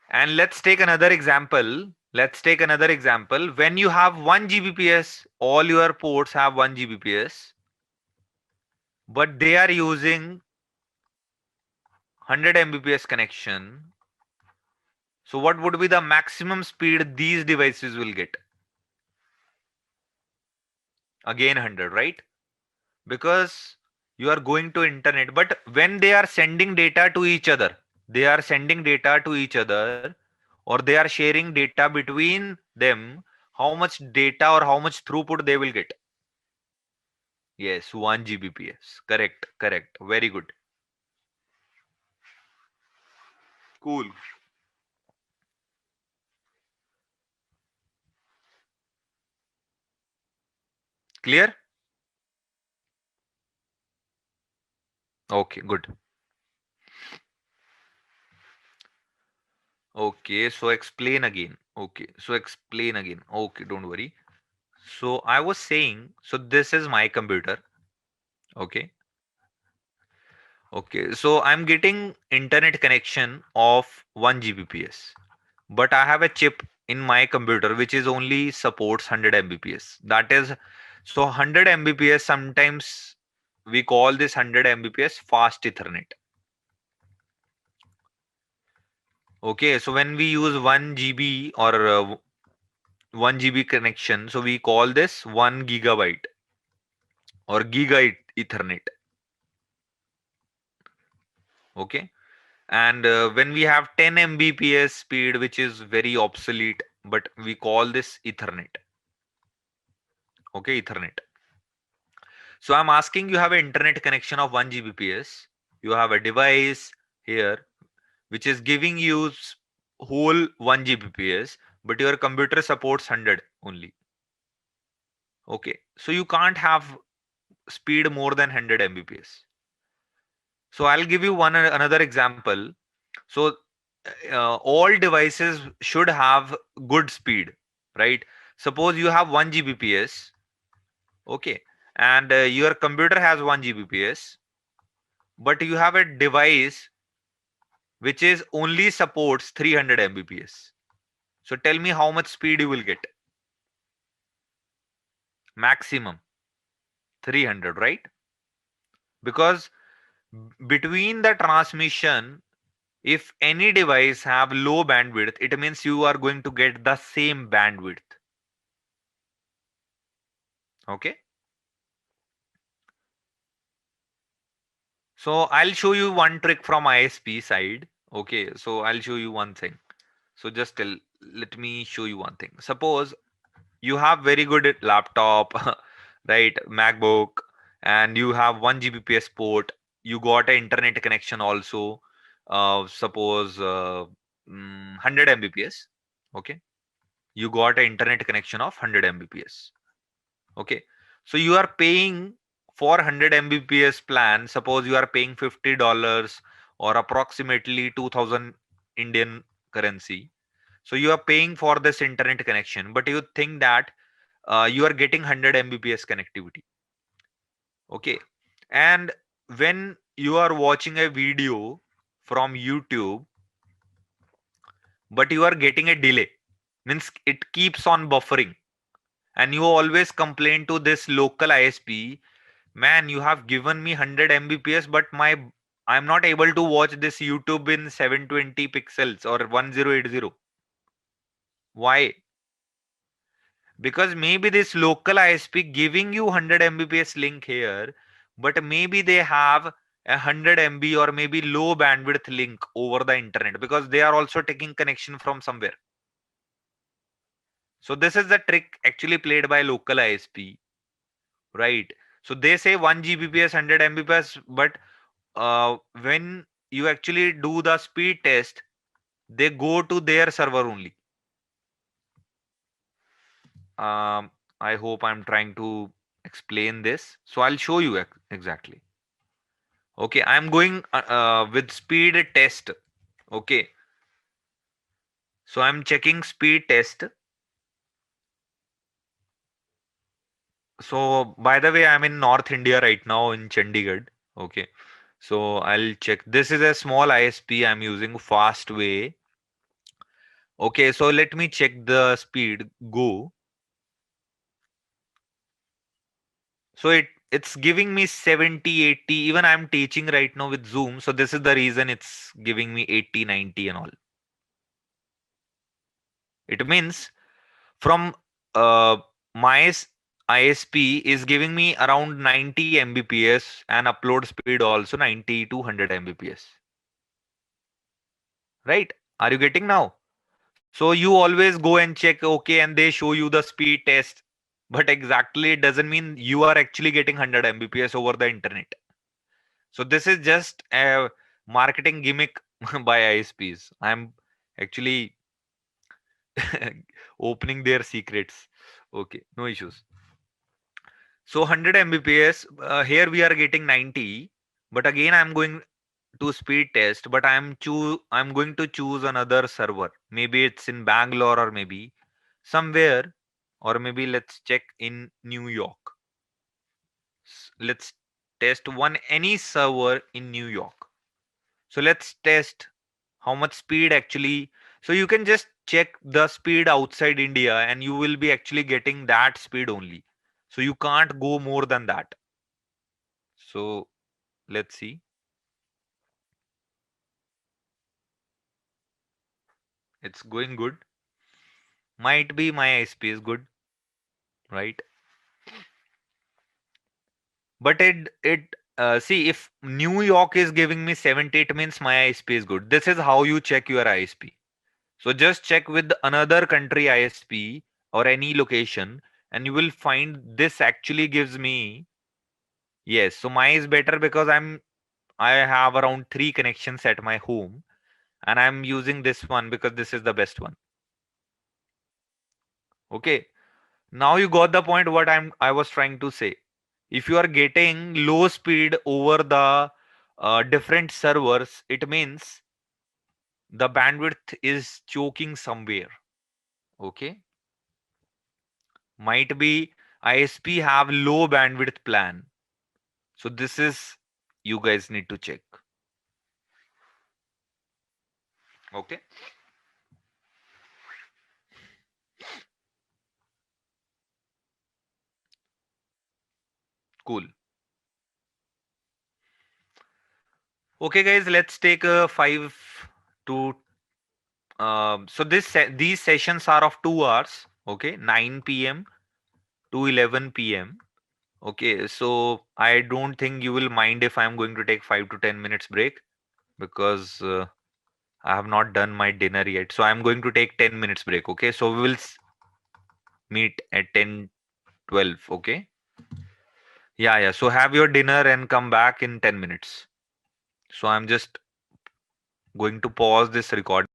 And let's take another example. Let's take another example. When you have 1 Gbps, all your ports have 1 Gbps, but they are using 100 Mbps connection. So what would be the maximum speed these devices will get? Again 100, right? Because you are going to internet, but when they are sending data to each other, they are sending data to each other, or they are sharing data between them, how much data or how much throughput they will get? Yes, 1 Gbps. Correct, correct. Very good. Cool. Clear? Okay, good. Okay, so explain again. Okay, so explain again. Okay, don't worry. So I was saying, so this is my computer. Okay. Okay, so I'm getting internet connection of 1 Gbps, but I have a chip in my computer which is only supports 100 Mbps. That is, so 100 Mbps, sometimes we call this 100 Mbps fast Ethernet. Okay, so when we use 1 GB or 1 GB connection, so we call this 1 gigabyte or giga Ethernet. Okay, and when we have 10 Mbps speed, which is very obsolete, but we call this Ethernet. Okay, Ethernet. So I'm asking, you have an internet connection of 1 Gbps. You have a device here which is giving you whole 1 Gbps, but your computer supports 100 only. Okay, so you can't have speed more than 100 Mbps. So I'll give you another example. So all devices should have good speed, right? Suppose you have 1 Gbps, okay, and your computer has 1 Gbps, but you have a device which is only supports 300 Mbps. So tell me how much speed you will get. Maximum 300, right? Because between the transmission, if any device have low bandwidth, it means you are going to get the same bandwidth. Okay. So I'll show you one trick from ISP side. Okay. So I'll show you one thing. So just let me show you one thing. Suppose you have very good laptop, right? MacBook, and you have 1 Gbps port. You got an internet connection also. Suppose 100 Mbps. Okay. You got an internet connection of 100 Mbps. Okay, so you are paying for 100 Mbps plan. Suppose you are paying $50 or approximately 2000 Indian currency. So you are paying for this internet connection, but you think that you are getting 100 Mbps connectivity. Okay, and when you are watching a video from YouTube, but you are getting a delay, means it keeps on buffering, and you always complain to this local ISP, man, you have given me 100 Mbps, but I'm not able to watch this YouTube in 720 pixels or 1080. Why? Because maybe this local ISP giving you 100 Mbps link here, but maybe they have a 100 MB or maybe low bandwidth link over the internet, because they are also taking connection from somewhere. So this is the trick actually played by local ISP, right? So they say 1 Gbps, 100 Mbps, but when you actually do the speed test, they go to their server only. I hope I'm trying to explain this. So I'll show you exactly. Okay, I'm going with speed test. Okay, so I'm checking speed test. So by the way, I'm in North India right now in Chandigarh. Okay, so I'll check. This is a small ISP I'm using, fast way. Okay, so let me check the speed. Go. So it's giving me 70, 80. Even I'm teaching right now with Zoom. So this is the reason it's giving me 80, 90 and all. It means from my ISP is giving me around 90 Mbps and upload speed also 90 to 100 Mbps. Right? Are you getting now? So you always go and check, okay, and they show you the speed test. but exactly it doesn't mean you are actually getting 100 Mbps over the internet. So this is just a marketing gimmick by ISPs. I'm actually opening their secrets. Okay, no issues. So 100 Mbps, here we are getting 90, but again I'm going to speed test, but I'm going to choose another server. Maybe it's in Bangalore, or maybe somewhere, or maybe let's check in New York. Let's test any server in New York. So let's test how much speed actually. So you can just check the speed outside India and you will be actually getting that speed only. So you can't go more than that. So let's see. It's going good. Might be my ISP is good, right? But it see, if New York is giving me 70, it means my ISP is good. This is how you check your ISP. So just check with another country ISP or any location, and you will find this actually gives me, yes. So mine is better because I have around 3 connections at my home, and I'm using this one because this is the best one. Okay. Now you got the point what I was trying to say. If you are getting low speed over the different servers, it means the bandwidth is choking somewhere. Okay. Might be ISP have low bandwidth plan. So this is, you guys need to check. Okay. Cool. Okay, guys, let's take a 5 to so these sessions are of 2 hours. Okay, 9 p.m. to 11 p.m. Okay, so I don't think you will mind if I'm going to take 5 to 10 minutes break, because I have not done my dinner yet. So I'm going to take 10 minutes break. Okay, so we will meet at 10:12. Okay. Yeah, yeah. So have your dinner and come back in 10 minutes. So I'm just going to pause this record.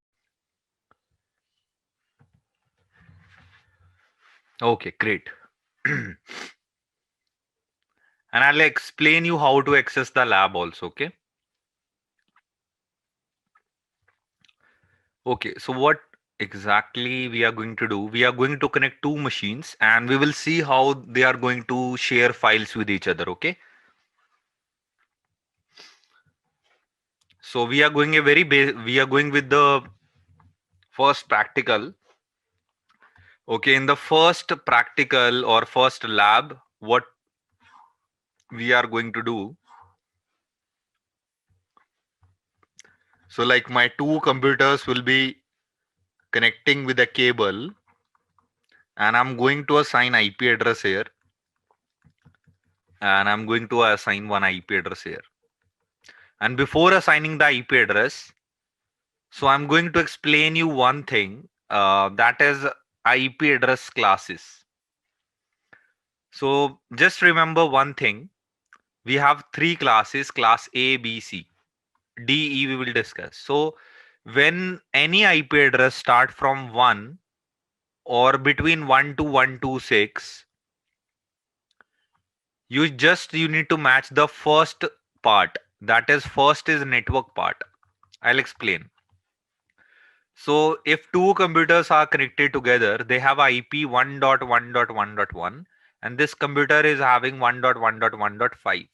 Okay, great. And I'll explain you how to access the lab also. Okay. Okay, so what exactly we are going to do? We are going to connect two machines and we will see how they are going to share files with each other. Okay. So we are going we are going with the first practical. Okay, in the first practical or first lab, what we are going to do. So like my two computers will be connecting with a cable, and I'm going to assign IP address here, and I'm going to assign one IP address here. And before assigning the IP address, so I'm going to explain you one thing, that is IP address classes. So just remember one thing. We have three classes, class A, B, C. D, E we will discuss. So when any IP address start from 1 or between 1 to 126, you need to match the first part. That is, first is network part. I'll explain. So if two computers are connected together, they have IP 1.1.1.1, and this computer is having 1.1.1.5.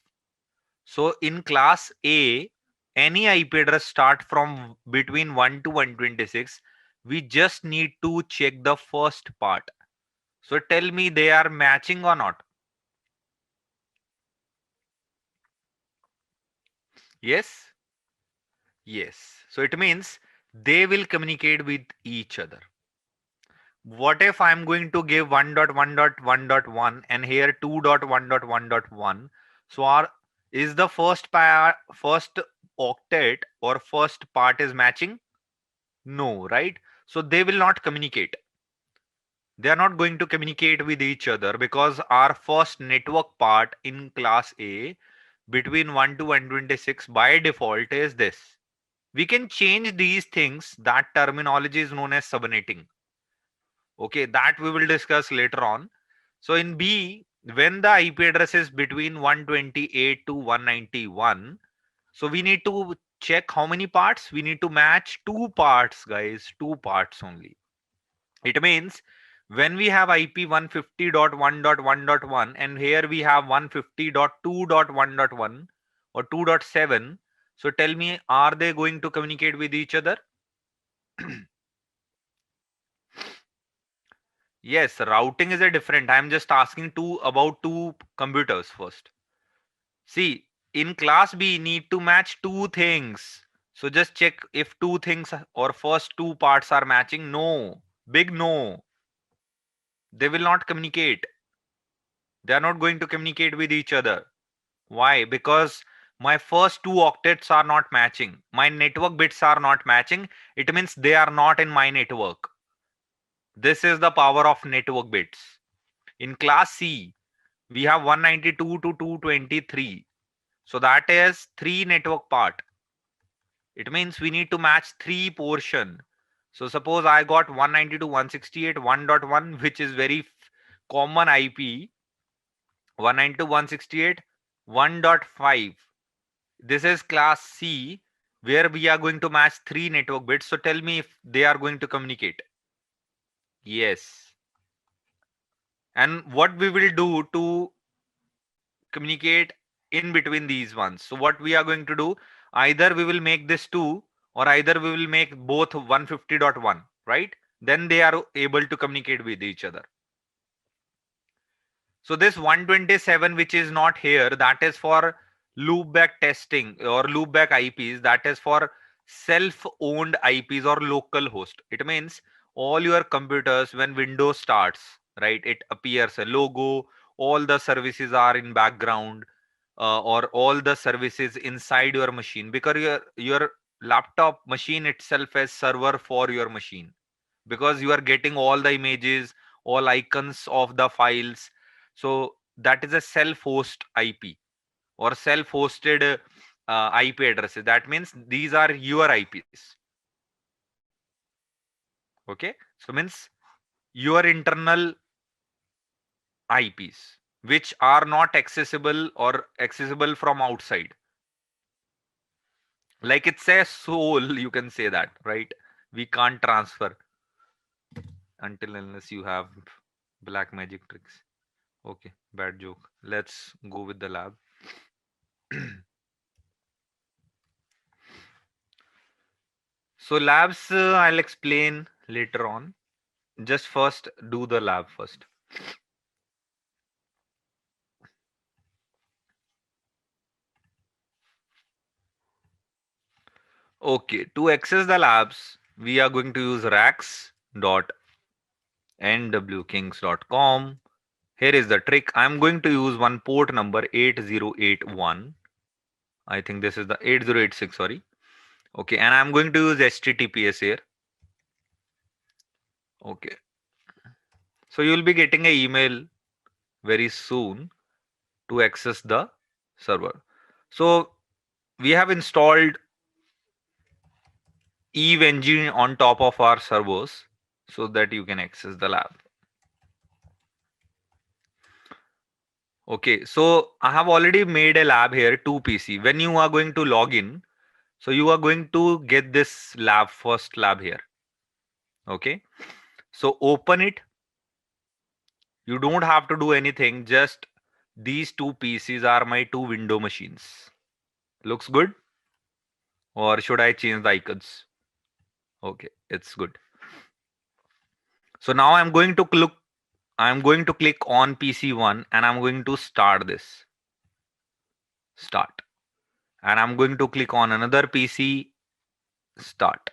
So in class A, any IP address start from between 1 to 126. We just need to check the first part. So tell me, they are matching or not? Yes? Yes. So it means they will communicate with each other. What if I'm going to give 1.1.1.1 and here 2.1.1.1? So is the first octet or first part is matching? No, right? So they will not communicate. They are not going to communicate with each other because our first network part in class A between 1 to 126 by default is this. We can change these things. That terminology is known as subnetting. Okay, that we will discuss later on. So in B, when the IP address is between 128 to 191, so we need to check how many parts. We need to match two parts, guys, two parts only. It means when we have IP 150.1.1.1 and here we have 150.2.1.1 or 2.7, so tell me, are they going to communicate with each other? Yes, routing is a different. I'm just asking about two computers first. See, in class B, need to match two things. So just check if two things or first two parts are matching. No, big no. They will not communicate. They are not going to communicate with each other. Why? Because my first two octets are not matching. My network bits are not matching. It means they are not in my network. This is the power of network bits. In class C, we have 192 to 223. So that is 3 network part. It means we need to match 3 portion. So suppose I got 192, 168, 1.1, which is very common IP. 192, 168, 1.5. This is class C where we are going to match 3 network bits. So tell me if they are going to communicate. Yes. And what we will do to communicate in between these ones. So what we are going to do, either we will make this 2 or either we will make both 150.1, right? Then they are able to communicate with each other. So this 127 which is not here, that is for loopback testing or loopback IPs. That is for self-owned IPs or local host. It means all your computers, when Windows starts, right, it appears a logo, all the services are in background, or all the services inside your machine, because your laptop machine itself has server for your machine, because you are getting all the images, all icons of the files. So that is a self-host IP or self-hosted IP addresses. That means these are your IPs. Okay, so means your internal IPs which are not accessible or accessible from outside. Like it's a soul, you can say that, right? We can't transfer until unless you have black magic tricks. Okay, bad joke. Let's go with the lab. So labs, I'll explain later on. Just first do the lab first. Okay, to access the labs, we are going to use racks.nwkings.com. Here is the trick. I'm going to use one port number 8081. I think this is the 8086, sorry. Okay, and I'm going to use HTTPS here. Okay. So you'll be getting an email very soon to access the server. So we have installed Eve engine on top of our servers so that you can access the lab. Okay, so I have already made a lab here, 2PC. When you are going to log in, so you are going to get this lab, first lab here. Okay, so open it. You don't have to do anything, just these two PCs are my two window machines. Looks good? Or should I change the icons? Okay, it's good. So now I'm going to click on PC1 and I'm going to start this. Start. And I'm going to click on another PC, start.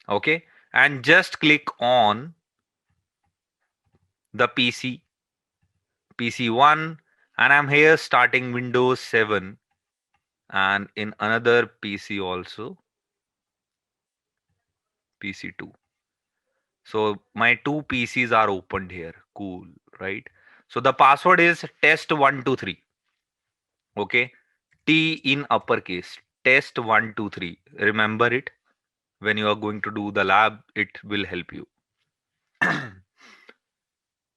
Okay, and just click on the PC1, and I'm here starting Windows 7, and in another PC also, PC2. So my two PCs are opened here. Cool, right? So the password is test123. Okay. T in uppercase. Test123. Remember it. When you are going to do the lab, it will help you.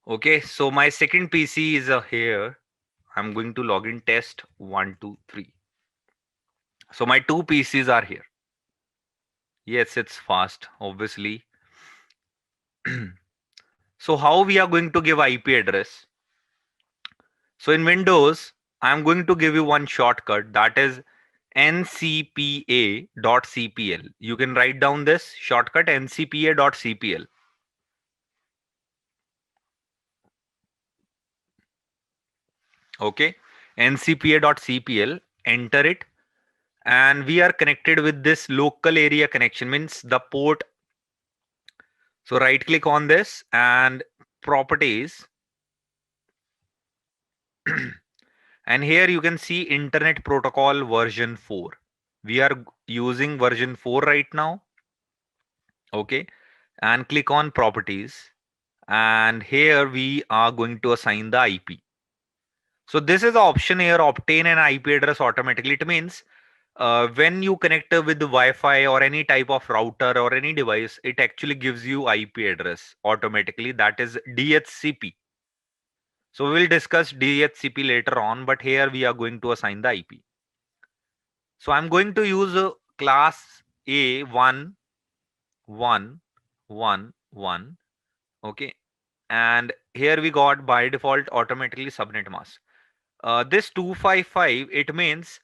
Okay. So my second PC is here. I'm going to log in test123. So my two PCs are here. Yes, it's fast, obviously. So how we are going to give IP address? So in Windows, I'm going to give you one shortcut, that is ncpa.cpl. You can write down this shortcut, ncpa.cpl. Okay, ncpa.cpl, enter it, and we are connected with this local area connection, means the port. So right click on this and properties. And here you can see Internet Protocol version 4. We are using version 4 right now. Okay, and click on properties, and here we are going to assign the IP. So this is the option here, obtain an IP address automatically. It means when you connect with the Wi-Fi or any type of router or any device, it actually gives you IP address automatically, that is DHCP. So we will discuss DHCP later on, but here we are going to assign the IP. So I'm going to use class A1 1 1 1. Okay, and here we got by default automatically subnet mask. This 255, it means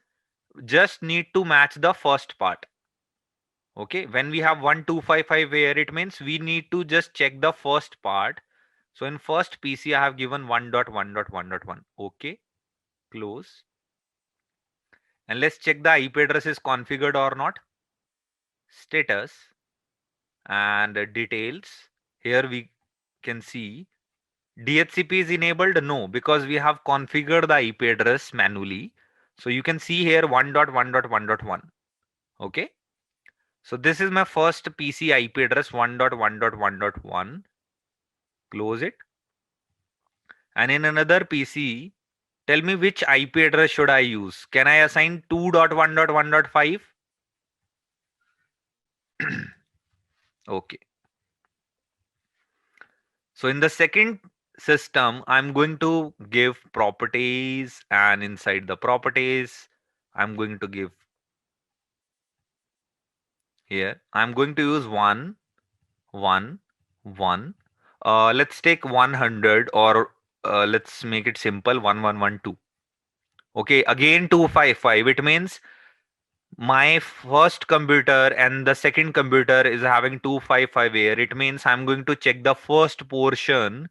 just need to match the first part. Okay, when we have 1255 here, it means we need to just check the first part. So in first PC I have given 1.1.1.1. Okay, close, and let's check the IP address is configured or not. Status and details. Here we can see DHCP is enabled. No, because we have configured the IP address manually. So you can see here 1.1.1.1. Okay, so this is my first PC IP address 1.1.1.1. Close it. And in another PC, tell me which IP address should I use. Can I assign 2.1.1.5? Okay. So in the second system, I'm going to give properties, and inside the properties, I'm going to give here. I'm going to use 1, 1, 1. Let's take 100, or let's make it simple, 1112. Okay, again 255. It means my first computer and the second computer is having 255 here. It means I'm going to check the first portion.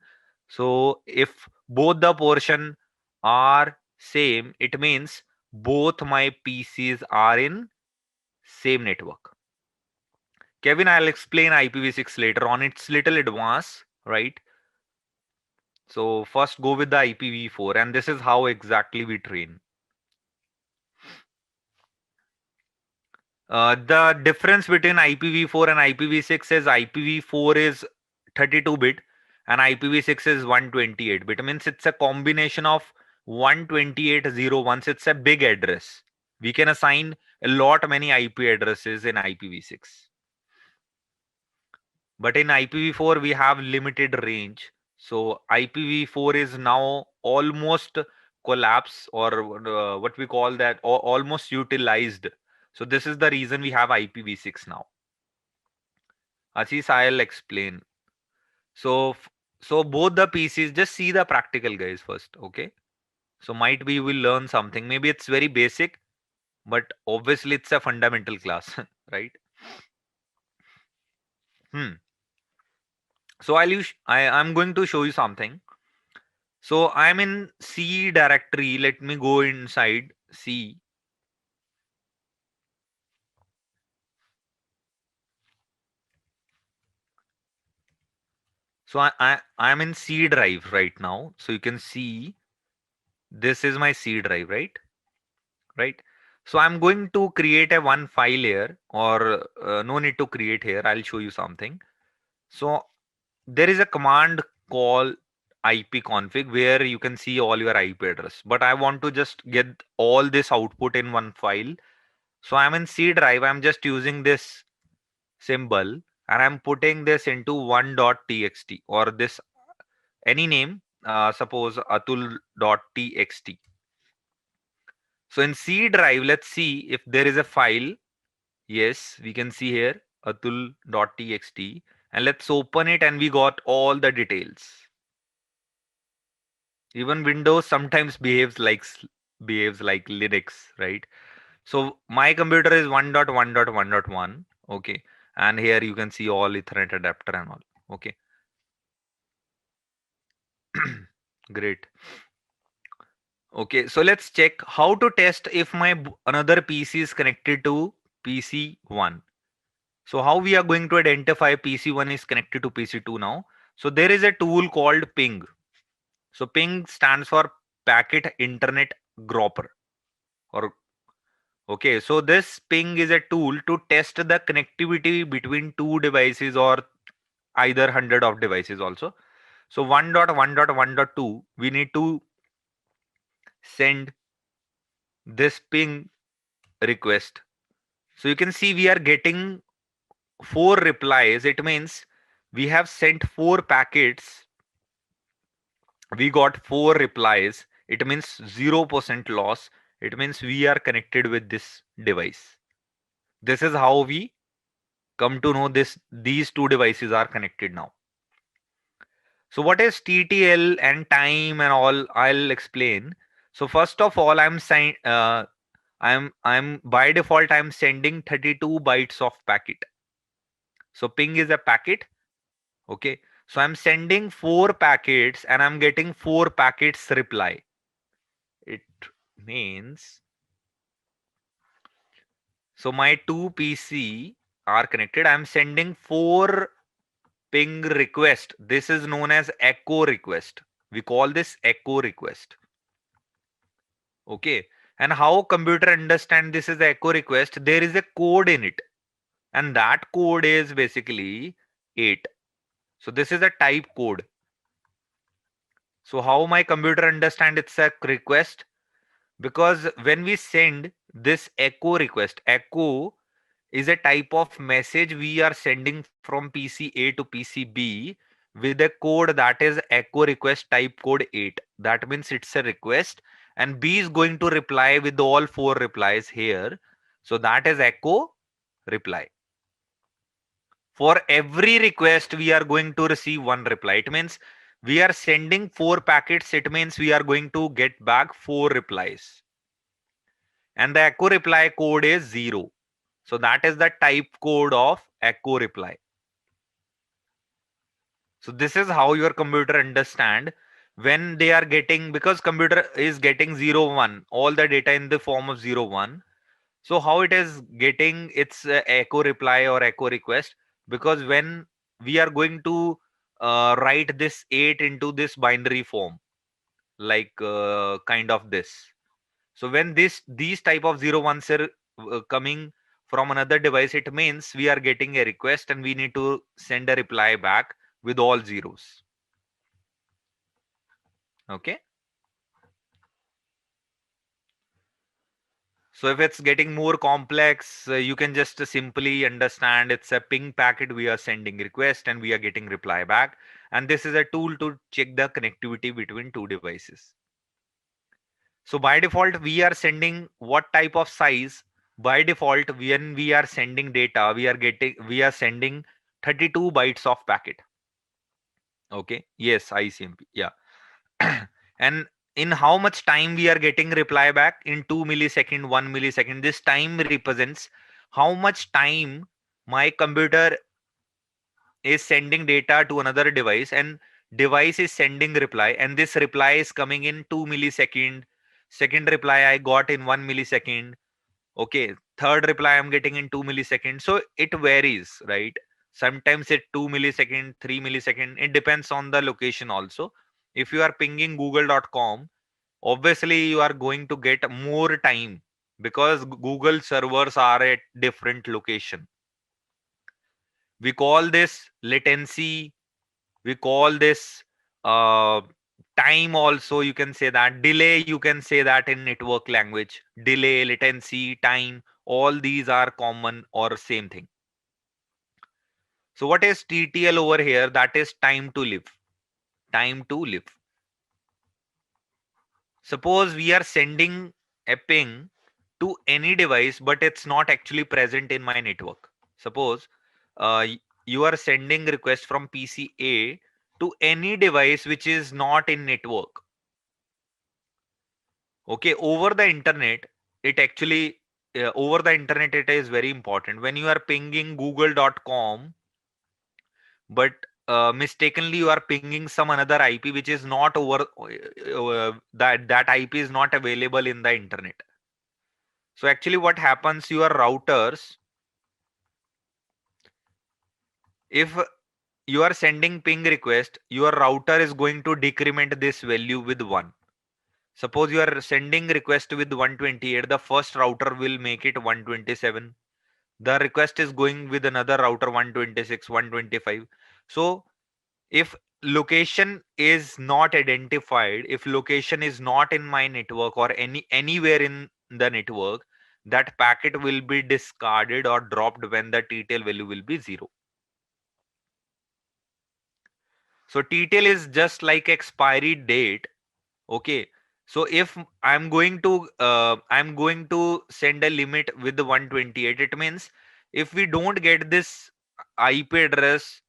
So if both the portion are same, it means both my PCs are in same network. Kevin, I'll explain IPv6 later on. It's little advanced, right? So first go with the IPv4, and this is how exactly we train. The difference between IPv4 and IPv6 is IPv4 is 32-bit and IPv6 is 128-bit. Means it's a combination of 128.0.1. It's a big address. We can assign a lot many IP addresses in IPv6. But in IPv4 we have limited range. So IPv4 is now almost collapse, or what we call that, almost utilized. So this is the reason we have IPv6 now. Ashish, I'll explain. So so both the PCs, just see the practical guys first, okay? So might be you will learn something. Maybe it's very basic, but obviously it's a fundamental class, right? So I'm going to show you something. So I'm in C directory. Let me go inside C. So I'm in C drive right now. So you can see this is my C drive, right? Right. So I'm going to create a one file here, or no need to create here. I'll show you something. So there is a command called ipconfig where you can see all your IP address, but I want to just get all this output in one file. So I'm in C drive, I'm just using this symbol and I'm putting this into 1.txt or this any name, suppose atul.txt. So in C drive, let's see if there is a file. Yes, we can see here atul.txt, and let's open it and we got all the details. Even Windows sometimes behaves like Linux, right? So my computer is 1.1.1.1. Okay, and here you can see all Ethernet adapter and all. Okay, great. Okay, so let's check how to test if my another PC is connected to PC1. So how we are going to identify PC1 is connected to PC2 now? So there is a tool called ping. So ping stands for packet internet gropper. Or okay, so this ping is a tool to test the connectivity between two devices or either hundred of devices also. So 1.1.1.2 we need to send this ping request. So you can see we are getting 4 replies. It means we have sent 4 packets. We got 4 replies. It means 0% loss. It means we are connected with this device. This is how we come to know these two devices are connected now. So what is TTL and time and all? I'll explain. So first of all, I'm by default I'm sending 32 bytes of packet. So ping is a packet. Okay. So I'm sending 4 packets and I'm getting 4 packets reply. It means so my two PC are connected. I'm sending 4 ping request. This is known as echo request. We call this echo request. Okay. And how computer understand this is echo request? There is a code in it. And that code is basically 8. So this is a type code. So how my computer understand it's a request? Because when we send this echo request, echo is a type of message we are sending from PC A to PC B with a code that is echo request type code 8. That means it's a request and B is going to reply with all 4 replies here. So that is echo reply. For every request, we are going to receive 1 reply. It means we are sending 4 packets. It means we are going to get back 4 replies. And the echo reply code is 0. So that is the type code of echo reply. So this is how your computer understand when they are getting, because computer is getting 0 1, all the data in the form of 0 1. So how it is getting its echo reply or echo request? Because when we are going to write this 8 into this binary form, like kind of this. So when these type of 0 1s are coming from another device, it means we are getting a request and we need to send a reply back with all zeros. Okay. So if it's getting more complex, you can just simply understand it's a ping packet. We are sending request and we are getting reply back. And this is a tool to check the connectivity between two devices. So by default, we are sending what type of size? By default, when we are sending data, we are sending 32 bytes of packet. Okay. Yes, ICMP. Yeah. And in how much time we are getting reply back? In 2 millisecond, 1 millisecond. This time represents how much time my computer is sending data to another device and device is sending reply, and this reply is coming in 2 millisecond. Second reply I got in 1 millisecond. Okay, third reply I'm getting in 2 milliseconds. So it varies, right? Sometimes it 2 millisecond, 3 millisecond. It depends on the location also. If you are pinging google.com, obviously you are going to get more time because Google servers are at different location. We call this latency. We call this time also, you can say that. Delay, you can say that in network language. Delay, latency, time, all these are common or same thing. So what is TTL over here? That is time to live. Time to live. Suppose we are sending a ping to any device, but it's not actually present in my network. Suppose you are sending request from PC A to any device which is not in network. Okay, over the internet, it actually over the internet it is very important. When you are pinging google.com, but mistakenly you are pinging some another IP which is not over that IP is not available in the internet. So actually what happens, your routers, if you are sending ping request, your router is going to decrement this value with 1. Suppose you are sending request with 128, the first router will make it 127. The request is going with another router 126, 125. So if location is not identified, if location is not in my network or anywhere in the network, that packet will be discarded or dropped when the TTL value will be 0. So TTL is just like expiry date. Okay. So if I'm going to send a limit with the 128, it means if we don't get this IP address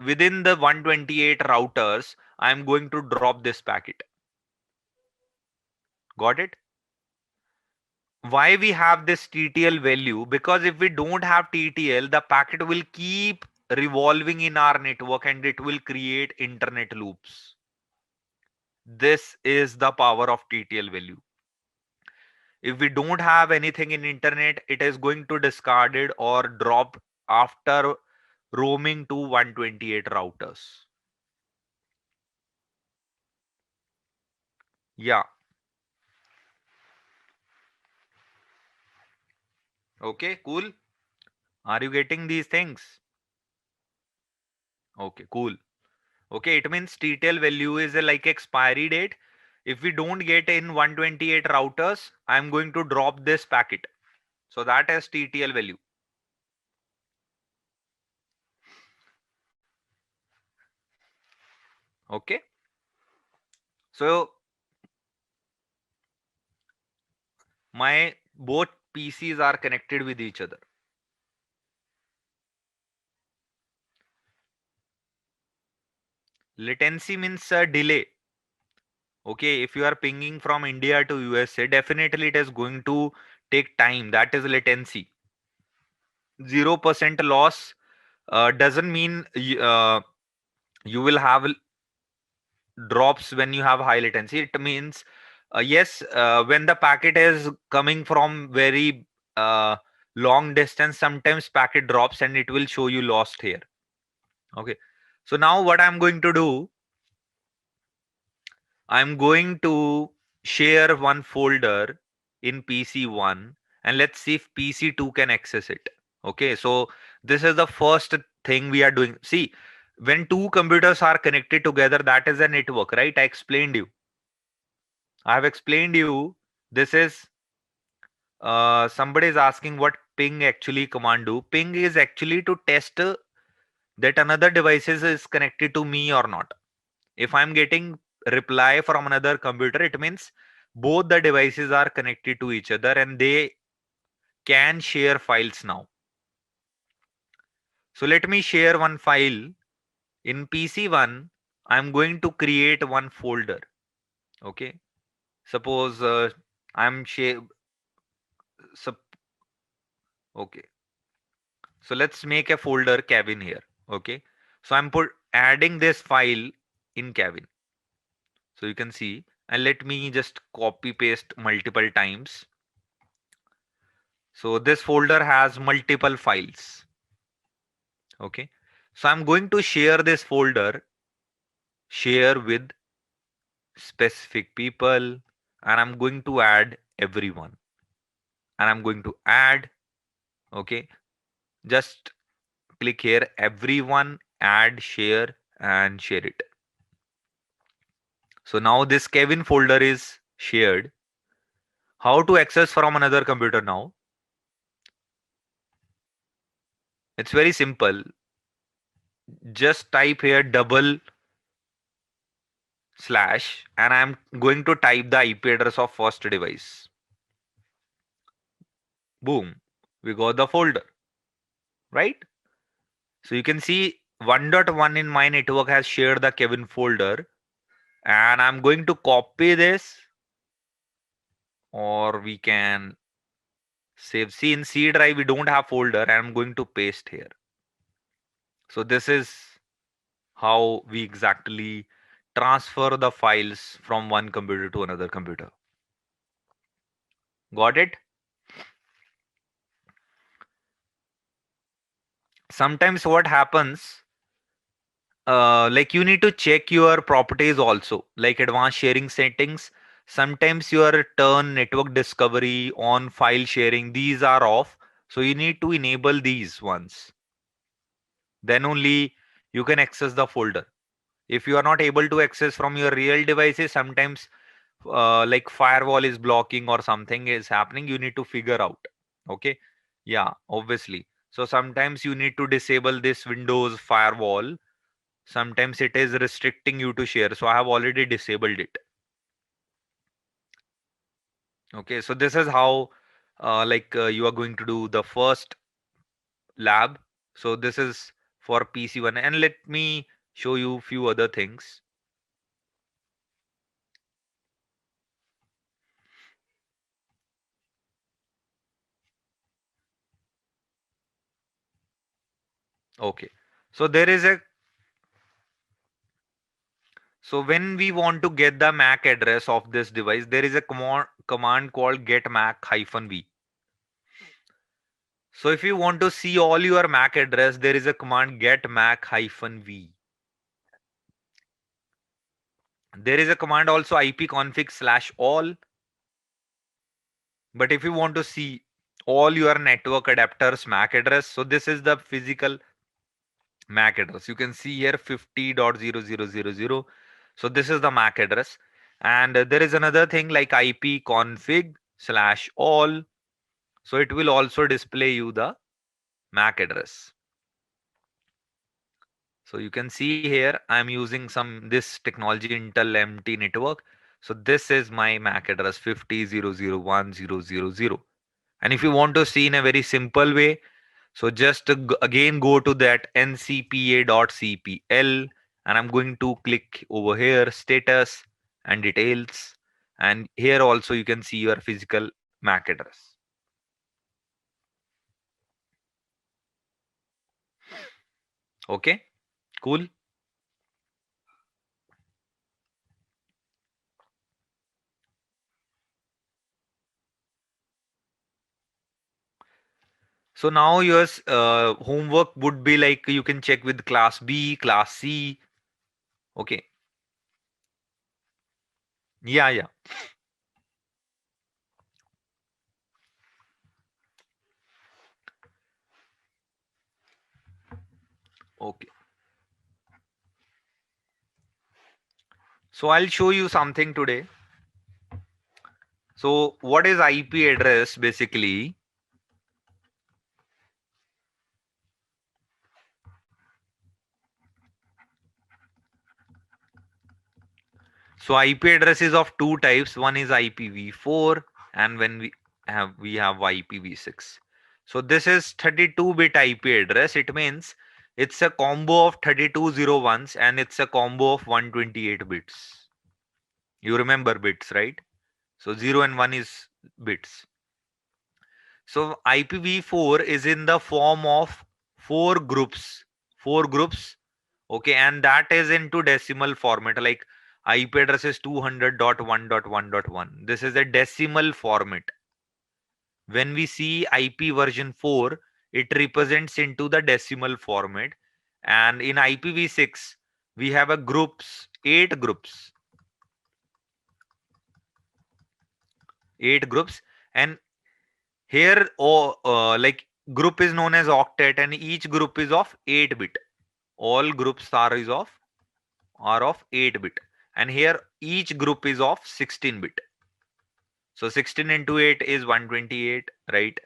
within the 128 routers, I'm going to drop this packet. Got it? Why we have this TTL value? Because if we don't have TTL, the packet will keep revolving in our network and it will create internet loops. This is the power of TTL value. If we don't have anything in internet, it is going to discard it or drop after roaming to 128 routers. Yeah. Okay, cool. Are you getting these things? Okay, cool. Okay, it means TTL value is like expiry date. If we don't get in 128 routers, I'm going to drop this packet. So that is TTL value. Okay. So my both PCs are connected with each other. Latency means a delay. Okay, if you are pinging from India to USA, definitely it is going to take time. That is latency. 0% loss doesn't mean you will have drops when you have high latency. It means yes, when the packet is coming from very long distance, sometimes packet drops and it will show you lost here. Okay, so now what I'm going to do, I'm going to share one folder in PC1 and let's see if PC2 can access it. Okay, so this is the first thing we are doing. See, when two computers are connected together, that is a network, right? I explained you. I have explained you. This is somebody is asking what ping actually command do. Ping is actually to test that another device is connected to me or not. If I'm getting reply from another computer, it means both the devices are connected to each other and they can share files now. So let me share one file. In PC1, I'm going to create one folder. Okay. Suppose I'm share. Okay. So let's make a folder Kevin here. Okay. So I'm adding this file in Kevin. So you can see, and let me just copy paste multiple times. So this folder has multiple files. Okay. So I'm going to share this folder, share with specific people, and I'm going to add everyone. And I'm going to add, okay, just click here, everyone, add, share, and share it. So now this Kevin folder is shared. How to access from another computer now? It's very simple. Just type here double slash and I'm going to type the IP address of first device. Boom, we got the folder, right? So you can see 1.1 in my network has shared the Kevin folder, and I'm going to copy this, or we can save. See, in C drive we don't have folder, and I'm going to paste here. So this is how we exactly transfer the files from one computer to another computer. Got it? Sometimes what happens, like you need to check your properties also, like advanced sharing settings. Sometimes your turn network discovery on file sharing, these are off. So you need to enable these ones. Then only you can access the folder. If you are not able to access from your real devices, sometimes like firewall is blocking or something is happening, you need to figure out. Okay. Yeah, obviously. So sometimes you need to disable this Windows firewall. Sometimes it is restricting you to share. So I have already disabled it. Okay. So this is how you are going to do the first lab. So this is for PC1, and let me show you few other things. Okay. So there is a So when we want to get the MAC address of this device, there is a command called get MAC-v. So if you want to see all your MAC address, there is a command get MAC-v. There is a command also ipconfig/all. But if you want to see all your network adapters MAC address, so this is the physical MAC address. You can see here 50.0000. So this is the MAC address. And there is another thing like ipconfig/all. So it will also display you the MAC address. So you can see here I'm using this technology Intel MT network. So this is my MAC address 50.001.0.0.0. And if you want to see in a very simple way, so just again go to that ncpa.cpl, and I'm going to click over here status and details, and here also you can see your physical MAC address. Okay, cool. So now your homework would be like you can check with class B, class C. Okay. Yeah, yeah. Okay. So I'll show you something today. So what is IP address basically? So IP address is of two types. One is IPv4, and when we have IPv6. So this is 32-bit IP address. It means it's a combo of 32 zero ones and it's a combo of 128 bits. You remember bits, right? So 0 and 1 is bits. So IPv4 is in the form of four groups. Four groups. Okay, and that is into decimal format. Like IP address is 200.1.1.1. This is a decimal format. When we see IP version 4, it represents into the decimal format. And in IPv6, we have a groups, 8 groups. 8 groups. And here, like group is known as octet, and each group is of 8 bit. All groups are is of are of 8 bit, and here each group is of 16 bit. So 16 into 8 is 128, right?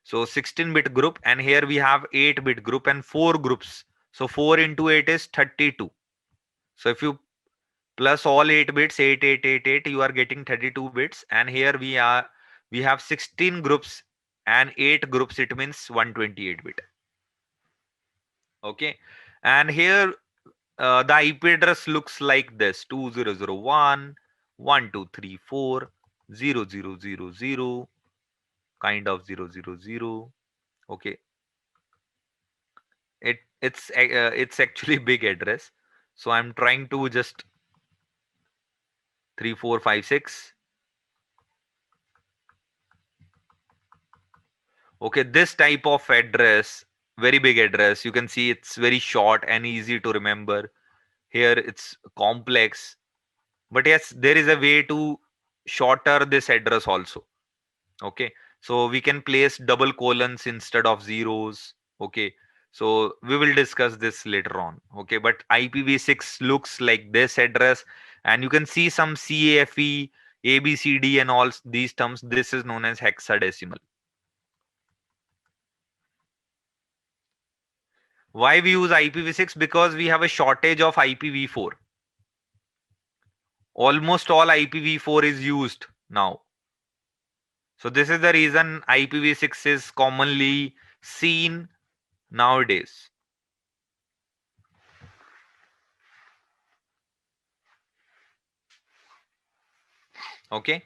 So 16-bit group, and here we have 8-bit group and 4 groups. So 4 into 8 is 32. So if you plus all 8 bits, 8, 8, 8, 8, you are getting 32 bits. And here we have 16 groups and 8 groups. It means 128 bit. Okay. And here the IP address looks like this: 2001, 1234, 0000, kind of 000. Okay. It's actually big address. So I'm trying to just 3456. Okay, this type of address, very big address. You can see it's very short and easy to remember. Here it's complex, but yes, there is a way to shorter this address also. Okay, so we can place double colons instead of zeros. Okay, so we will discuss this later on. Okay, but IPv6 looks like this address, and you can see some CAFE, ABCD, and all these terms. This is known as hexadecimal. Why we use IPv6? Because we have a shortage of IPv4. Almost all IPv4 is used now. So this is the reason IPv6 is commonly seen nowadays. Okay.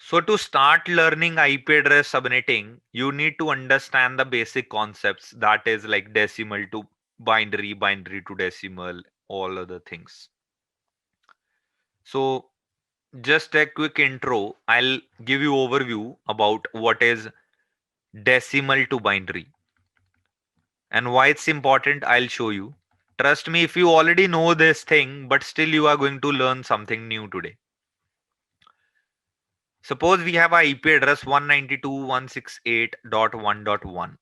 So to start learning IP address subnetting, you need to understand the basic concepts, that is like decimal to binary, binary to decimal, all other things. So just a quick intro. I'll give you overview about what is decimal to binary and why it's important. I'll show you. Trust me, if you already know this thing, but still you are going to learn something new today. Suppose we have a IP address 192.168.1.1.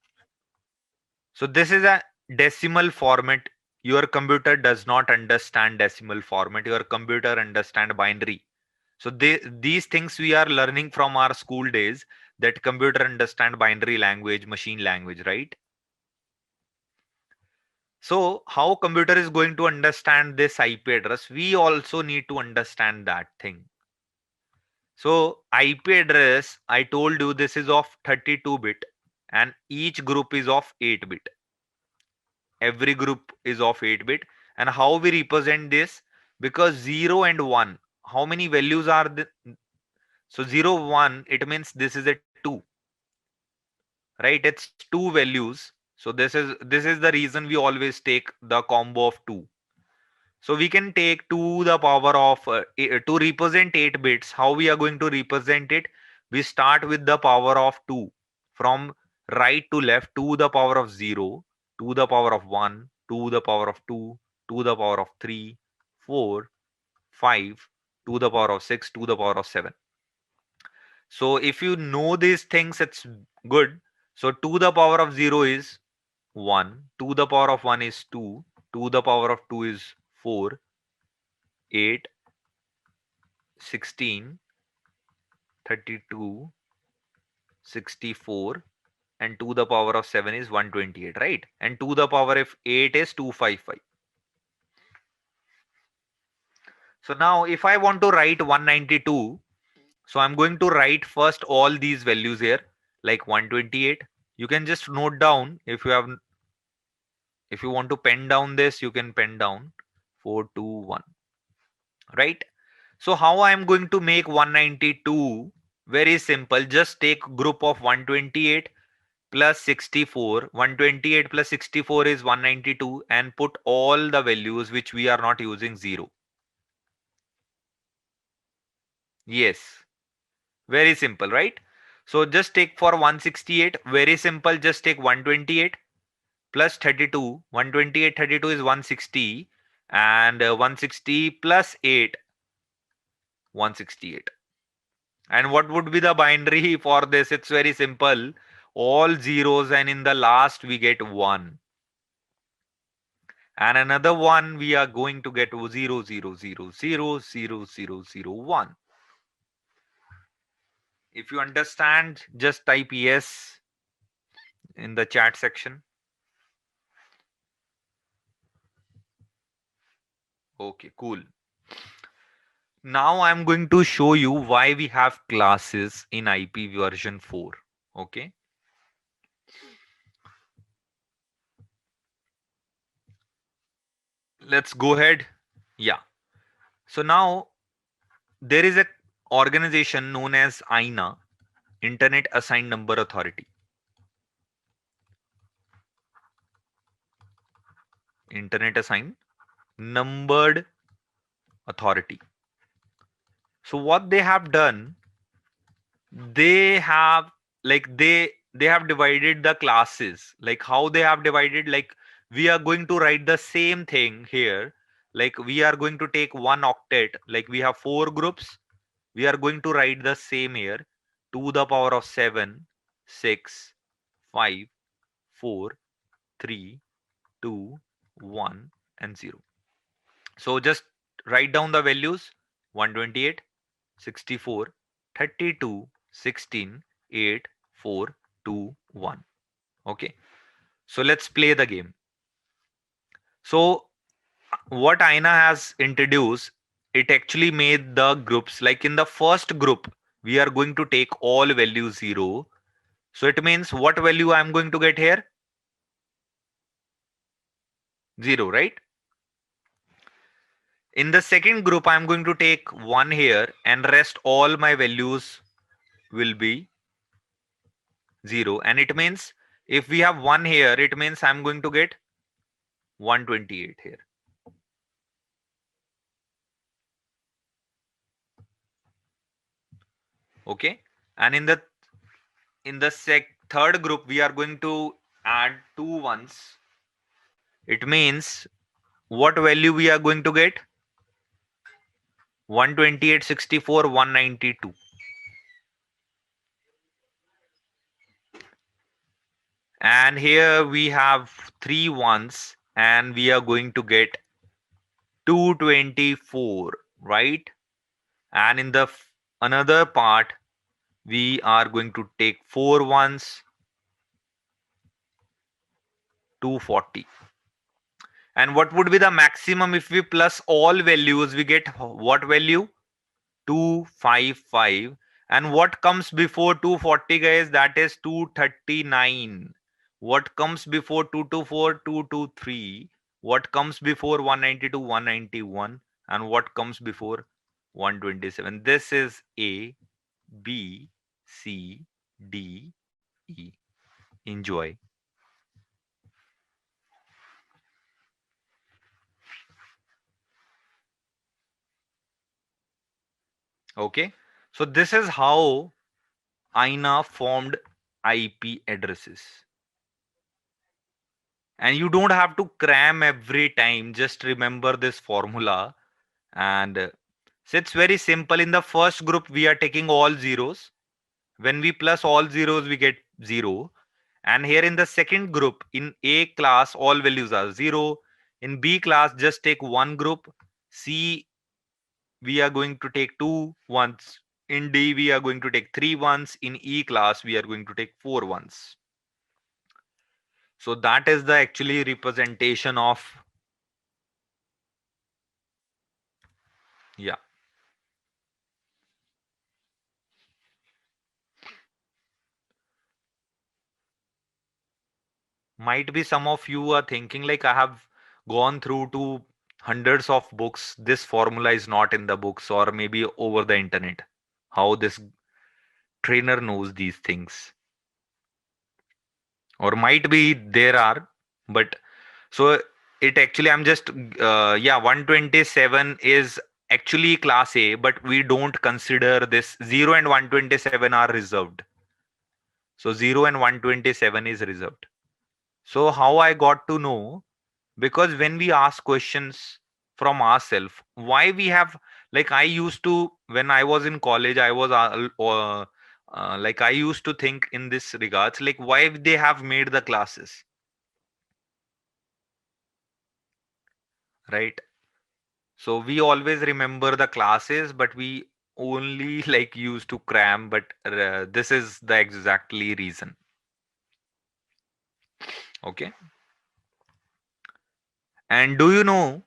So this is a decimal format. Your computer does not understand decimal format. Your computer understand binary. So these things we are learning from our school days, that computer understand binary language, machine language, right? So how computer is going to understand this IP address? We also need to understand that thing. So IP address, I told you this is of 32 bit and each group is of 8 bit. Every group is of 8 bit. And how we represent this? Because 0 and 1, how many values are the? So 0, 1, it means this is a 2, right? It's 2 values. So this is the reason we always take the combo of 2. So we can take to the power of to represent 8 bits. How we are going to represent it? We start with the power of 2, from right to left, to the power of 0, to the power of 1, to the power of 2, to the power of 3, 4, 5, to the power of 6, to the power of 7. So if you know these things, it's good. So 2 the power of 0 is 1, 2 the power of 1 is 2, 2 the power of 2 is 4, 8, 16, 32, 64, and 2 the power of 7 is 128, right? And 2 the power of 8 is 255. So now if I want to write 192, so I'm going to write first all these values here, like 128. You can just note down. If you want to pen down this, you can pen down 421, right? So how I am going to make 192? Very simple. Just take group of 128 plus 64. 128 plus 64 is 192, and put all the values which we are not using 0. Yes, very simple, right? So just take for 168, very simple. Just take 128 plus 32. 128, 32 is 160, and 160 plus 8, 168. And what would be the binary for this? It's very simple. All zeros, and in the last we get 1. And another one we are going to get 0, 0, 0, 0, 0, 0, 0, 1. If you understand, just type yes in the chat section. Okay, cool. Now I'm going to show you why we have classes in IP version 4. Okay. Let's go ahead. Yeah. So now there is a organization known as INA, Internet Assigned Number Authority. Internet Assigned Numbered Authority. So what they have done, they have they have divided the classes. Like how they have divided, like we are going to write the same thing here. Like we are going to take one octet, like we have 4 groups. We are going to write the same here, 2 the power of 7, 6, 5, 4, 3, 2, 1, and 0. So just write down the values: 128, 64, 32, 16, 8, 4, 2, 1. Okay. So let's play the game. So what INA has introduced, it actually made the groups, like in the first group, we are going to take all values 0. So it means what value I'm going to get here? 0, right? In the second group, I'm going to take 1 here, and rest all my values will be 0. And it means if we have 1 here, it means I'm going to get 128 here. Okay. And in the third group, we are going to add 2 ones. It means what value we are going to get? 128, 64, 192. And here we have 3 ones, and we are going to get 224, right? And in the another part, we are going to take 4 ones, 240. And what would be the maximum if we plus all values? We get what value? 255. And what comes before 240, guys? That is 239. What comes before 224? 223. What comes before 192? 191. And what comes before 127? This is A, B, C, D, E. Enjoy. Okay. So this is how INA formed IP addresses. And you don't have to cram every time. Just remember this formula. And so it's very simple. In the first group, we are taking all zeros. When we plus all zeros, we get 0. And here in the second group, in A class, all values are 0. In B class, just take one group. C, we are going to take 2 ones. In D, we are going to take 3 ones. In E class, we are going to take 4 ones. So that is the actually representation of, yeah. Might be some of you are thinking like, I have gone through to hundreds of books. This formula is not in the books, or maybe over the internet. How this trainer knows these things? Or might be there are, but so it actually, I'm just, yeah, 127 is actually class A, but we don't consider this. 0 and 127 are reserved. So 0 and 127 is reserved. So how I got to know? Because when we ask questions from ourselves, why we have, like I used to, when I was in college, I was like I used to think in this regards, like why they have made the classes. right? So we always remember the classes, but we only like used to cram, but this is the exactly reason. Okay. And do you know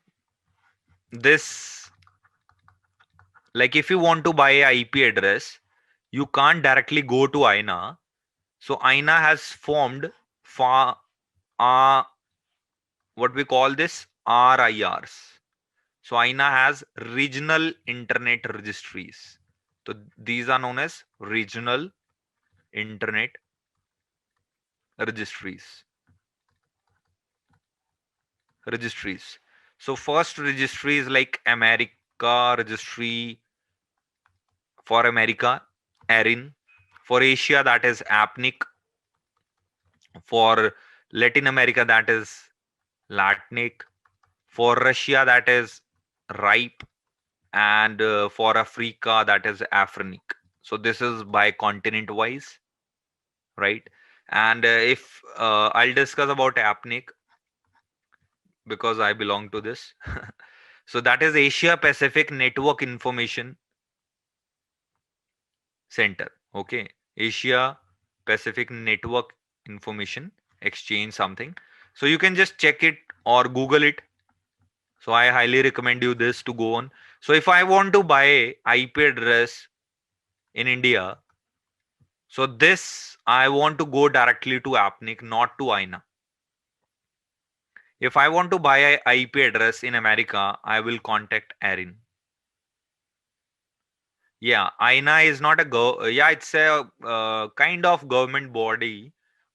this? Like if you want to buy a IP address, you can't directly go to INA. So INA has formed fa what we call this RIRs. So INA has regional internet registries. So these are known as regional internet registries. Registries. So first registry is like America registry for America, ARIN. For Asia, that is APNIC. For Latin America, that is LATNIC. For Russia, that is RIPE. And for Africa, that is Afrinic. So this is by continent wise, right? And if I'll discuss about APNIC because I belong to this. So that is Asia Pacific Network Information Center. Okay, Asia Pacific Network Information Exchange something. So you can just check it or Google it. So I highly recommend you this to go on. So if I want to buy IP address in India, so this I want to go directly to APNIC, not to INA. If I want to buy a IP address in America, I will contact ARIN. Yeah, INA is not a yeah, it's a kind of government body,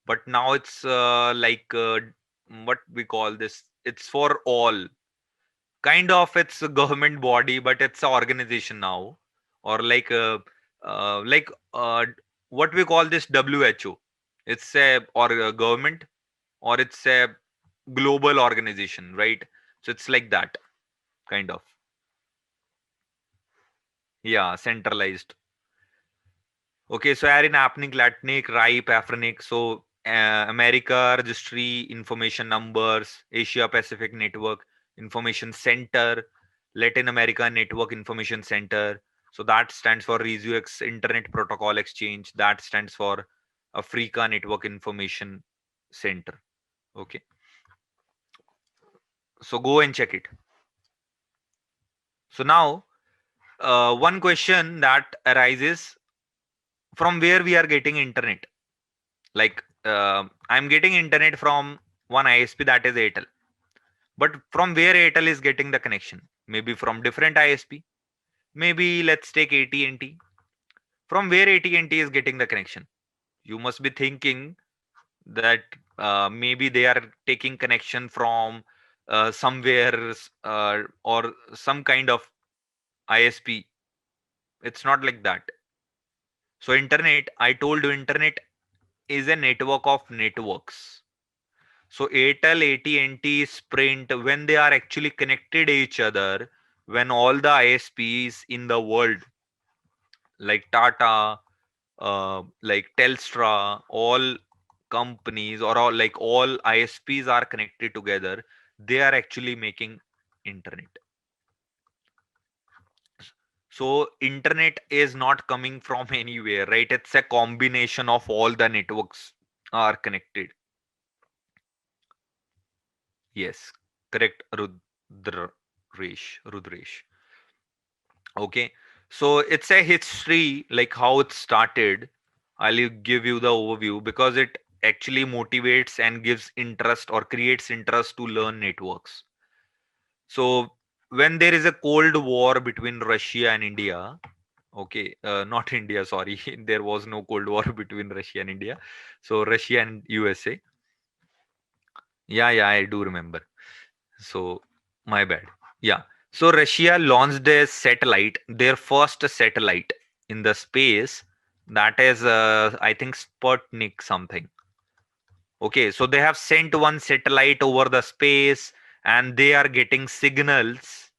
but now it's like what we call this. It's for all. Kind of it's a government body, but it's an organization now, or like what we call this WHO. It's a or a government, or it's a global organization, right? So it's like that kind of. Yeah, centralized. Okay, so ARIN, APNIC, LATNIC, RIPE, AFRINIC. So America Registry Information Numbers, Asia Pacific Network Information Center, Latin America Network Information Center. So that stands for RESUX Internet Protocol Exchange. That stands for Africa Network Information Center. Okay, so go and check it. So now, one question that arises, from where we are getting internet. Like I'm getting internet from one ISP, that is Airtel. But from where Airtel is getting the connection? Maybe from different ISP. Maybe let's take AT&T. From where AT&T is getting the connection? You must be thinking that maybe they are taking connection from somewhere or some kind of ISP. It's not like that. So internet, I told you, internet is a network of networks. So Airtel, AT&T, Sprint, when they are actually connected each other, when all the ISPs in the world, like Tata, like Telstra, all companies or all like all ISPs are connected together, they are actually making internet. So internet is not coming from anywhere, right? It's a combination of all the networks are connected. Yes, correct, Rudresh. Okay, so it's a history, like how it started. I'll give you the overview because it actually motivates and gives interest or creates interest to learn networks. So when there is a Cold War between Russia and India, okay, not India, sorry, there was no Cold War between Russia and India. So Russia and USA. Yeah, I do remember. So my bad. Yeah. So Russia launched a satellite, their first satellite in the space. That is, I think, Sputnik something. Okay. So they have sent one satellite over the space and they are getting signals.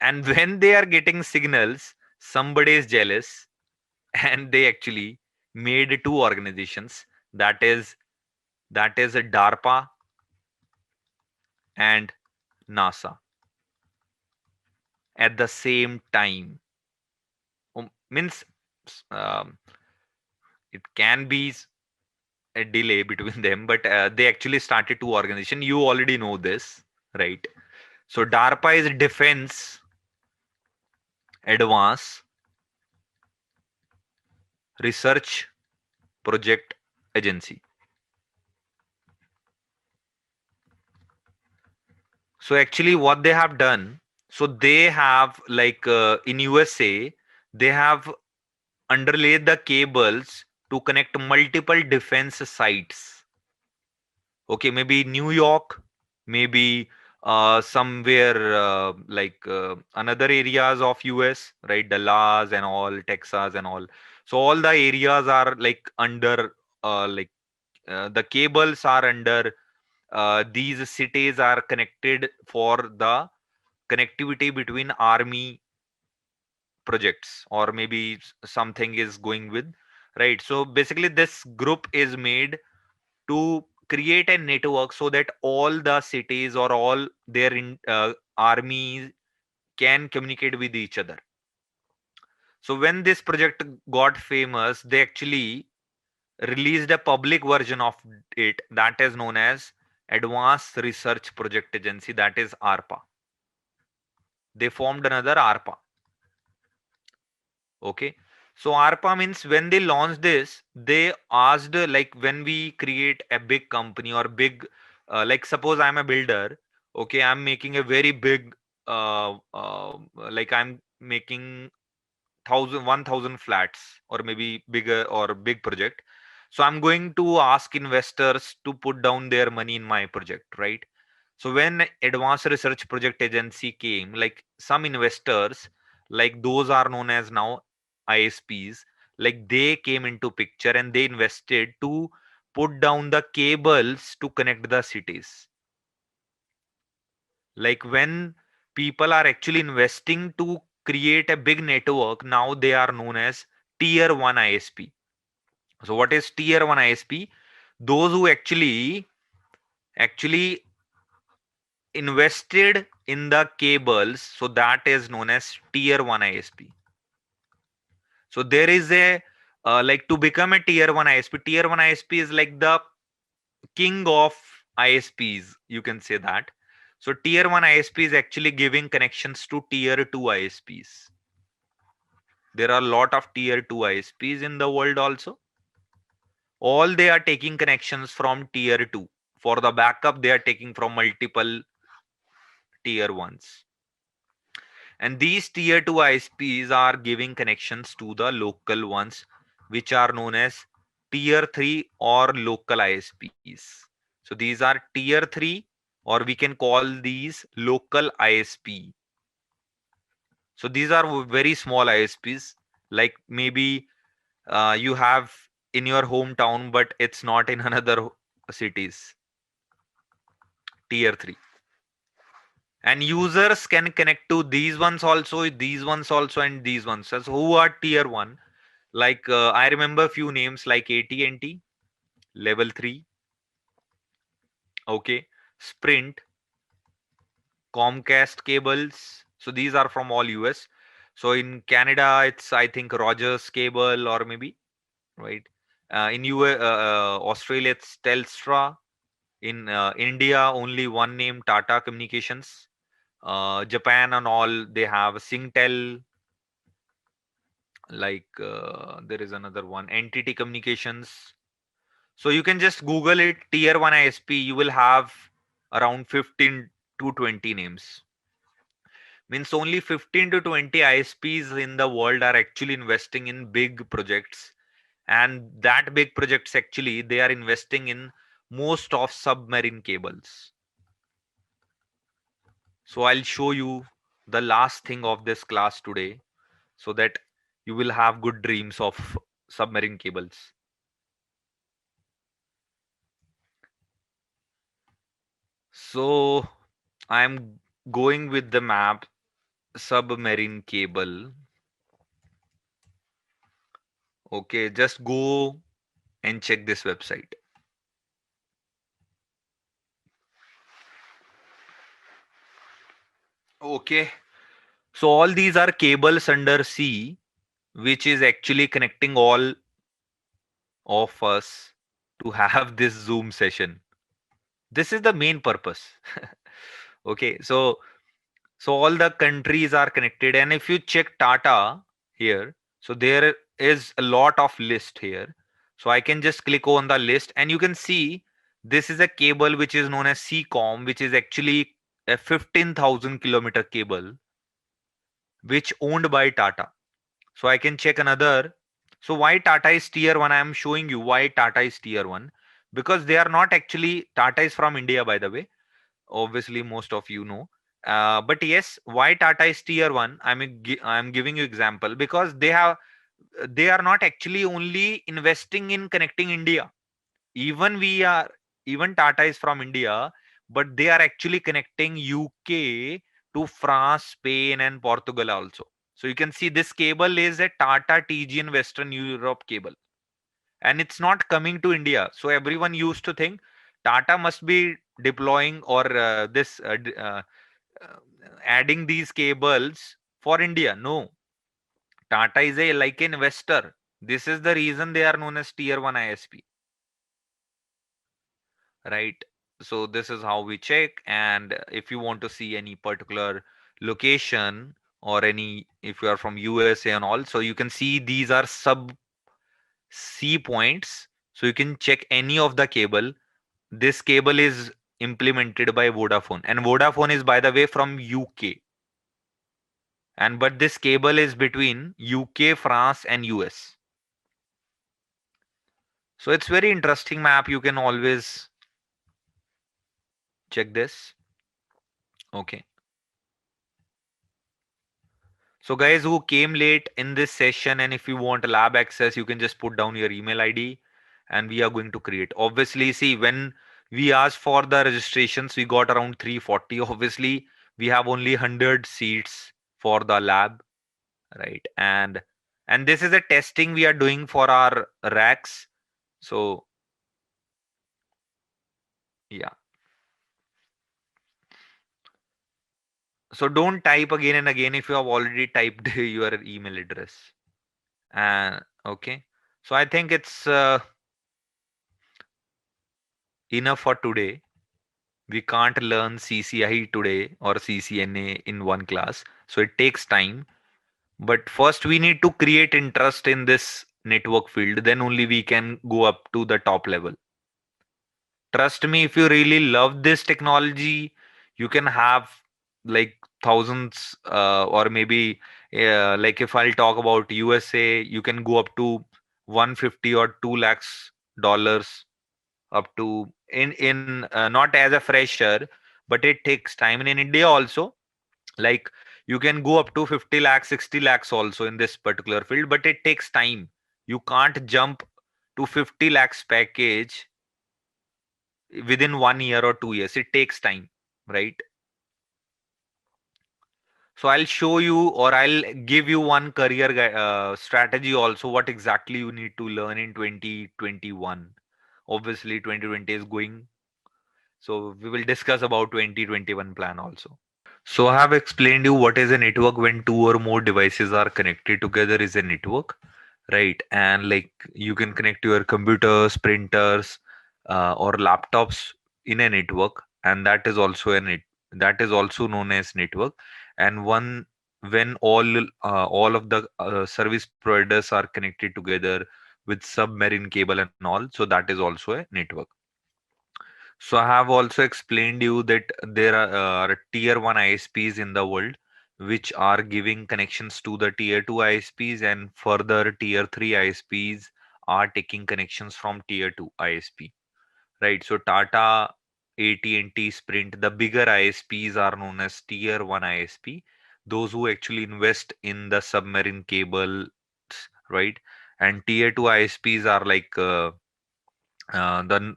And when they are getting signals, somebody is jealous and they actually made two organizations. That is DARPA and NASA. at the same time. Means it can be a delay between them, but they actually started two organization. You already know this, right? So DARPA is Defense Advanced Research Project Agency. So actually what they have done, so they have like in USA, they have underlaid the cables to connect multiple defense sites. Okay, maybe New York, maybe somewhere another areas of US, right? Dallas and all, Texas and all. So all the areas are like under the cables are under these cities are connected for the connectivity between army projects, or maybe something is going with, right? So basically this group is made to create a network so that all the cities or all their armies can communicate with each other. So when this project got famous, they actually released a public version of it that is known as Advanced Research Project Agency, that is ARPA. They formed another ARPA. Okay. So ARPA means when they launched this, they asked like when we create a big company or big, like suppose I'm a builder. Okay, I'm making a very big, like I'm making 1,000 flats or maybe bigger or big project. So I'm going to ask investors to put down their money in my project, right? So when Advanced Research Project Agency came, like some investors, like those are known as now ISPs, like they came into picture and they invested to put down the cables to connect the cities. Like when people are actually investing to create a big network, now they are known as tier 1 ISP. So what is tier 1 ISP? Those who actually invested in the cables, so that is known as tier 1 ISP. So there is a like to become a tier 1 ISP, tier 1 ISP is like the king of ISPs, you can say that. So tier 1 ISP is actually giving connections to tier 2 ISPs. There are a lot of tier 2 ISPs in the world also. All they are taking connections from tier 2. For the backup, they are taking from multiple tier 1s. And these tier 2 ISPs are giving connections to the local ones, which are known as tier 3 or local ISPs. So these are tier 3, or we can call these local ISP. So these are very small ISPs, like maybe you have in your hometown, but it's not in another cities. Tier 3. And users can connect to these ones also, these ones also, and these ones. So who are tier 1? Like I remember few names like AT&T, level 3, okay, Sprint, Comcast cables. So these are from all US. So in Canada, it's I think Rogers cable or maybe, right? In Australia, it's Telstra. In India, only one name, Tata Communications. Japan and all, they have Singtel. Like there is another one, Entity Communications. So you can just Google it, tier 1 ISP. You will have around 15 to 20 names. Means only 15 to 20 ISPs in the world are actually investing in big projects. And that big projects actually, they are investing in most of submarine cables. So I'll show you the last thing of this class today so that you will have good dreams of submarine cables. So I'm going with the map submarine cable. Okay, just go and check this website. Okay, So all these are cables under sea, which is actually connecting all of us to have this Zoom session. This is the main purpose. Okay, so all the countries are connected, and if you check Tata here, so there is a lot of list here. So I can just click on the list, and you can see this is a cable which is known as CCOM, which is actually a 15,000 kilometer cable, which owned by Tata. So I can check another. So why Tata is tier one? I am showing you why Tata is tier one, because they are not actually, Tata is from India, by the way. Obviously, most of you know. But yes, why Tata is tier one? I'm giving you example because they are not actually only investing in connecting India. Even we are, even Tata is from India, but they are actually connecting UK to France, Spain, and Portugal also. So you can see this cable is a Tata TG in Western Europe cable, and it's not coming to India. So everyone used to think Tata must be deploying or uh, adding these cables for India. No, Tata is a like an investor. This is the reason they are known as tier one ISP, right? So this is how we check. And if you want to see any particular location or any, if you are from USA and all, so you can see these are sub C points. So you can check any of the cable. This cable is implemented by Vodafone, and Vodafone is, by the way, from UK. And but this cable is between UK, France, and US. So it's very interesting map. You can always check this. Okay. So guys who came late in this session, and if you want lab access, you can just put down your email ID and we are going to create. Obviously, see, when we asked for the registrations, we got around 340. Obviously, we have only 100 seats for the lab, right? And this is a testing we are doing for our racks. So yeah. So don't type again and again if you have already typed your email address. Okay. So I think it's enough for today. We can't learn CCI today or CCNA in one class. So it takes time. But first we need to create interest in this network field. Then only we can go up to the top level. Trust me, if you really love this technology, you can have like thousands or maybe like if I'll talk about USA, you can go up to 150 or 2 lakhs dollars up to in not as a fresher, but it takes time. And in India also, like you can go up to 50 lakhs, 60 lakhs also in this particular field, but it takes time. You can't jump to 50 lakhs package within 1 year or 2 years. It takes time, right? So I'll show you or I'll give you one career strategy also, what exactly you need to learn in 2021. Obviously 2020 is going, so we will discuss about 2021 plan also. So I have explained you what is a network. When two or more devices are connected together is a network, right? And like you can connect your computers, printers, or laptops in a network, and that is also that is also known as network. And one when all of the service providers are connected together with submarine cable and all, so that is also a network. So I have also explained you that there are tier 1 ISPs in the world which are giving connections to the tier 2 ISPs, and further tier 3 ISPs are taking connections from tier 2 ISP. Right. So Tata, AT&T, Sprint, the bigger ISPs are known as tier 1 ISP. Those who actually invest in the submarine cable, right? And tier 2 ISPs are like the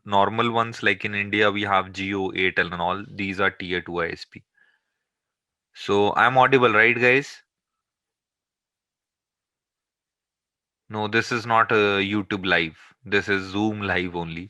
normal ones, like in India, we have Geo, Airtel, and all. These are tier 2 ISP. So I'm audible, right, guys? No, this is not YouTube live. This is Zoom live only.